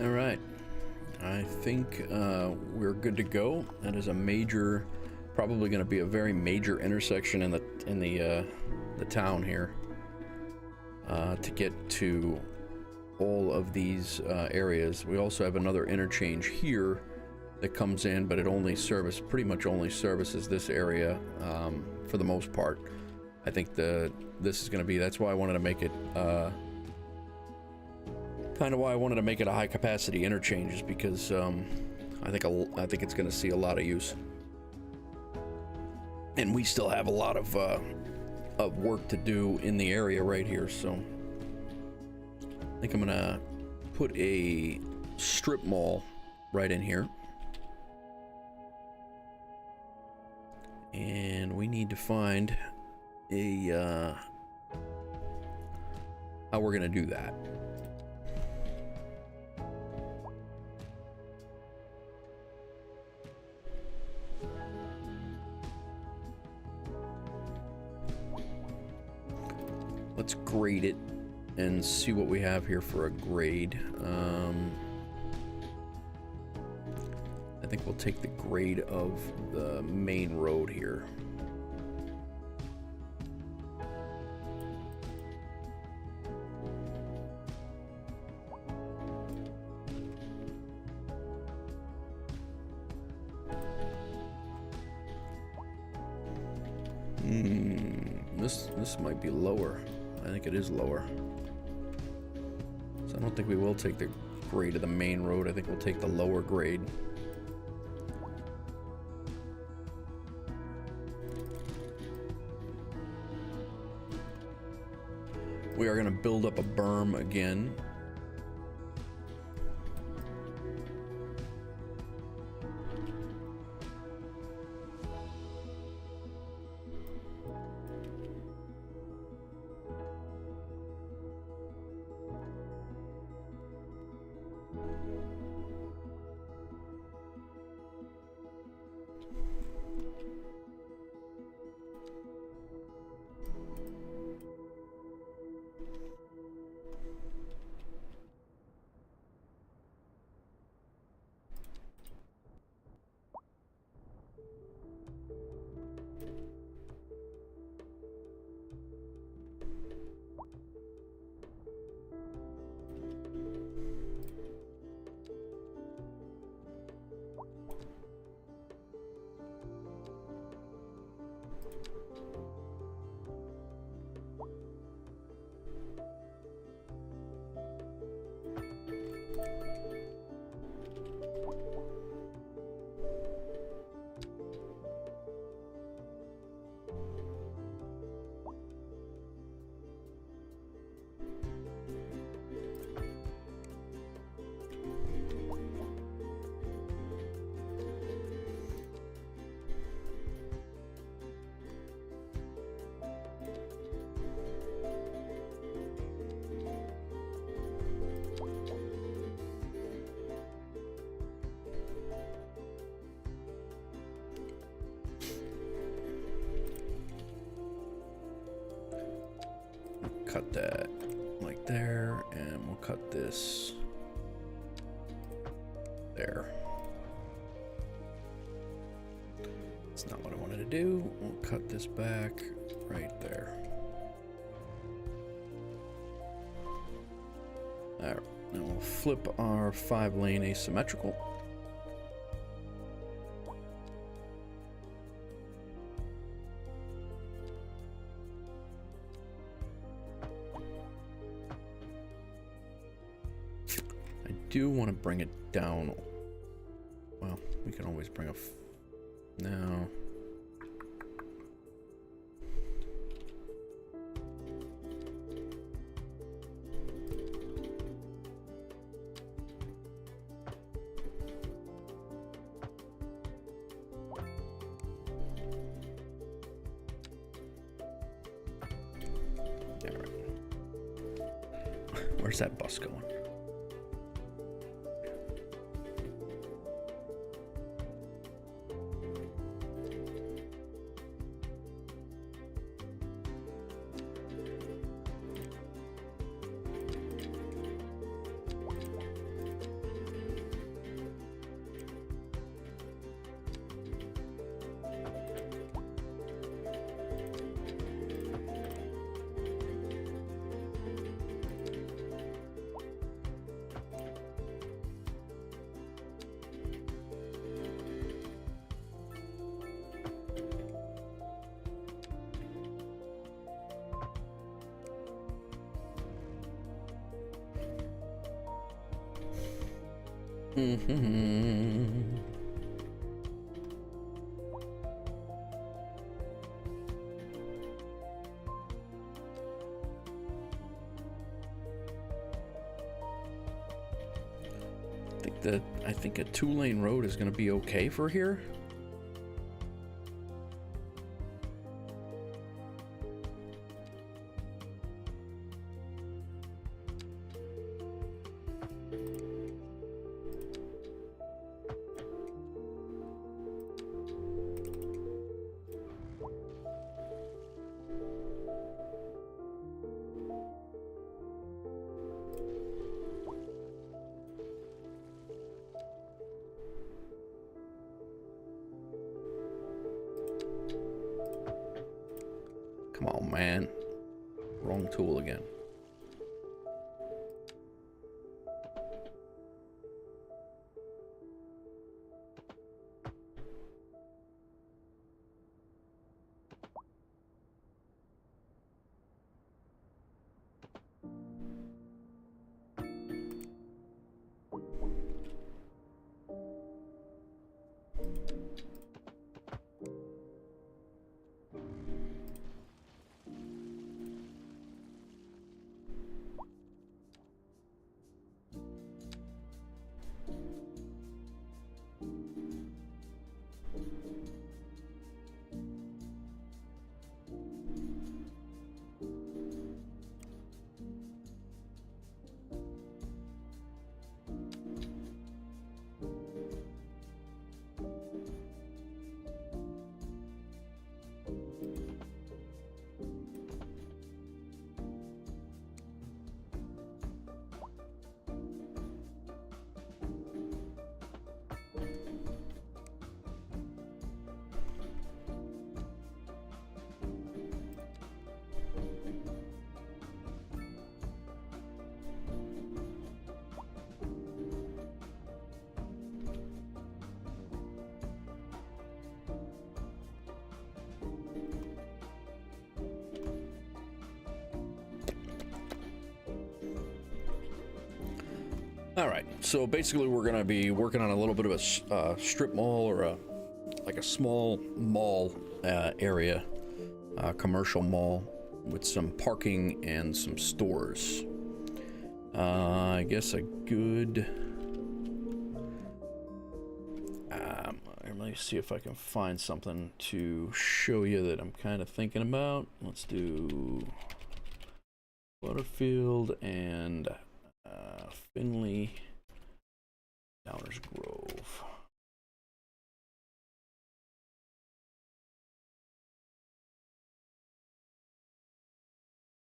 Speaker 1: All right. I think we're good to go. That is a major, probably going to be a very major intersection in the town here to get to all of these areas. We also have another interchange here that comes in, but it pretty much only services this area for the most part. I think this is going to be, that's why I wanted to make it kind of why I wanted to make it a high capacity interchange, is because I think it's going to see a lot of use, and we still have a lot of work to do in the area right here. So I think I'm gonna put a strip mall right in here, and we need to find a how we're gonna do that. Let's grade it and see what we have here for a grade. I think we'll take the grade of the main road here. This might be lower. I think it is lower. So I don't think we will take the grade of the main road. I think we'll take the lower grade. We are going to build up a berm again. Cut that like there, and we'll cut this there. That's not what I wanted to do. We'll cut this back right there. Alright, now we'll flip our 5-lane asymmetrical. Do want to bring it down. Well, we can always bring no. All right. Where's that bus going? Mm-hmm. I think a 2-lane road is going to be okay for here. Come on, man. Wrong tool again. All right, so basically we're gonna be working on a little bit of a strip mall or like a small mall area, commercial mall with some parking and some stores. I guess a good. Let me see if I can find something to show you that I'm kind of thinking about. Let's do Butterfield and Finley, Downers Grove.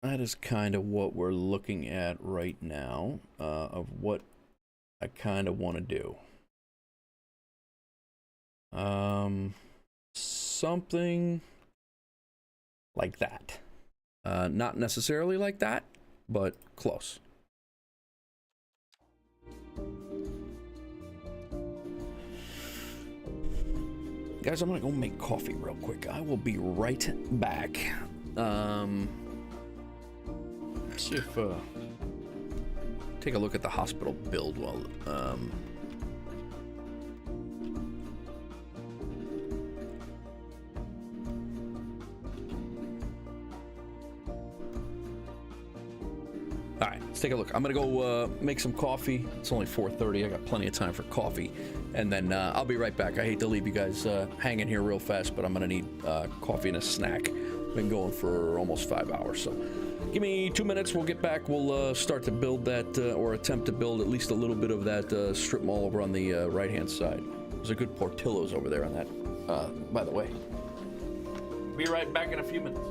Speaker 1: That is kind of what we're looking at right now, of what I kind of want to do. Something like that. Not necessarily like that, but close. Guys, I'm gonna go make coffee real quick. I will be right back. Let's see if take a look at the hospital build while all right, let's take a look. I'm gonna go make some coffee. It's only 4:30. I got plenty of time for coffee, and then I'll be right back. I hate to leave you guys hanging here real fast, but I'm gonna need coffee and a snack. Been going for almost 5 hours, so give me 2 minutes. We'll get back. We'll start to build that or attempt to build at least a little bit of that strip mall over on the right-hand side. There's a good Portillo's over there on that, by the way. Be right back in a few minutes.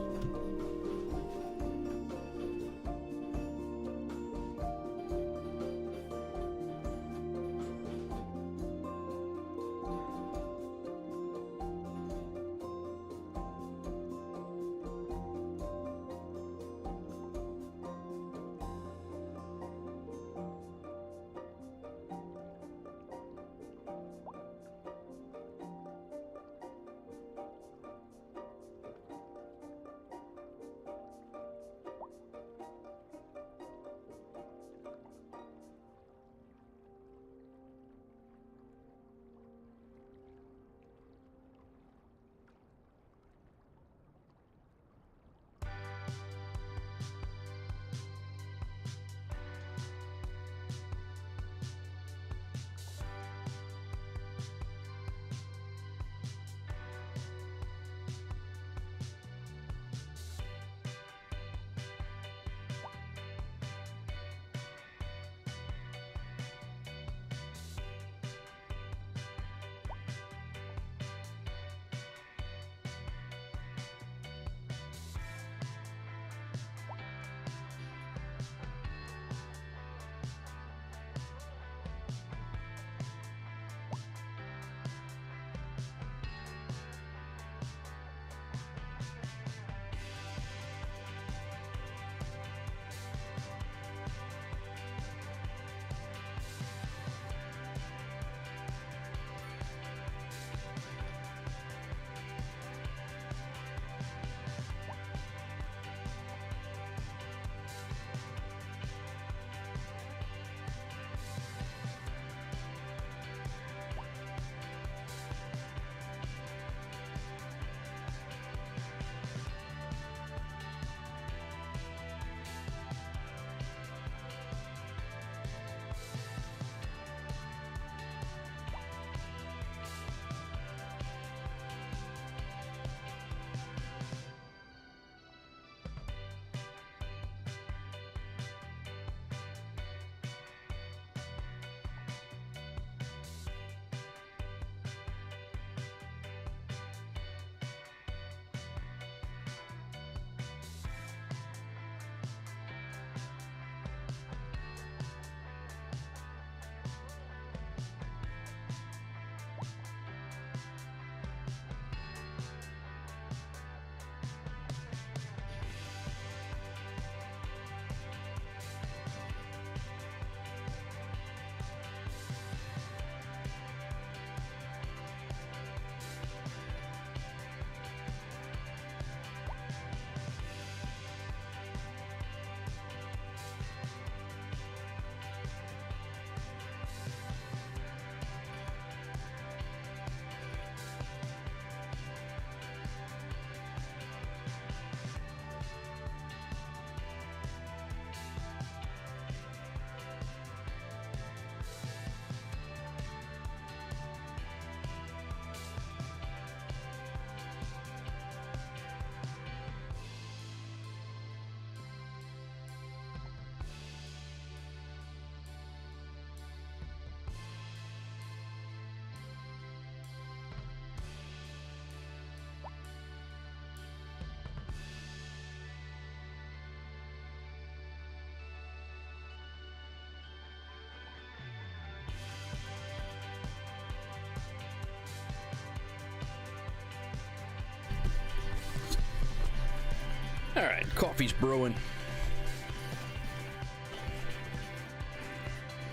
Speaker 1: All right, coffee's brewing.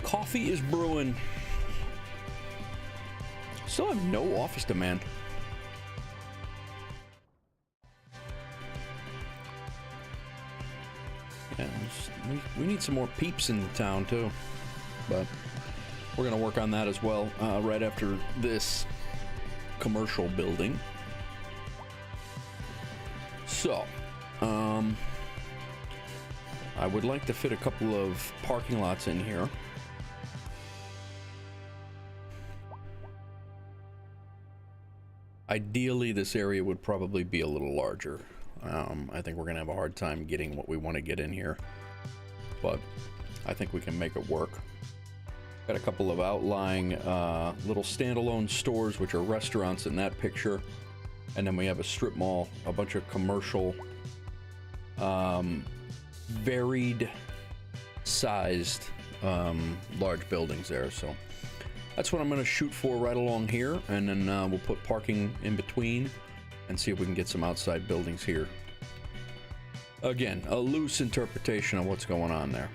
Speaker 1: Coffee is brewing. Still have no office demand. Yeah, we need some more peeps in the town too, but we're gonna work on that as well right after this commercial building. So, I would like to fit a couple of parking lots in here. Ideally, this area would probably be a little larger. I think we're gonna have a hard time getting what we want to get in here, but I think we can make it work. Got a couple of outlying little standalone stores, which are restaurants in that picture, and then we have a strip mall, a bunch of commercial, varied sized large buildings there. So that's what I'm going to shoot for right along here, and then we'll put parking in between and see if we can get some outside buildings here. Again, a loose interpretation of what's going on there.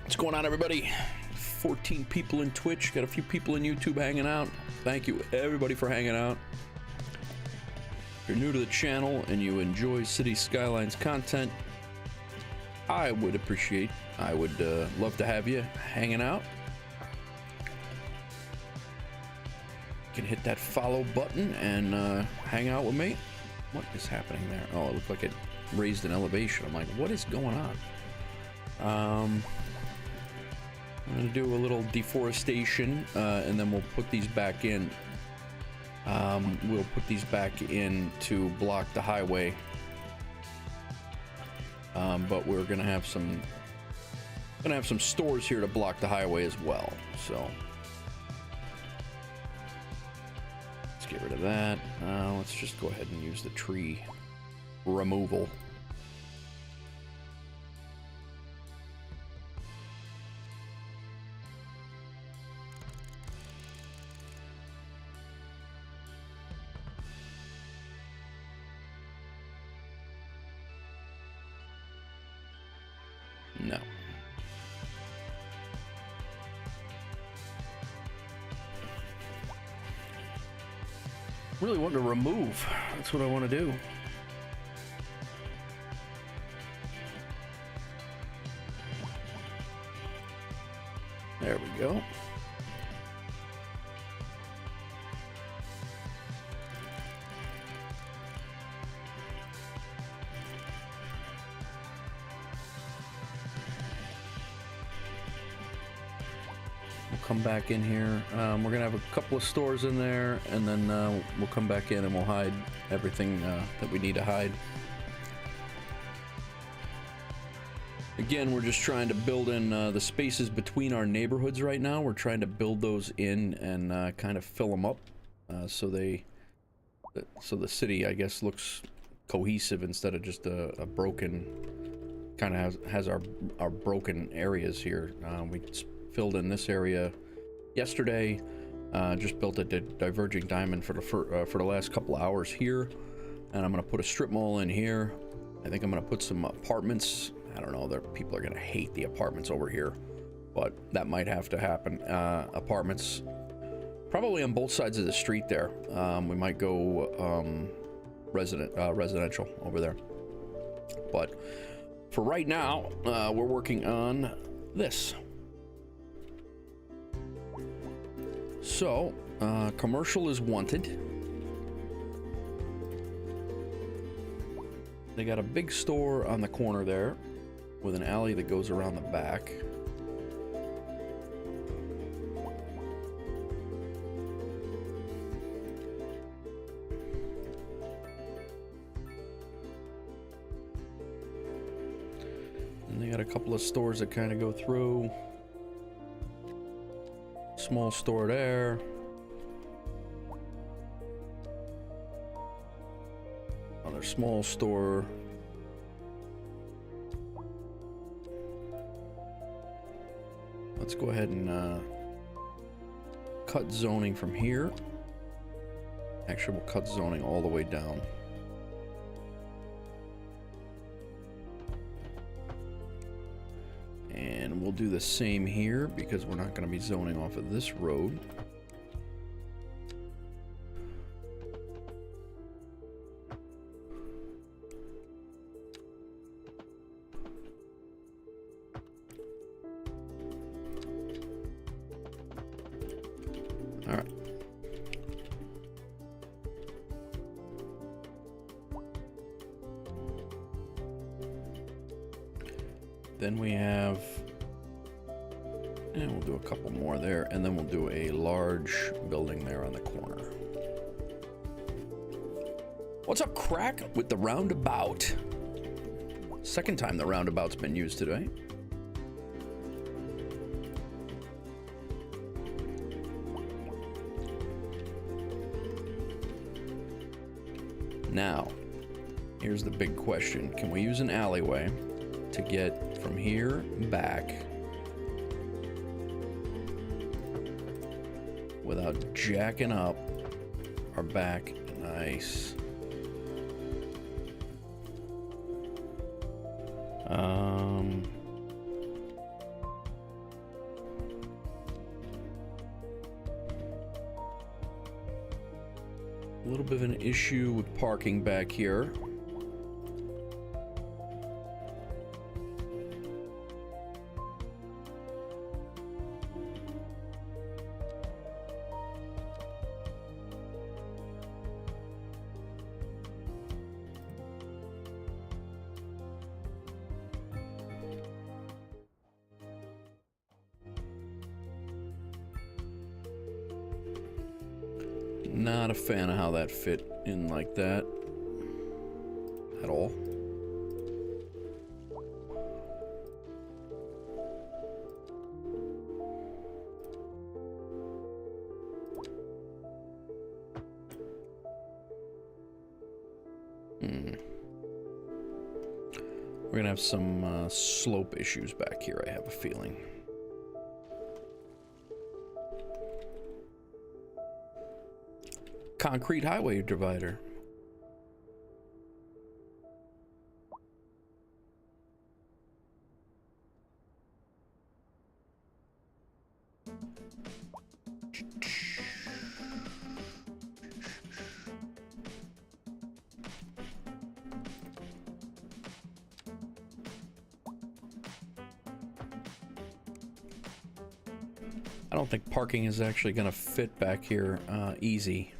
Speaker 1: What's going on, everybody? 14 people in Twitch, got a few people in YouTube hanging out. Thank you everybody for hanging out. If you're new to the channel and you enjoy Cities Skylines content, I would love to have you hanging out. You can hit that follow button and hang out with me. What is happening there? Oh, it looked like it raised an elevation. I'm like, what is going on? I'm gonna do a little deforestation, and then we'll put these back in. We'll put these back in to block the highway. But we're gonna have some stores here to block the highway as well. So let's get rid of that. Let's just go ahead and use the tree removal. No. Really want to remove. That's what I want to do. There we go. Come back in here. We're gonna have a couple of stores in there, and then we'll come back in and we'll hide everything that we need to hide. Again, we're just trying to build in the spaces between our neighborhoods right now. We're trying to build those in and kind of fill them up so the city, I guess, looks cohesive instead of just a broken, kind of has our broken areas here. We filled in this area yesterday. Just built a diverging diamond for the last couple hours here, and I'm gonna put a strip mall in here. I think I'm gonna put some apartments. I don't know, people are gonna hate the apartments over here, but that might have to happen. Apartments, probably on both sides of the street there. We might go residential over there. But for right now, we're working on this. So, commercial is wanted. They got a big store on the corner there with an alley that goes around the back. And they got a couple of stores that kind of go through. Small store there. Another small store. Let's go ahead and cut zoning from here. Actually, we'll cut zoning all the way down. And we'll do the same here because we're not going to be zoning off of this road. All right. Then we have, and we'll do a couple more there, and then we'll do a large building there on the corner. What's up, Crack, with the roundabout? Second time the roundabout's been used today. Now, here's the big question. Can we use an alleyway to get from here back without jacking up our back? Nice. A little bit of an issue with parking back here. Not a fan of how that fit in like that at all. We're gonna have some slope issues back here, I have a feeling. Concrete highway divider. I don't think parking is actually going to fit back here easy.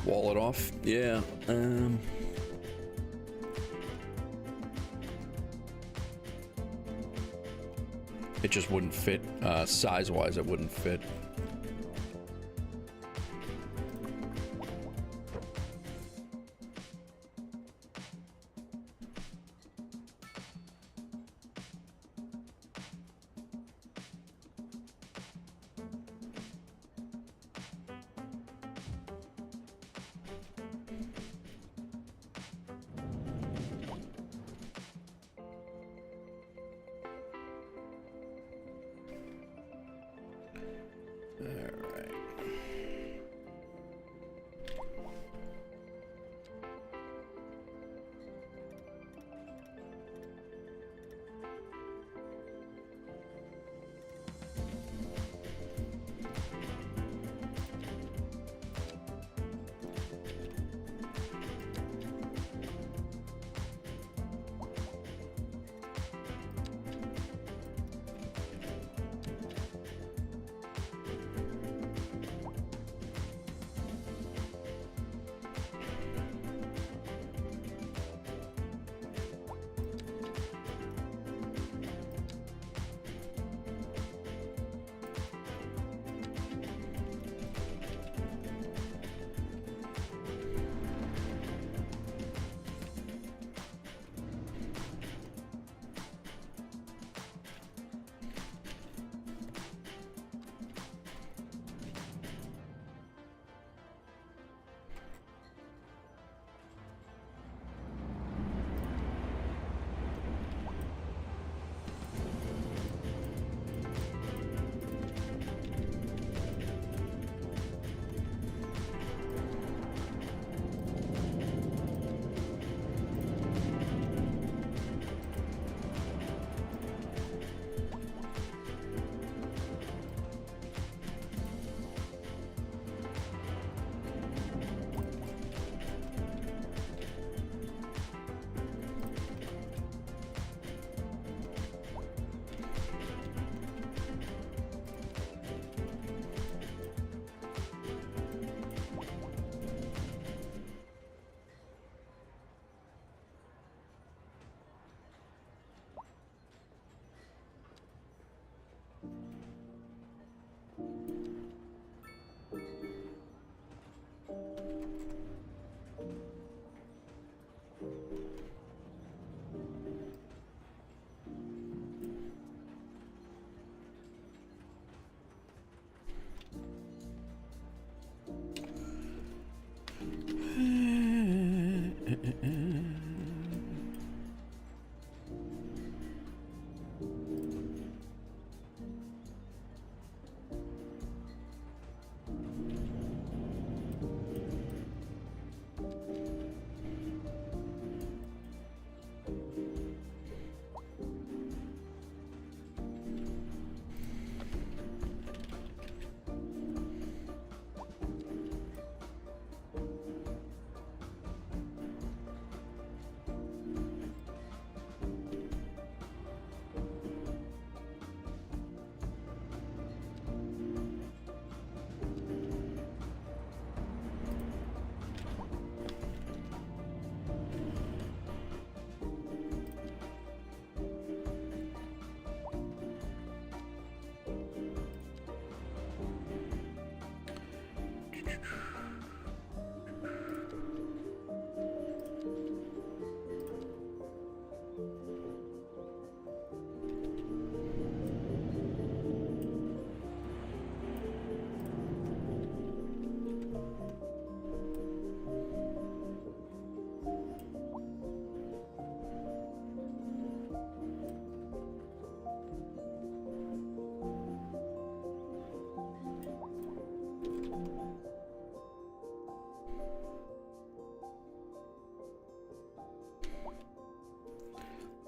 Speaker 1: Wall it off. Yeah. It just wouldn't fit. Size-wise, it wouldn't fit.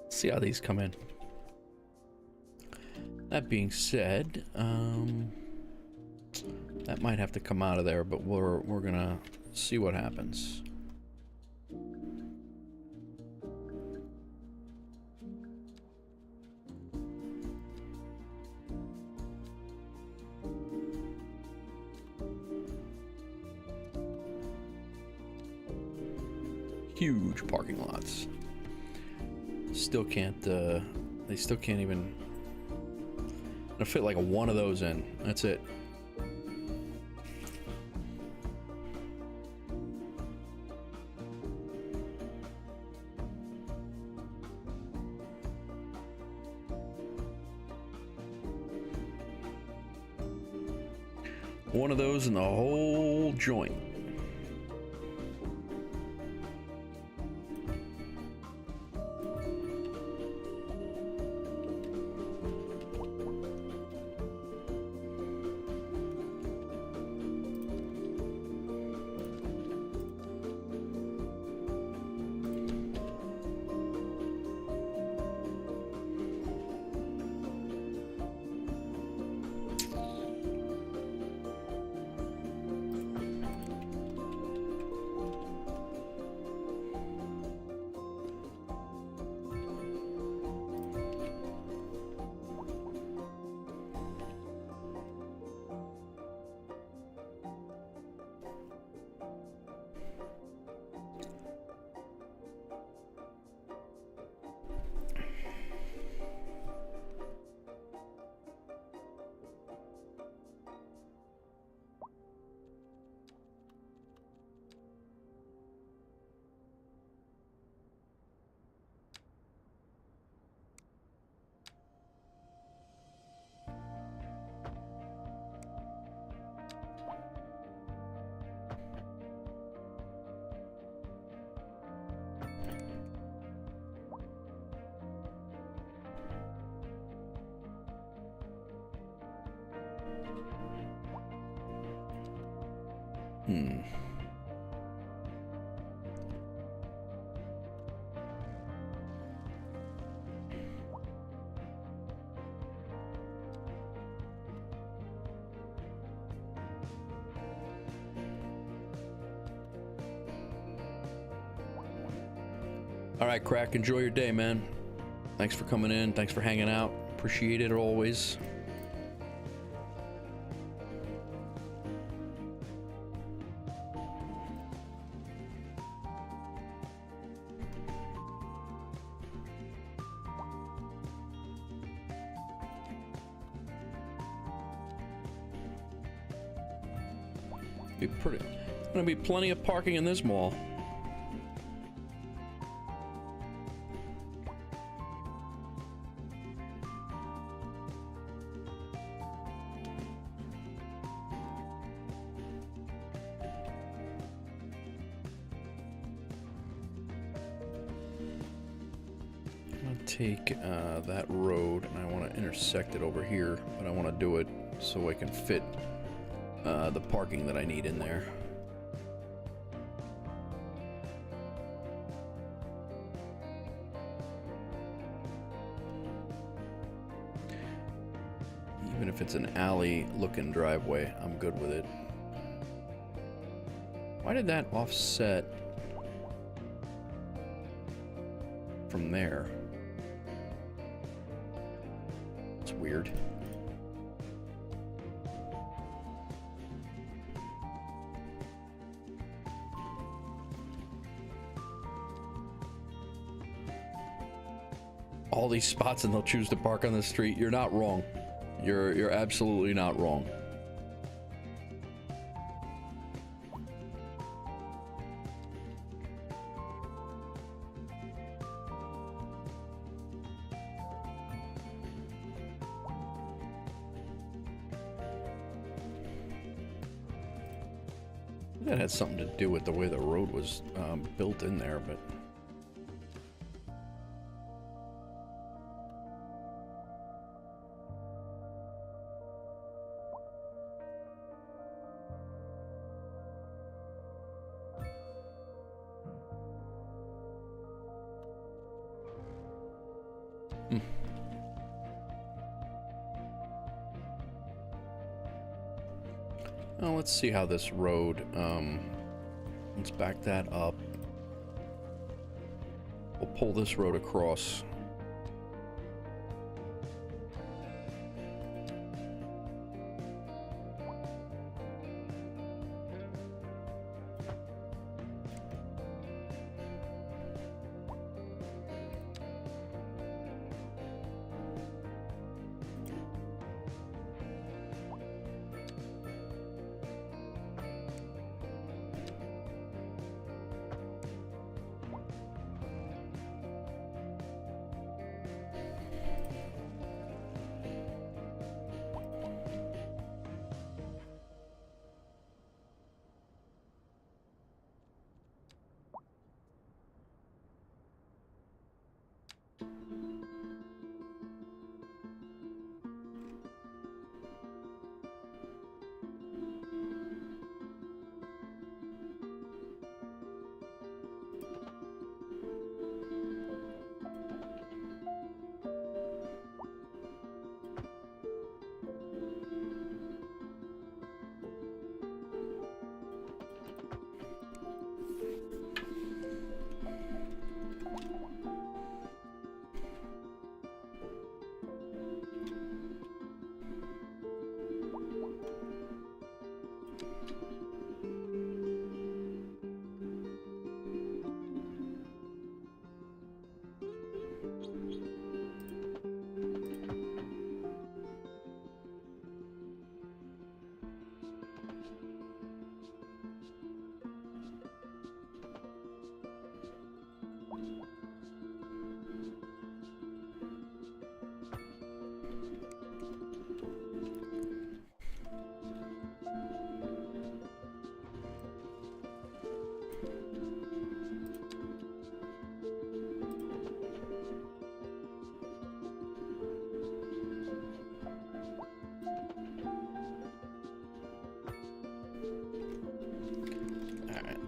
Speaker 1: See how these come in. That being said, that might have to come out of there, but we're gonna see what happens. Huge parking lots. Still can't, they still can't even fit like one of those in. That's it. One of those in the whole joint. All right, Crack, enjoy your day, man. Thanks for coming in. Thanks for hanging out. Appreciate it always. There's gonna be plenty of parking in this mall. Take that road and I want to intersect it over here, but I want to do it so I can fit the parking that I need in there. Even if it's an alley looking driveway, I'm good with it. Why did that offset from there? Weird. All these spots and they'll choose to park on the street. You're not wrong. You're absolutely not wrong. That had something to do with the way the road was built in there, but... Well, let's see how this road, let's back that up. We'll pull this road across.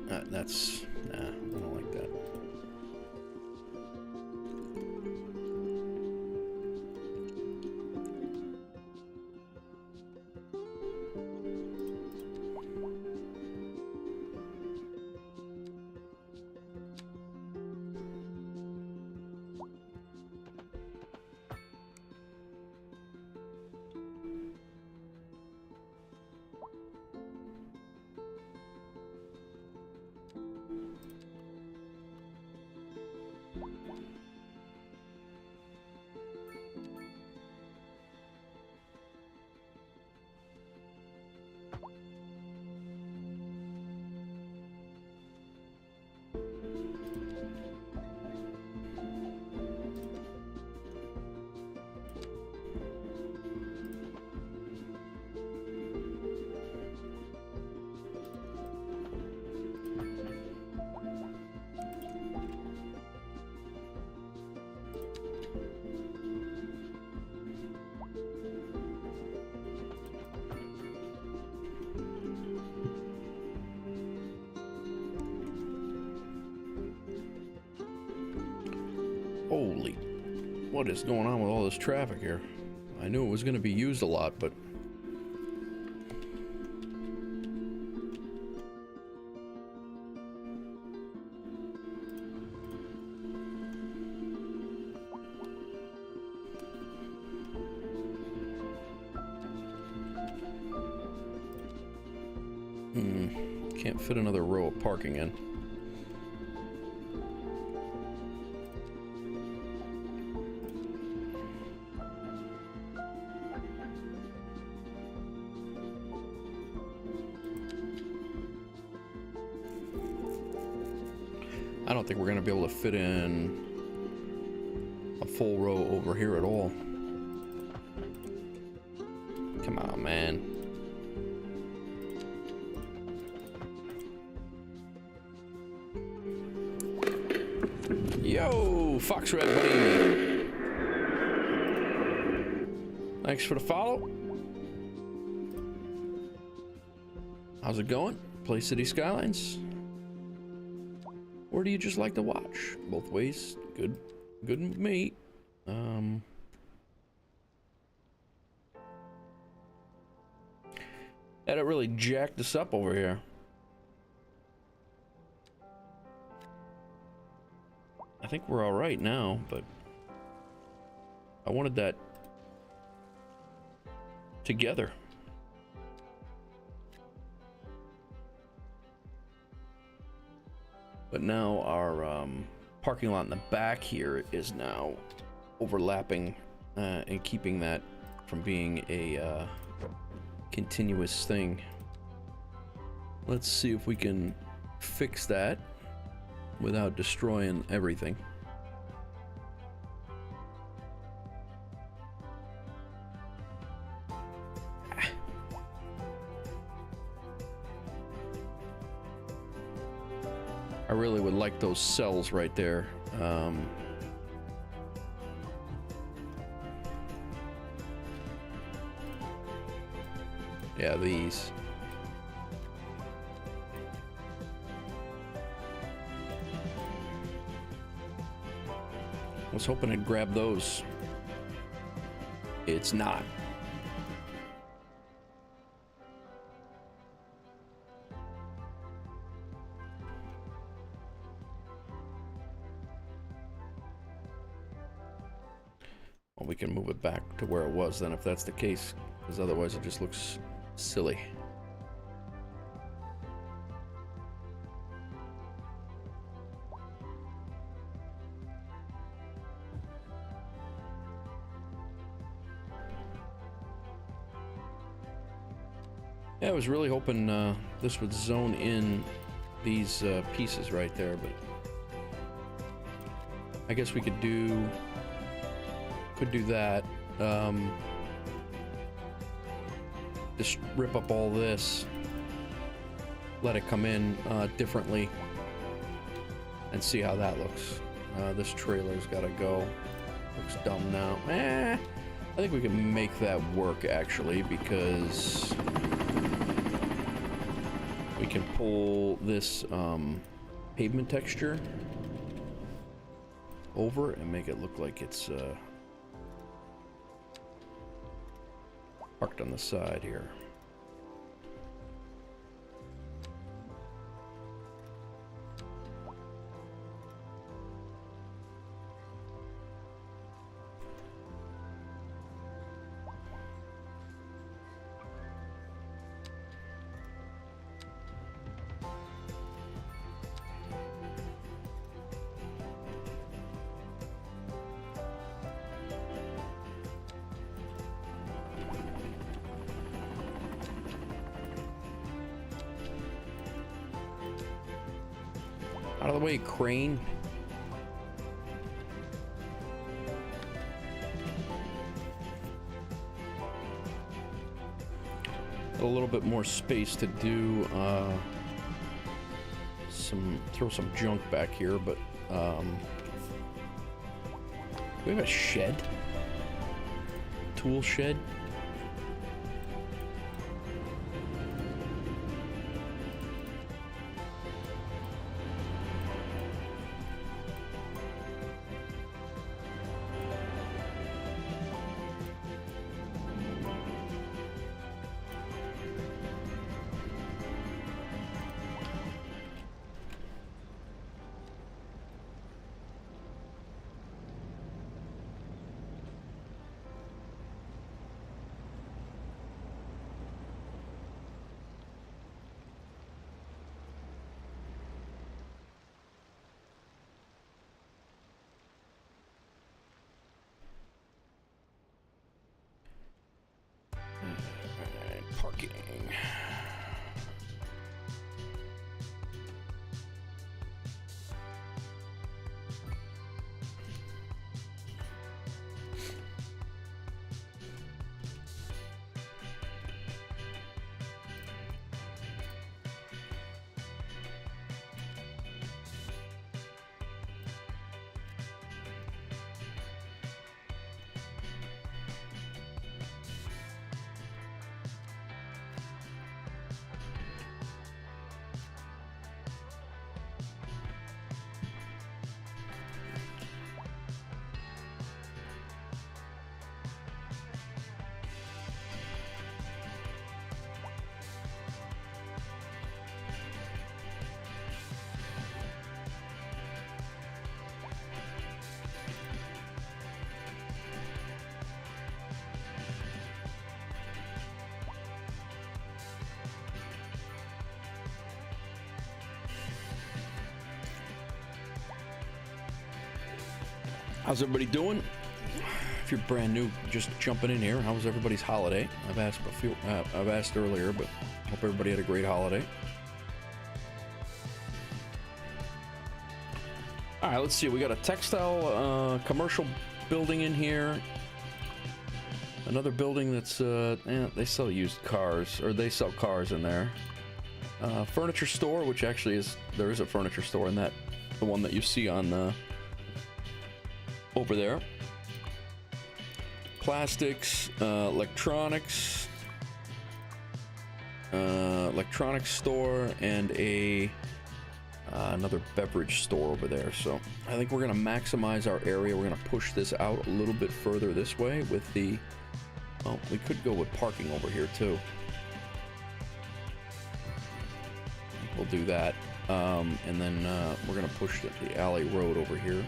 Speaker 1: That's... Nah, I don't like that. Holy, what is going on with all this traffic here? I knew it was going to be used a lot, but... Can't fit another row of parking in. I don't think we're going to be able to fit in a full row over here at all. Come on, man. Yo, Fox Red buddy. Thanks for the follow. How's it going? Play Cities Skylines? Or do you just like to watch? Both ways, good with me. That really jacked us up over here. I think we're all right now, but I wanted that together. But now our parking lot in the back here is now overlapping and keeping that from being a continuous thing. Let's see if we can fix that without destroying everything. I really would like those cells right there. Yeah, these. I was hoping to grab those. It's not. Well, we can move it back to where it was then if that's the case, because otherwise it just looks silly. Yeah, I was really hoping this would zone in these pieces right there, but I guess we could do that. Just rip up all this, let it come in differently, and see how that looks. This trailer's gotta go. Looks dumb now. I think we can make that work actually, because we can pull this pavement texture over and make it look like it's parked on the side here. Out of the way, crane. Got a little bit more space to do throw some junk back here, but we have a shed? Tool shed? Parking. How's everybody doing? If you're brand new, just jumping in here, how was everybody's holiday? I've asked earlier, but hope everybody had a great holiday. All right, let's see. We got a textile commercial building in here. Another building that's they sell used cars, or they sell cars in there. Furniture store, which actually there is a furniture store in that, the one that you see on over there. Plastics, electronics store, and another beverage store over there. So I think we're gonna maximize our area. We're gonna push this out a little bit further this way with the, well, we could go with parking over here too. We'll do that. And then we're gonna push the alley road over here.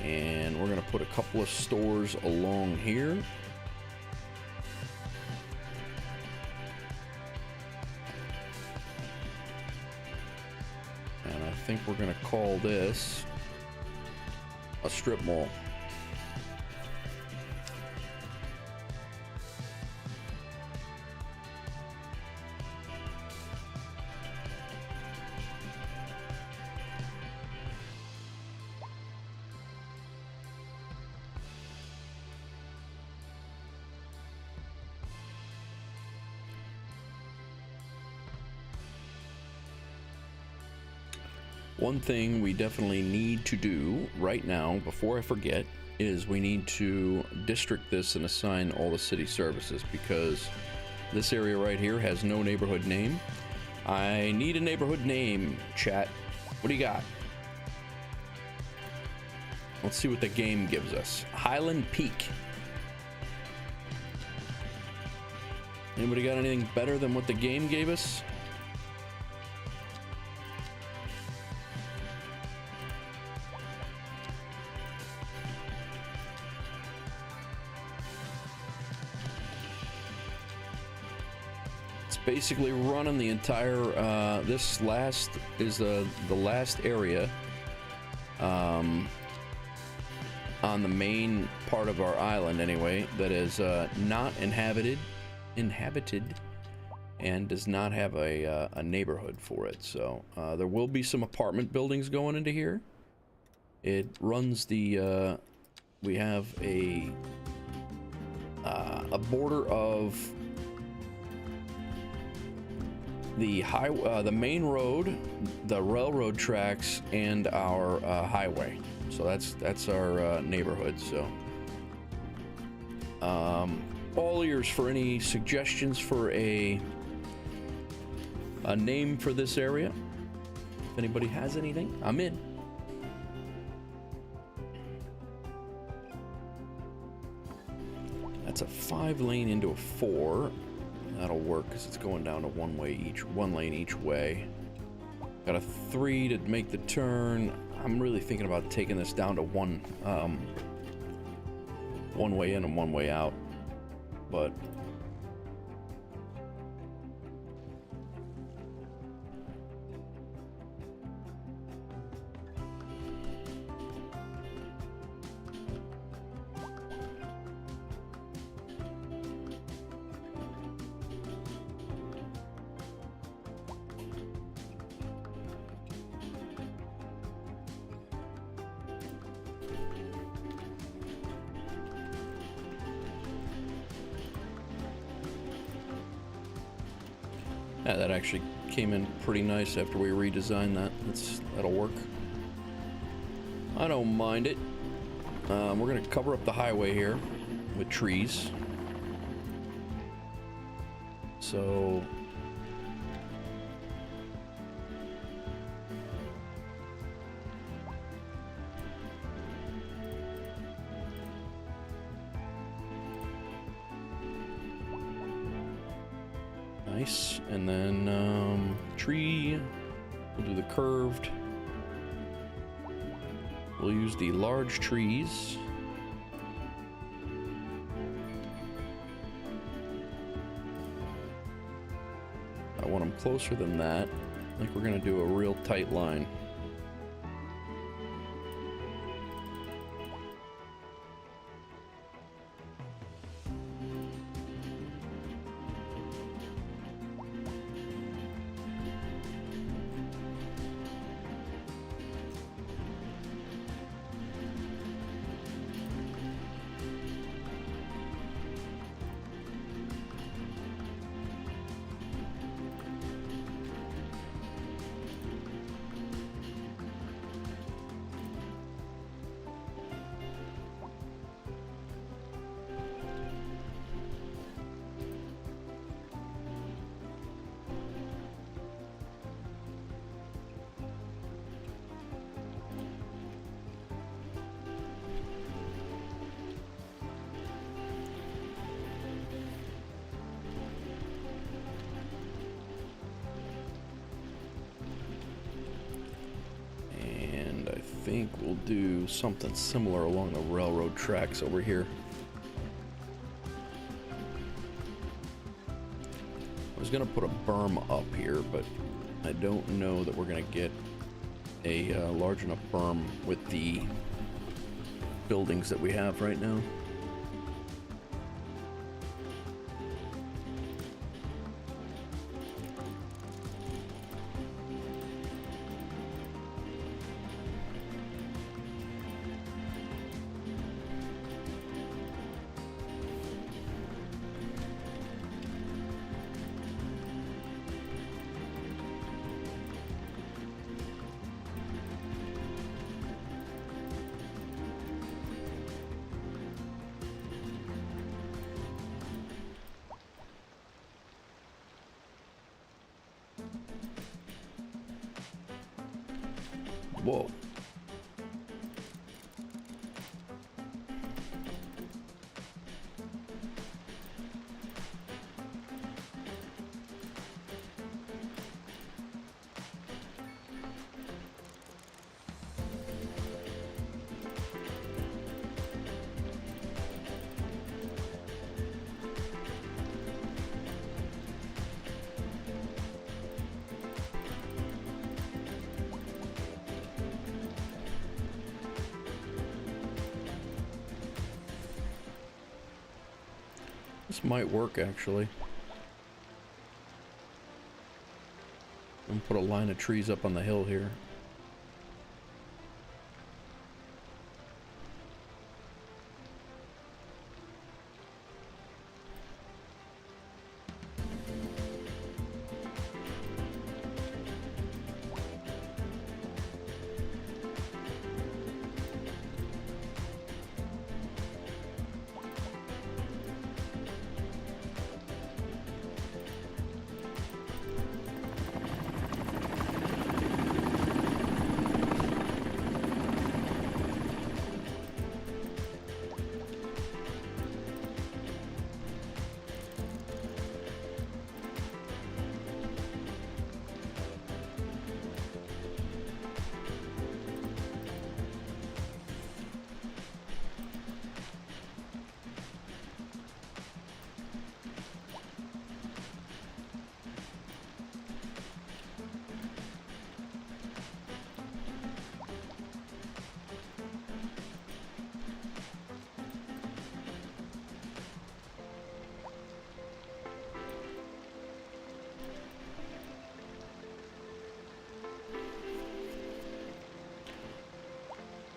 Speaker 1: And we're gonna put a couple of stores along here. And I think we're gonna call this a strip mall. One thing we definitely need to do right now, before I forget, is we need to district this and assign all the city services, because this area right here has no neighborhood name. I need a neighborhood name, chat. What do you got? Let's see what the game gives us. Highland Peak. Anybody got anything better than what the game gave us? It's basically running the entire, this last is the last area on the main part of our island anyway, that is not inhabited and does not have a neighborhood for it. So there will be some apartment buildings going into here. It runs the we have a border of the main road, the railroad tracks, and our highway. So that's our neighborhood. So all ears for any suggestions for a name for this area. If anybody has anything, I'm in. That's a 5-lane into a 4. That'll work because it's going down to one lane each way. Got a 3 to make the turn. I'm really thinking about taking this down to one way in and one way out, but yeah, that actually came in pretty nice after we redesigned that. That'll work. I don't mind it. We're gonna cover up the highway here with trees. So nice. And then tree, we'll do the curved. We'll use the large trees. I want them closer than that. I think we're gonna do a real tight line. I think we'll do something similar along the railroad tracks over here. I was gonna put a berm up here, but I don't know that we're gonna get a large enough berm with the buildings that we have right now. Whoa. This might work, actually. I'm gonna put a line of trees up on the hill here.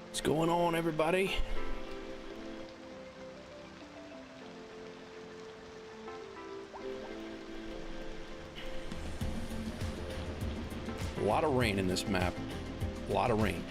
Speaker 1: What's going on, everybody? A lot of rain in this map. A lot of rain.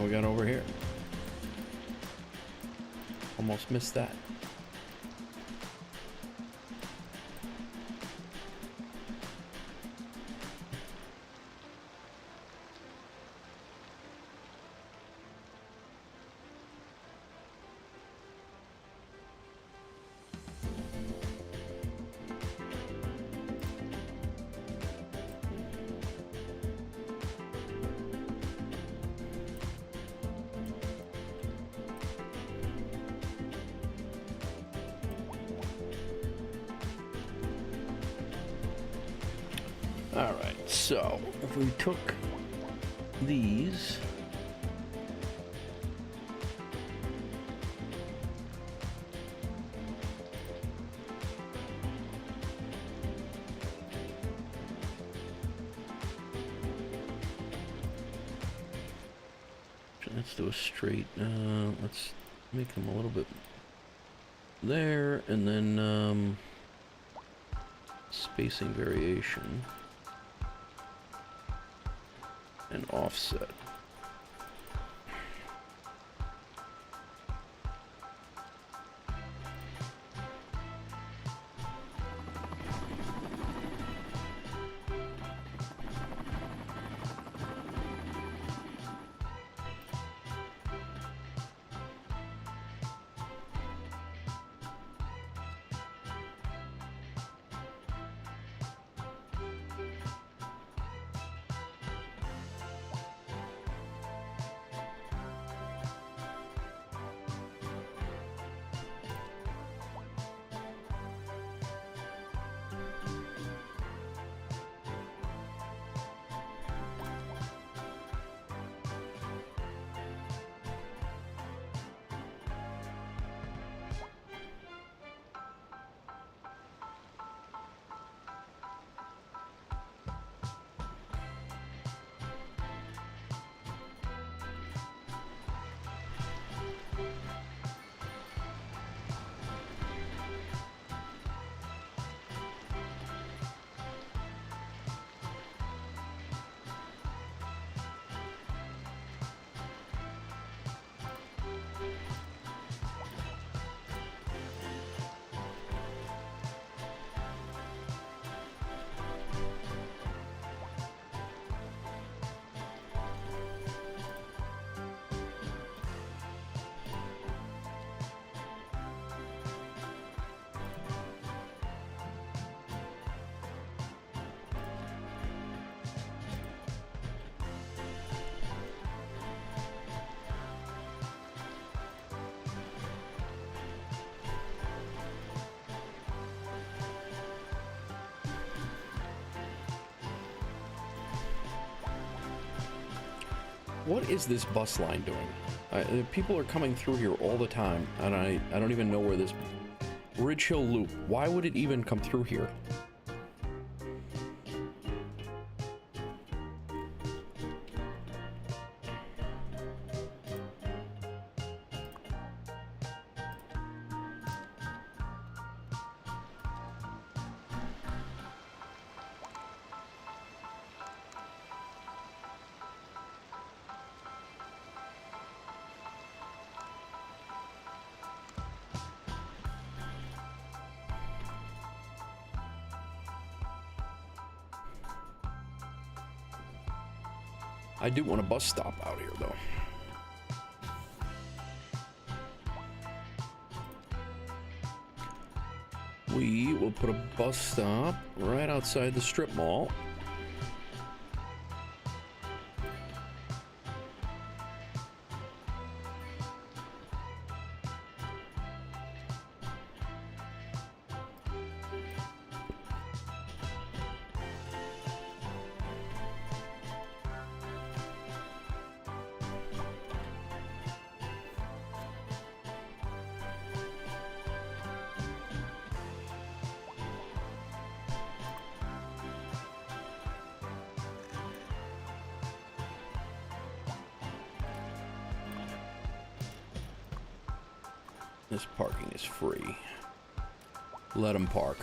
Speaker 1: We got over here. Almost missed that. Alright, so if we took these, let's do a straight, let's make them a little bit there, and then spacing variation. And offset. What is this bus line doing? People are coming through here all the time, and I don't even know where this Ridge Hill Loop. Why would it even come through here? I do want a bus stop out here, though. We will put a bus stop right outside the strip mall. This parking is free. Let them park.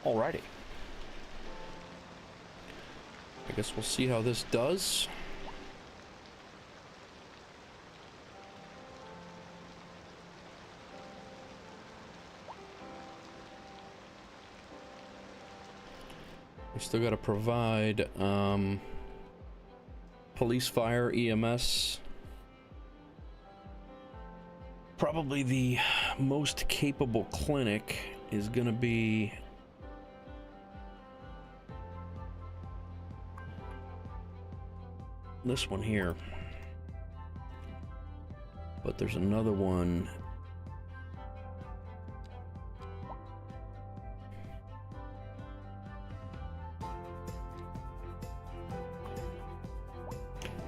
Speaker 1: Alrighty. I guess we'll see how this does. We still got to provide police, fire, EMS. Probably the most capable clinic is going to be this one here. But there's another one.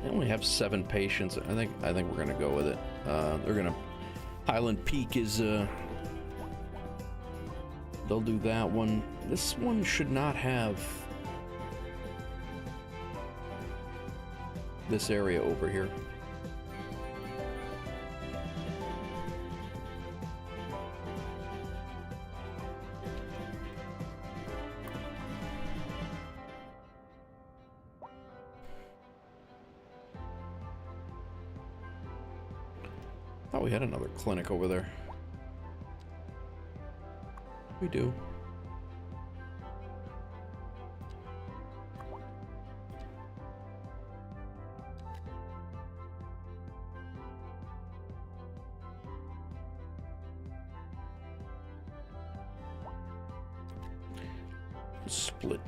Speaker 1: They only have 7 patients. I think we're gonna go with it. They're gonna Highland Peak is they'll do that one. This one should not have this area over here. Thought we had another clinic over there. We do. Split,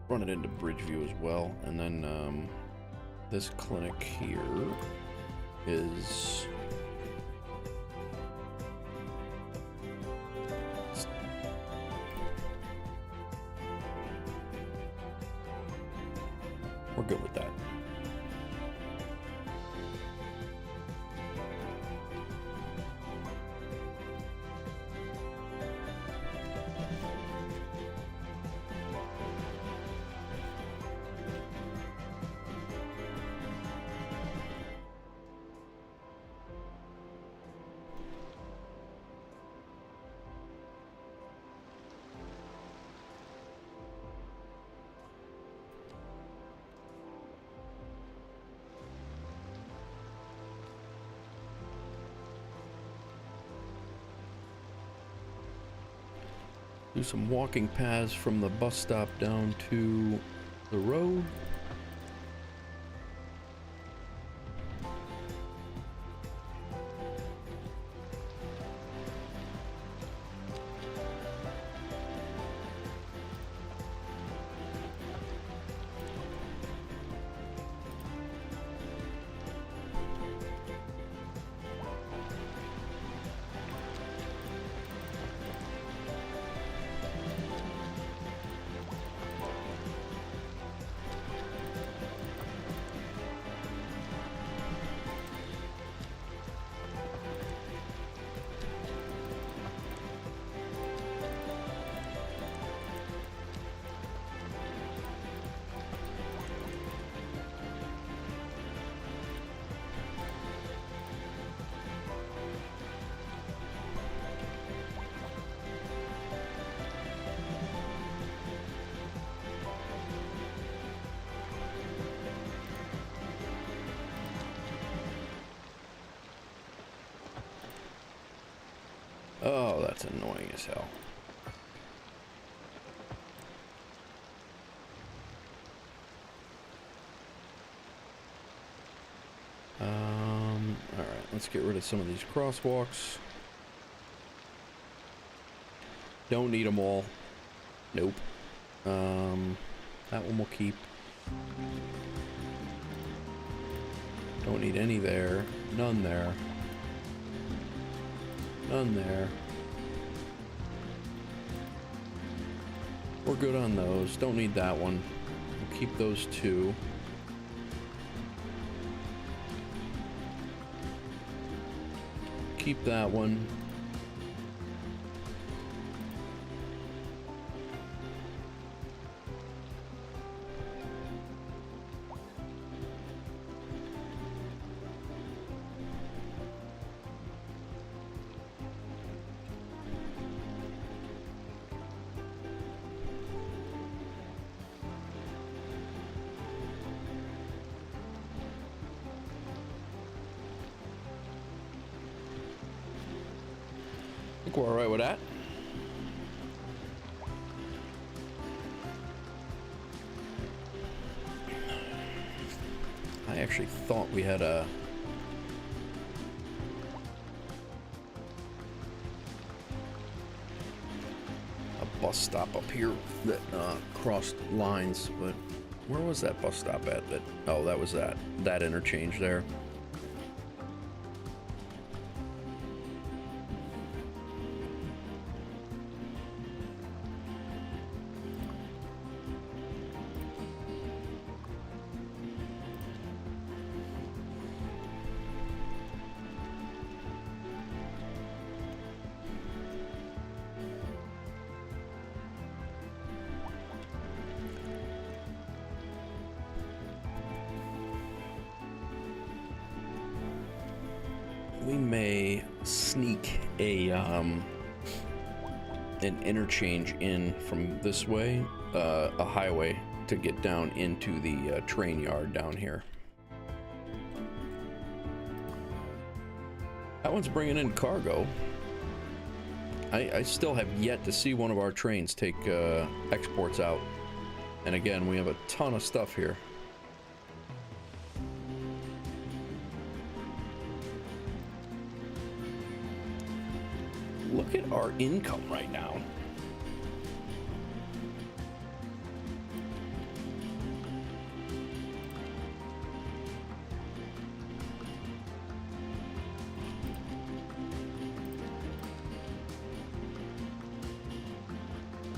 Speaker 1: run it into Bridgeview as well, and then this clinic here is we're good with that. Do some walking paths from the bus stop down to the road. Oh, that's annoying as hell. All right, let's get rid of some of these crosswalks. Don't need them all. Nope. That one will keep. Don't need any there. None there. None there. We're good on those. Don't need that one. We'll keep those 2. Keep that one. think we're all right with that. I actually thought we had a bus stop up here that crossed lines, but where was that bus stop at? That, oh, that was that interchange there. We may sneak an interchange in from this way, a highway, to get down into the train yard down here. That one's bringing in cargo. I still have yet to see one of our trains take exports out. And again, we have a ton of stuff here. Look at our income right now.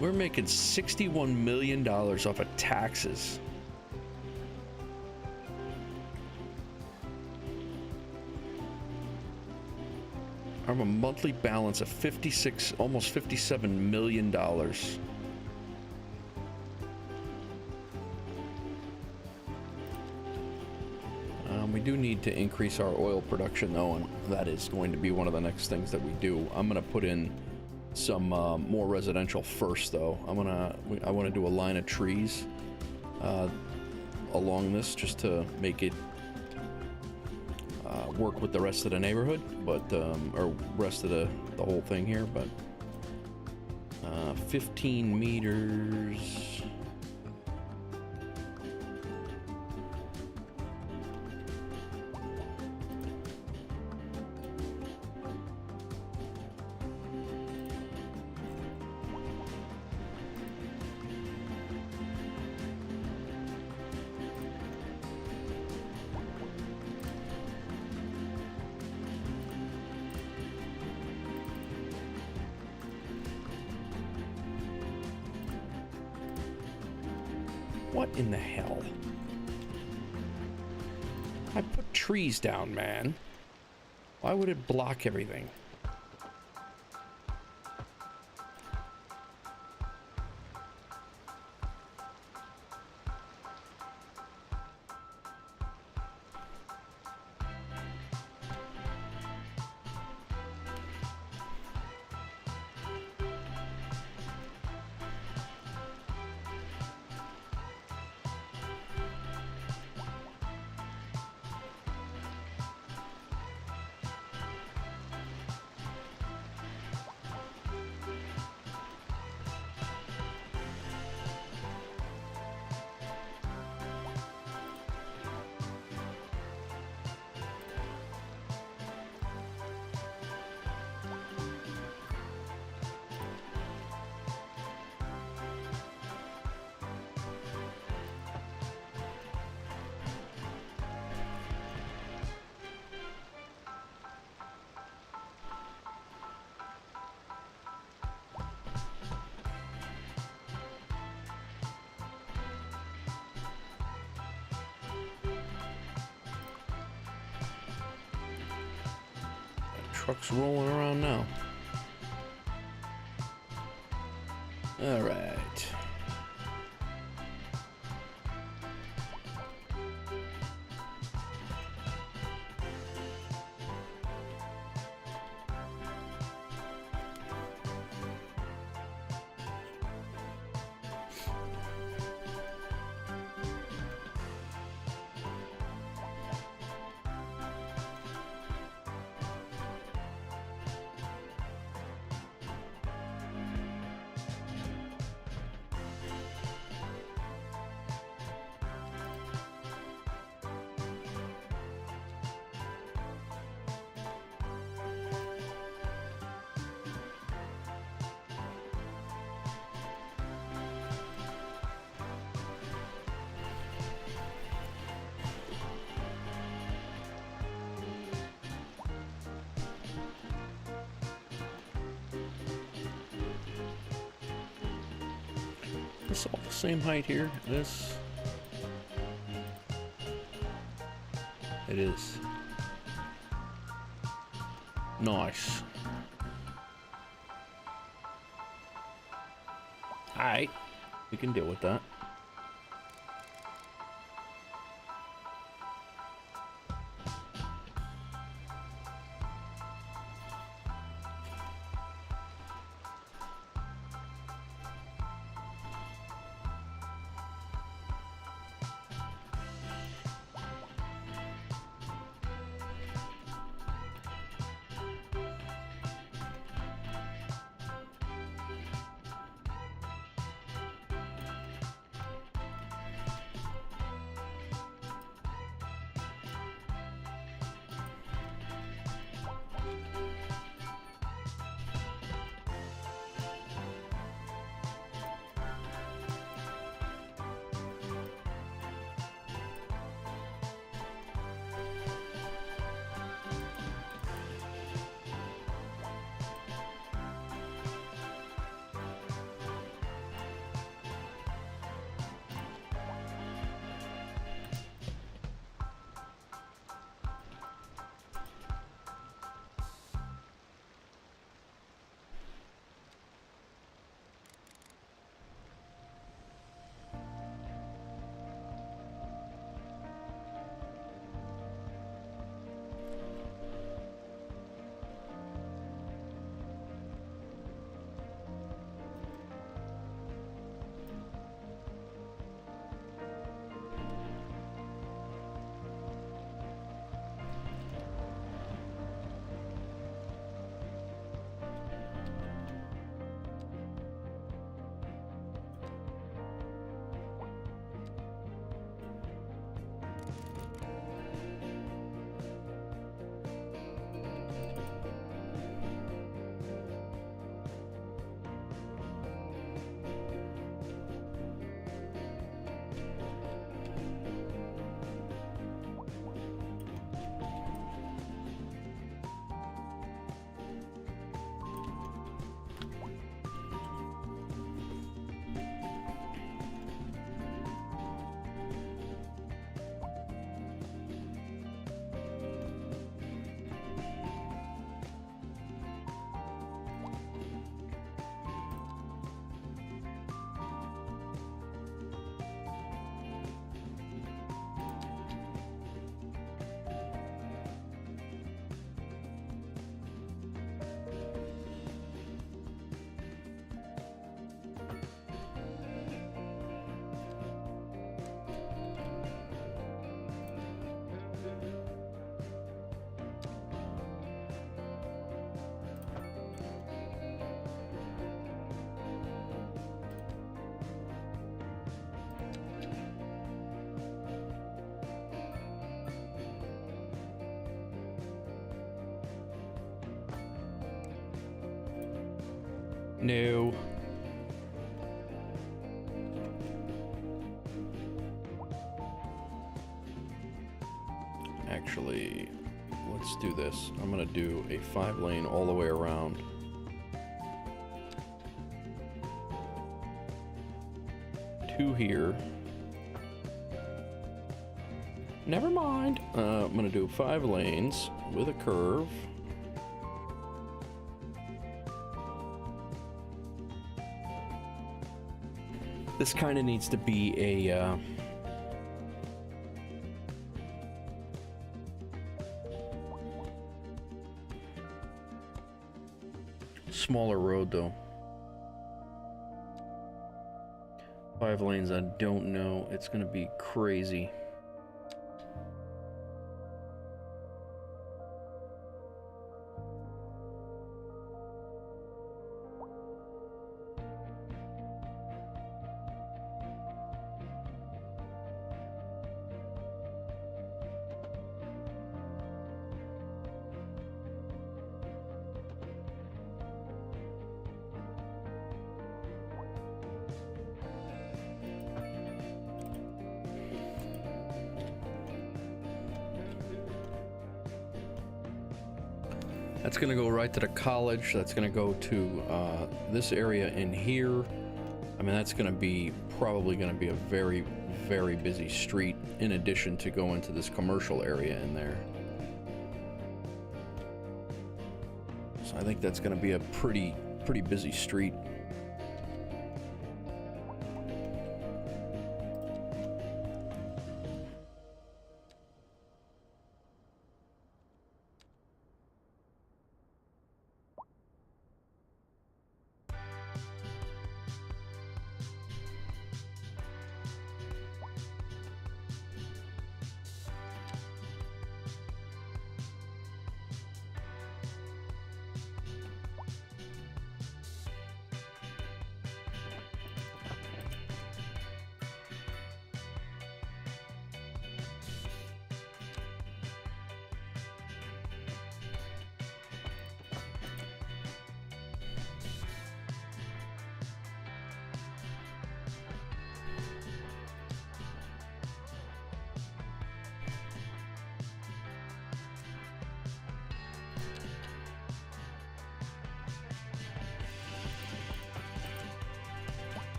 Speaker 1: We're making $61 million off of taxes. I have a monthly balance of almost $57 million. We do need to increase our oil production though, and that is going to be one of the next things that we do. I'm gonna put in some more residential first though. I want to do a line of trees along this just to make it work with the rest of the neighborhood, but or rest of the whole thing here. But 15 meters. What in the hell? I put trees down, man. Why would it block everything? Truck's rolling around now. All right. this all the same height here? This... It is. Nice. Alright. We can deal with that. No. Actually, let's do this. I'm gonna do a 5-lane all the way around. Two here. Never mind. I'm gonna do 5 lanes with a curve. This kind of needs to be a smaller road, though. 5 lanes, I don't know. It's gonna be crazy. That's gonna go right to the college. That's gonna go to this area in here. I mean, that's going to be probably going to be a very, very busy street in addition to going to this commercial area in there. So I think that's going to be a pretty busy street.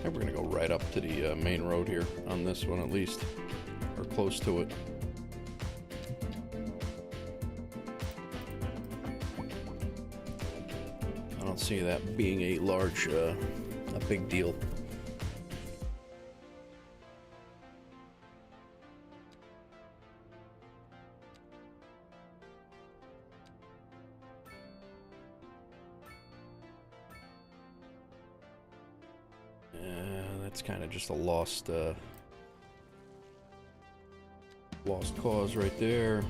Speaker 2: think we're gonna go right up to the main road here on this one at least, or close to it.
Speaker 1: don't see that being a large, a big deal. That's kind of just a lost cause right there.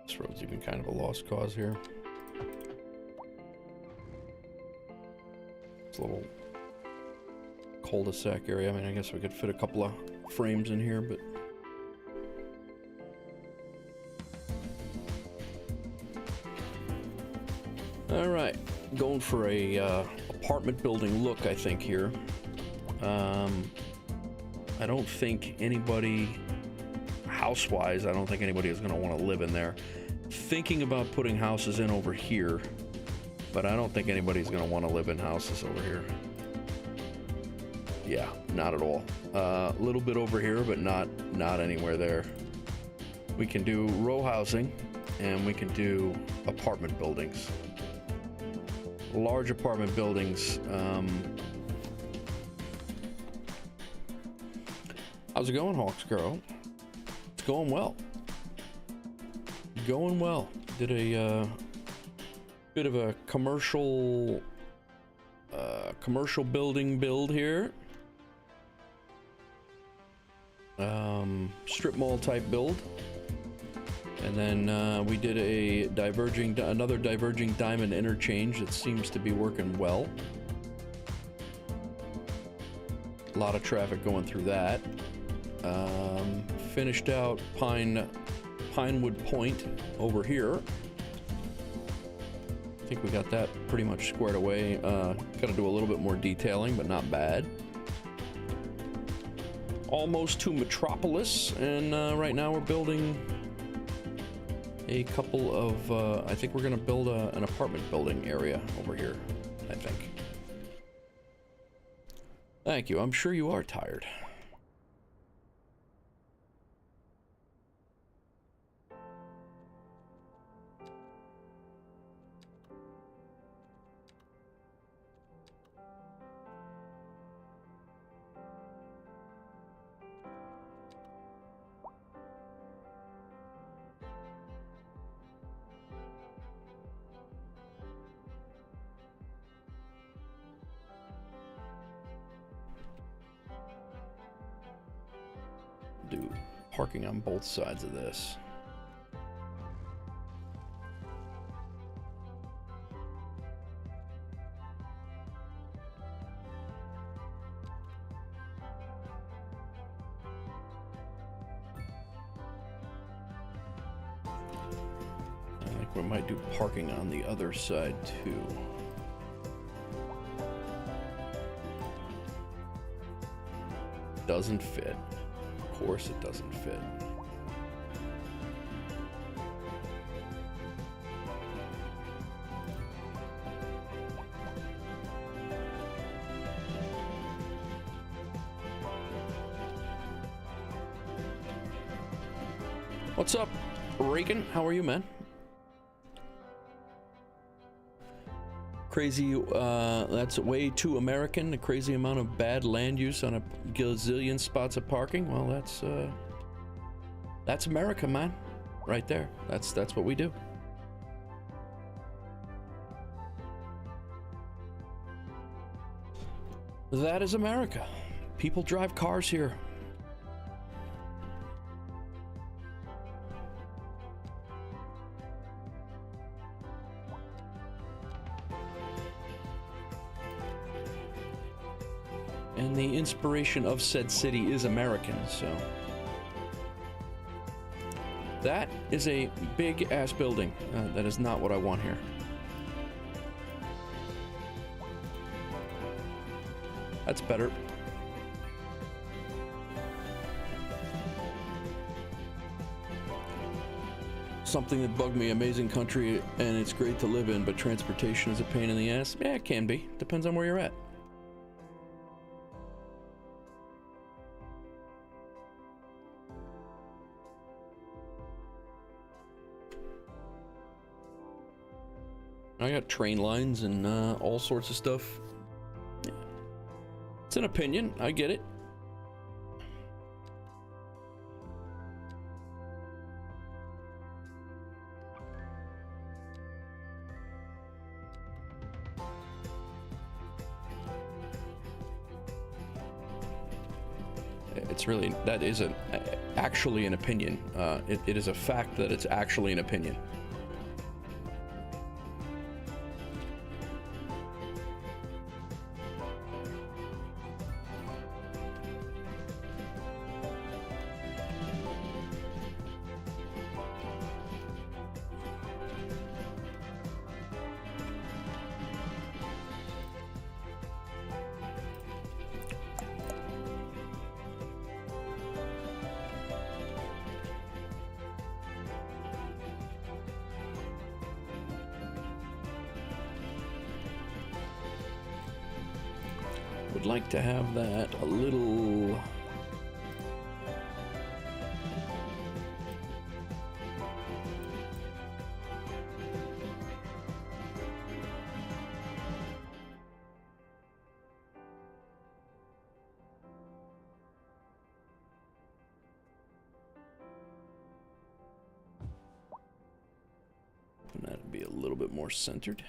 Speaker 1: This road's even kind of a lost cause here. It's a little cul-de-sac area. I mean, I guess we could fit a couple of frames in here, but... Alright, going for a apartment building look, I think, here. I don't think anybody... House-wise, I don't think anybody is going to want to live in there. Thinking about putting houses in over here, but I don't think anybody's going to want to live in houses over here. Yeah, not at all. A little bit over here, but not anywhere there. We can do row housing, and we can do apartment buildings. Large apartment buildings. How's it going, Hawks Girl? It's going well. Going well. Did a bit of a commercial building build here. Strip mall type build. And then we did another diverging diamond interchange that seems to be working well. A lot of traffic going through that. Finished out Pinewood Point over here. I think we got that pretty much squared away. Got to do a little bit more detailing, but not bad. Almost to Metropolis, and right now we're building a couple of, I think we're going to build an apartment building area over here, I think. Thank you. I'm sure you are tired. Do parking on both sides of this. I think we might do parking on the other side too. Doesn't fit. Of course it doesn't fit. What's up, Reagan? How are you, man? Crazy, that's way too American. A crazy amount of bad land use on a gazillion spots of parking. Well, that's America, man. Right there. That's what we do. That is America. People drive cars here. And the inspiration of said city is American, so... That is a big-ass building. That is not what I want here. That's better. Something that bugged me, amazing country, and it's great to live in, but transportation is a pain in the ass. Yeah, it can be. Depends on where you're at. I got train lines and all sorts of stuff. Yeah. It's an opinion. I get it. It's really, that is actually an opinion. It is a fact that it's actually an opinion. Would like to have that a little... And that'd be a little bit more centered.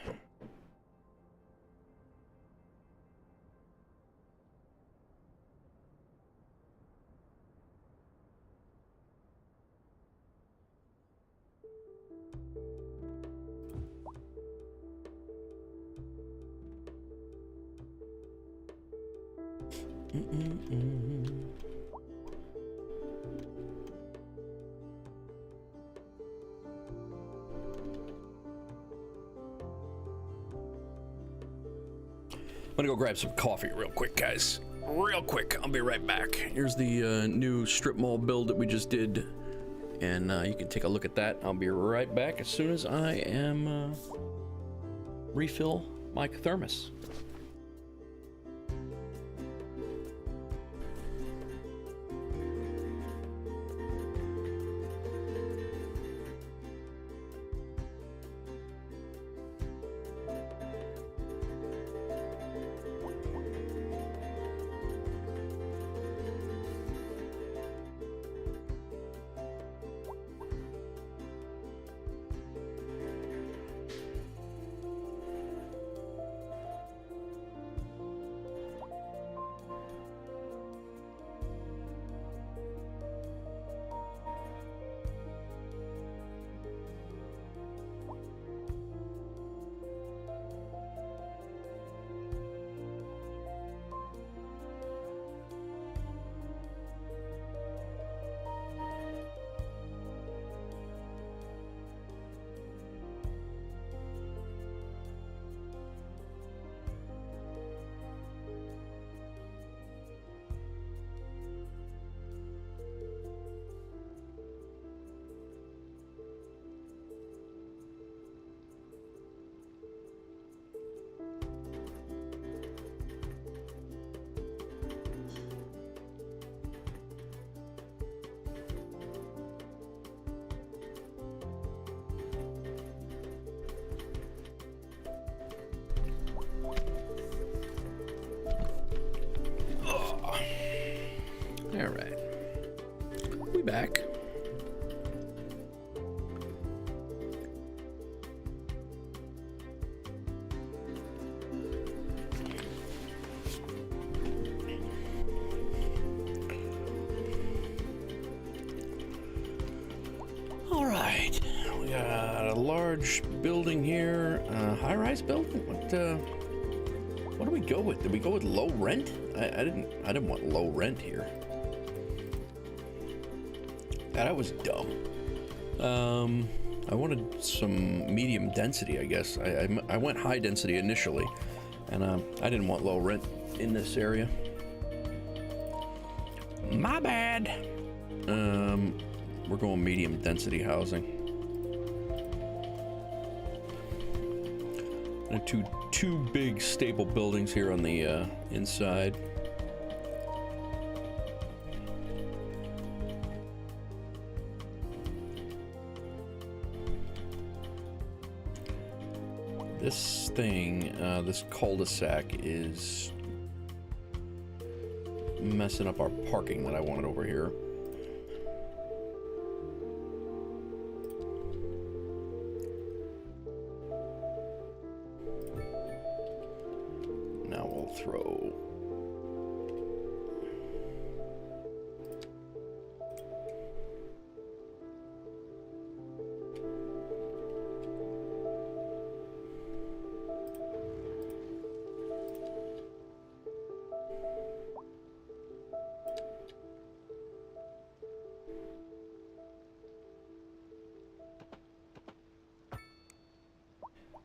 Speaker 1: I'm gonna go grab some coffee real quick, guys. Real quick, I'll be right back. Here's the new strip mall build that we just did, and you can take a look at that. I'll be right back as soon as I am refill my thermos. All right, we back. a large building here, high-rise building. What do we go with? Did we go with low rent? I didn't want low rent here. That was dumb. I wanted some medium density, I guess. I went high density initially, and I didn't want low rent in this area. My bad. We're going medium density housing. And two big stable buildings here on the inside. This thing, this cul-de-sac is messing up our parking that I wanted over here. Now we'll throw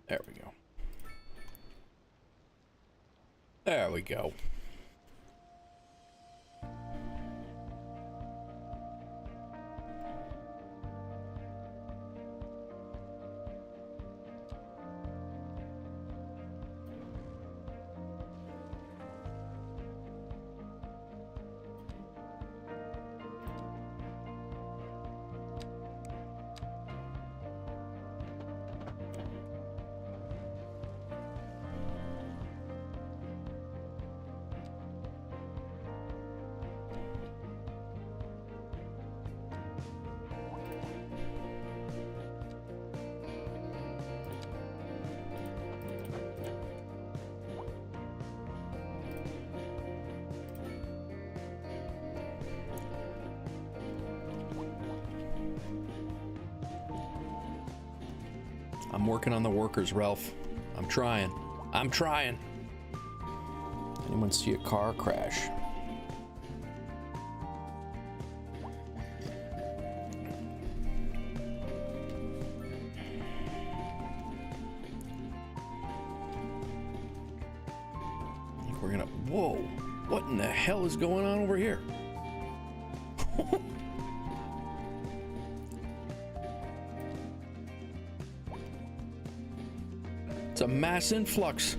Speaker 1: there we go. There we go. I'm working on the workers, Ralph. I'm trying. I'm trying. Anyone see a car crash? I think we're gonna... Whoa! What in the hell is going on over here? It's a mass influx.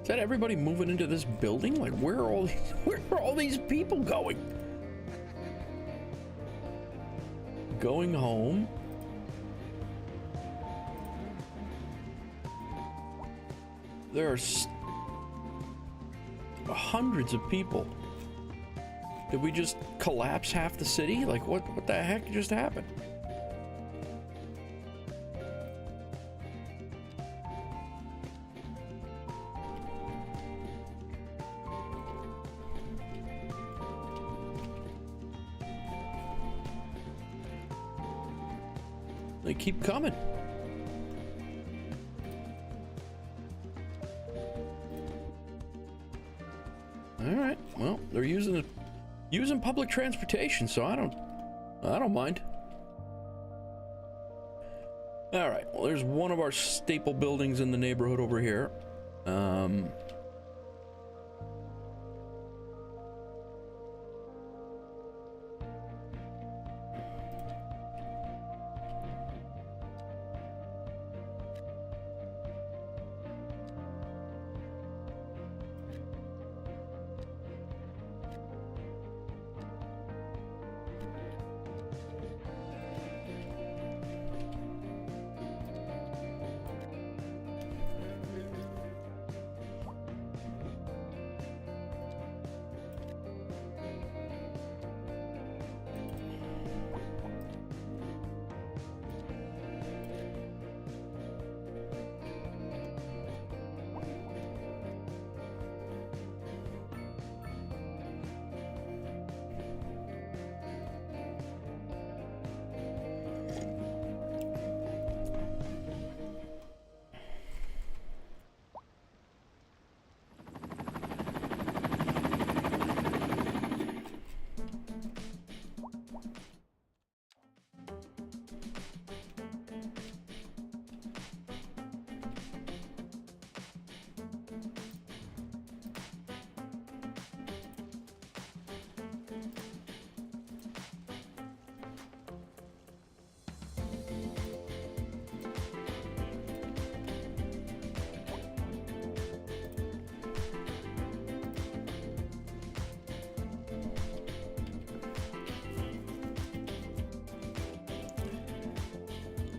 Speaker 1: Is that everybody moving into this building? Like, where are all these people going? Going home? There are hundreds of people. Did we just collapse half the city? Like, what the heck just happened? They keep coming. All right. Well, they're using public transportation, so I don't mind. All right. Well, there's one of our staple buildings in the neighborhood over here.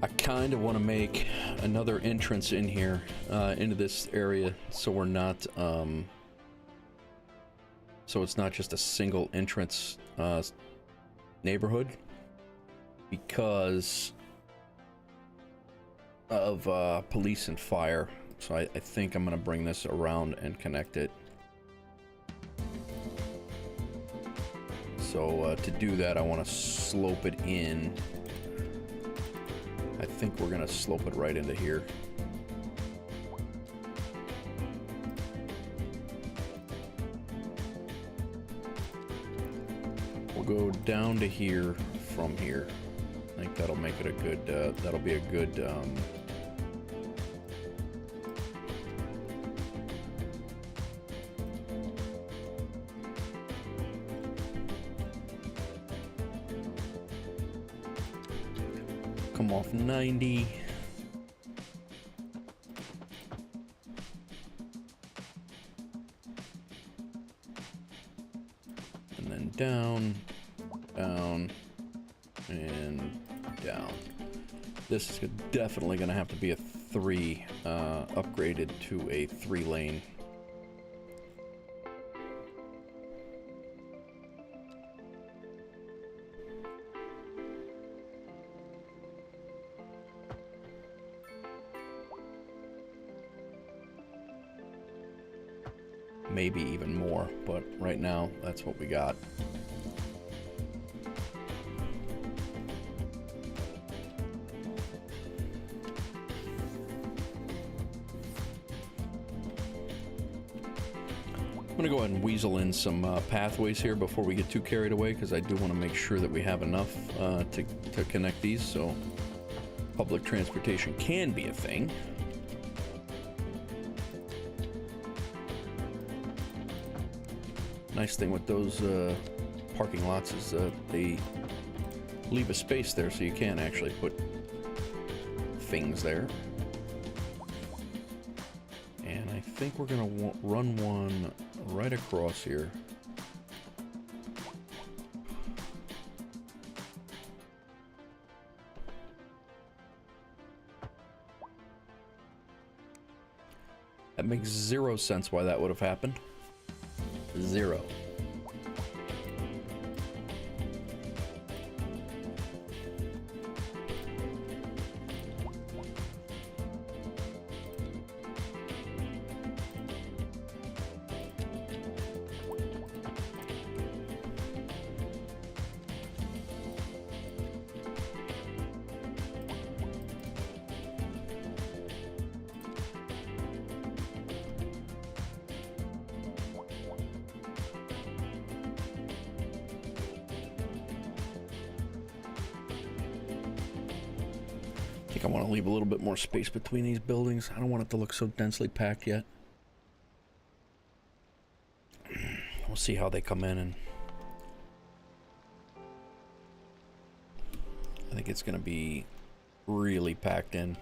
Speaker 1: I kind of want to make another entrance in here, into this area, so we're not, so it's not just a single entrance, neighborhood, because of, police and fire. So I think I'm going to bring this around and connect it. So, to do that, I want to slope it in. I think we're gonna slope it right into here. We'll go down to here from here. I think that'll make it a good, that'll be a good, come off 90. And then down, down, and down. This is definitely going to have to be a 3, upgraded to a 3-lane. Maybe even more, but right now that's what we got. I'm gonna go ahead and weasel in some pathways here before we get too carried away, because I do want to make sure that we have enough to connect these, so public transportation can be a thing. Nice thing with those parking lots is they leave a space there, so you can actually put things there. And I think we're gonna run one right across here. That makes 0 sense why that would have happened. 0. I want to leave a little bit more space between these buildings. I don't want it to look so densely packed yet. We'll see how they come in, and I think it's going to be really packed in.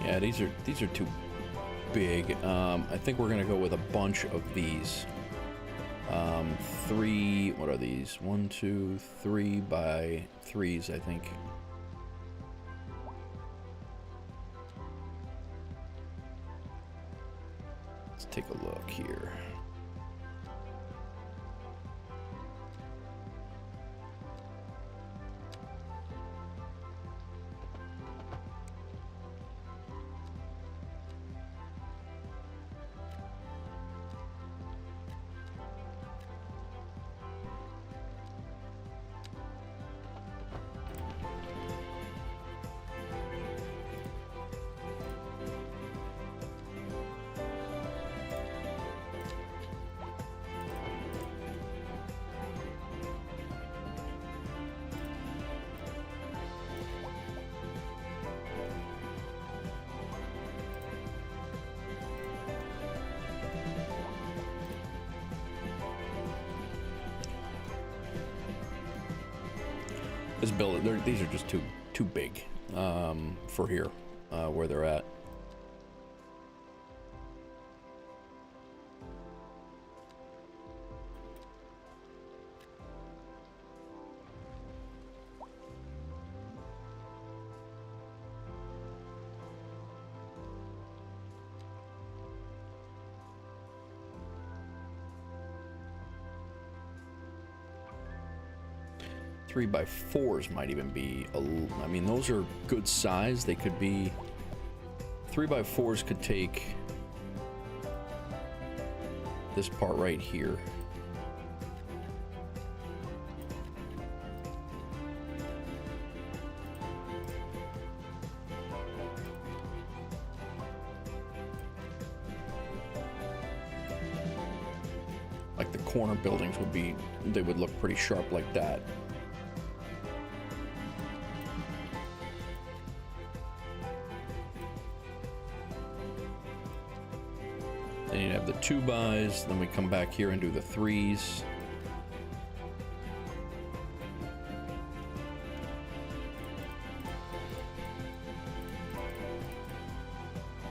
Speaker 1: Yeah, these are too big. I think we're gonna go with a bunch of these. 3, what are these? 1, 2, 3 by 3s, I think. Let's take a look here. This building, these are just too big for here, where they're at. Three by fours might even be I mean, those are good size. They could be 3x4s could take this part right here. Like the corner buildings would be, they would look pretty sharp like that. Then you'd have the 2x, then we come back here and do the 3s.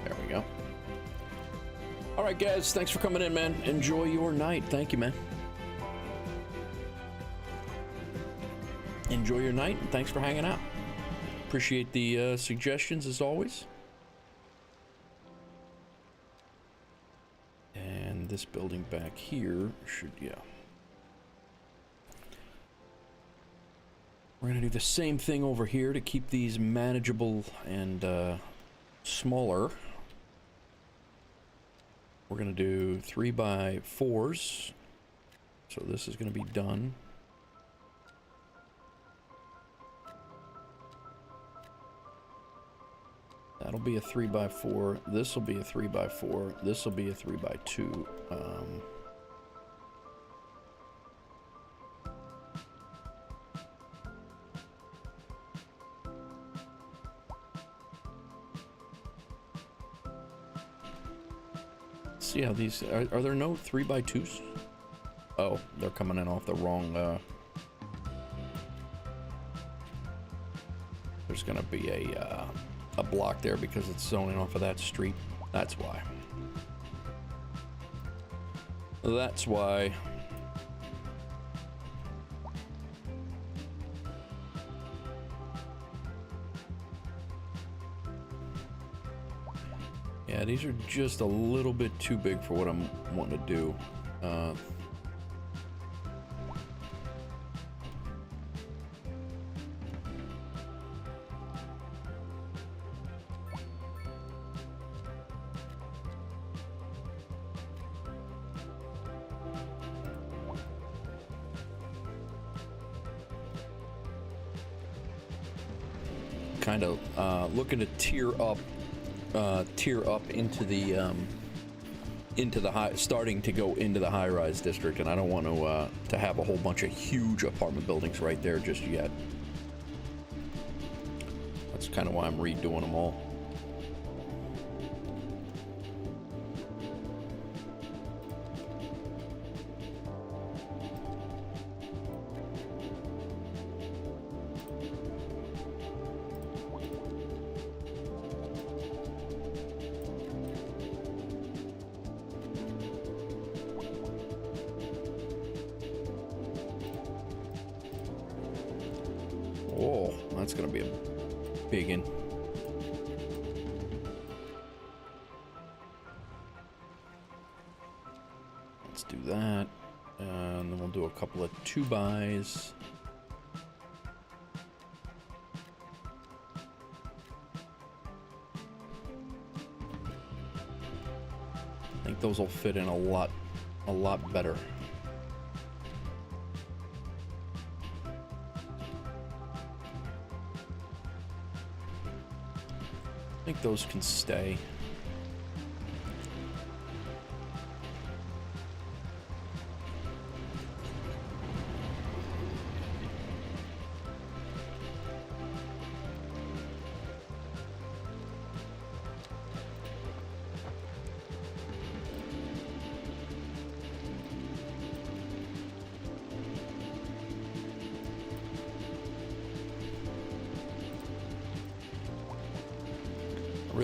Speaker 1: There we go. All right, guys, thanks for coming in, man. Enjoy your night. Thank you, man. Enjoy your night, and thanks for hanging out. Appreciate the suggestions, as always. This building back here should, yeah. We're gonna do the same thing over here to keep these manageable and smaller. We're gonna do 3x4s. So this is gonna be done. That'll be a 3x4. This will be a 3x4. This will be a 3x2. See how these are there no 3x2s? Oh, they're coming in off the wrong. There's gonna be a block there because it's zoning off of that street. That's why. That's why. Yeah, these are just a little bit too big for what I'm wanting to do. Kind of looking to tier up into the high, starting to go into the high-rise district, and I don't want to have a whole bunch of huge apartment buildings right there just yet. That's kind of why I'm redoing them all. Oh, that's gonna be a big one. Let's do that, and then we'll do a couple of 2x's. I think those will fit in a lot better. I think those can stay.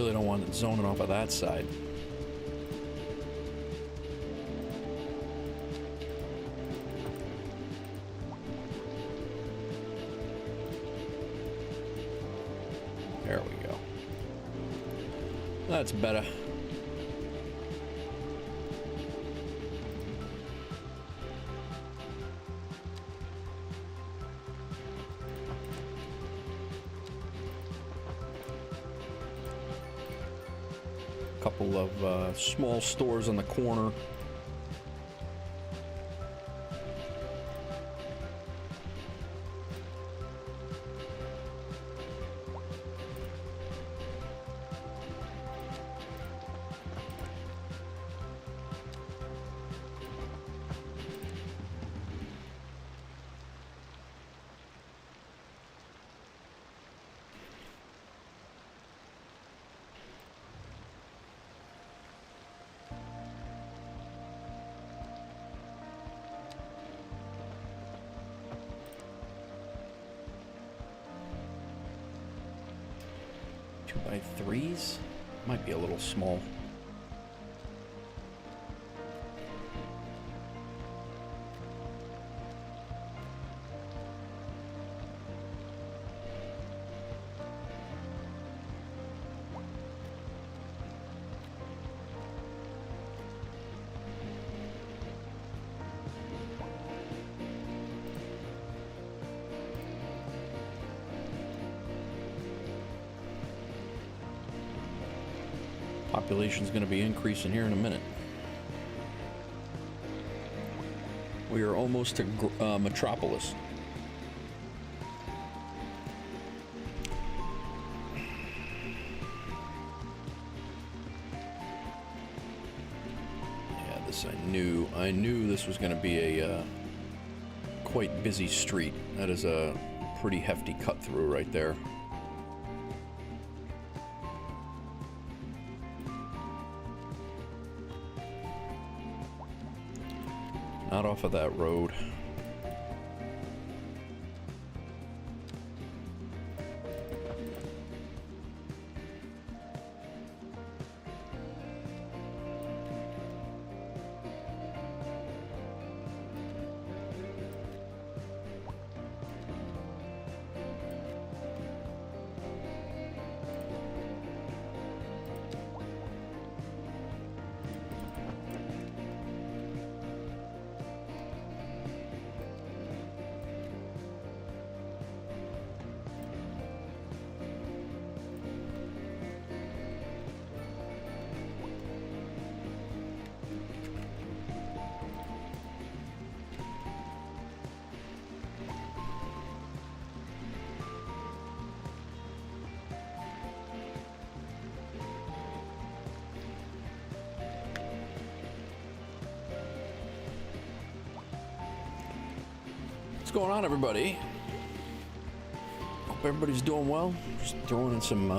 Speaker 1: really don't want it zoning off of that side. There we go. That's better. Couple of small stores on the corner. By threes might be a little small. Population's going to be increasing here in a minute. We are almost to Metropolis. Yeah, this I knew this was going to be a quite busy street. That is a pretty hefty cut through right there. Not off of that road. What's going on, everybody? Hope everybody's doing well. Just throwing in some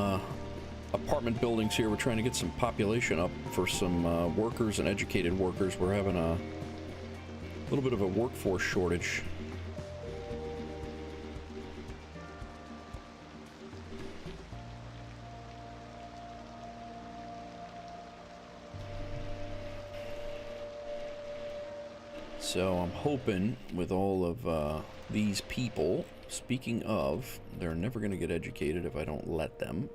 Speaker 1: apartment buildings here. We're trying to get some population up for some workers and educated workers. We're having a little bit of a workforce shortage. So I'm hoping with all of these people, speaking of, they're never going to get educated if I don't let them.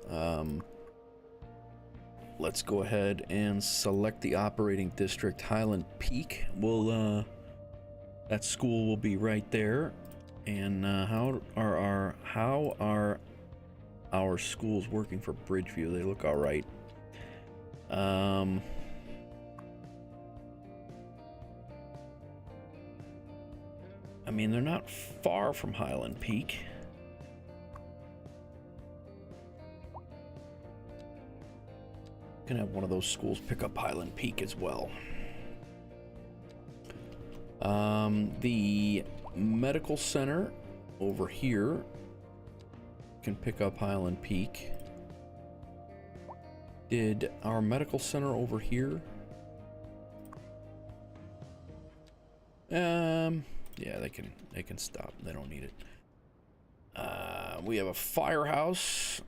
Speaker 1: Let's go ahead and select the operating district, Highland Peak. We'll, that school will be right there. And how are our schools working for Bridgeview? They look all right. I mean, they're not far from Highland Peak. Can have one of those schools pick up Highland Peak as well. The medical center over here can pick up Highland Peak. Did our medical center over here? Yeah, they can stop. They don't need it. We have a firehouse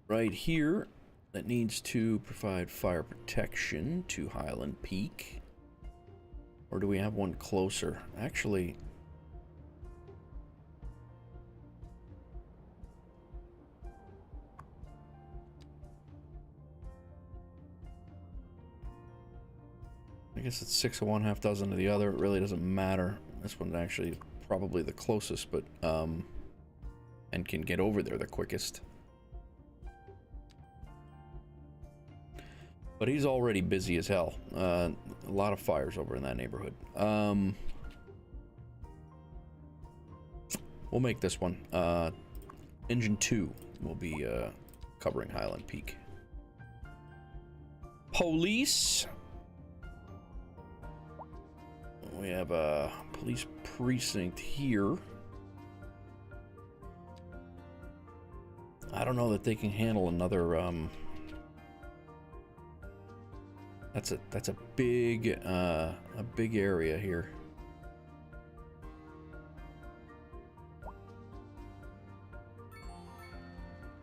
Speaker 1: right here that needs to provide fire protection to Highland Peak. Or do we have one closer? Actually, I guess it's 6 of one, half dozen of the other. It really doesn't matter. This one's actually probably the closest, but and can get over there the quickest. But he's already busy as hell. A lot of fires over in that neighborhood. We'll make this one. Engine 2 will be covering Highland Peak. Police. We have a police precinct here. I don't know that they can handle another. That's a big area here.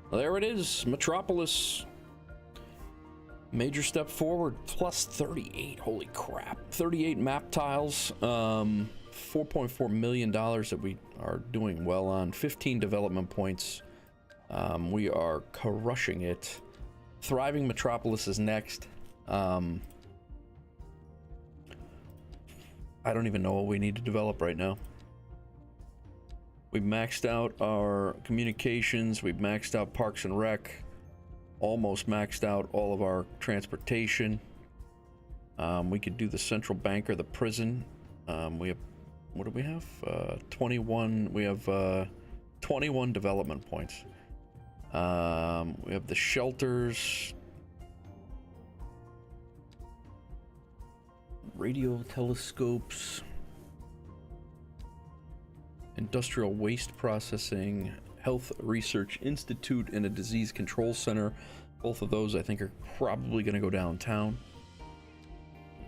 Speaker 1: Well, there it is, Metropolis. Major step forward, plus 38. Holy crap! 38 map tiles. $4.4 million that we are doing well on. 15 development points. We are crushing it. Thriving Metropolis is next. I don't even know what we need to develop right now. We've maxed out our communications. We've maxed out Parks and Rec. Almost maxed out all of our transportation. We could do the central bank or the prison. We have, what do we have? 21. We have 21 development points. We have the shelters. Radio telescopes. Industrial waste processing. Health Research Institute and a disease control center. Both of those I think are probably going to go downtown.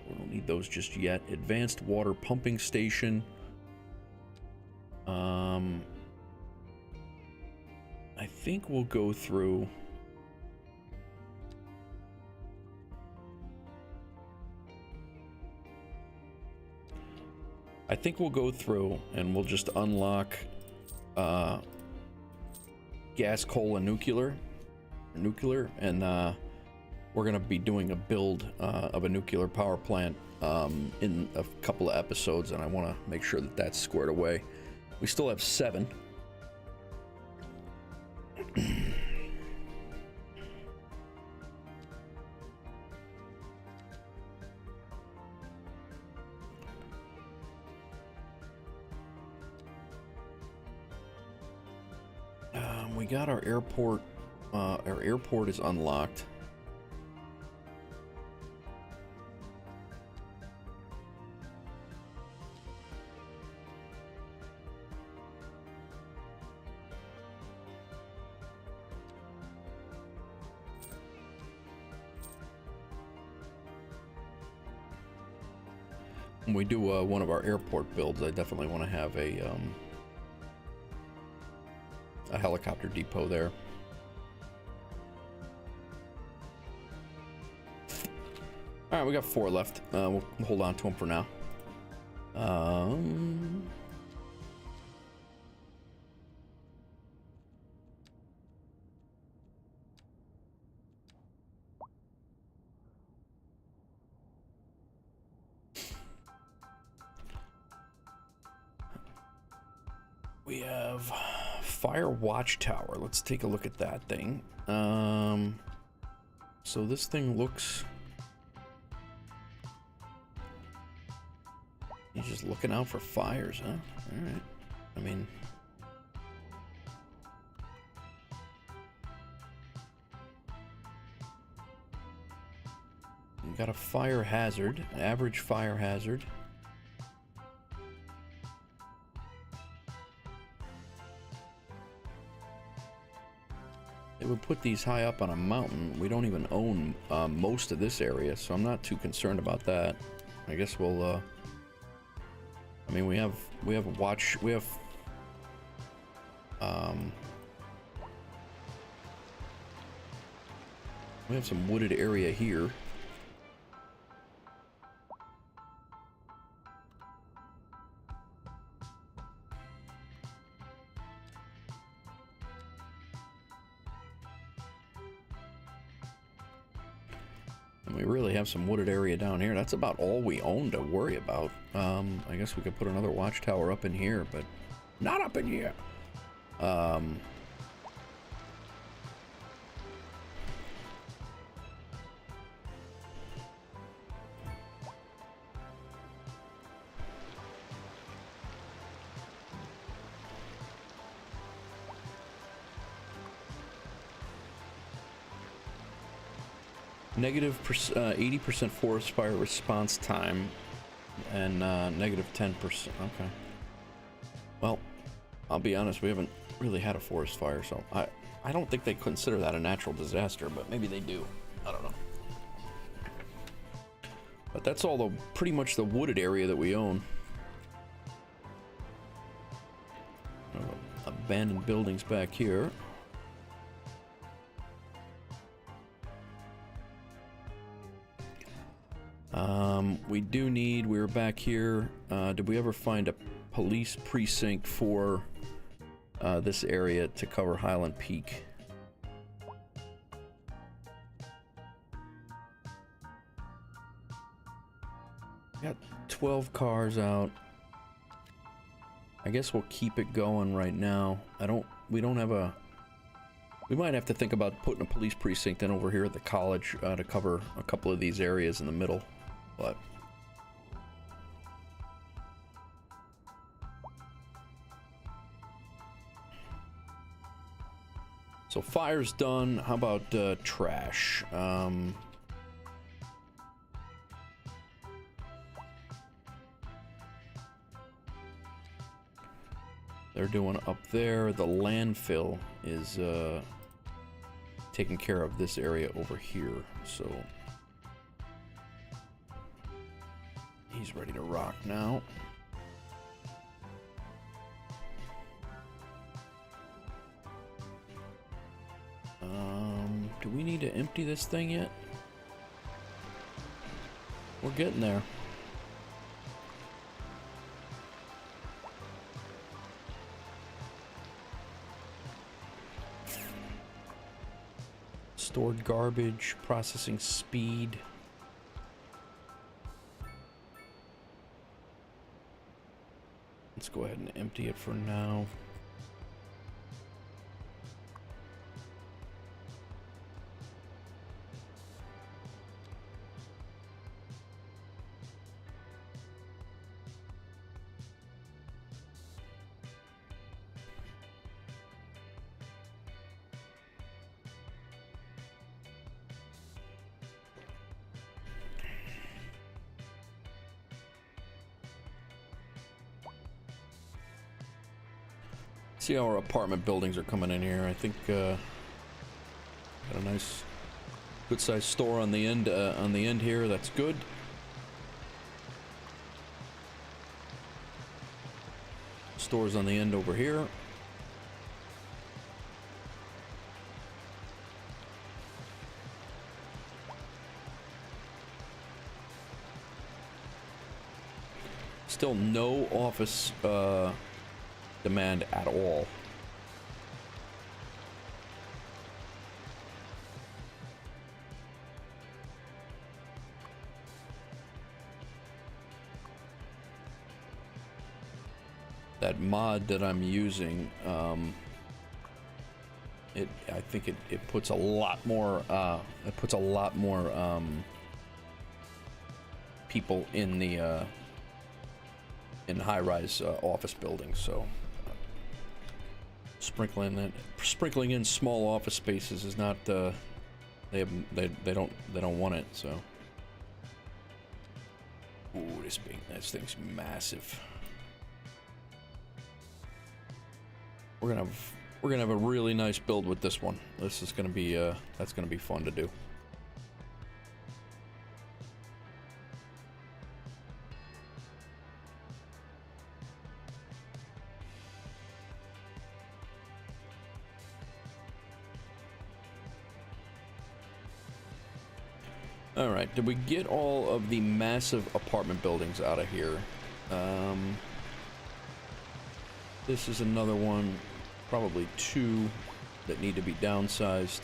Speaker 1: We don't need those just yet. Advanced water pumping station. I think we'll go through. I think we'll go through and we'll just unlock gas, coal, and nuclear, and we're gonna be doing a build of a nuclear power plant in a couple of episodes, and I want to make sure that that's squared away. We still have 7. We got our airport. Our airport is unlocked. When we do one of our airport builds, I definitely want to have a helicopter depot there. All right, we got 4 left. We'll hold on to them for now. We have Fire Watchtower. Let's take a look at that thing. So this thing looks... He's just looking out for fires, huh? Alright. I mean... We got a fire hazard, average fire hazard. It would put these high up on a mountain. We don't even own most of this area, so I'm not too concerned about that. I guess we'll I mean, we have watch, we have We have some wooded area here. And we really have some wooded area down here. That's about all we own to worry about. I guess we could put another watchtower up in here, but not up in here. Negative 80% forest fire response time and negative 10%. Okay. Well, I'll be honest, we haven't really had a forest fire, so I don't think they consider that a natural disaster, but maybe they do. I don't know. But that's all pretty much the wooded area that we own. Abandoned buildings back here. We were back here. Did we ever find a police precinct for this area to cover Highland Peak? Got 12 cars out. I guess we'll keep it going right now. We might have to think about putting a police precinct in over here at the college to cover a couple of these areas in the middle, but so fire's done. How about trash? They're doing up there. The landfill is taking care of this area over here, so he's ready to rock now. Do we need to empty this thing yet? We're getting there. Stored garbage, processing speed. Let's go ahead and empty it for now. See how our apartment buildings are coming in here. I think got a nice, good-sized store on the end here. That's good. Stores on the end over here. Still no office demand at all. That mod that I'm using, I think it puts a lot more people in the in high-rise office buildings, so sprinkling in small office spaces is not they don't want it. So ooh, this thing's massive. We're gonna have a really nice build with this one. This is gonna be that's gonna be fun to do. All right, did we get all of the massive apartment buildings out of here? This is another one, probably two that need to be downsized.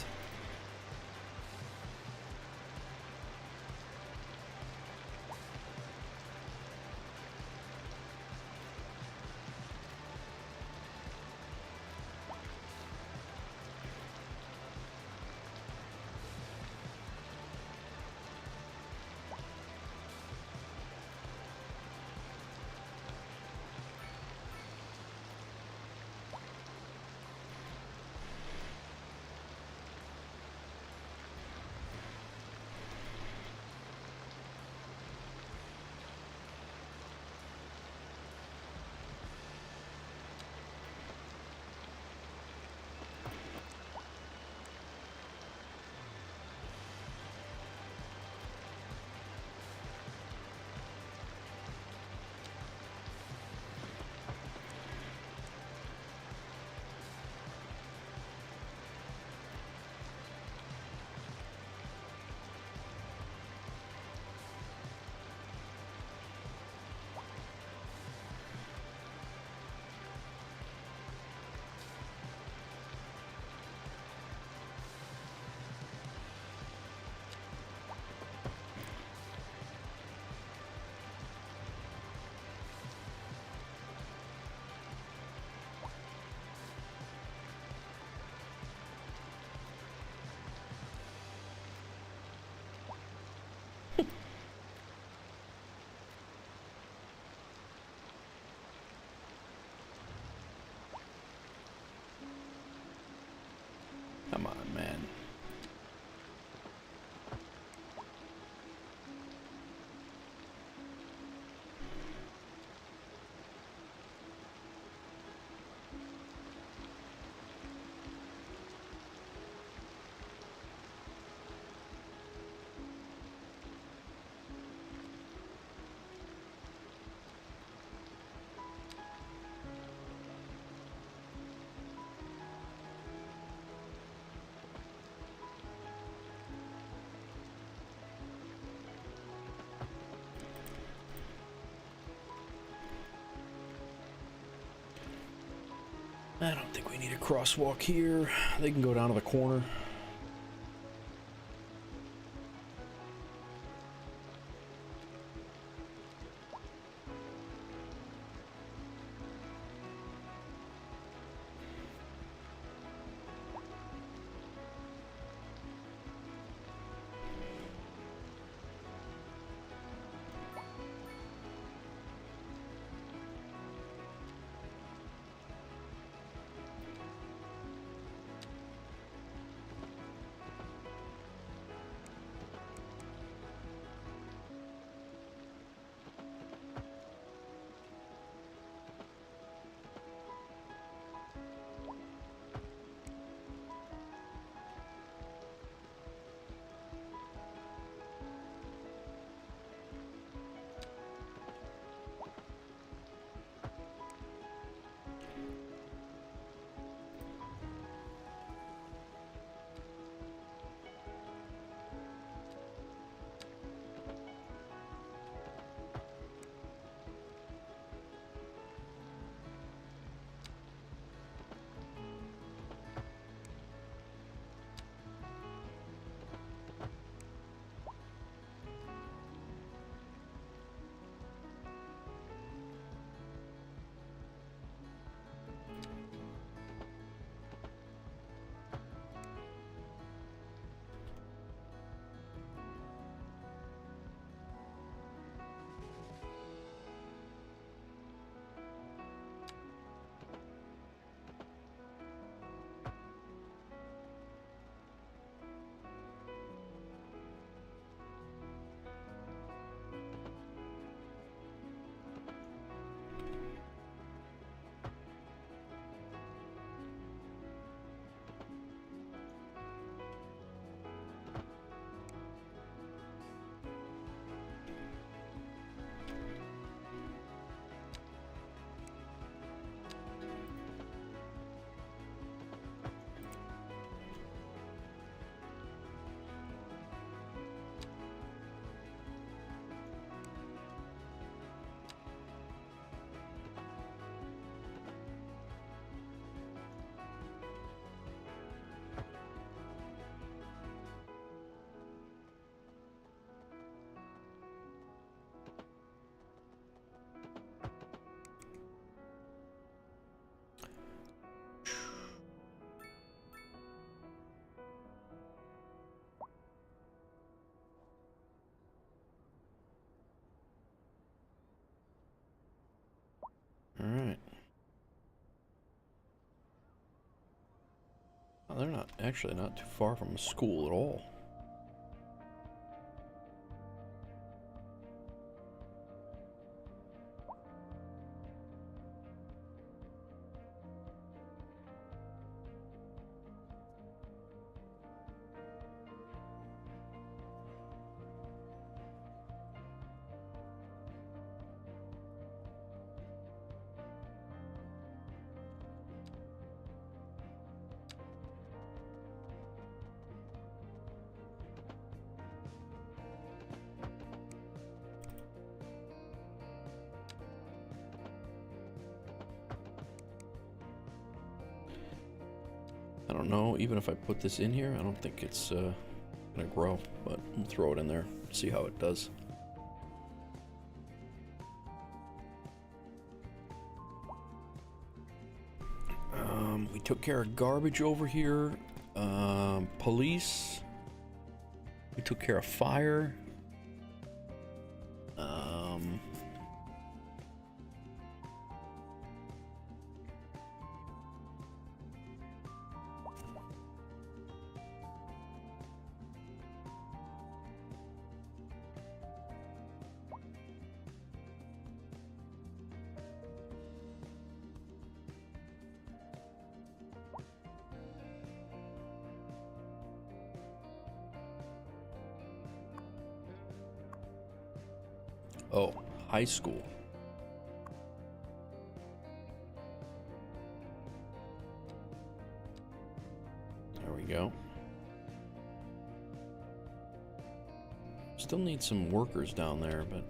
Speaker 1: Come on, man. I don't think we need a crosswalk here. They can go down to the corner. They're not actually not too far from a school at all. I don't know, even if I put this in here, I don't think it's gonna grow, but we'll throw it in there, see how it does. We took care of garbage over here, police, we took care of fire. Oh, high school. There we go. Still need some workers down there, but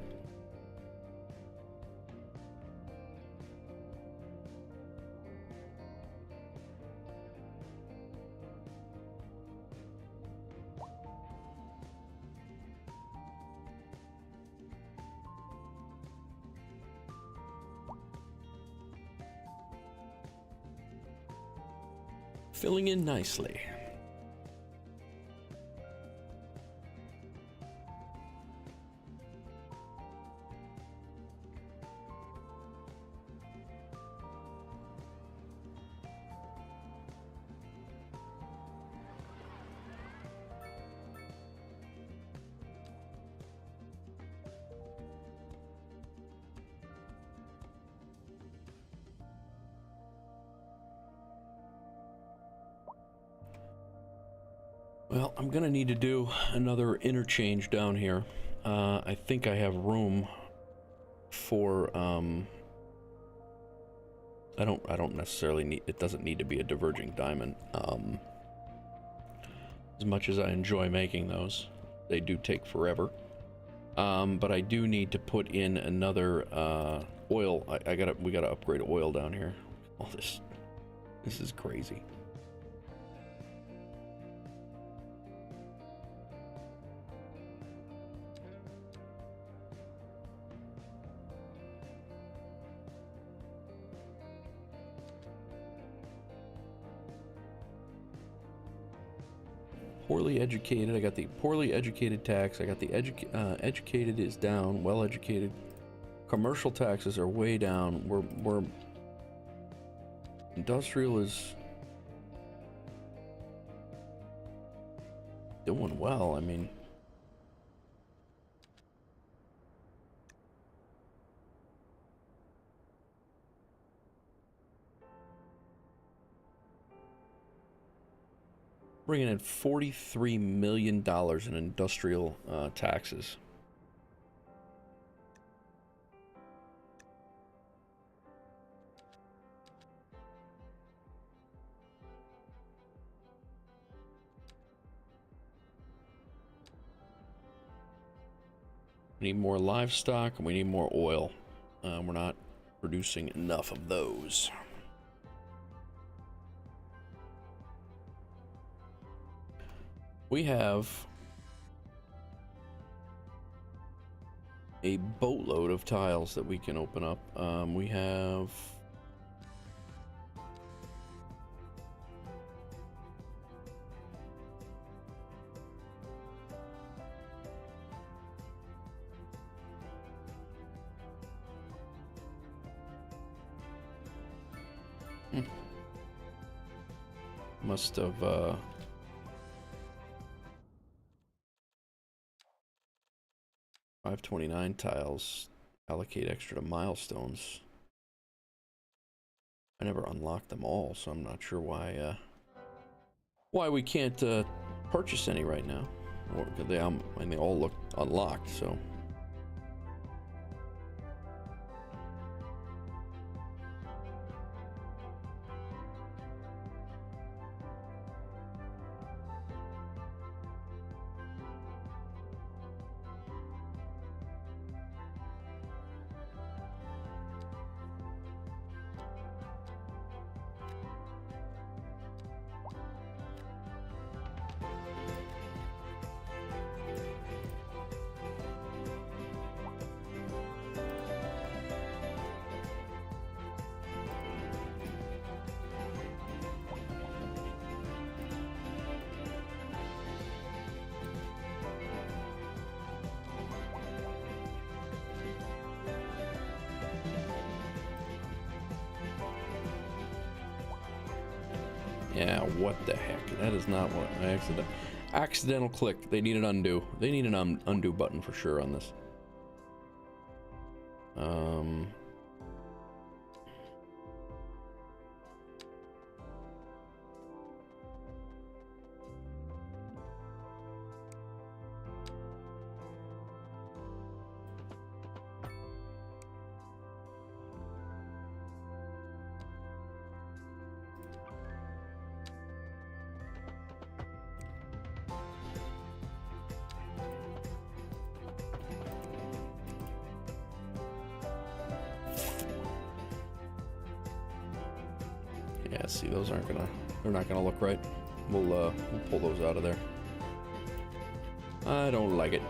Speaker 1: filling in nicely. Well, I'm gonna need to do another interchange down here. I think I have room for I don't necessarily need, it doesn't need to be a diverging diamond. As much as I enjoy making those, they do take forever. But I do need to put in another oil. We gotta upgrade oil down here. All this is crazy. Poorly educated, I got the poorly educated tax, I got the educated is down, well educated. Commercial taxes are way down. We're industrial is doing well, I mean. Bringing in $43 million in industrial taxes. We need more livestock and we need more oil. We're not producing enough of those. We have a boatload of tiles that we can open up. We have
Speaker 2: Must have, 529 tiles. Allocate extra to milestones. I never unlocked them all, so I'm not sure why we can't purchase any right now. Or they all look unlocked, so. Yeah, what the heck? That is not what I accidental click. They need an undo. They need an undo button for sure on this. Yeah, see, those aren't gonna, they're not gonna look right. We'll pull those out of there. I don't like it.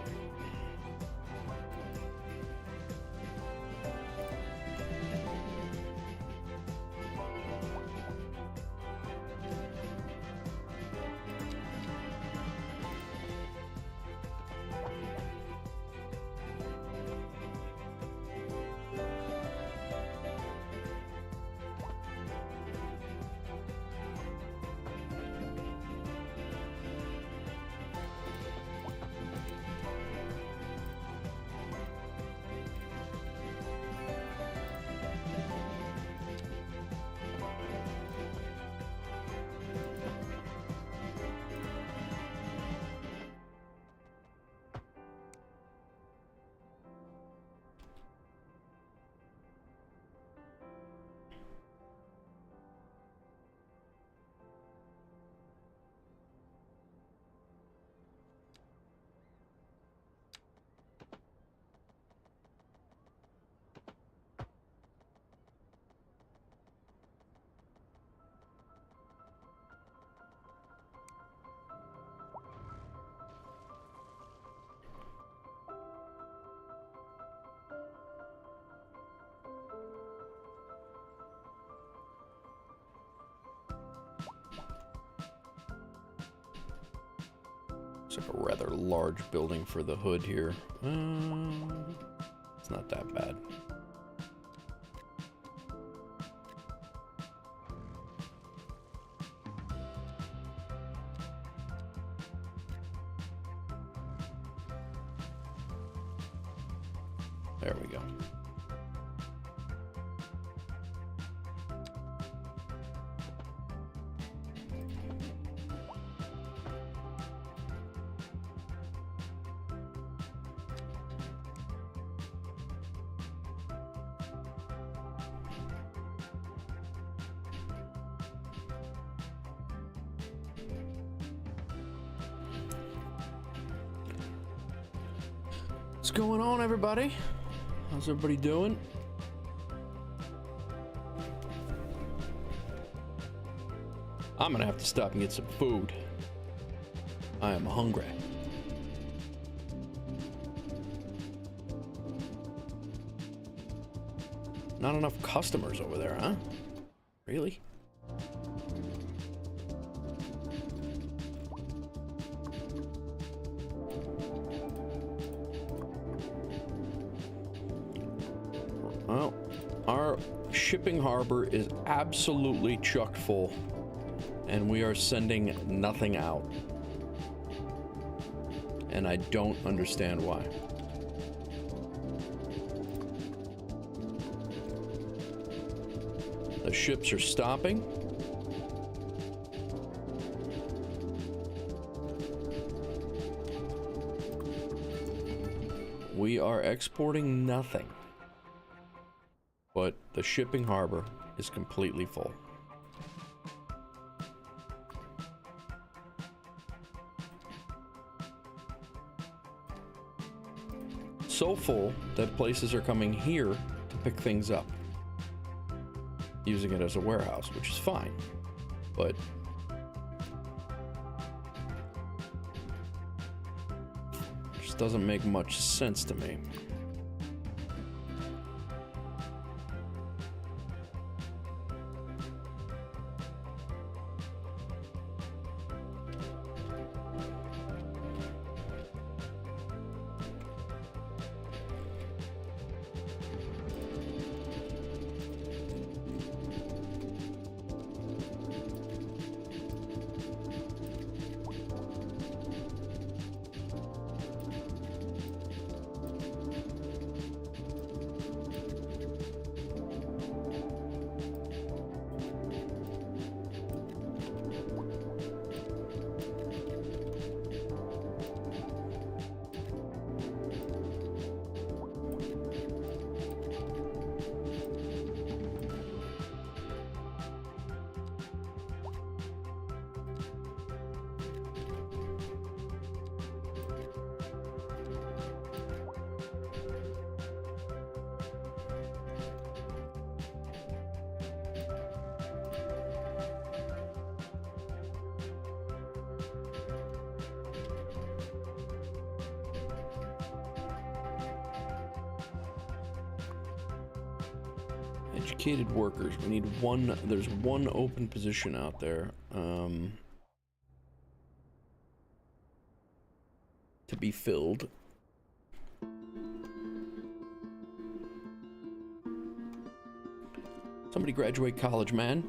Speaker 2: It's like a rather large building for the hood here. It's not that bad. There we go. What's going on, everybody? How's everybody doing? I'm gonna have to stop and get some food. I am hungry. Not enough customers over there, huh? Really? Well, our shipping harbor is absolutely chock full.
Speaker 1: and we are sending nothing out. And I don't understand why. The ships are stopping. We are exporting nothing. But the shipping harbor is completely full. So full that places are coming here to pick things up, using it as a warehouse, which is fine, but just doesn't make much sense to me. Educated workers. We need one. There's one open position out there to be filled. Somebody graduate college, man.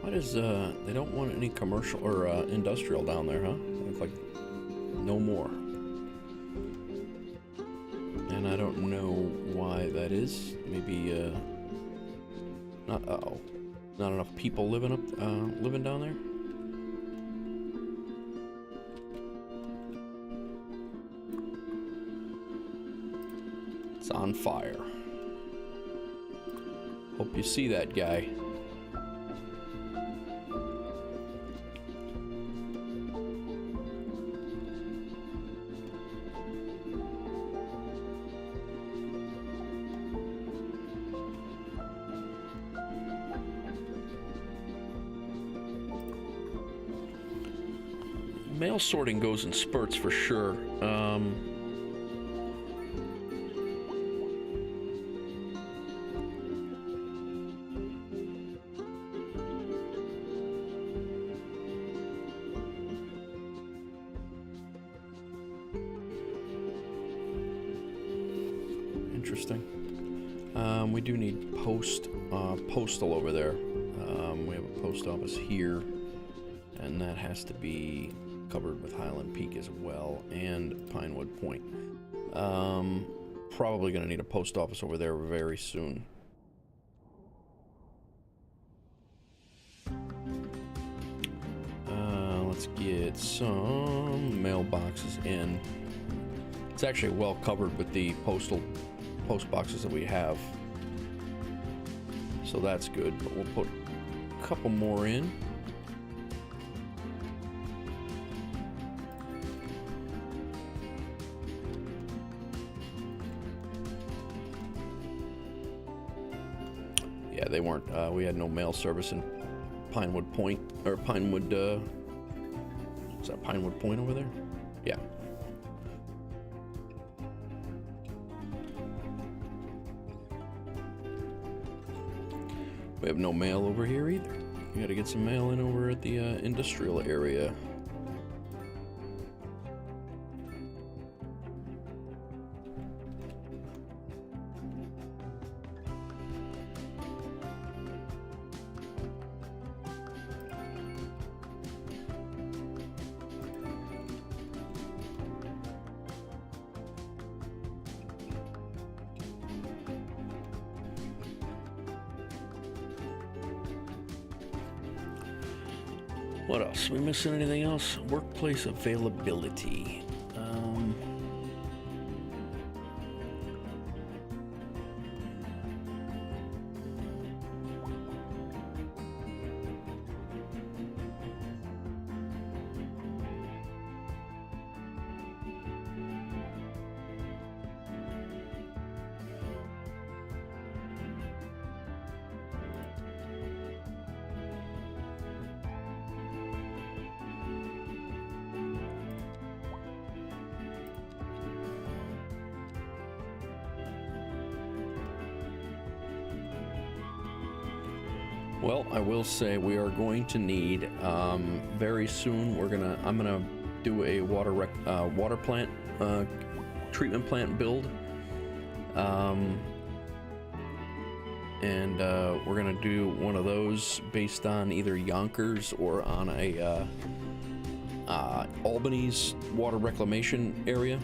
Speaker 1: What is, they don't want any commercial or industrial down there, huh? It's like, no more. And I don't know why that is. Maybe, not enough people living down there? It's on fire. Hope you see that guy. Mail sorting goes in spurts for sure. Interesting. We do need postal over there. We have a post office here, and that has to be covered with Highland Peak as well, and Pinewood Point. Probably gonna need a post office over there very soon. Let's get some mailboxes in. It's actually well covered with the post boxes that we have, so that's good. But we'll put a couple more in. Yeah, they weren't. We had no mail service in Pinewood Point, or Pinewood. Is that Pinewood Point over there? Yeah. We have no mail over here either. We gotta get some mail in over at the industrial area. What else? We missing anything else? Workplace availability. Well, I will say we are going to need very soon. I'm gonna do a water plant treatment plant build, and we're gonna do one of those based on either Yonkers or on a Albany's water reclamation area,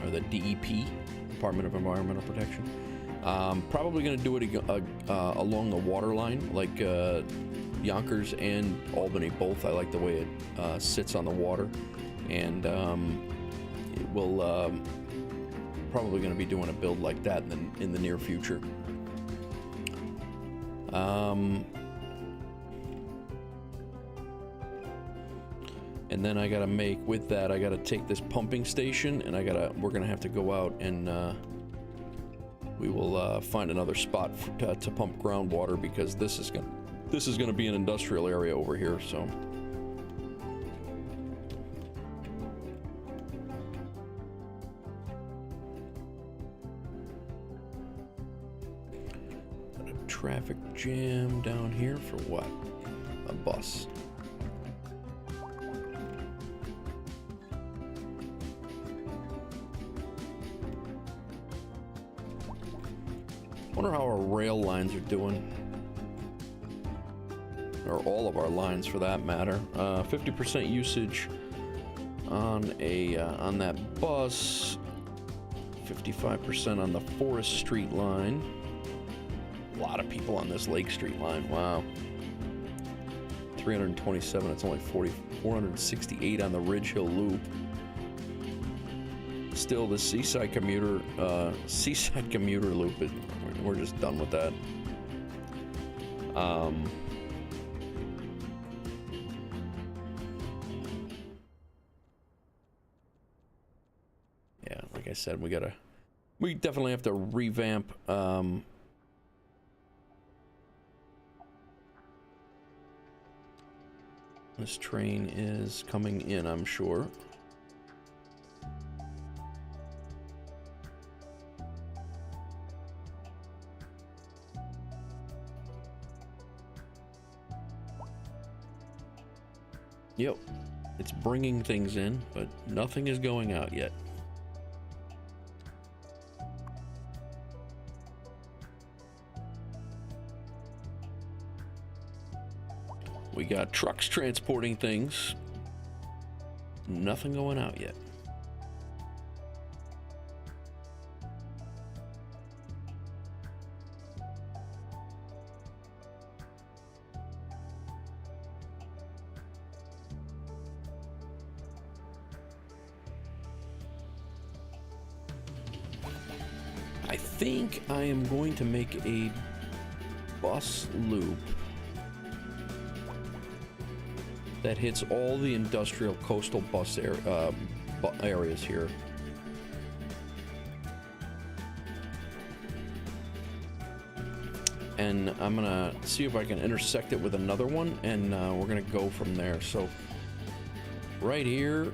Speaker 1: or the DEP, Department of Environmental Protection. Probably going to do it along the water line, like Yonkers and Albany both. I like the way it sits on the water, and it will probably going to be doing a build like that in the near future. And then I gotta with that, I gotta take this pumping station, and we're gonna have to go out and we will find another spot to pump groundwater, because this is gonna be an industrial area over here. So a traffic jam down here for what? A bus. Wonder how our rail lines are doing. or all of our lines for that matter. 50% usage on that bus, 55% on the Forest Street line. A lot of people on this Lake Street line, wow. 327, it's only 468 on the Ridge Hill Loop. Still, the Seaside Commuter Loop, we're just done with that. Yeah, like I said, we definitely have to revamp, this train is coming in, I'm sure. Yep, it's bringing things in, but nothing is going out yet. We got trucks transporting things. Nothing going out yet. I think I am going to make a bus loop that hits all the industrial coastal bus areas here. And I'm gonna see if I can intersect it with another one, and we're gonna go from there. So right here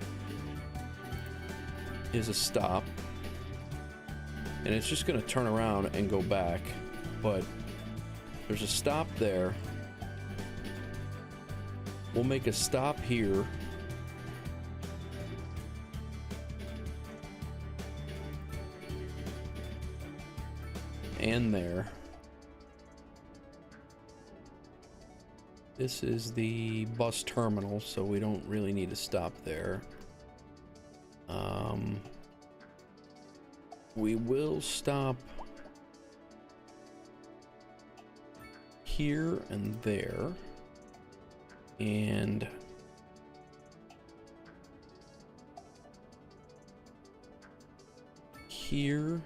Speaker 1: is a stop, and it's just gonna turn around and go back, but there's a stop there. We'll make a stop here. And there. This is the bus terminal, so we don't really need to stop there. We will stop here and there. And here.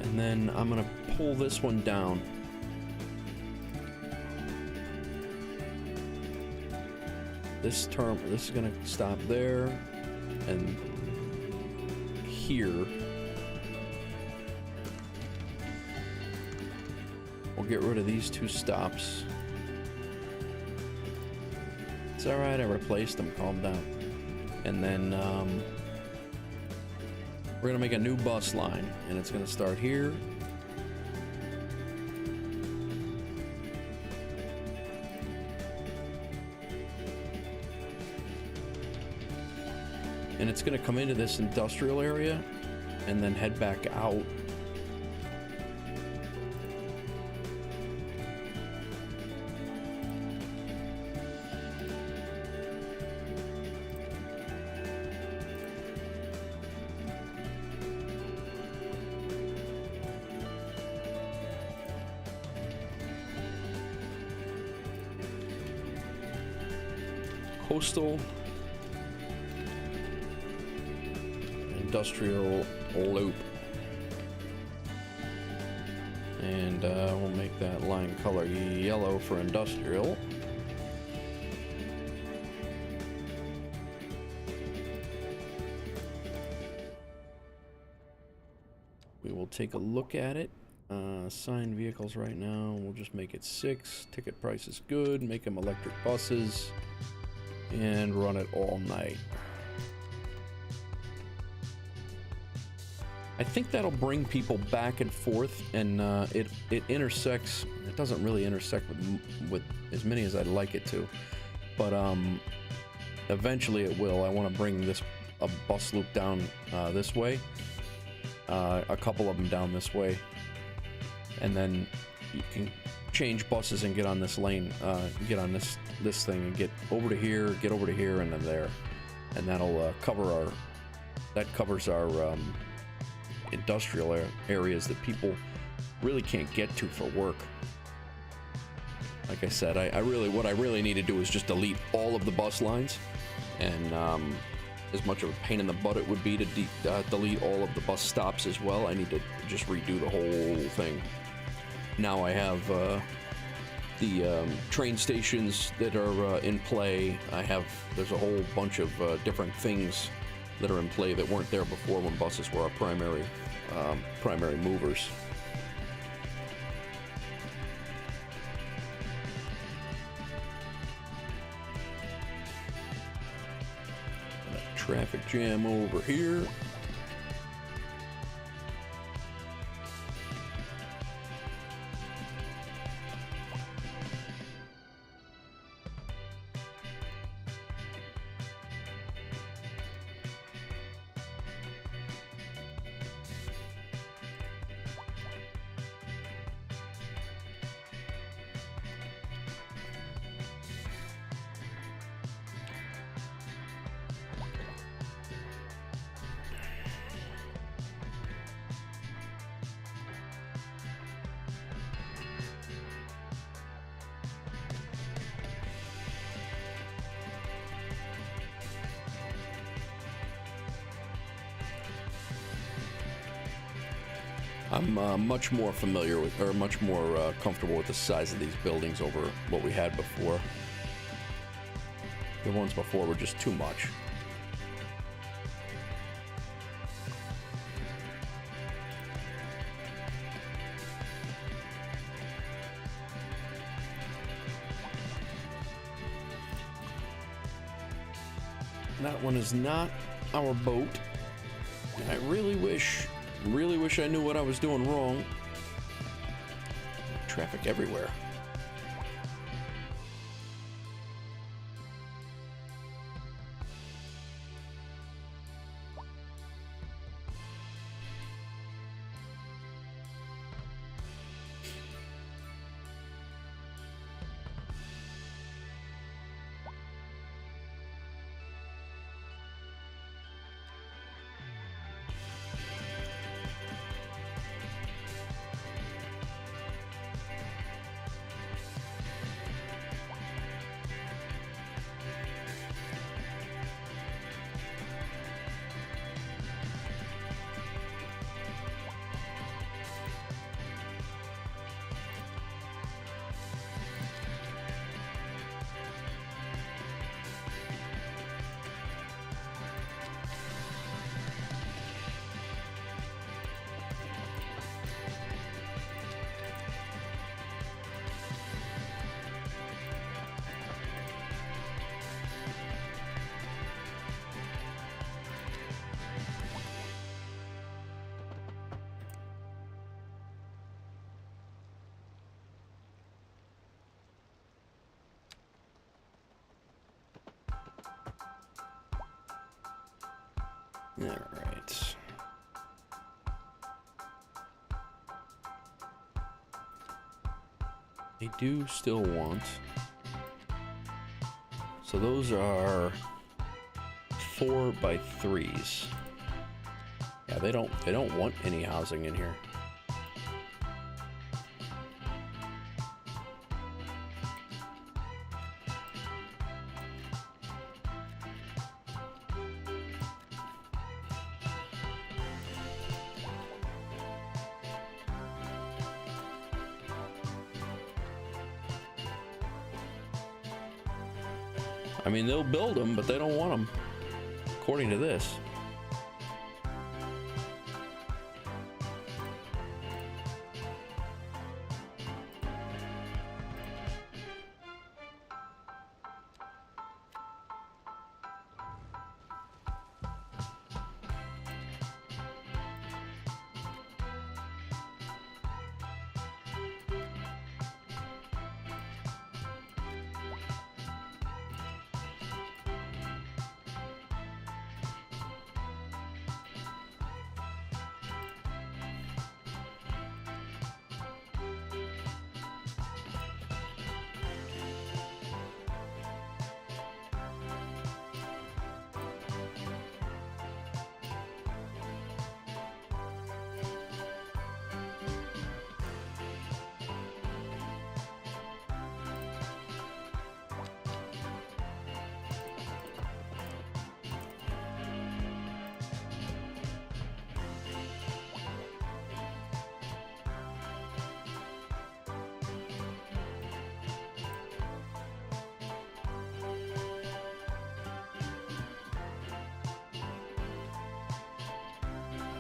Speaker 1: And then I'm gonna pull this one down. This is gonna stop there and here. We'll get rid of these two stops. It's all right, I replaced them, calm down. And then we're gonna make a new bus line, and it's gonna start here. And it's going to come into this industrial area and then head back out. Coastal industrial loop, and we'll make that line color yellow for industrial. We will take a look at it. Assigned vehicles right now, we'll just make it 6. Ticket price is good. Make them electric buses and run it all night. I think that'll bring people back and forth, and it intersects. It doesn't really intersect with as many as I'd like it to, but eventually it will. I want to bring a bus loop down this way, a couple of them down this way, and then you can change buses and get on this lane, get on this thing, and get over to here, and then there, and that'll covers our industrial areas that people really can't get to for work. Like I said, what I really need to do is just delete all of the bus lines, and as much of a pain in the butt it would be to delete all of the bus stops as well, I need to just redo the whole thing. Now I have the train stations that are in play. There's a whole bunch of different things that are in play that weren't there before when buses were our primary movers. Traffic jam over here. I'm much more familiar with, or much more comfortable with the size of these buildings over what we had before. The ones before were just too much. That one is not our boat. And I really wish I knew what I was doing wrong. Traffic everywhere. All right. They do still want. So those are 4x3s. Yeah, they don't want any housing in here. I mean, they'll build them, but they don't want them, according to this.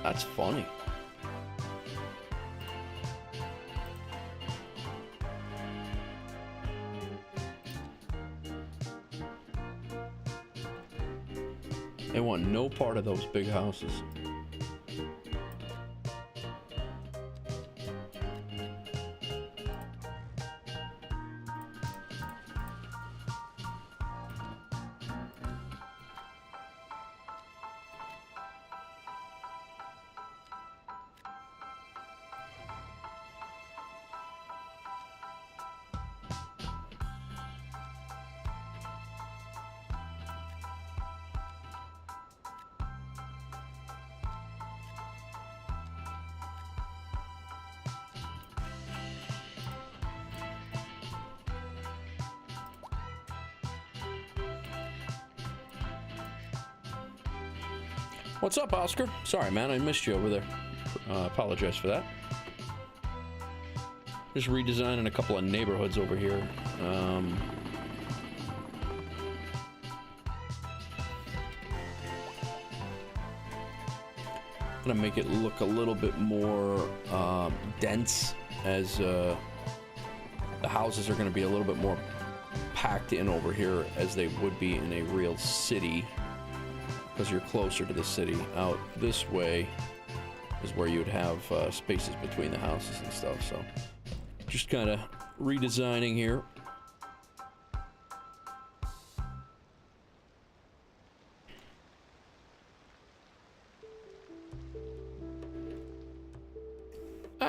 Speaker 2: That's funny. They want no part of those big houses. What's up, Oscar? Sorry, man, I missed you over there. Apologize for that. Just redesigning a couple of neighborhoods over here. Gonna make it look a little bit more dense, as the houses are gonna be a little bit more packed in over here as they would be in a real city, because you're closer to the city. Out this way is where you would have spaces between the houses and stuff. So just kind of redesigning here.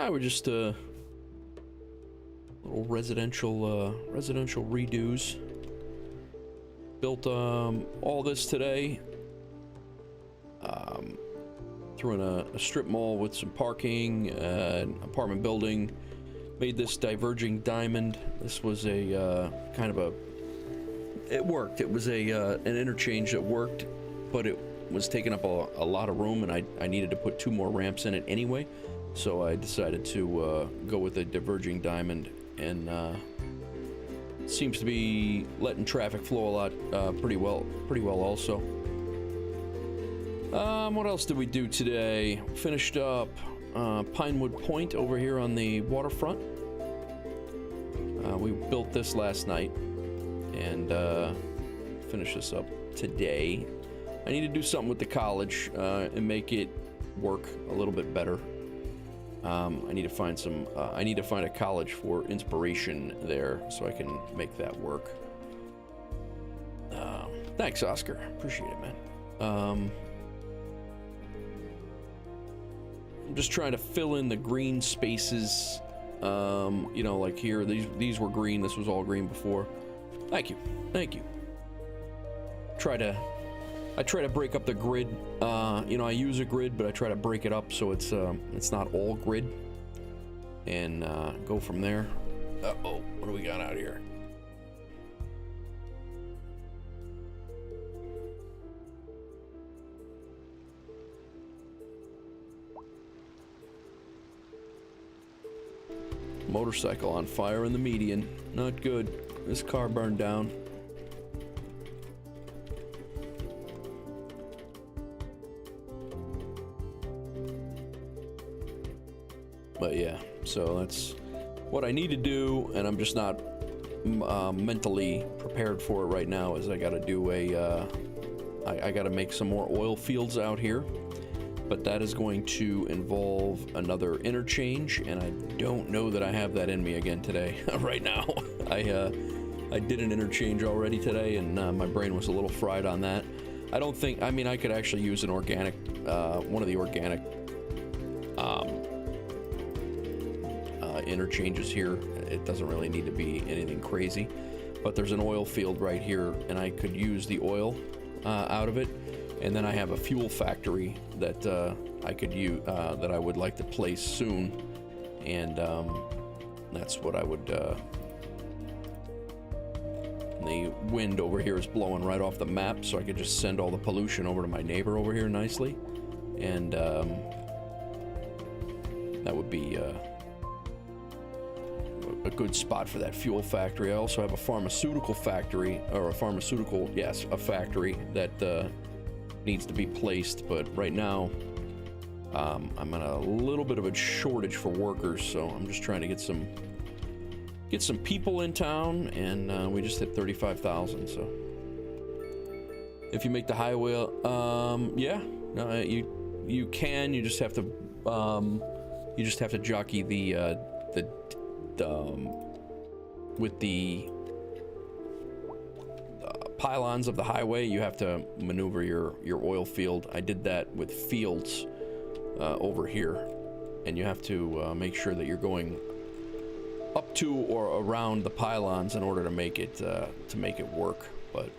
Speaker 2: We're just little residential redos. Built all this today. Threw in a strip mall with some parking, an apartment building. Made this diverging diamond. This was a kind of it worked. It was an interchange that worked, but it was taking up a lot of room, and I needed to put 2 more ramps in it anyway. So I decided to go with a diverging diamond, and seems to be letting traffic flow a lot pretty well also. What else did we do today? Finished up Pinewood Point over here on the waterfront. We built this last night and finished this up today. I need to do something with the college and make it work a little bit better. I need to find I need to find a college for inspiration there so I can make that work. Thanks, Oscar. Appreciate it, man. I'm just trying to fill in the green spaces. You know, like here, these were green. This was all green before. Thank you. I try to break up the grid. You know, I use a grid, but I try to break it up so it's not all grid, and go from there. Uh-oh, what do we got out here? Motorcycle on fire in the median. Not good. This car burned down. But yeah, so that's what I need to do, and I'm just not mentally prepared for it right now. Is I got to do I got to make some more oil fields out here, but that is going to involve another interchange, and I don't know that I have that in me again today. Right now, I did an interchange already today, and my brain was a little fried on that. I don't think. I mean, I could actually use an organic, one of the organic interchanges here. It doesn't really need to be anything crazy, but there's an oil field right here, and I could use the oil out of it. And then I have a fuel factory that I could use, that I would like to place soon, and that's what I would. The wind over here is blowing right off the map, so I could just send all the pollution over to my neighbor over here nicely, and that would be a good spot for that fuel factory. I also have a pharmaceutical factory, or a factory that needs to be placed, but right now I'm in a little bit of a shortage for workers, so I'm just trying to get some people in town, and we just hit 35,000. So if you make the highway, yeah, no, you can. You just have to jockey the with the pylons of the highway. You have to maneuver your oil field. I did that with fields over here, and you have to make sure that you're going up to or around the pylons in order to make it work. But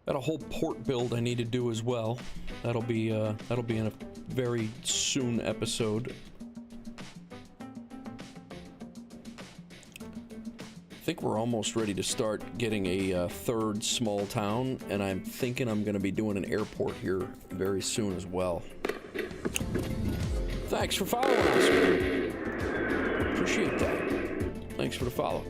Speaker 2: got a whole port build I need to do as well. That'll be in a very soon episode. I think we're almost ready to start getting a third small town, and I'm thinking I'm going to be doing an airport here very soon as well. Thanks for following us. Appreciate that. Thanks for the follow.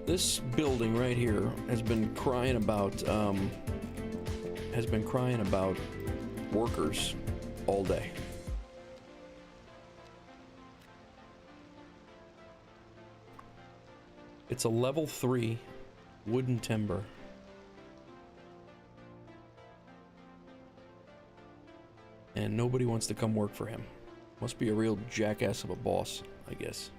Speaker 2: This building right here has been crying about workers all day. It's a level 3 wooden timber. And nobody wants to come work for him. Must be a real jackass of a boss, I guess.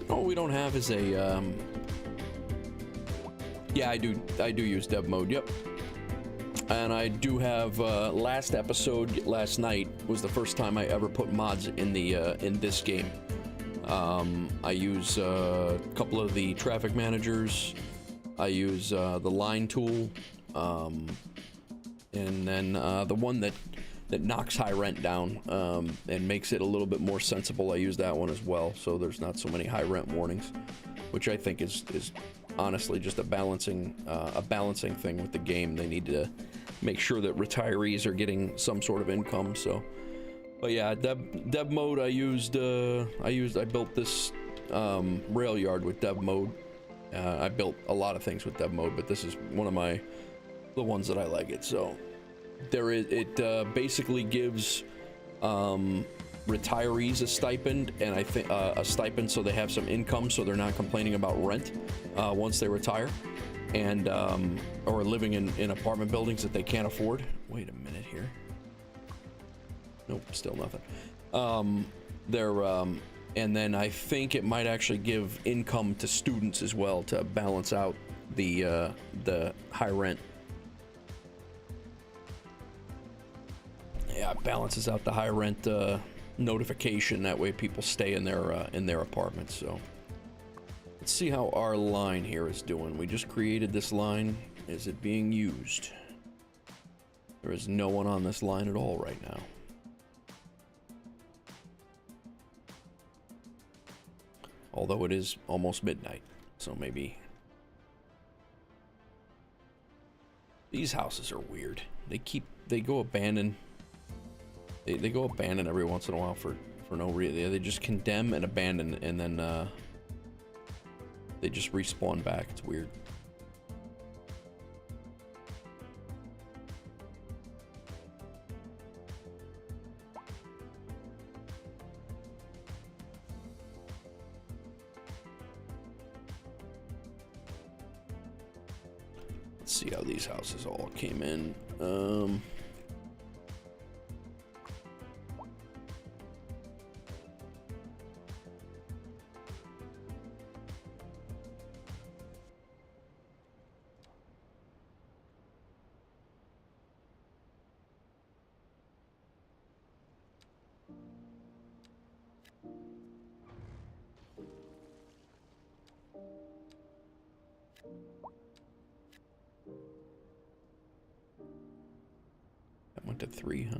Speaker 2: All we don't have is a yeah, I do use dev mode, yep. And I do have last night was the first time I ever put mods in the in this game. I use a couple of the traffic managers. I use the line tool, and then the one that knocks high rent down and makes it a little bit more sensible. I use that one as well, so there's not so many high rent warnings, which I think is honestly just a balancing thing with the game. They need to make sure that retirees are getting some sort of income. So, but yeah, dev mode. I built this rail yard with dev mode. I built a lot of things with dev mode, but this is one of the ones that I like it. So it basically gives retirees a stipend, and I think a stipend so they have some income, so they're not complaining about rent once they retire, and or living in apartment buildings that they can't afford. Wait a minute here. Nope, still nothing. And then I think it might actually give income to students as well to balance out the high rent. Yeah, it balances out the high rent notification. That way people stay in their apartments. So let's see how our line here is doing. We just created this line. Is it being used? There is no one on this line at all right now. Although it is almost midnight, so maybe. These houses are weird. They go abandoned. They go abandoned every once in a while for no reason. They just condemn and abandon, and then they just respawn back. It's weird. Let's see how these houses all came in. down to 3, huh?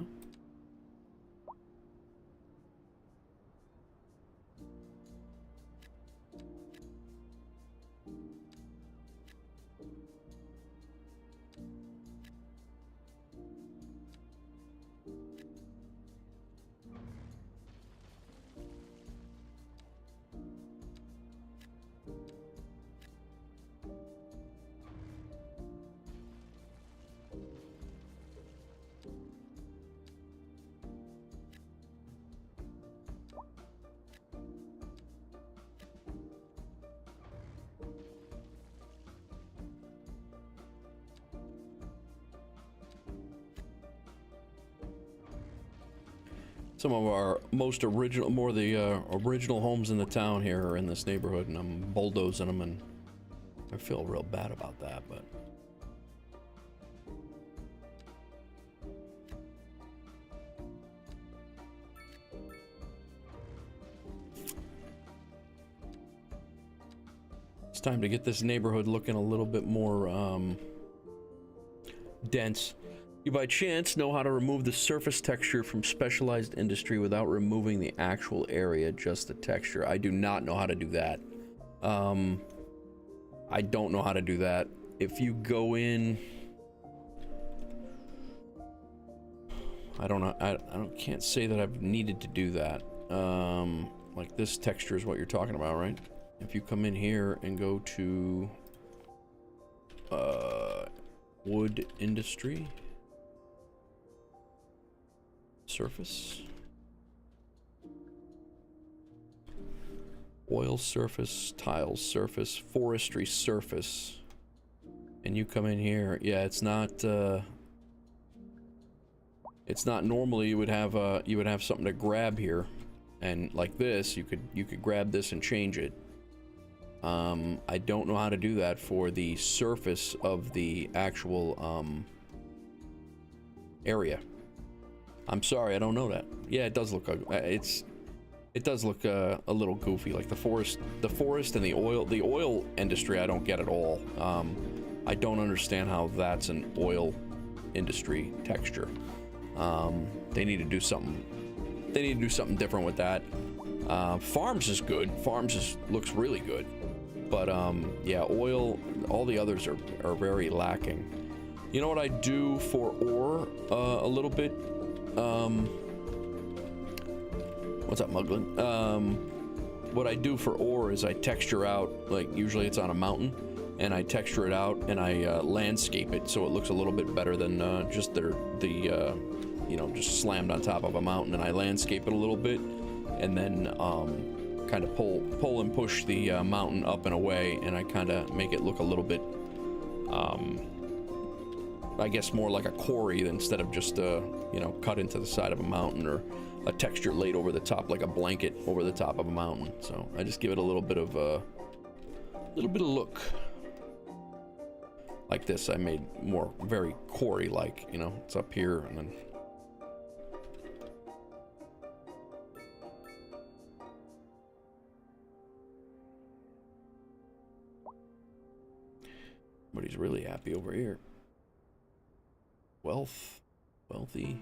Speaker 2: Some of our most original, more the original homes in the town here are in this neighborhood, and I'm bulldozing them, and I feel real bad about that, but... It's time to get this neighborhood looking a little bit more, dense. You by chance know how to remove the surface texture from specialized industry without removing the actual area, just the texture? I do not know how to do that. I don't know how to do that. If you go in, I don't know. I can't say that I've needed to do that. Like this texture is what you're talking about, right? If you come in here and go to wood industry. Surface, oil surface, tile surface, forestry surface, and you come in here. Yeah, it's not normally you would have something to grab here, and like this you could grab this and change it. I don't know how to do that for the surface of the actual area. I'm sorry, I don't know that. Yeah, it does look it does look a little goofy, like the forest and the oil industry. I don't get at all. I don't understand how that's an oil industry texture. They need to do something. They need to do something different with that. Farms is good. Farms looks really good, but yeah, oil. All the others are very lacking. You know what I do for ore a little bit. What's up, Muglin? What I do for ore is I texture out, like usually it's on a mountain, and I texture it out and I landscape it so it looks a little bit better than just you know, just slammed on top of a mountain. And I landscape it a little bit, and then kind of pull and push the mountain up and away, and I kind of make it look a little bit I guess more like a quarry instead of just you know, cut into the side of a mountain, or a texture laid over the top like a blanket over the top of a mountain. So I just give it a little bit of look. Like this, I made more very quarry-like, you know, it's up here and then. But he's really happy over here. Wealthy.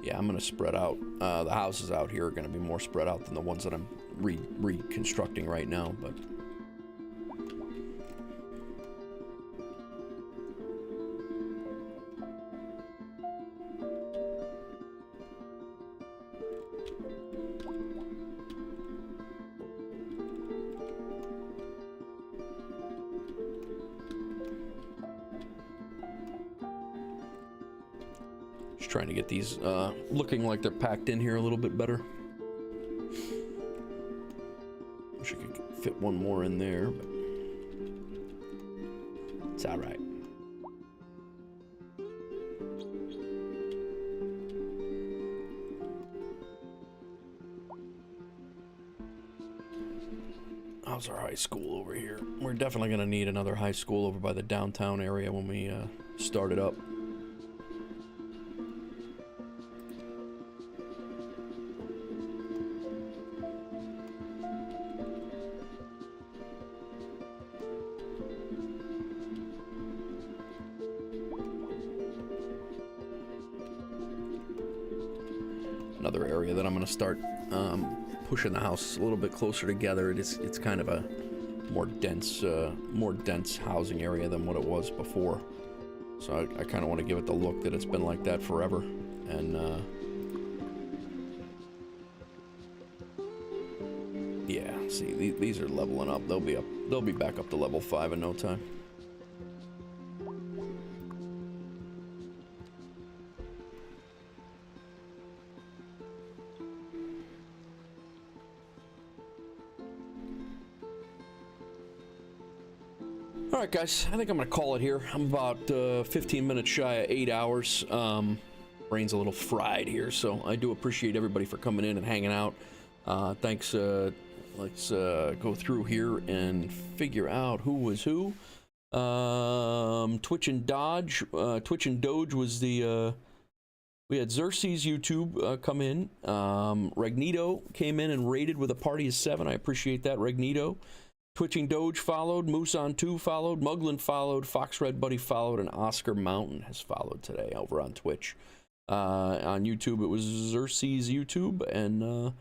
Speaker 2: Yeah, I'm gonna spread out. The houses out here are gonna be more spread out than the ones that I'm reconstructing right now, but. Trying to get these looking like they're packed in here a little bit better. Wish I could fit one more in there, but it's all right. How's our high school over here? We're definitely gonna need another high school over by the downtown area when we start it up.
Speaker 1: another area that I'm going to start pushing the house a little bit closer together. It's kind of a more dense housing area than what it was before. So I kind of want to give it the look that it's been like that forever. And yeah, see, these are leveling up. They'll be back up to level 5 in no time. All right, guys, I think I'm gonna call it here. I'm about 15 minutes shy of 8 hours. Brain's a little fried here, so I do appreciate everybody for coming in and hanging out. Thanks. Let's go through here and figure out who was who. Twitch and Doge was the we had Xerxes YouTube come in. Regnito came in and raided with a party of 7. I appreciate that, Regnito. Twitching Doge followed, Moose on 2 followed, Muglin followed, Fox Red Buddy followed, and Oscar Mountain has followed today over on Twitch. On YouTube, it was Xerxes YouTube, and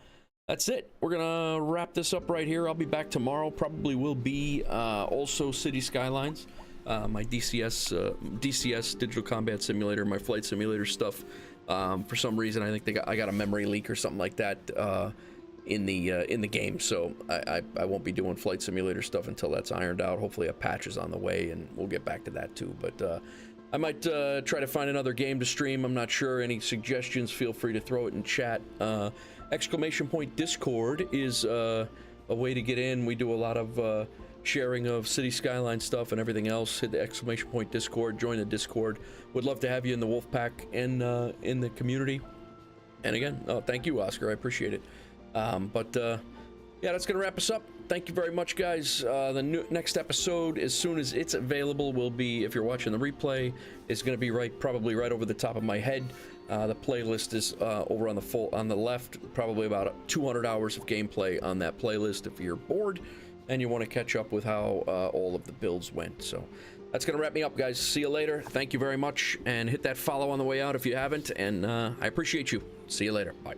Speaker 1: that's it. We're gonna wrap this up right here. I'll be back tomorrow. Probably will be also City Skylines, my DCS Digital Combat Simulator, my flight simulator stuff. For some reason, I think I got a memory leak or something like that in the game, so I won't be doing flight simulator stuff until that's ironed out. Hopefully a patch is on the way, and we'll get back to that too. But I might try to find another game to stream. I'm not sure. Any suggestions, feel free to throw it in chat. Exclamation point Discord is a way to get in. We do a lot of sharing of City Skyline stuff and everything else. Hit the exclamation point Discord, join the Discord. Would love to have you in the Wolfpack and in the community. And again, thank you, Oscar. I appreciate it. Yeah, that's gonna wrap us up. Thank you very much, guys. The next episode, as soon as it's available, will be, if you're watching the replay, is gonna be probably right over the top of my head. The playlist is over on the left, probably about 200 hours of gameplay on that playlist if you're bored and you want to catch up with how all of the builds went. So that's gonna wrap me up, guys. See you later. Thank you very much, and hit that follow on the way out if you haven't, and I appreciate you. See you later. Bye.